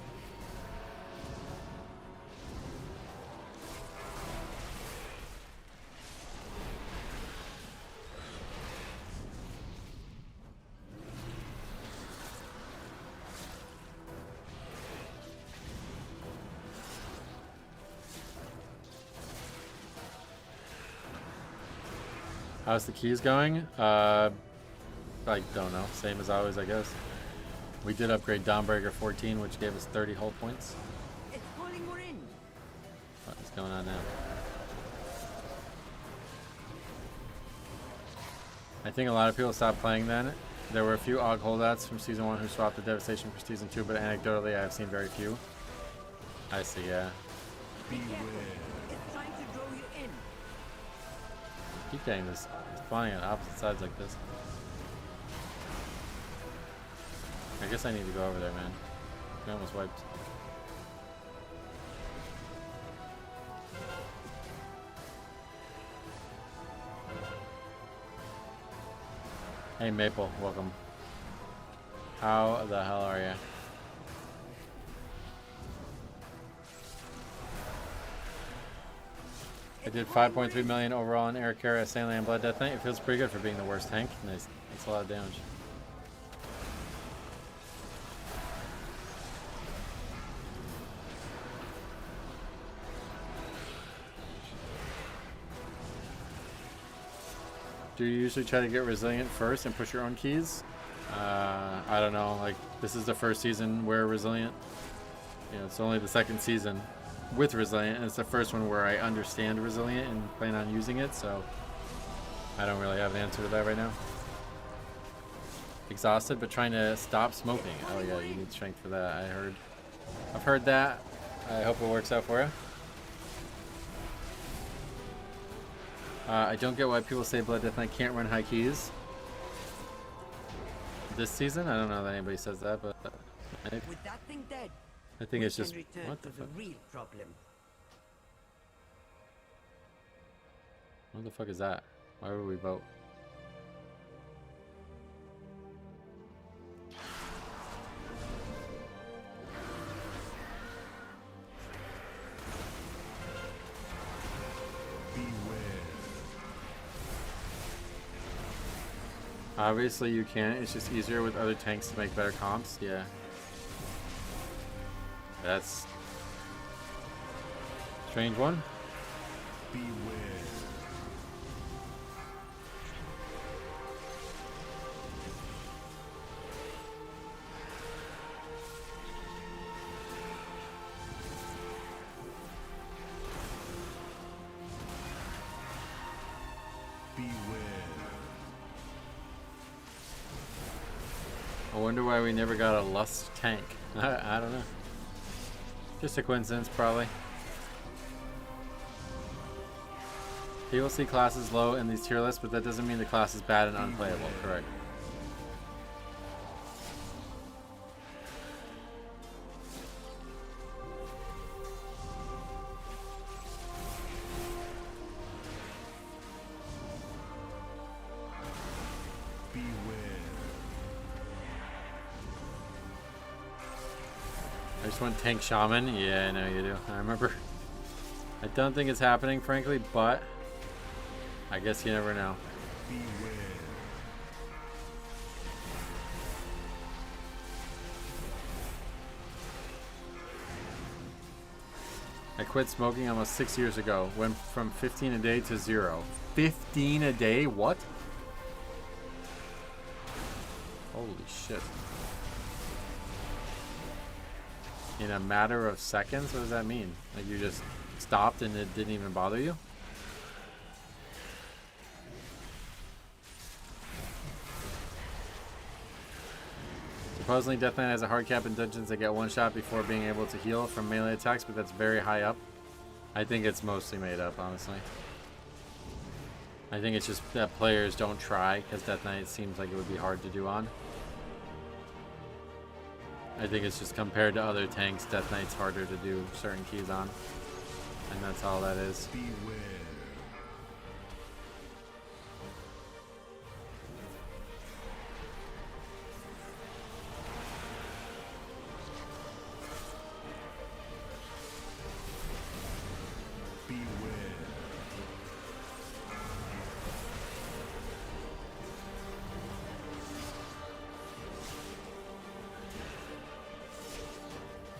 How's the keys going? I don't know. Same as always, I guess. We did upgrade Dawnbreaker 14, which gave us 30 hull points. It's pulling more in. What is going on now? I think a lot of people stopped playing then. There were a few AUG holdouts from Season 1 who swapped the Devastation for Season 2, but anecdotally I have seen very few. I see, yeah. Be careful. It's trying to draw you in. Keep getting this spawning on opposite sides like this. I guess I need to go over there, man. I almost wiped. Hey Maple, welcome. How the hell are you? I did 5.3 million overall in Air Carry, Saline Blood Death Knight. It feels pretty good for being the worst tank. Nice. That's a lot of damage. Do you usually try to get resilient first and push your own keys? I don't know. Like, this is the first season where resilient. You know, it's only the second season with resilient, and it's the first one where I understand resilient and plan on using it, so I don't really have an answer to that right now. Exhausted, but trying to stop smoking. Oh yeah, you need strength for that. I've heard that. I hope it works out for you. I don't get why people say Blood Death Knight can't run high keys. This season? I don't know that anybody says that, but With that thing dead, I think it's just what the fuck? Real problem. What the fuck is that? Why would we vote? Obviously you can't, it's just easier with other tanks to make better comps, yeah. That's strange one. Beware. I wonder why we never got a Lust tank. I don't know. Just a coincidence, probably. People see classes low in these tier lists, but that doesn't mean the class is bad and unplayable. Correct. I just want tank shaman. Yeah, I know you do. I remember. I don't think it's happening, frankly, but I guess you never know. I quit smoking almost 6 years ago. Went from 15 a day to 0. 15 a day? What? Holy shit. In a matter of seconds? What does that mean? Like you just stopped and it didn't even bother you? Supposedly Death Knight has a hard cap in dungeons that get one shot before being able to heal from melee attacks, but that's very high up. I think it's mostly made up, honestly. I think it's just that players don't try because Death Knight seems like it would be hard to do on. I think it's just compared to other tanks, Death Knight's harder to do certain keys on. And that's all that is. Beware.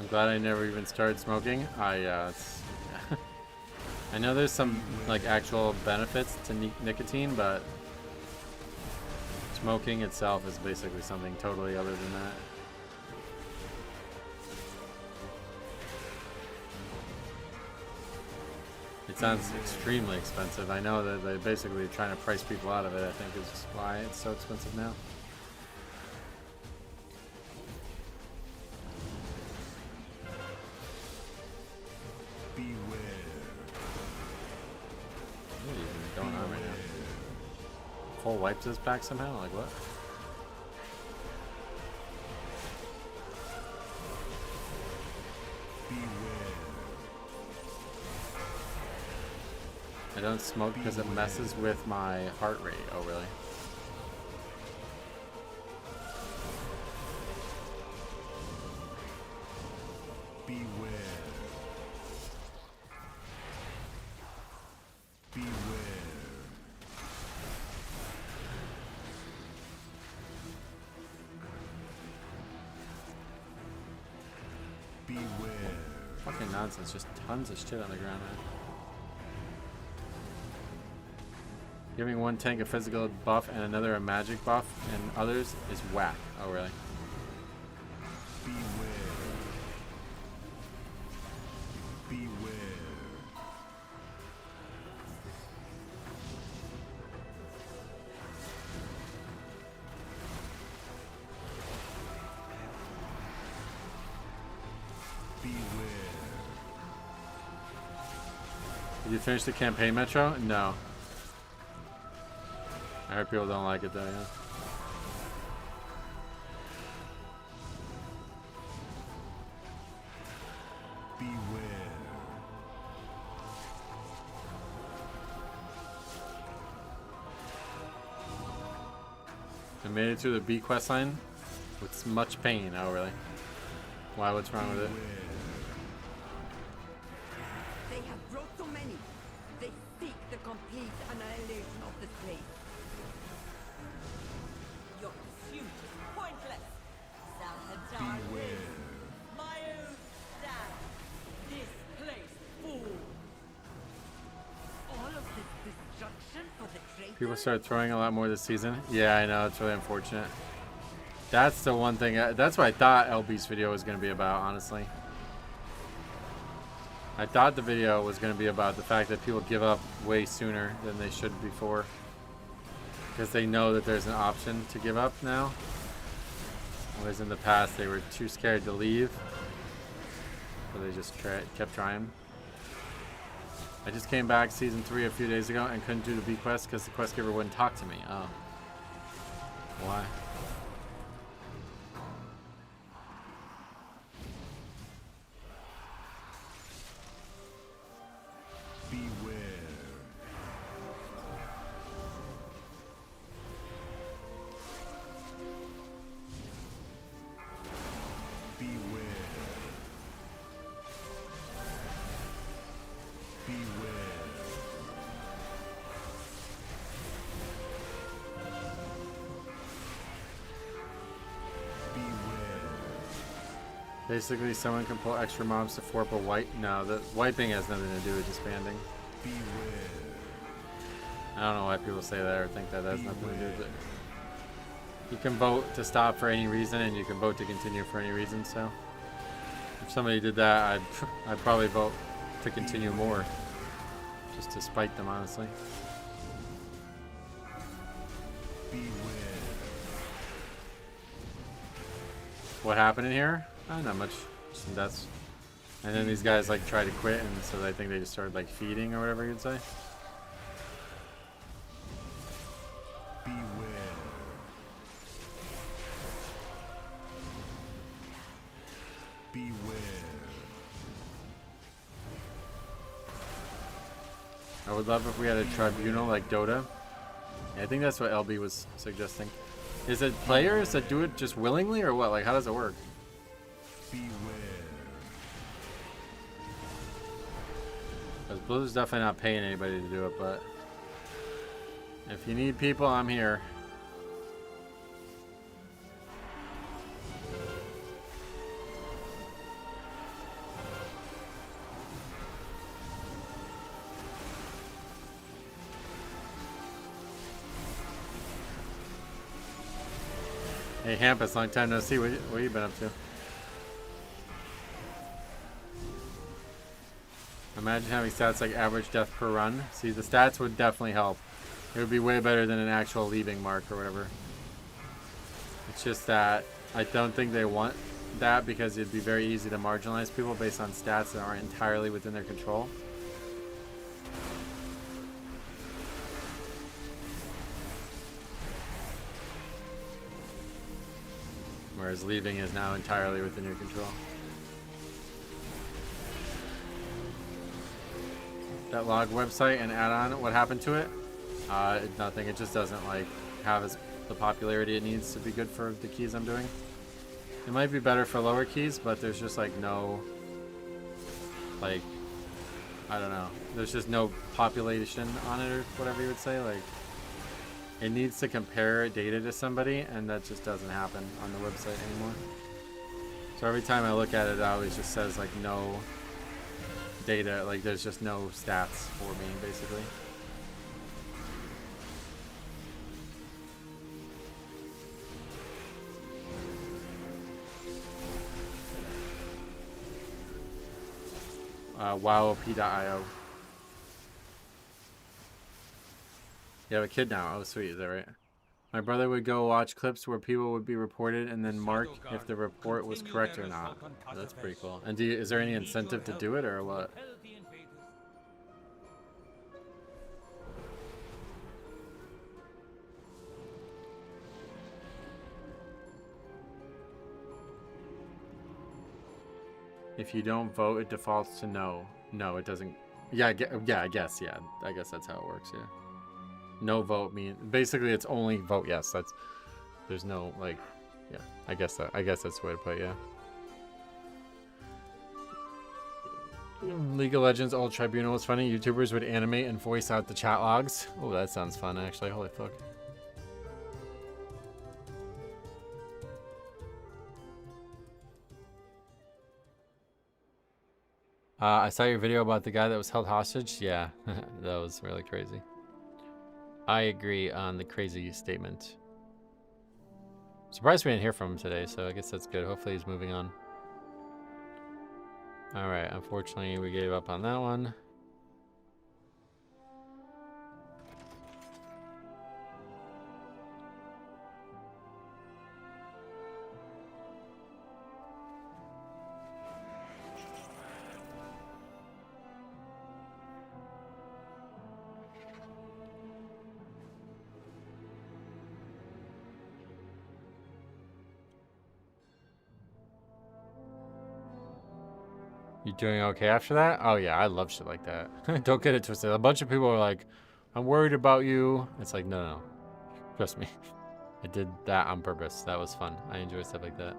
I'm glad I never even started smoking. I know there's some like actual benefits to nicotine, but smoking itself is basically something totally other than that. It sounds extremely expensive. I know that they're basically trying to price people out of it, I think is why it's so expensive now. full wipes this back somehow? Like what? I don't smoke because it messes with my heart rate. Oh, really? Beware. Beware. Beware. Fucking nonsense. Just tons of shit on the ground, man. Giving one tank a physical buff and another a magic buff and others is whack. Oh, really? Beware. Beware. Beware. Did you finish the campaign, Metro? No. I heard people don't like it though, yeah. Beware. I made it to the B quest line with much pain. Oh, really? Why? What's wrong with it? They have brought so many. They seek the complete annihilation of this place. Your pursuit is pointless. Beware. My own stand. This place full. All of this destruction for the traitors. People started throwing a lot more this season. Yeah, I know. It's really unfortunate. That's the one thing. That's what I thought LB's video was going to be about, honestly. I thought the video was going to be about the fact that people give up way sooner than they should before. Because they know that there's an option to give up now. Whereas in the past, they were too scared to leave. So they just kept trying. I just came back season 3 a few days ago and couldn't do the B quest because the quest giver wouldn't talk to me. Oh. Why? Beware. Beware. Beware. Basically, someone can pull extra mobs to 4 per wipe. No, the wiping has nothing to do with disbanding. Beware. I don't know why people say that or think that has nothing to do with it. You can vote to stop for any reason, and you can vote to continue for any reason. So, if somebody did that, I'd probably vote to continue more, just to spite them, honestly. Beware. What happened in here? Not much. Some deaths. And then these guys like try to quit, and so I think they just started like feeding or whatever you'd say. Beware. Beware. I would love if we had a tribunal like Dota. Yeah, I think that's what LB was suggesting. Is it players that do it just willingly or what? Like, how does it work? Beware. Because Blizzard's definitely not paying anybody to do it, but if you need people, I'm here. Hey Hampus, long time no see. What you been up to? Imagine having stats like average death per run. See, the stats would definitely help. It would be way better than an actual leaving mark or whatever. It's just that I don't think they want that because it'd be very easy to marginalize people based on stats that aren't entirely within their control. whereas leaving is now entirely within your control. That log website and add-on, what happened to it? Nothing. It just doesn't like have the popularity it needs to be good for the keys I'm doing. It might be better for lower keys, but there's just like no, like, I don't know. There's just no population on it or whatever you would say. Like, it needs to compare data to somebody, and that just doesn't happen on the website anymore. So every time I look at it, it always just says like no data, like there's just no stats for me, basically. WowOP.io. You have a kid now. Oh, sweet. Is that right? My brother would go watch clips where people would be reported and then mark if the report was correct or not. Oh, that's pretty cool. And is there any incentive to do it or what? If you don't vote, it defaults to no. No, it doesn't. Yeah, I guess. Yeah, I guess that's how it works. Yeah. No vote mean basically it's only vote yes. There's no like, yeah. I guess that's the way to put it. Yeah. League of Legends Old Tribunal was funny. YouTubers would animate and voice out the chat logs. Oh, that sounds fun actually. Holy fuck. I saw your video about the guy that was held hostage. Yeah, that was really crazy. I agree on the crazy statement. Surprised we didn't hear from him today, so I guess that's good. Hopefully he's moving on. Alright, unfortunately we gave up on that one. You doing okay after that? Oh yeah, I love shit like that. Don't get it twisted. A bunch of people are like, I'm worried about you. It's like, no. Trust me. I did that on purpose. That was fun. I enjoy stuff like that.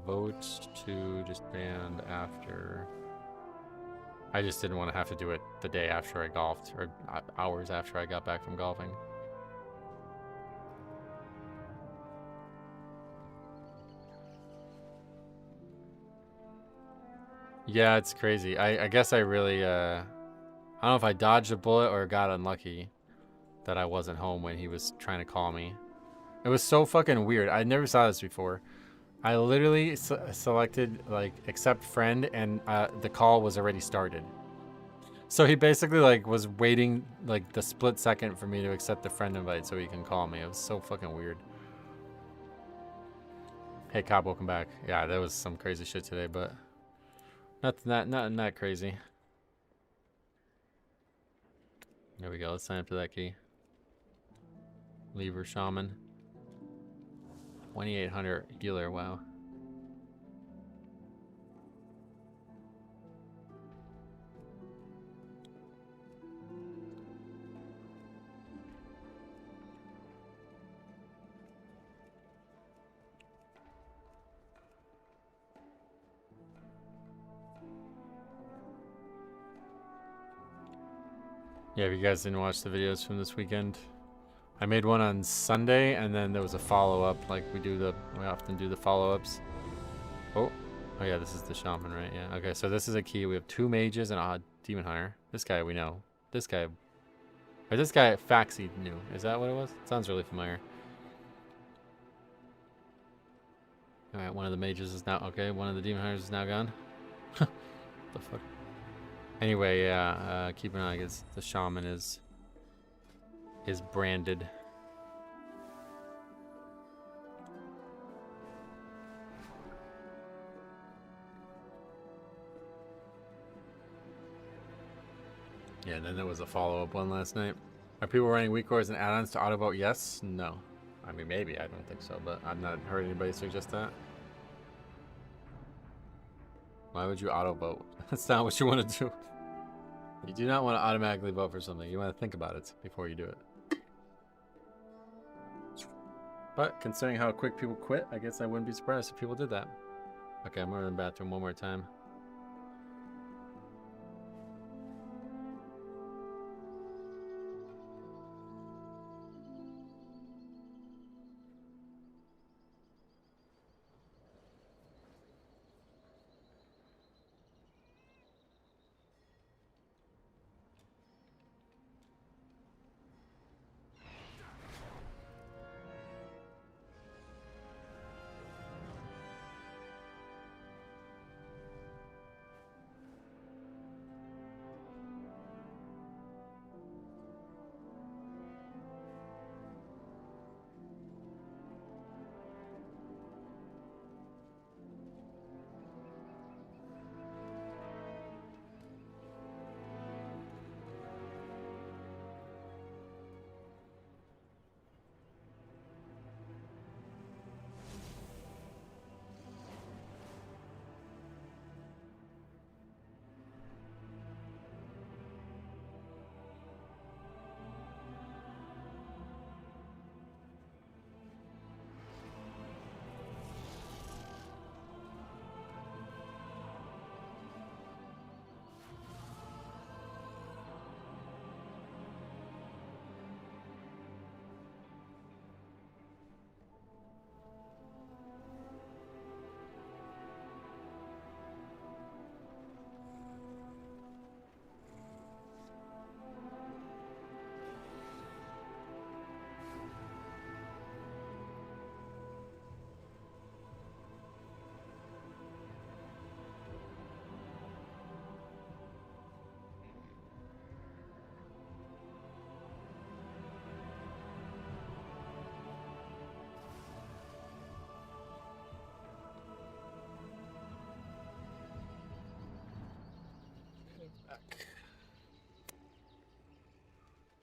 Vote to disband after. I just didn't want to have to do it the day after I golfed, or hours after I got back from golfing. Yeah, it's crazy. I guess I really, I don't know if I dodged a bullet or got unlucky that I wasn't home when he was trying to call me. It was so fucking weird. I never saw this before. I literally selected, like, accept friend, and the call was already started. So he basically, like, was waiting, like, the split second for me to accept the friend invite so he can call me. It was so fucking weird. Hey, Cobb, welcome back. Yeah, there was some crazy shit today, but... Nothing that crazy. There we go. Let's sign up to that key. Lever Shaman. 2800 healer. Wow. Yeah, if you guys didn't watch the videos from this weekend, I made one on Sunday, and then there was a follow-up. Like we often do the follow-ups. Oh yeah, this is the shaman, right? Yeah. Okay, so this is a key. We have 2 mages and a demon hunter. This guy we know. This guy Faxi knew. Is that what it was? It sounds really familiar. All right, one of the mages is now okay. One of the demon hunters is now gone. What the fuck? Anyway, yeah, keep an eye because the shaman is branded. Yeah, and then there was a follow-up one last night. Are people running weak cores and add-ons to auto vote? Yes? No. I mean, maybe. I don't think so, but I've not heard anybody suggest that. Why would you auto vote? That's not what you want to do. You do not want to automatically vote for something. You want to think about it before you do it. But considering how quick people quit, I guess I wouldn't be surprised if people did that. Okay, I'm going to the bathroom one more time.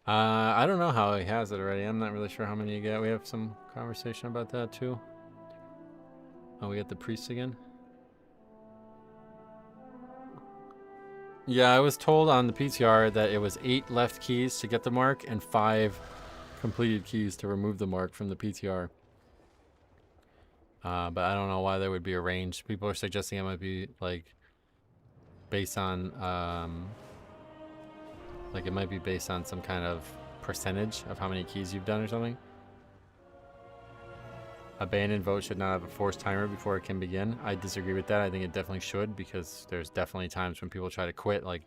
I don't know how he has it already. I'm not really sure how many you get. We have some conversation about that too. Oh, we got the priest again. Yeah, I was told on the PTR that it was 8 left keys to get the mark and 5 completed keys to remove the mark from the PTR. But I don't know why they would be arranged. People are suggesting it might be like based on like it might be based on some kind of percentage of how many keys you've done or something. Abandoned vote should not have a forced timer before it can begin. I disagree with that. I think it definitely should, because there's definitely times when people try to quit like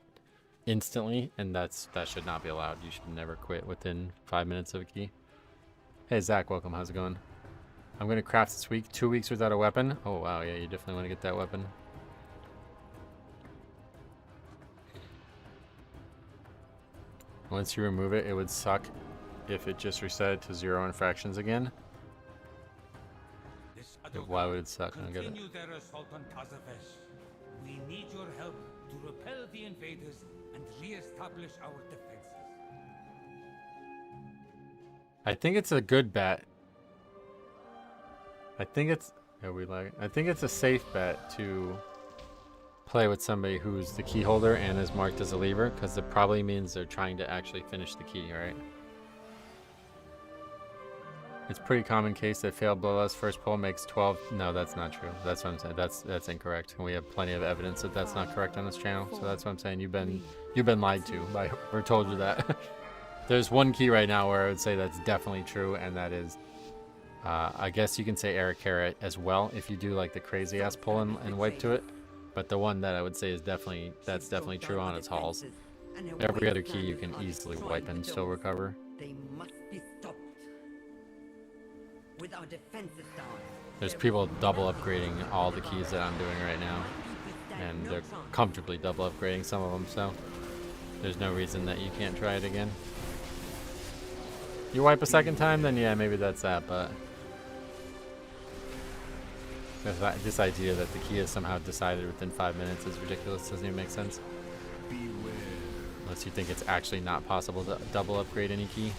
instantly, and that should not be allowed. You should never quit within 5 minutes of a key. Hey Zach, welcome. How's it going? I'm gonna craft this week. 2 weeks without a weapon. Oh wow, yeah, you definitely want to get that weapon. Once you remove it, it would suck if it just reset to 0 infractions again. Why would it suck? I don't get it. Continue their assault on Tazavesh. We need your help to repel the invaders and re-establish our defenses. I think it's a good bet. I think it's I think it's a safe bet to play with somebody who's the key holder and is marked as a lever, because it probably means they're trying to actually finish the key, right? It's pretty common case that failed bloodlust first pull makes 12. No, that's not true. That's what I'm saying. That's incorrect. And we have plenty of evidence that that's not correct on this channel. So that's what I'm saying. You've been lied to by or told you that. There's one key right now where I would say that's definitely true, and that is I guess you can say Eric Carrot as well if you do like the crazy ass pull and wipe to it. But the one that I would say is that's definitely true on its hauls. Every other key you can easily wipe and still recover. They must be stopped. With our defenses down. There's people double upgrading all the keys that I'm doing right now, and they're comfortably double upgrading some of them, so there's no reason that you can't try it again. You wipe a second time, then yeah, maybe that's that, but this idea that the key is somehow decided within 5 minutes is ridiculous. Doesn't even make sense. Unless you think it's actually not possible to double upgrade any key.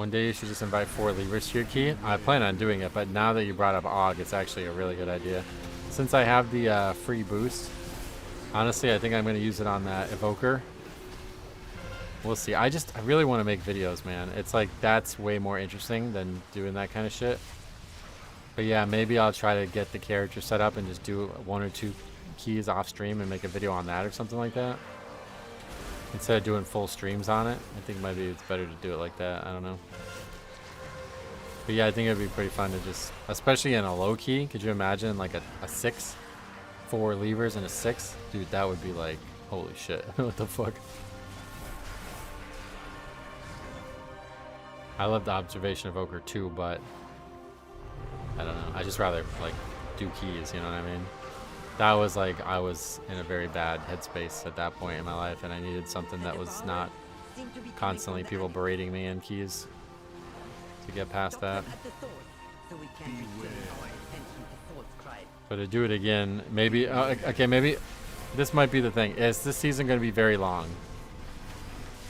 One day you should just invite 4 levers to your key. I plan on doing it, but now that you brought up Og, it's actually a really good idea. Since I have the free boost, honestly, I think I'm going to use it on that Evoker. We'll see. I really want to make videos, man. It's like, that's way more interesting than doing that kind of shit. But yeah, maybe I'll try to get the character set up and just do 1 or 2 keys off stream and make a video on that or something like that. Instead of doing full streams on it. I think maybe it's better to do it like that. I don't know. But yeah, I think it'd be pretty fun to just, especially in a low key. Could you imagine like a 6? 4 levers and a 6? Dude, that would be like, holy shit. What the fuck? I love the observation evoker too, but I don't know. I just rather like do keys, you know what I mean? That was like, I was in a very bad headspace at that point in my life, and I needed something that was not constantly people berating me in keys to get past that. But to do it again, maybe, okay, maybe this might be the thing. Is this season going to be very long?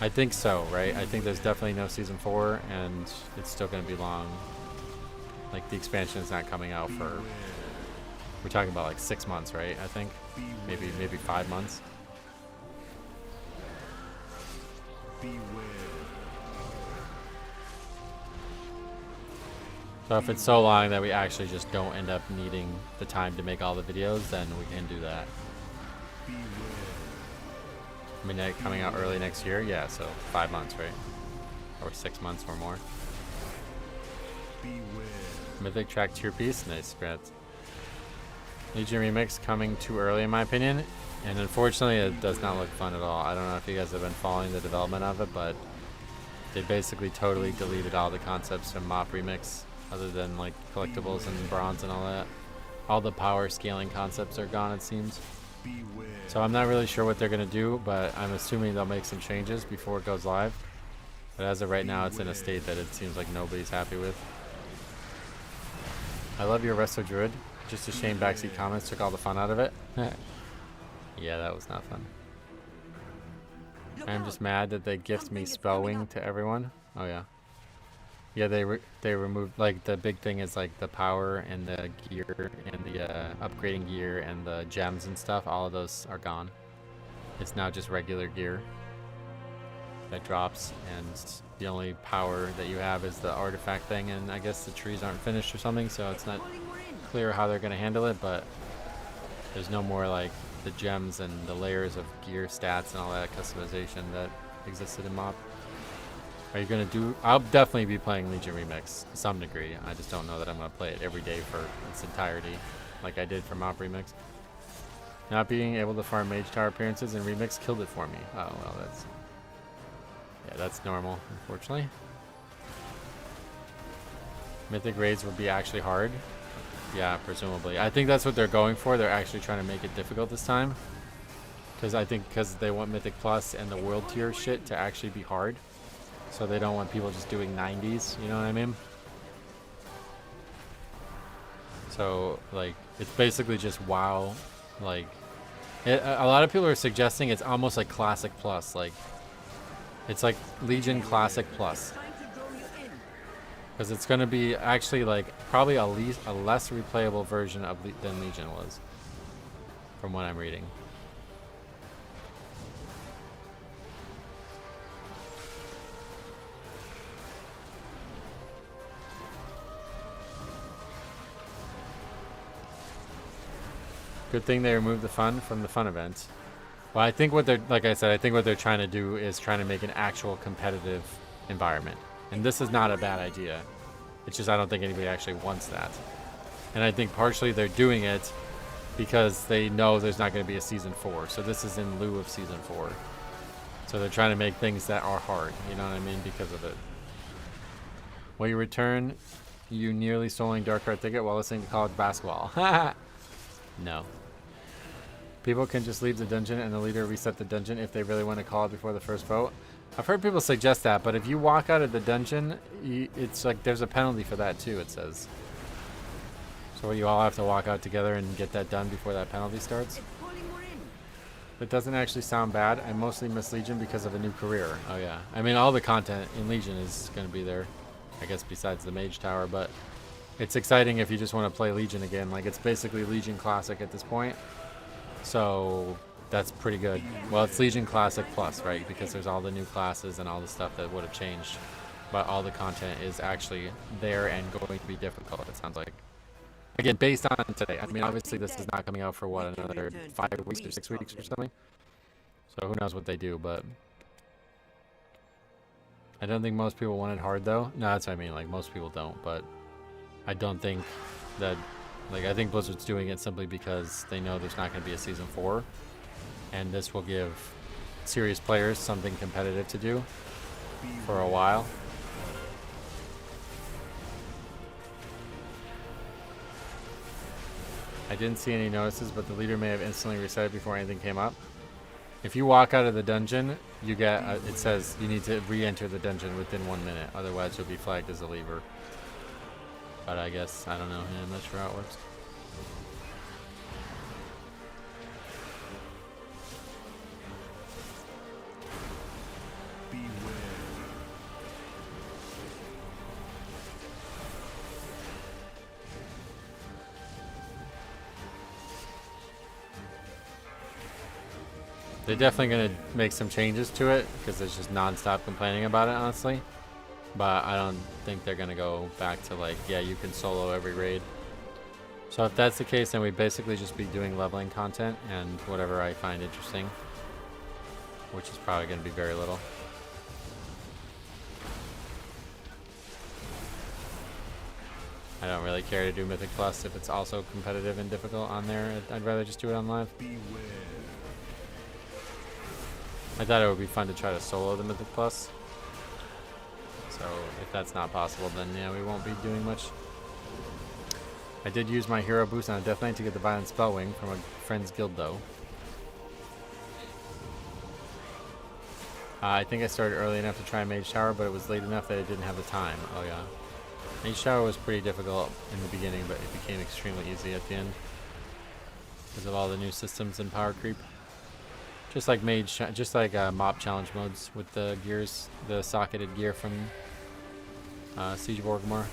I think so, right? I think there's definitely no season 4, and it's still going to be long. Like, the expansion is not coming out for, we're talking about like 6 months, right? I think maybe 5 months. So if it's so long that we actually just don't end up needing the time to make all the videos, then we can do that. Midnight coming out early next year? Yeah, so 5 months, right? Or 6 months or more. Mythic track tier piece? Nice, congrats. Legion Remix coming too early in my opinion, and unfortunately it does not look fun at all. I don't know if you guys have been following the development of it, but they basically totally deleted all the concepts from Mop Remix, other than like collectibles and bronze and all that. All the power scaling concepts are gone, it seems. So I'm not really sure what they're going to do, but I'm assuming they'll make some changes before it goes live. But as of right now, it's in a state that it seems like nobody's happy with. I love your Resto Druid. Just a shame backseat comments took all the fun out of it. Yeah, that was not fun. I'm just mad that they gift me Spellwing to everyone. Oh yeah. Yeah, they removed, like, the big thing is like the power and the gear and the upgrading gear and the gems and stuff. All of those are gone. It's now just regular gear that drops, and the only power that you have is the artifact thing, and I guess the trees aren't finished or something, so it's not clear how they're going to handle it, but there's no more like the gems and the layers of gear stats and all that customization that existed in MOP. Are you going to do... I'll definitely be playing Legion Remix to some degree. I just don't know that I'm going to play it every day for its entirety like I did for MOP Remix. Not being able to farm Mage Tower appearances in Remix killed it for me. Oh, well, that's... Yeah, that's normal, unfortunately. Mythic raids would be actually hard. Yeah, presumably. I think that's what they're going for. They're actually trying to make it difficult this time. Because I think they want Mythic Plus and the World Tier shit to actually be hard. So they don't want people just doing 90s, you know what I mean? So, like, it's basically just WoW. Like, a lot of people are suggesting it's almost like Classic Plus. Like, it's like Legion Classic Plus. Because it's going to be actually, like, probably a less replayable version of than Legion was. From what I'm reading. Good thing they removed the fun from the fun events. Well, I think what they're, like I said, I think what they're trying to do is trying to make an actual competitive environment. And this is not a bad idea. It's just I don't think anybody actually wants that. And I think partially they're doing it because they know there's not going to be a Season 4. So this is in lieu of Season 4. So they're trying to make things that are hard, you know what I mean, because of it. Will you return you nearly stolen Dark Card ticket while listening to college basketball? No. People can just leave the dungeon and the leader reset the dungeon if they really want to call it before the first vote. I've heard people suggest that, but if you walk out of the dungeon, it's like there's a penalty for that too, it says. So you all have to walk out together and get that done before that penalty starts. It doesn't actually sound bad. I mostly miss Legion because of a new career. Oh yeah. I mean, all the content in Legion is going to be there. I guess besides the Mage Tower, but it's exciting if you just want to play Legion again. Like, it's basically Legion Classic at this point. So that's pretty good. Well, it's Legion Classic Plus, right? Because there's all the new classes and all the stuff that would have changed. But all the content is actually there and going to be difficult, it sounds like. Again, based on today. I mean, obviously this is not coming out for, what, another 5 weeks or 6 weeks or something? So who knows what they do, but... I don't think most people want it hard, though. No, that's what I mean. Like, most people don't, but... I don't think that... Like, I think Blizzard's doing it simply because they know there's not going to be a Season 4. And this will give serious players something competitive to do for a while. I didn't see any notices, but the leader may have instantly reset it before anything came up. If you walk out of the dungeon, you get it says you need to re-enter the dungeon within 1 minute. Otherwise, you'll be flagged as a leaver. But I guess, I don't know. Yeah, I'm not sure how it works. They're definitely going to make some changes to it because there's just non-stop complaining about it, honestly. But I don't think they're going to go back to like, yeah, you can solo every raid. So if that's the case, then we basically just be doing leveling content and whatever I find interesting, which is probably going to be very little. I don't really care to do Mythic Plus if it's also competitive and difficult on there. I'd rather just do it on live. I thought it would be fun to try to solo the Mythic Plus. So if that's not possible, then yeah, we won't be doing much. I did use my hero boost on a Death Knight to get the Violent Spell Wing from a friend's guild though. I think I started early enough to try Mage Tower, but it was late enough that I didn't have the time. Oh yeah. Mage Tower was pretty difficult in the beginning, but it became extremely easy at the end. Because of all the new systems and power creep. Just like mop challenge modes with the gears, the socketed gear from Siege of Orgrimmar.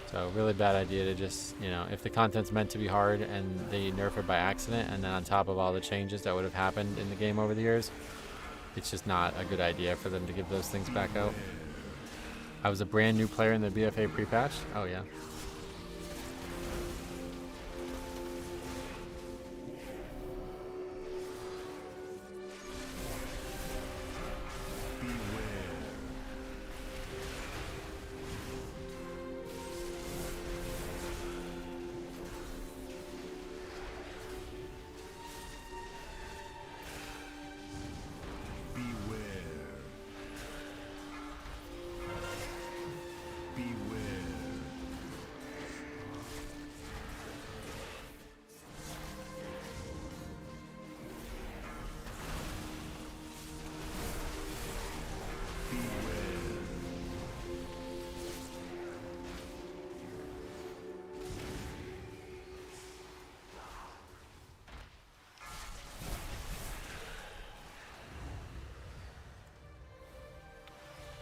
So really bad idea to just, you know, if the content's meant to be hard and they nerf it by accident, and then on top of all the changes that would have happened in the game over the years, it's just not a good idea for them to give those things back out. I was a brand new player in the BFA pre-patch. Oh yeah.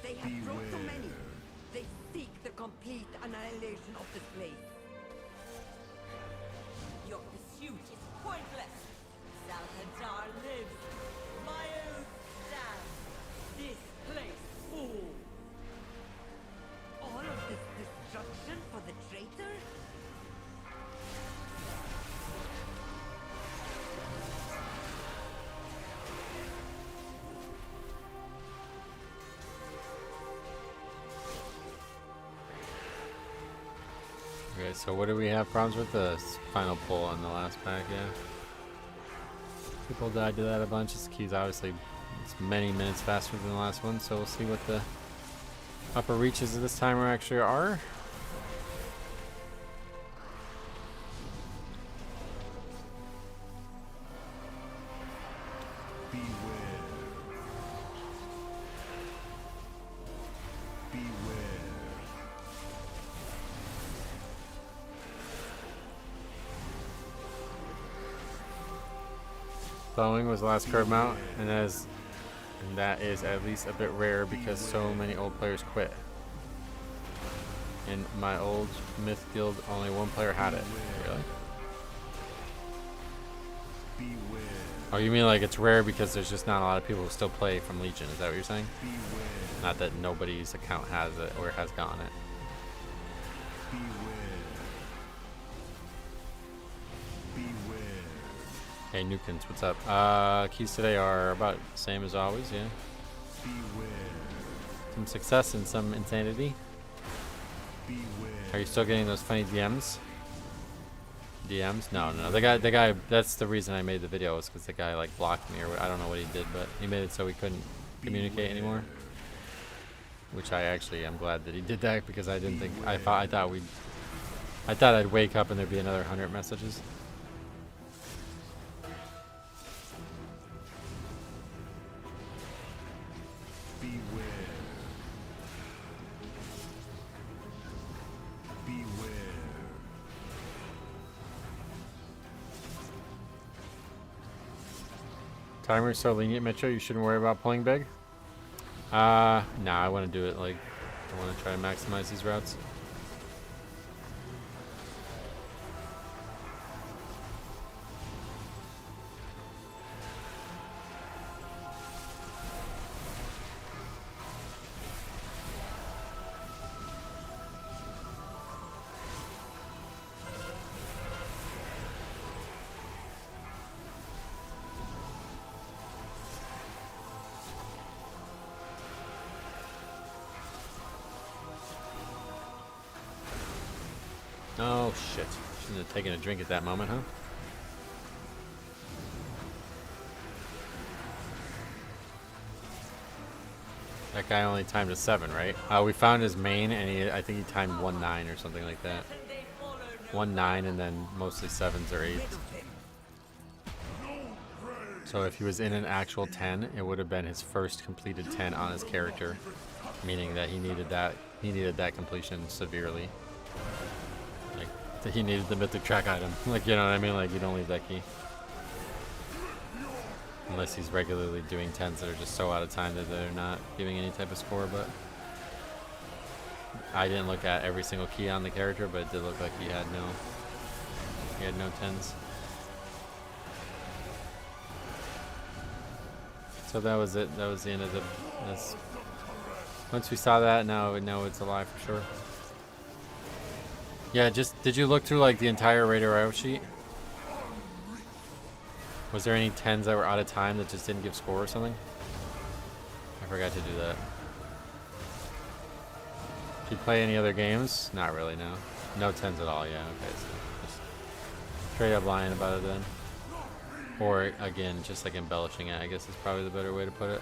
They have brought so many. They seek the complete annihilation of this place. Your pursuit is pointless. Salhajar lives. Miles stands. This place falls. All of this destruction for the traitor? Okay, so what do we have problems with? The final pull on the last pack, yeah. People died to that a bunch. This key's obviously it's many minutes faster than the last one, so we'll see what the upper reaches of this timer actually are. Flowing was the last curve mount, and that is at least a bit rare because so many old players quit. In my old Myth guild, only one player had it. Really? Oh, you mean like it's rare because there's just not a lot of people who still play from Legion? Is that what you're saying? Not that nobody's account has it or has gotten it. Hey Nukins, what's up? Keys today are about the same as always, yeah. Some success and some insanity. Are you still getting those funny DMs? DMs? No. The guy. That's the reason I made the video, was because the guy like blocked me, or I don't know what he did, but he made it so we couldn't communicate anymore. Which I actually am glad that he did that, because I didn't think I thought I'd wake up and there'd be another 100 messages. Timer's so lenient, Mitchell, you shouldn't worry about pulling big? Nah, I want to do it, like, I want to try to maximize these routes. Oh shit. Shouldn't have taken a drink at that moment, huh? That guy only timed a 7, right? We found his main, and I think he timed 1-9 or something like that. 1-9 and then mostly 7s or 8s. So if he was in an actual 10, it would have been his first completed 10 on his character, meaning that he needed that completion severely. He needed the mythic track item. Like, you know what I mean? Like, you don't leave that key. Unless he's regularly doing 10s that are just so out of time that they're not giving any type of score, but I didn't look at every single key on the character, but it did look like he had no 10s. So that was it. That was the end of this. Once we saw that, now we know it's a lie for sure. Yeah, did you look through like the entire Raider IO sheet? Was there any 10s that were out of time that just didn't give score or something? I forgot to do that. Did you play any other games? Not really, no. No 10s at all, yeah, okay. So just straight up lying about it then. Or, again, just like embellishing it, I guess is probably the better way to put it.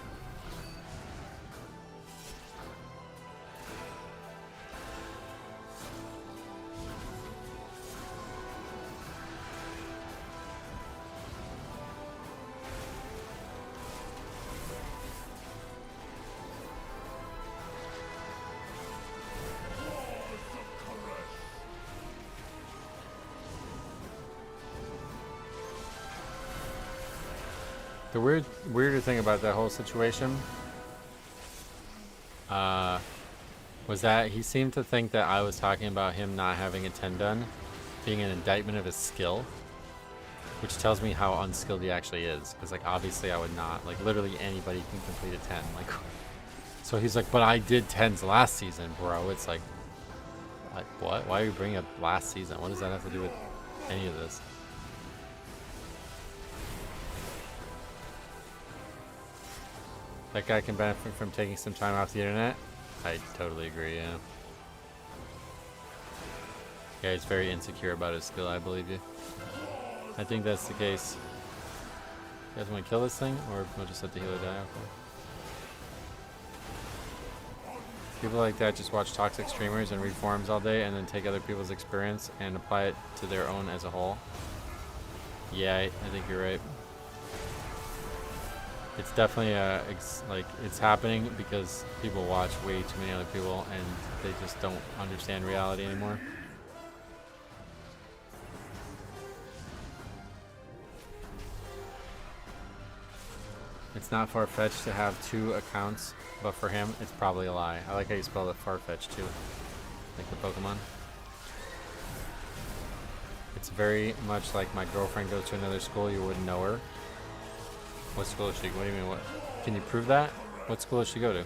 The weirder thing about that whole situation was that he seemed to think that I was talking about him not having a 10 done being an indictment of his skill, which tells me how unskilled he actually is. Because like obviously I would not, like literally anybody can complete a 10. Like, so he's like, but I did 10s last season, bro. It's like what? Why are you bringing up last season? What does that have to do with any of this? That guy can benefit from taking some time off the internet? I totally agree, yeah. Yeah, he's very insecure about his skill, I believe you. I think that's the case. You guys want to kill this thing? Or we'll just let the healer die? Okay. People like that just watch toxic streamers and read forums all day and then take other people's experience and apply it to their own as a whole. Yeah, I think you're right. It's definitely like it's happening because people watch way too many other people and they just don't understand reality anymore. It's not far-fetched to have 2 accounts, but for him, it's probably a lie. I like how you spelled it far-fetched too. like the Pokemon. It's very much like my girlfriend goes to another school, you wouldn't know her. What school is she? What do you mean, what? Can you prove that? What school does she go to?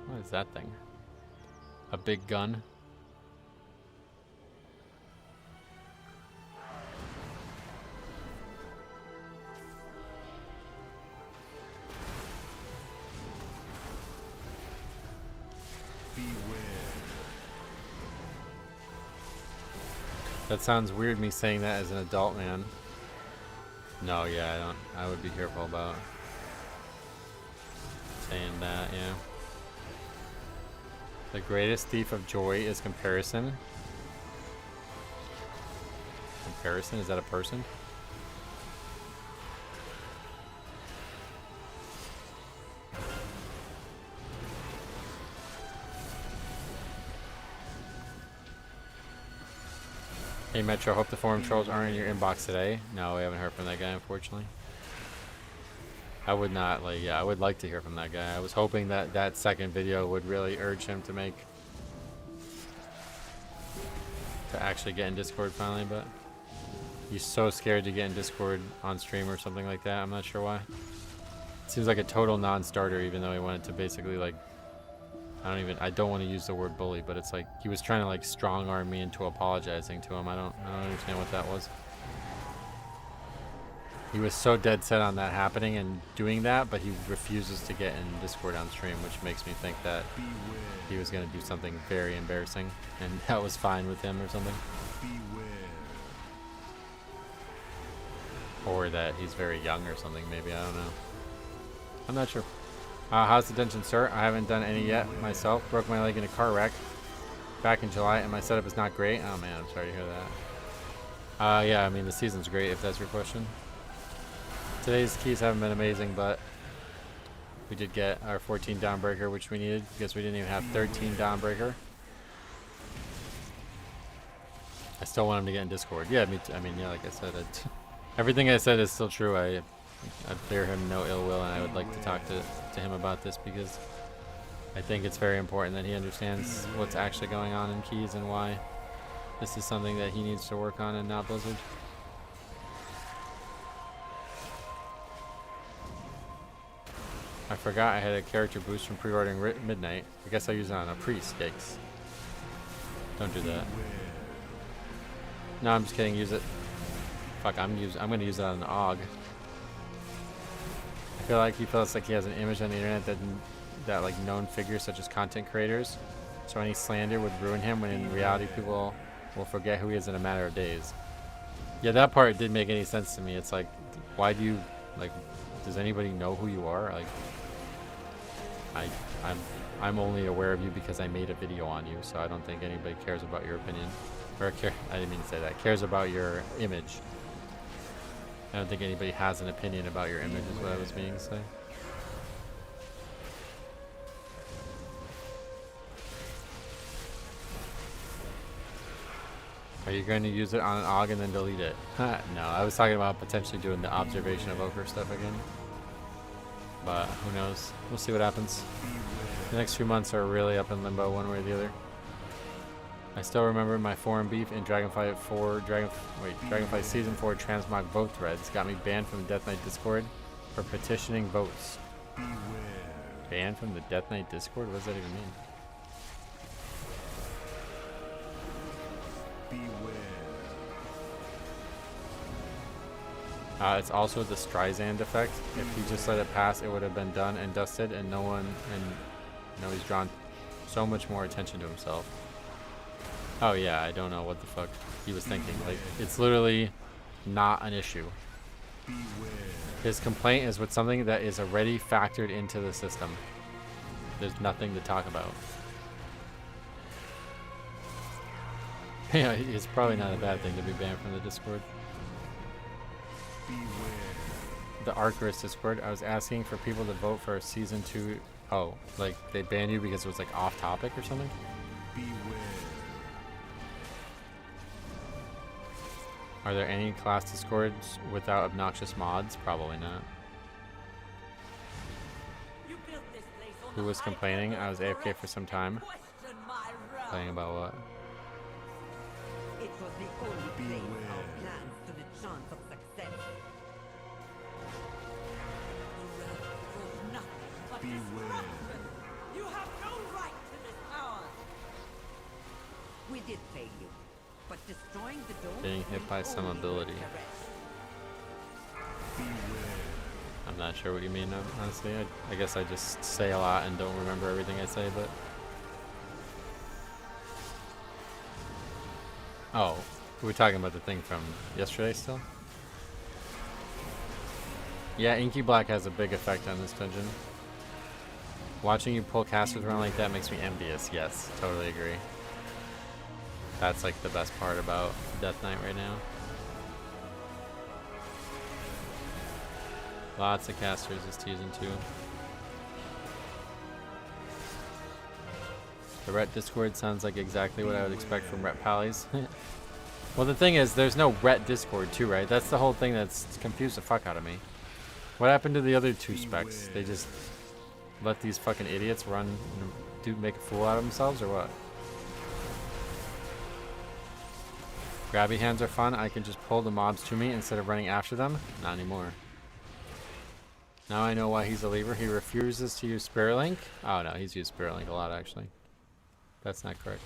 What is that thing? A big gun? That sounds weird, me saying that as an adult man. No, yeah, I would be careful about saying that, yeah. The greatest thief of joy is comparison. Comparison? Is that a person? Hey Metro, hope the forum trolls aren't in your inbox today. No, we haven't heard from that guy, unfortunately. I would not, like, yeah, I would like to hear from that guy. I was hoping that that second video would really urge him to actually get in Discord finally, but he's so scared to get in Discord on stream or something like that. I'm not sure why. It seems like a total non-starter, even though he wanted to basically, like, I don't want to use the word bully, but it's like he was trying to like strong arm me into apologizing to him. I don't understand what that was. He was so dead set on that happening and doing that, but he refuses to get in Discord on stream, which makes me think that he was going to do something very embarrassing, and that was fine with him or something. Or that he's very young or something, maybe, I don't know. I'm not sure. How's the dungeon, sir? I haven't done any yet myself. Broke my leg in a car wreck back in July, and my setup is not great. Oh man, I'm sorry to hear that. Yeah, I mean, the season's great, if that's your question. Today's keys haven't been amazing, but we did get our 14 downbreaker, which we needed, because we didn't even have 13 downbreaker. I still want him to get in Discord. Yeah, me too. I mean, yeah, like I said, everything I said is still true. I bear him no ill will, and I would like to talk to him about this, because I think it's very important that he understands what's actually going on in Keys and why this is something that he needs to work on and not Blizzard. I forgot I had a character boost from pre-ordering Midnight. I guess I'll use it on a priest. Yikes. Don't do that. No, I'm just kidding. Use it. Fuck, I'm gonna use it on an AUG. I feel like he feels like he has an image on the internet that like known figures such as content creators, so any slander would ruin him, when in reality people will forget who he is in a matter of days. Yeah, that part didn't make any sense to me. It's like, why do you, like, does anybody know who you are? Like, I'm only aware of you because I made a video on you, so I don't think anybody cares about your opinion. Or I didn't mean to say that. Cares about your image. I don't think anybody has an opinion about your image, is what I was meaning to say. Are you going to use it on an AUG and then delete it? No, I was talking about potentially doing the observation of Ochre stuff again. But who knows? We'll see what happens. The next few months are really up in limbo one way or the other. I still remember my forum beef in Dragonflight Season 4 transmog vote threads got me banned from the Death Knight Discord for petitioning votes. Banned from the Death Knight Discord? What does that even mean? It's also the Streisand effect. If he just let it pass, it would have been done and dusted, and he's drawn so much more attention to himself. Oh yeah, I don't know what the fuck he was thinking. Like, it's literally not an issue. His complaint is with something that is already factored into the system. There's nothing to talk about. Yeah, it's probably not a bad thing to be banned from the Discord. The Arcturus Discord, I was asking for people to vote for Season 2. Oh, like they banned you because it was like off topic or something? Are there any class discords without obnoxious mods? Probably not. Who was complaining? I was AFK for some time. Playing about what? It was the only place our plans stood a chance of success. Beware. You have no right to this power. We did fail you, but destroying the dome. Being hit by some ability. I'm not sure what you mean, honestly. I guess I just say a lot and don't remember everything I say, but... Oh, we were talking about the thing from yesterday still? Yeah, Inky Black has a big effect on this dungeon. Watching you pull casters around like that makes me envious. Yes, totally agree. That's like the best part about Death Knight right now. Lots of casters this season too. The Ret Discord sounds like exactly what I would expect from Ret Pallies. Well, the thing is, there's no Ret Discord too, right? That's the whole thing that's confused the fuck out of me. What happened to the other two specs? They just let these fucking idiots run and make a fool out of themselves, or what? Grabby hands are fun. I can just pull the mobs to me instead of running after them. Not anymore. Now I know why he's a leaver. He refuses to use Spirit Link. Oh no, he's used Spirit Link a lot actually. That's not correct.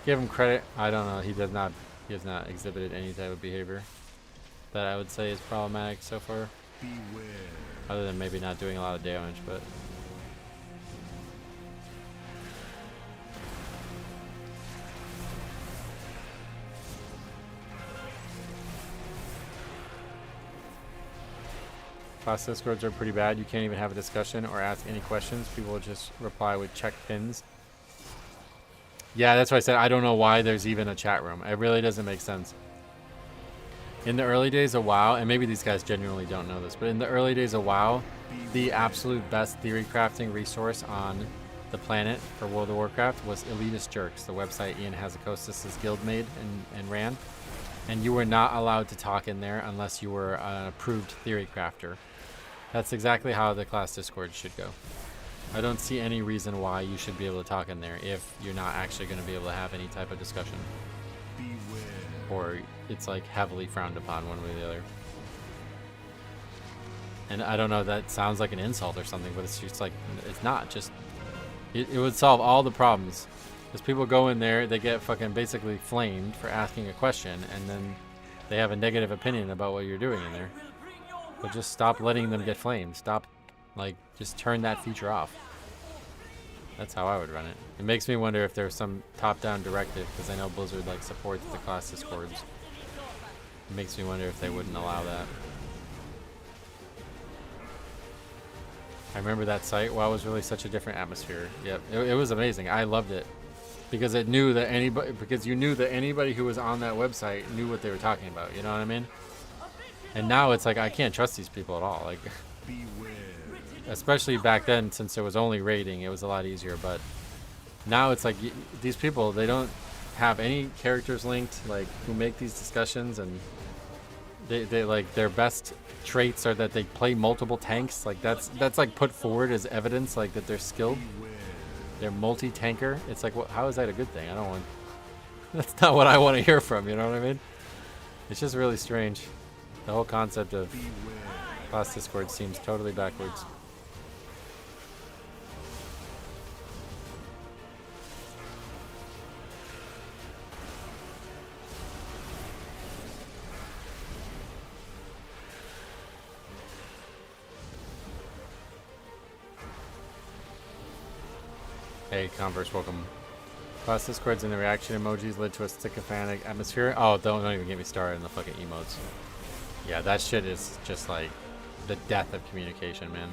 Give him credit. I don't know. He has not exhibited any type of behavior that I would say is problematic so far. Beware. Other than maybe not doing a lot of damage, but... Class discords are pretty bad. You can't even have a discussion or ask any questions. People will just reply with check pins. Yeah, that's why I said I don't know why there's even a chat room. It really doesn't make sense. In the early days of WoW, and maybe these guys genuinely don't know this, but in the early days of WoW, the absolute best theory crafting resource on the planet for World of Warcraft was Elitist Jerks, the website Ian Hazakostas' guild made and ran. And you were not allowed to talk in there unless you were an approved theory crafter. That's exactly how the class Discord should go. I don't see any reason why you should be able to talk in there if you're not actually going to be able to have any type of discussion. Beware. Or it's like heavily frowned upon one way or the other. And I don't know, that sounds like an insult or something, but it's just like, it's not. Just, it would solve all the problems. Because people go in there, they get fucking basically flamed for asking a question, and then they have a negative opinion about what you're doing in there. But just stop letting them get flamed. Stop, like, just turn that feature off. That's how I would run it. It makes me wonder if there's some top-down directive, because I know Blizzard, like, supports the class discords. It makes me wonder if they wouldn't allow that. I remember that site. WoW was really such a different atmosphere. Yep, it was amazing. I loved it. Because it knew that you knew that anybody who was on that website knew what they were talking about, you know what I mean? And now it's like I can't trust these people at all. Like, especially back then, since there was only raiding, it was a lot easier. But now it's like these people, they don't have any characters linked, like, who make these discussions, and they like their best traits are that they play multiple tanks. Like that's like put forward as evidence, like that they're skilled. They're multi-tanker. It's like, how is that a good thing? I don't want. That's not what I want to hear from. You know what I mean? It's just really strange. The whole concept of class discord seems totally backwards. Hey, Converse, welcome. Class discords and the reaction emojis led to a sycophantic atmosphere. Oh, don't even get me started on the fucking emotes. Yeah, that shit is just like the death of communication, man.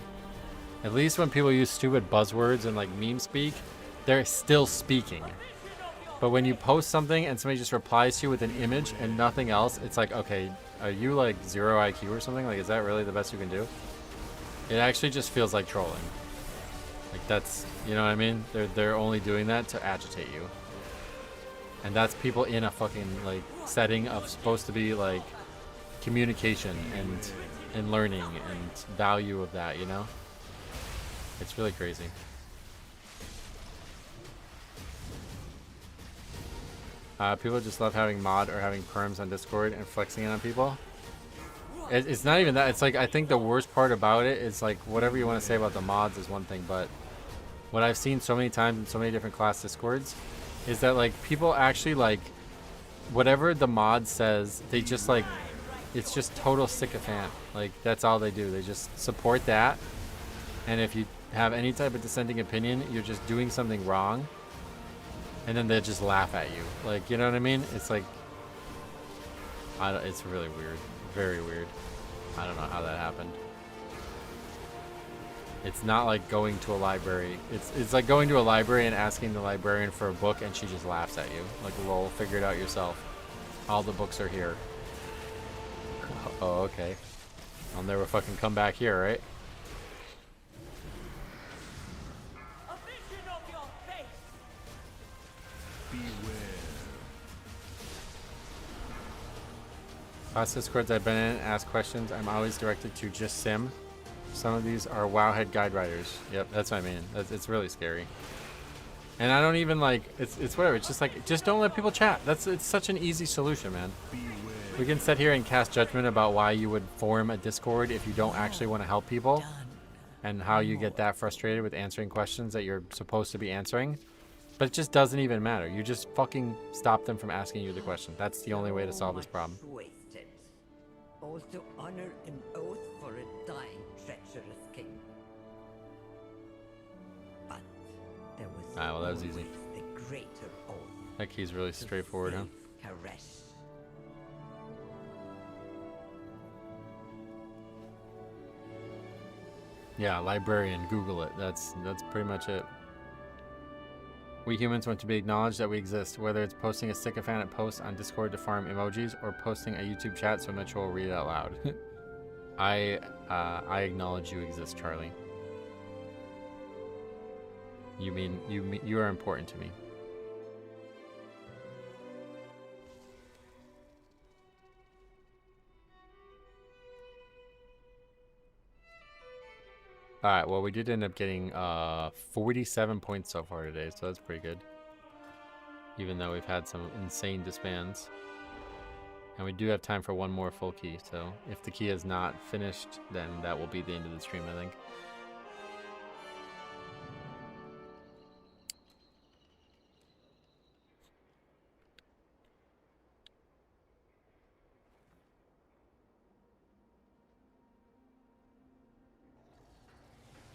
At least when people use stupid buzzwords and like meme speak, they're still speaking. But when you post something and somebody just replies to you with an image and nothing else, it's like, okay, are you like 0 IQ or something? Like, is that really the best you can do? It actually just feels like trolling. Like that's, you know what I mean? They're only doing that to agitate you. And that's people in a fucking like setting of supposed to be like communication and learning and value of that, you know? It's really crazy. People just love having mod or having perms on Discord and flexing it on people. It's not even that. It's like, I think the worst part about it is like, whatever you want to say about the mods is one thing, but what I've seen so many times in so many different class Discords is that like people actually like whatever the mod says, they just like, it's just total sycophant. Like that's all they do. They just support that. And if you have any type of dissenting opinion, you're just doing something wrong. And then they just laugh at you. Like, you know what I mean? It's like, it's really weird. Very weird. I don't know how that happened. It's not like going to a library. It's like going to a library and asking the librarian for a book and she just laughs at you. Like, lol, figure it out yourself. All the books are here. Oh, okay. I'll never fucking come back here, right? Class Discords I've been in, ask questions. I'm always directed to just sim. Some of these are Wowhead guide writers. Yep, that's what I mean. It's really scary. And I don't even like, it's whatever. It's just like, just don't let people chat. It's such an easy solution, man. We can sit here and cast judgment about why you would form a Discord if you don't actually want to help people. And how you get that frustrated with answering questions that you're supposed to be answering. But it just doesn't even matter. You just fucking stop them from asking you the question. That's the only way to solve this problem. Wasted. All to honor an oath for a dying, treacherous king. But there was well, that was easy. The greater oath. That key's really straightforward, huh? Caress. Yeah, librarian, Google it. That's pretty much it. We humans want to be acknowledged that we exist, whether it's posting a sycophantic post on Discord to farm emojis or posting a YouTube chat so Mitchell will read it out loud. I acknowledge you exist, Charlie. You are important to me. Alright, well, we did end up getting 47 points so far today, so that's pretty good. Even though we've had some insane disbands. And we do have time for one more full key, so if the key is not finished, then that will be the end of the stream, I think.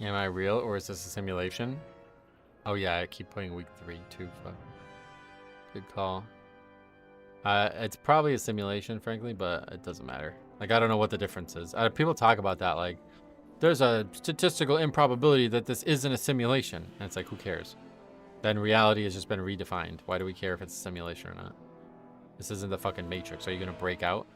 Am I real, or is this a simulation? Oh yeah, I keep putting week 3 too. Fuck. Good call. It's probably a simulation, frankly, but it doesn't matter. Like, I don't know what the difference is. People talk about that, like, there's a statistical improbability that this isn't a simulation. And it's like, who cares? Then reality has just been redefined. Why do we care if it's a simulation or not? This isn't the fucking Matrix. Are you gonna break out?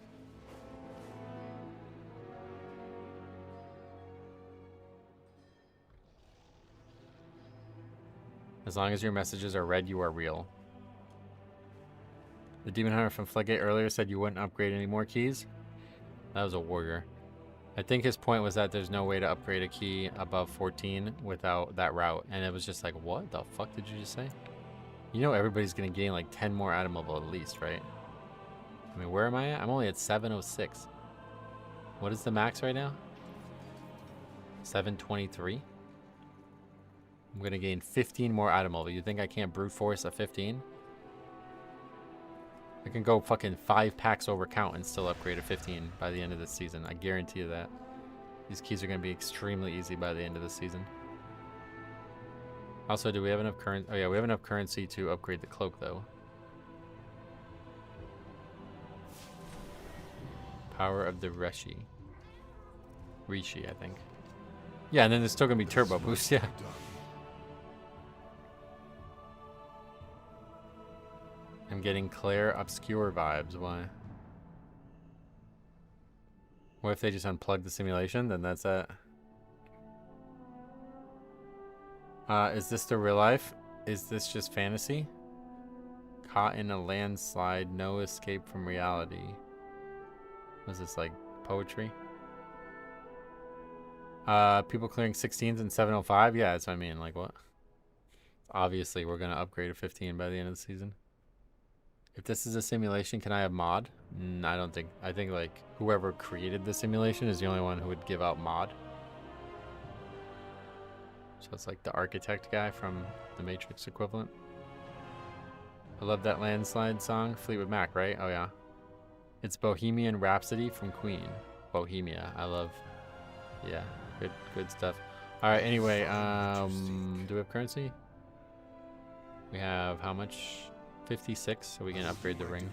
As long as your messages are read, you are real. The Demon Hunter from Floodgate earlier said you wouldn't upgrade any more keys. That was a warrior. I think his point was that there's no way to upgrade a key above 14 without that route. And it was just like, what the fuck did you just say? You know everybody's going to gain like 10 more item level at least, right? I mean, where am I at? I'm only at 706. What is the max right now? 723? I'm going to gain 15 more item level. You think I can't brute force a 15? I can go fucking 5 packs over count and still upgrade a 15 by the end of this season. I guarantee you that. These keys are going to be extremely easy by the end of the season. Also, do we have enough currency? Oh yeah, we have enough currency to upgrade the cloak though. Power of the Rishi, I think. Yeah, and then there's still going to be turbo boost, yeah. I'm getting Claire Obscure vibes. Why? What if they just unplug the simulation? Then that's it. Is this the real life? Is this just fantasy? caught in a landslide, no escape from reality. Was this like poetry? People clearing 16s in 705? Yeah, that's what I mean. Like what? Obviously, we're gonna upgrade a 15 by the end of the season. If this is a simulation, can I have mod? I don't think. I think like whoever created the simulation is the only one who would give out mod. So it's like the architect guy from the Matrix equivalent. I love that landslide song. Fleetwood Mac, right? Oh yeah. It's Bohemian Rhapsody from Queen. Bohemia. I love. Yeah, good stuff. All right. Anyway, do we have currency? We have how much? 56, so we can upgrade the ring.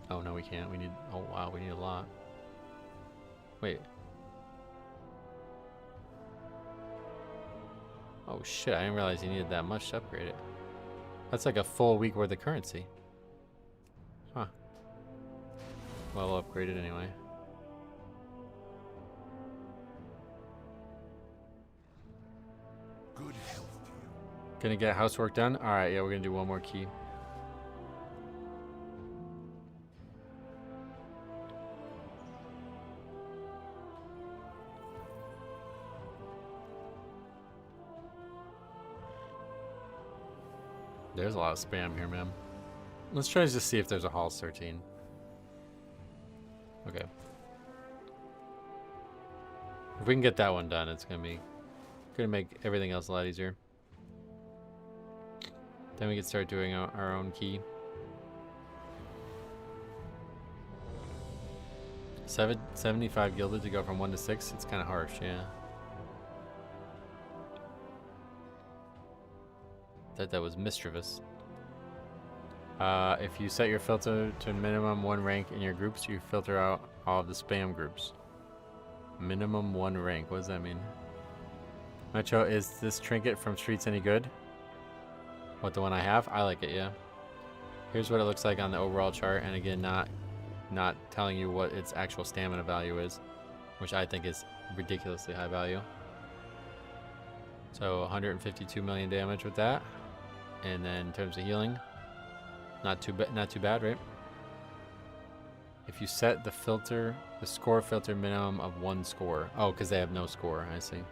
Oh no, we can't. We need. Oh wow, we need a lot. Wait. Oh shit! I didn't realize you needed that much to upgrade it. That's like a full week worth of currency. Huh. Well, we'll upgrade it anyway. Good health. Gonna get housework done? Alright, yeah, we're gonna do one more key. There's a lot of spam here, man. Let's try to just see if there's a Halls 13. Okay. If we can get that one done, it's gonna make everything else a lot easier. Then we can start doing our own key. 75 gilded to go from 1 to 6. It's kind of harsh, yeah. That was mischievous. If you set your filter to minimum 1 rank in your groups, you filter out all of the spam groups. Minimum 1 rank. What does that mean? Metro, is this trinket from Streets any good? What, the one I have? I like it, yeah. Here's what it looks like on the overall chart, and again, not telling you what its actual stamina value is, which I think is ridiculously high value. So 152 million damage with that, and then in terms of healing, not too bad, right? If you set the score filter minimum of 1 score. Oh, because they have no score. I see.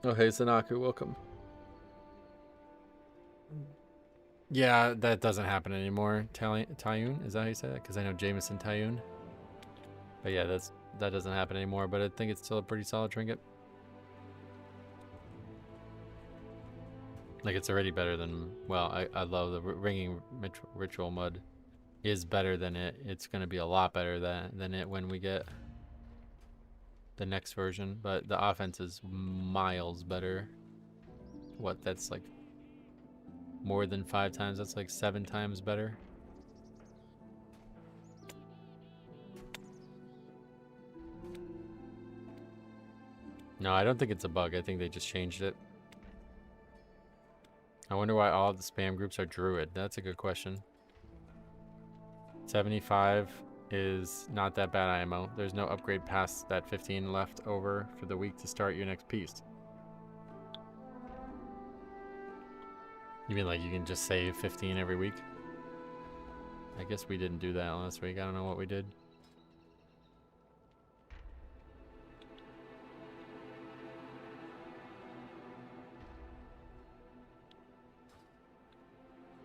Oh, hey, Sanaku, welcome. Yeah, that doesn't happen anymore. Tayun, is that how you say that? Because I know Jameson Tayun. But yeah, that doesn't happen anymore, but I think it's still a pretty solid trinket. Like, it's already better than, well, I love the ringing ritual mud is better than it. It's going to be a lot better than it when we get the next version, but the offense is miles better. What, that's like more than 5 times? That's like 7 times better. No, I don't think it's a bug. I think they just changed it. I wonder why all of the spam groups are druid. That's a good question. 75 is not that bad IMO. There's no upgrade past that 15 left over for the week to start your next piece. You mean like you can just save 15 every week? I guess we didn't do that last week. I don't know what we did.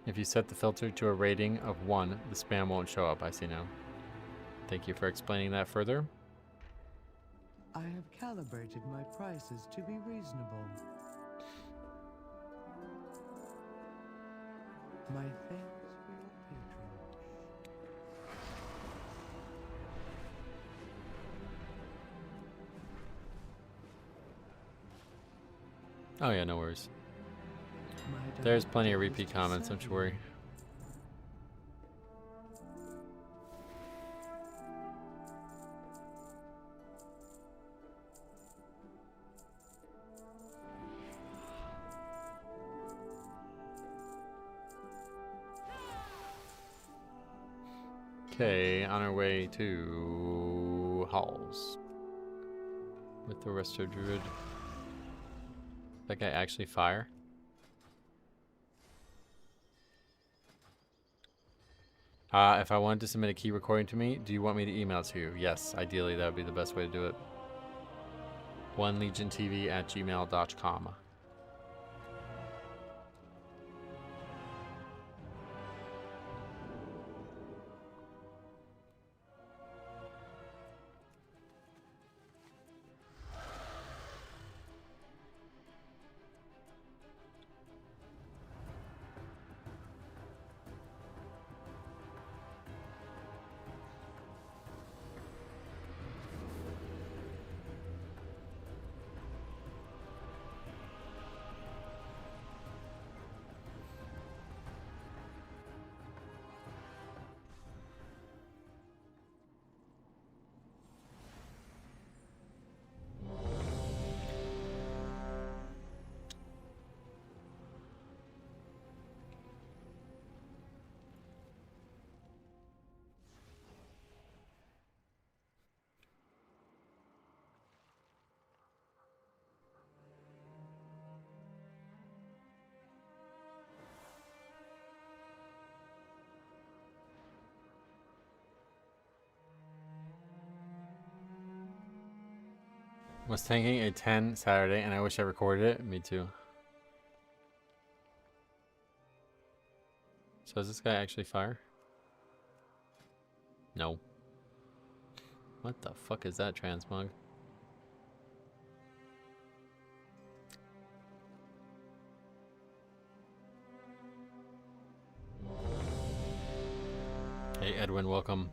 If you set the filter to a rating of 1, the spam won't show up. I see now. Thank you for explaining that further. I have calibrated my prices to be reasonable. My thanks for your patronage. Oh yeah, no worries. There's plenty of repeat comments, don't you worry. Okay, on our way to Halls with the Resto Druid. That guy actually fire? If I wanted to submit a key recording to me, do you want me to email it to you? Yes, ideally that would be the best way to do it. onelegiontv@gmail.com. Was tanking a 10 Saturday, and I wish I recorded it. Me too. So does this guy actually fire? No. What the fuck is that, transmog? Hey Edwin, welcome.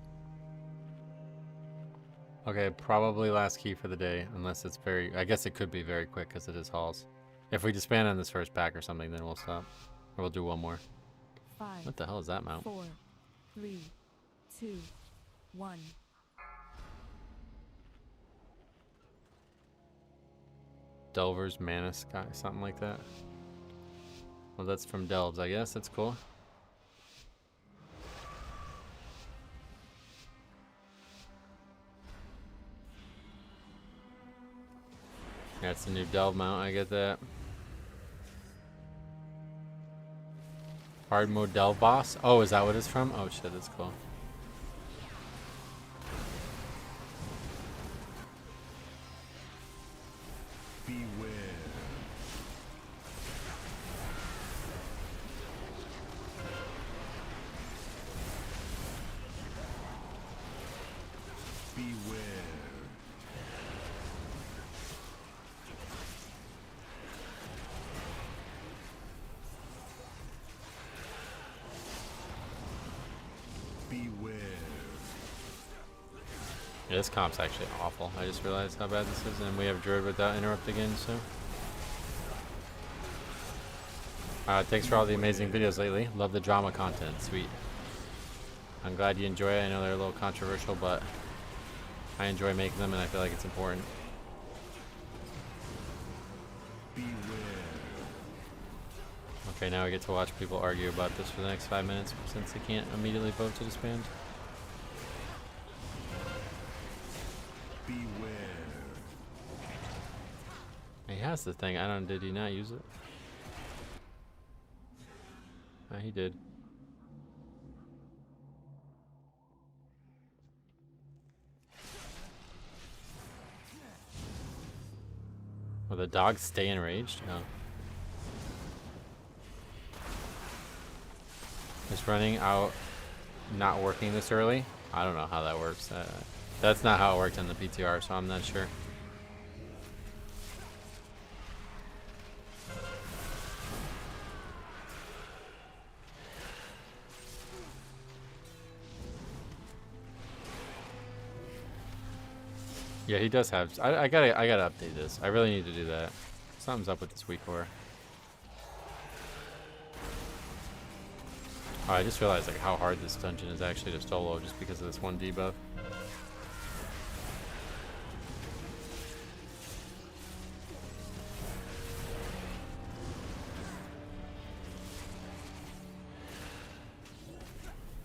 Okay, probably last key for the day, unless it's very... I guess it could be very quick because it is halls. If we disband on this first pack or something, then we'll stop. Or we'll do one more. 5, what the hell is that mount? 4, 3, 2, 1. Delver's Mana Sky, something like that. Well, that's from Delves, I guess. That's cool. That's the new Delve mount, I get that. Hard mode Delve boss? Oh, is that what it's from? Oh shit, that's cool. Beware. Beware. Beware. Yeah, this comp's actually awful. I just realized how bad this is, and we have Druid without interrupt again, so. Thanks for all the amazing videos lately. Love the drama content. Sweet. I'm glad you enjoy it. I know they're a little controversial, but I enjoy making them, and I feel like it's important. Okay, now we get to watch people argue about this for the next 5 minutes, since they can't immediately vote to disband. Beware. He has the thing. I don't. Did he not use it? He did. Will the dog stay enraged? No. Is running out not working this early? I don't know how that works. That's not how it worked in the PTR, so I'm not sure. Yeah, he does have. I gotta update this. I really need to do that. Something's up with this weak core. Oh, I just realized like how hard this dungeon is actually to solo just because of this one debuff.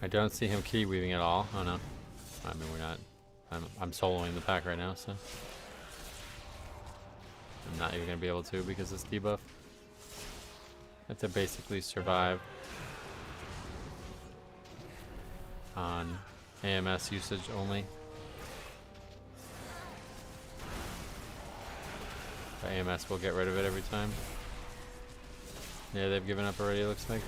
I don't see him key weaving at all. Oh no. I mean, we're not. I'm soloing the pack right now, so. I'm not even going to be able to because of this debuff. I have to basically survive on AMS usage only. But AMS will get rid of it every time. Yeah, they've given up already, it looks like.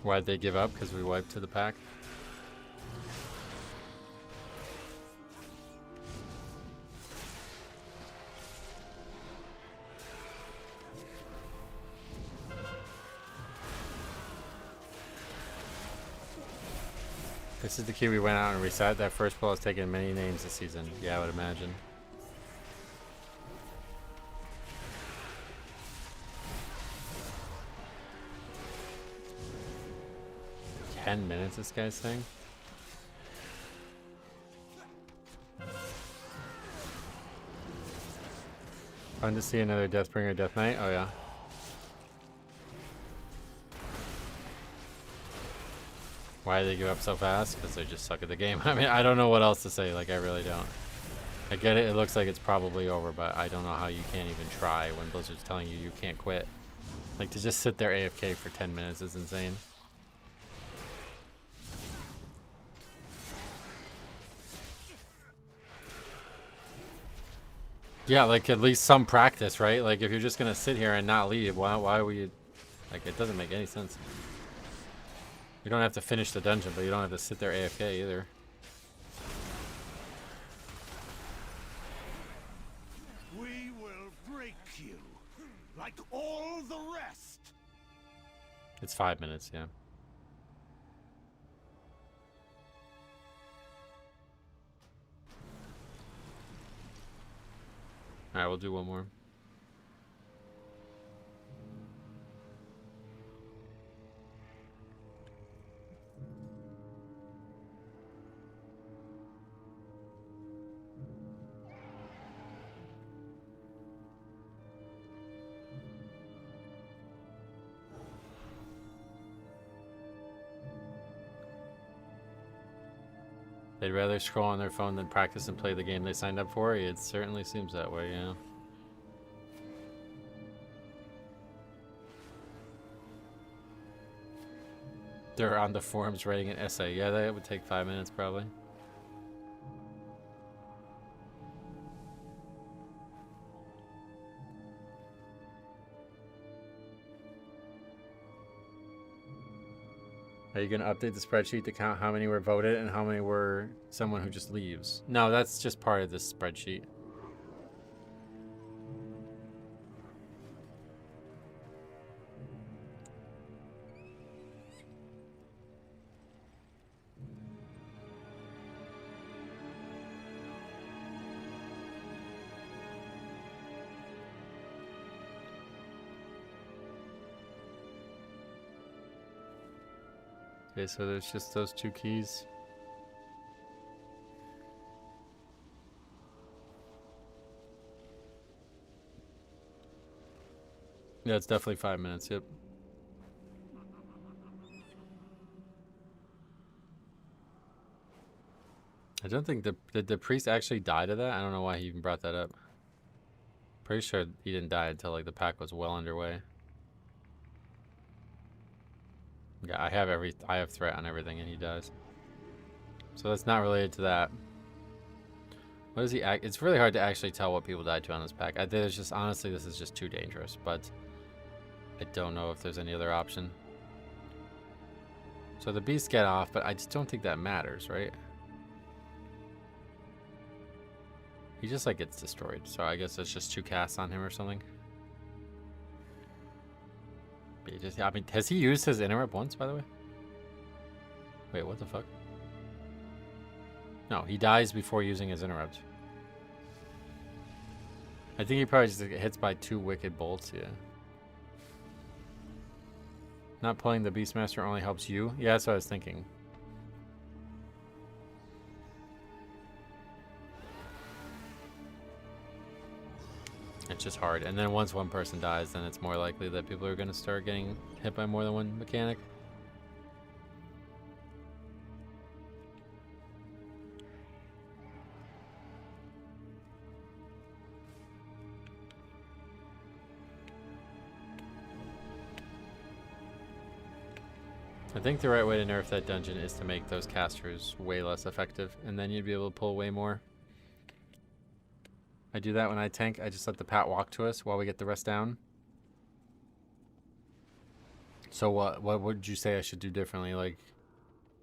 Why'd they give up? Because we wiped to the pack? This is the key we went out and reset. That first pull has taken many names this season. Yeah, I would imagine. Minutes this guy's saying. Fun to see another Deathbringer Death Knight. Oh yeah. Why do they give up so fast? Because they just suck at the game. I mean, I don't know what else to say. Like, I really don't. I get it. It looks like it's probably over, but I don't know how you can't even try when Blizzard's telling you you can't quit. Like, to just sit there AFK for 10 minutes is insane. Yeah, like at least some practice, right? Like if you're just gonna sit here and not leave, why would you? Like it doesn't make any sense. You don't have to finish the dungeon, but you don't have to sit there AFK either. We will break you like all the rest. It's 5 minutes, yeah. Alright, we'll do one more. They'd rather scroll on their phone than practice and play the game they signed up for? It certainly seems that way, yeah. They're on the forums writing an essay. Yeah, that would take 5 minutes probably. Are you going to update the spreadsheet to count how many were voted and how many were someone who just leaves? No, that's just part of this spreadsheet. Okay, so there's just those two keys. Yeah, it's definitely 5 minutes, yep. I don't think did the priest actually die to that? I don't know why he even brought that up. Pretty sure he didn't die until like the pack was well underway. Yeah, I have threat on everything and he dies. So that's not related to that. What is he it's really hard to actually tell what people died to on this pack. There's just honestly this is just too dangerous, but I don't know if there's any other option. So the beasts get off, but I just don't think that matters, right? He just like gets destroyed. So I guess it's just 2 casts on him or something. He just, I mean, has he used his interrupt once, by the way? Wait, what the fuck? No, he dies before using his interrupt. I think he probably just hits by 2 wicked bolts, yeah. Not pulling the Beastmaster only helps you? Yeah, that's what I was thinking. It's just hard. And then once one person dies, then it's more likely that people are going to start getting hit by more than one mechanic. I think the right way to nerf that dungeon is to make those casters way less effective, and then you'd be able to pull way more. I do that when I tank. I just let the Pat walk to us while we get the rest down. So what would you say I should do differently? Like,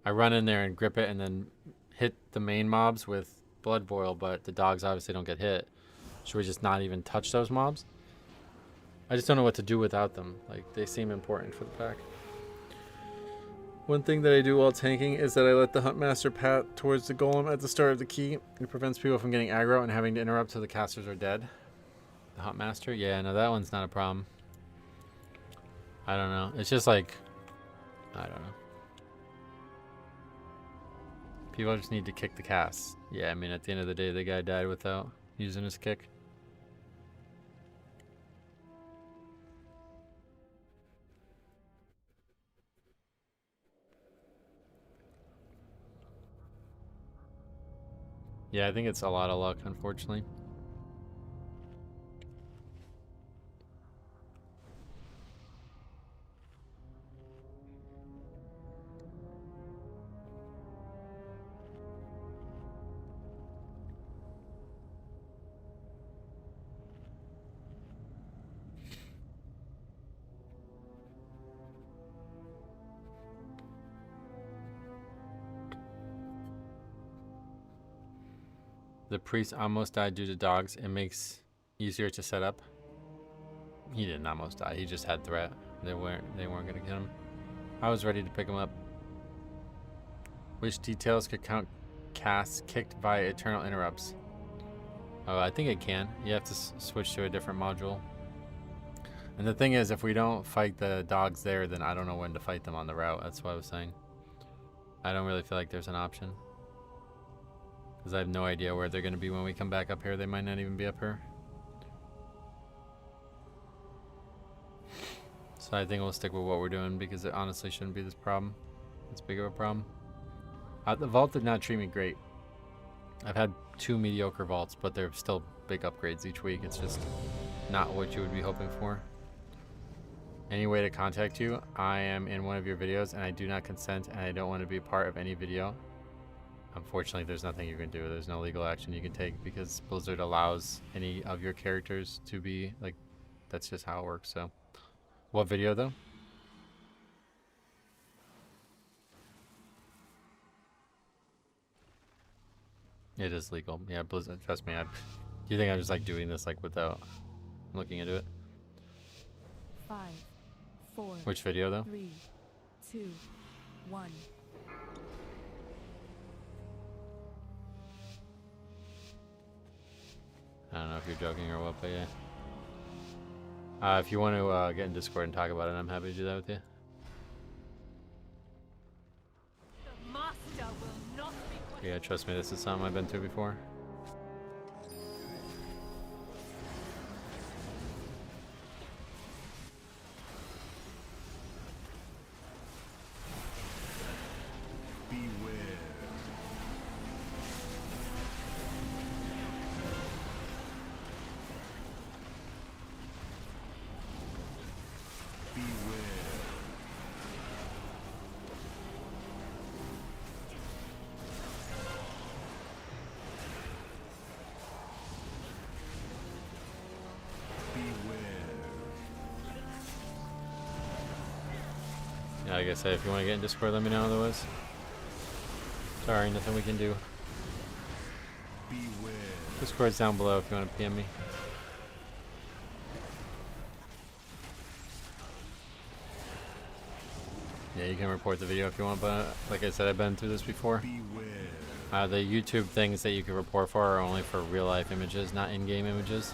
I run in there and grip it and then hit the main mobs with Blood Boil, but the dogs obviously don't get hit. Should we just not even touch those mobs? I just don't know what to do without them. Like, they seem important for the pack. One thing that I do while tanking is that I let the Huntmaster pat towards the golem at the start of the key. It prevents people from getting aggro and having to interrupt till the casters are dead. The Huntmaster? Yeah, no, that one's not a problem. I don't know. It's just like, I don't know. People just need to kick the cast. Yeah, I mean, at the end of the day, the guy died without using his kick. Yeah, I think it's a lot of luck, unfortunately. The priest almost died due to dogs. It makes easier to set up. He didn't almost die. He just had threat. They weren't gonna get him. I was ready to pick him up. Which details could count casts kicked via eternal interrupts? Oh, I think it can. You have to switch to a different module. And the thing is, if we don't fight the dogs there, then I don't know when to fight them on the route. That's what I was saying. I don't really feel like there's an option. Because I have no idea where they're going to be when we come back up here. They might not even be up here. So I think we'll stick with what we're doing because it honestly shouldn't be this problem. It's big of a problem. The vault did not treat me great. I've had 2 mediocre vaults, but they're still big upgrades each week. It's just not what you would be hoping for. Any way to contact you? I am in one of your videos and I do not consent and I don't want to be a part of any video. Unfortunately, there's nothing you can do. There's no legal action you can take because Blizzard allows any of your characters to be, like, that's just how it works, so. What video, though? It is legal. Yeah, Blizzard, trust me. Do you think I'm just, like, doing this, like, without looking into it? 5, 4. Which video, though? 3, 2, 1. I don't know if you're joking or what, but yeah. If you want to get in Discord and talk about it, I'm happy to do that with you. The master will not be. Yeah, trust me, this is something I've been through before. Yeah, like I said, if you want to get in Discord, let me know otherwise. Sorry, nothing we can do. Discord's down below if you want to PM me. Yeah, you can report the video if you want, but like I said, I've been through this before. The YouTube things that you can report for are only for real-life images, not in-game images.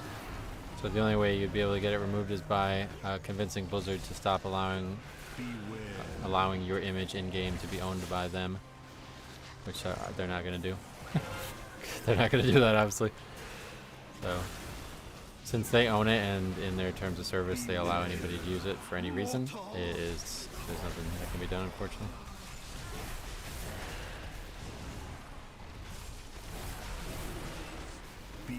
So the only way you'd be able to get it removed is by convincing Blizzard to stop allowing your image in-game to be owned by them, which they're not going to do. They're not going to do that, obviously. So, since they own it and in their terms of service they allow anybody to use it for any reason, there's nothing that can be done, unfortunately. I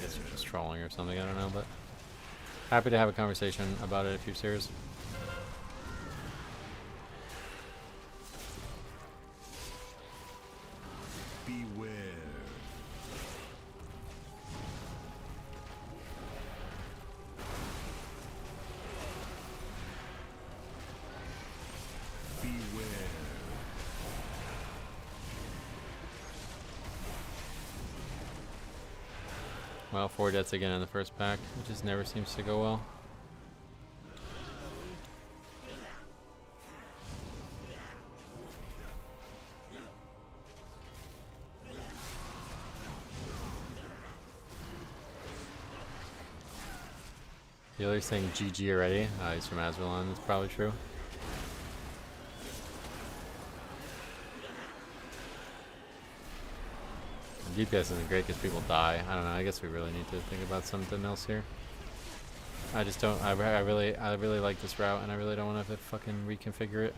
guess you're just trolling or something, I don't know, but happy to have a conversation about it if you're serious. Beware. Well, 4 deaths again in the first pack, which just never seems to go well. Healer's saying GG already. He's from Azralan, that's probably true. DPS isn't great because people die. I don't know. I guess we really need to think about something else here. I just don't. I really like this route, and I really don't want to fucking reconfigure it.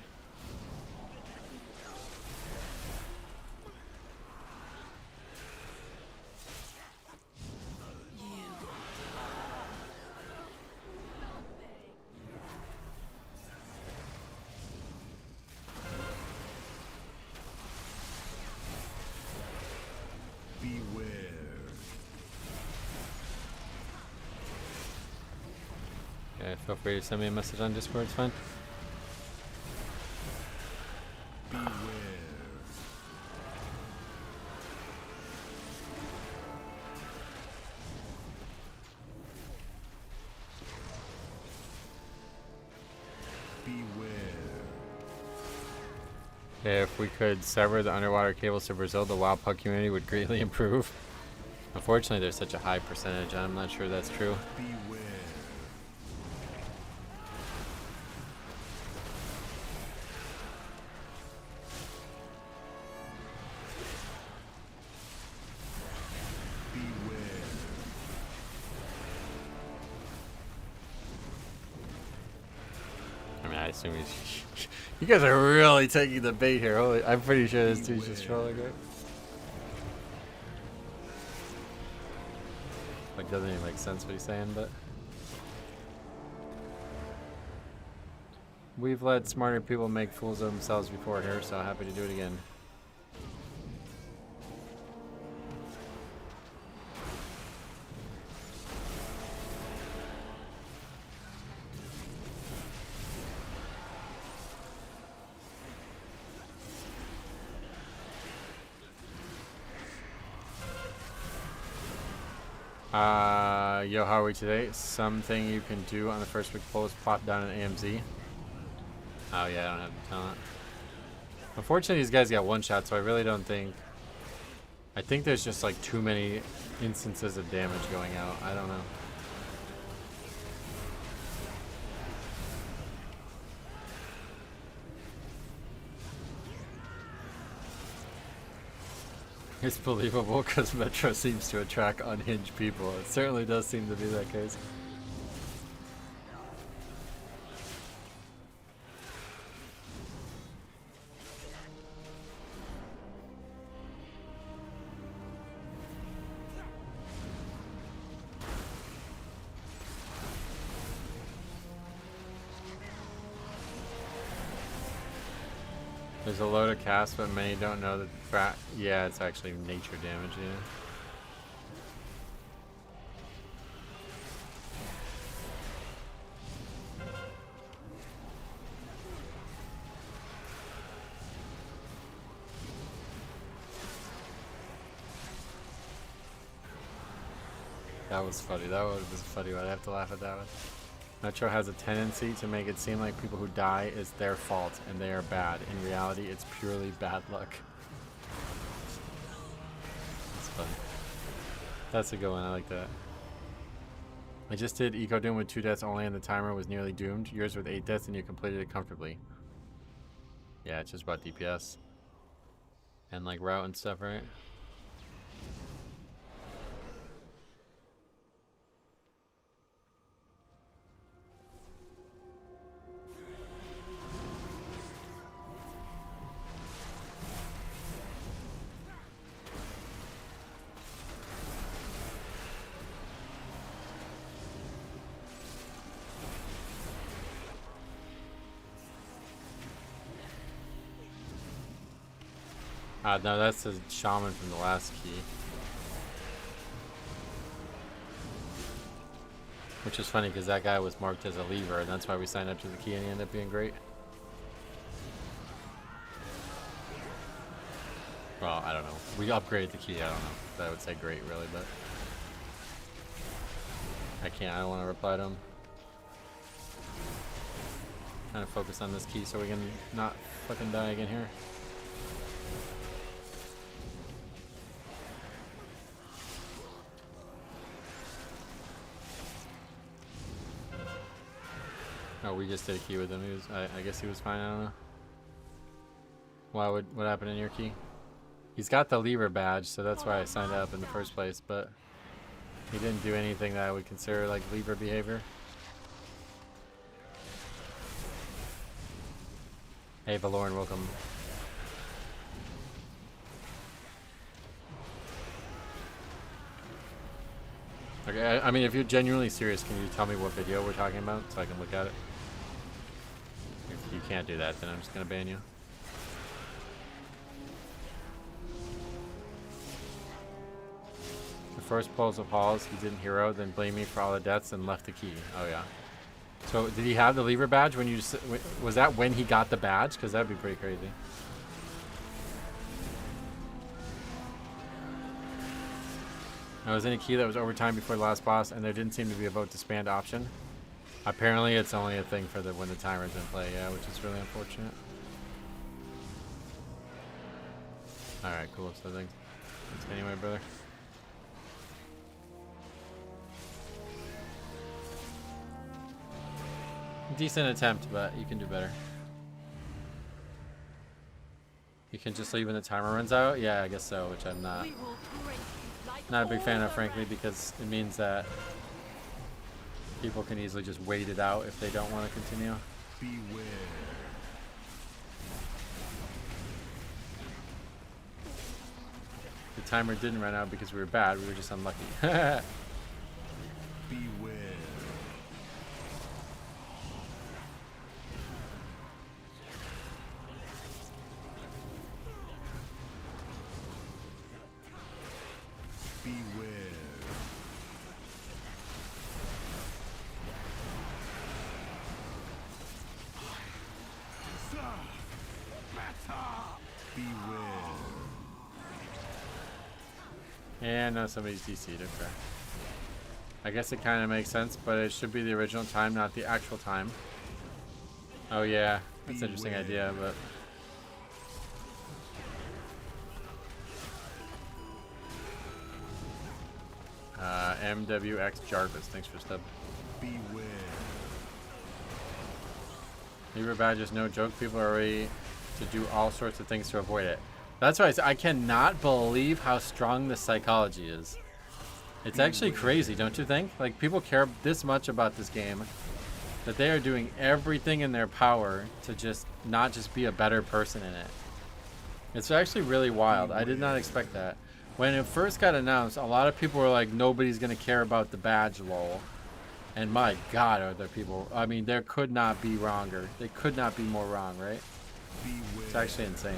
Yeah, feel free to send me a message on Discord, it's fine. If we could sever the underwater cables to Brazil, the wild pug community would greatly improve. Unfortunately, there's such a high percentage, I'm not sure that's true. I mean, I assume he's... You guys are really taking the bait here. Holy, I'm pretty sure this dude's just trolling it. Like, doesn't even make sense what he's saying, but... We've let smarter people make fools of themselves before here, so happy to do it again. Yo, how are we today? Something you can do on the first week poll is plop down an AMZ. Oh yeah, I don't have the talent. Unfortunately, these guys got one shot, so I really don't think... I think there's just like too many instances of damage going out. I don't know. It's believable because Metro seems to attract unhinged people. It certainly does seem to be that case. There's a load of cast, but many don't know that. Yeah, it's actually nature damage. Yeah. That was funny. That one was funny. I'd have to laugh at that one. Metro has a tendency to make it seem like people who die is their fault and they are bad. In reality, it's purely bad luck. That's fun. That's a good one. I like that. I just did Eco Doom with 2 deaths only and the timer was nearly doomed. Yours with 8 deaths and you completed it comfortably. Yeah, it's just about DPS. And like route and stuff, right? No, that's the shaman from the last key. Which is funny because that guy was marked as a lever and that's why we signed up to the key and he ended up being great. Well, I don't know. We upgraded the key, I don't know if I would say great really, but I don't want to reply to him. Trying to focus on this key so we can not fucking die again here. Oh, we just did a key with him. He was, I guess he was fine. I don't know. What happened in your key? He's got the lever badge, so that's why I signed up in the first place. But he didn't do anything that I would consider like lever behavior. Hey, Valoran, welcome. Okay, I mean, if you're genuinely serious, can you tell me what video we're talking about so I can look at it? If you can't do that, then I'm just gonna ban you. The first pulls of Halls, he didn't hero, then blamed me for all the deaths and left the key. Oh yeah. So did he have the lever badge when you? Was that when he got the badge? Because that'd be pretty crazy. I was in a key that was overtime before the last boss, and there didn't seem to be a vote to expand option. Apparently, it's only a thing for when the timer's in play, yeah, which is really unfortunate. All right, cool. So thanks anyway, brother. Decent attempt, but you can do better. You can just leave when the timer runs out? Yeah, I guess so, which I'm not a big fan of, frankly, because it means that people can easily just wait it out if they don't want to continue. Beware. The timer didn't run out because we were bad, we were just unlucky. Beware. And now somebody's DC'd, okay. I guess it kind of makes sense, but it should be the original time, not the actual time. Oh yeah, that's an interesting idea, but... MWX Jarvis, thanks for stub. Beware. Lever badge is no joke, people are ready to do all sorts of things to avoid it. That's why I cannot believe how strong the psychology is. It's actually crazy, don't you think? Like, people care this much about this game that they are doing everything in their power to just not just be a better person in it. It's actually really wild. I did not expect that. When it first got announced, a lot of people were like, nobody's going to care about the badge, lol. And my god, are there people... I mean, there could not be wronger. They could not be more wrong, right? It's actually insane.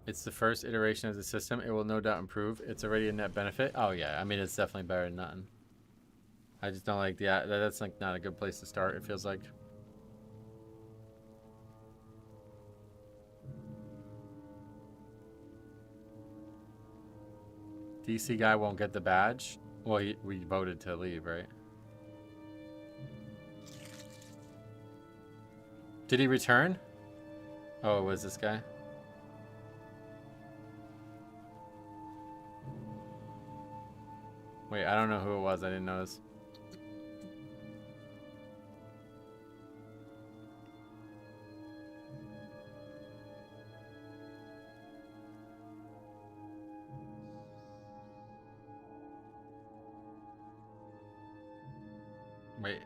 It's the first iteration of the system. It will no doubt improve. It's already a net benefit. Oh yeah, I mean, it's definitely better than nothing. I just don't like the... That's like not a good place to start, it feels like. DC guy won't get the badge. Well, we voted to leave, right? Did he return? Oh, it was this guy? Wait, I don't know who it was. I didn't notice. Wait.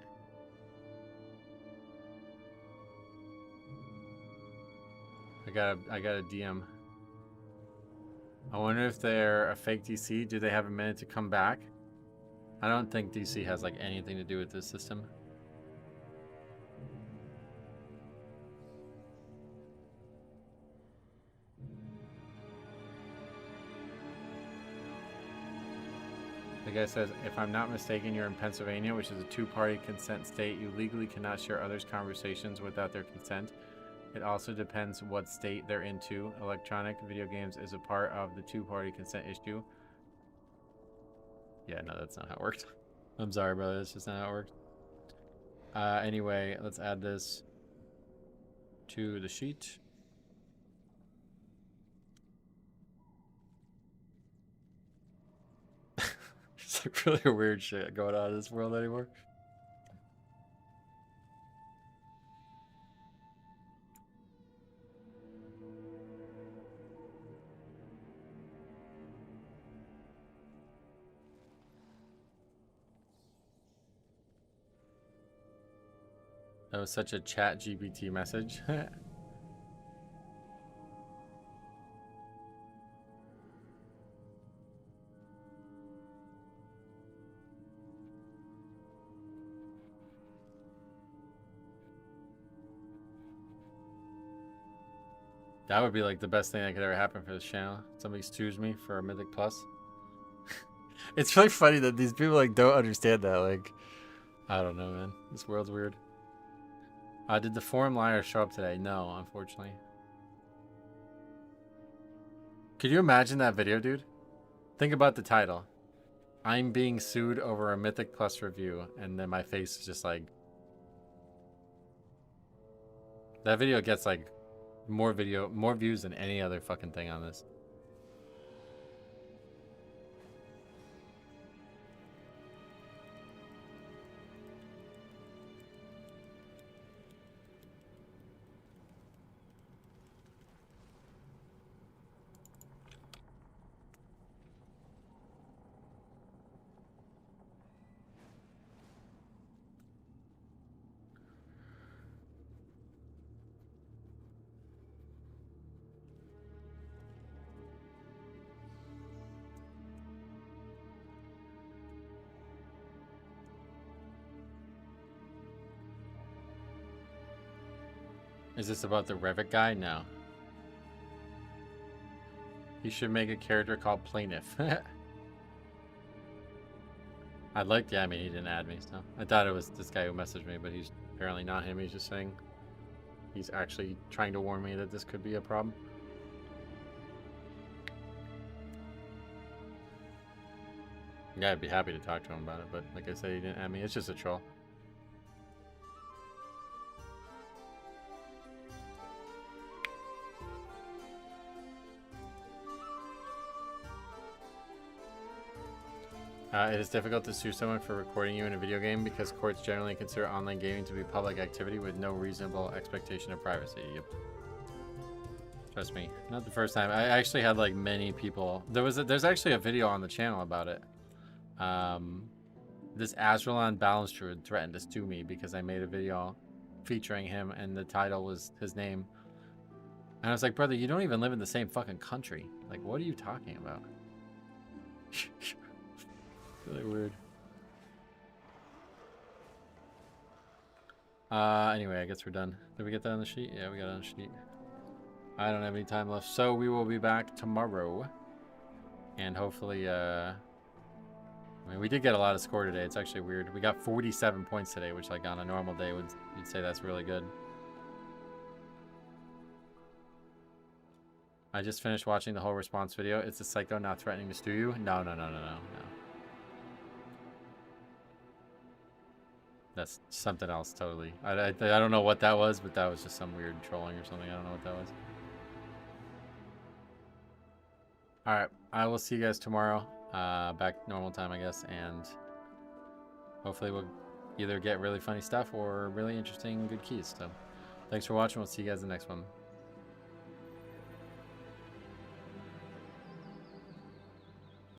I got a DM. I wonder if they're a fake DC. Do they have a minute to come back? I don't think DC has like anything to do with this system. The guy says, if I'm not mistaken, you're in Pennsylvania, which is a two-party consent state. You legally cannot share others' conversations without their consent. It also depends what state they're into. Electronic video games is a part of the two-party consent issue. Yeah, no, that's not how it worked. I'm sorry, brother. That's just not how it worked. Anyway, let's add this to the sheet. It's like really weird shit going on in this world anymore. That was such a chat GPT message. That would be like the best thing that could ever happen for this channel. Somebody sues me for a Mythic Plus. It's really funny that these people like don't understand that. Like, I don't know, man. This world's weird. Did the forum liar show up today? No, unfortunately. Could you imagine that video, dude? Think about the title. I'm being sued over a Mythic Plus review, and then my face is just like... That video gets like more views than any other fucking thing on this. Is this about the Revit guy? No. He should make a character called Plaintiff. I'd like, yeah, I mean, he didn't add me, so. I thought it was this guy who messaged me, but he's apparently not him. He's just saying he's actually trying to warn me that this could be a problem. Yeah, I'd be happy to talk to him about it, but like I said, he didn't add me. It's just a troll. It is difficult to sue someone for recording you in a video game because courts generally consider online gaming to be public activity with no reasonable expectation of privacy. Yep. Trust me, not the first time. I actually had like many people. There's actually a video on the channel about it. This Azralan Balance Druid threatened to sue me because I made a video featuring him and the title was his name. And I was like, brother, you don't even live in the same fucking country. Like, what are you talking about? Really weird. Anyway, I guess we're done. Did we get that on the sheet? Yeah, we got it on the sheet. I don't have any time left, so we will be back tomorrow. And hopefully, I mean, we did get a lot of score today. It's actually weird. We got 47 points today, which like on a normal day you'd say that's really good. I just finished watching the whole response video. It's a psycho not threatening to stew you. No. That's something else totally. I don't know what that was, but that was just some weird trolling or something. I don't know what that was. All right, I will see you guys tomorrow. Back normal time, I guess, and hopefully we'll either get really funny stuff or really interesting good keys. So thanks for watching. We'll see you guys in the next one.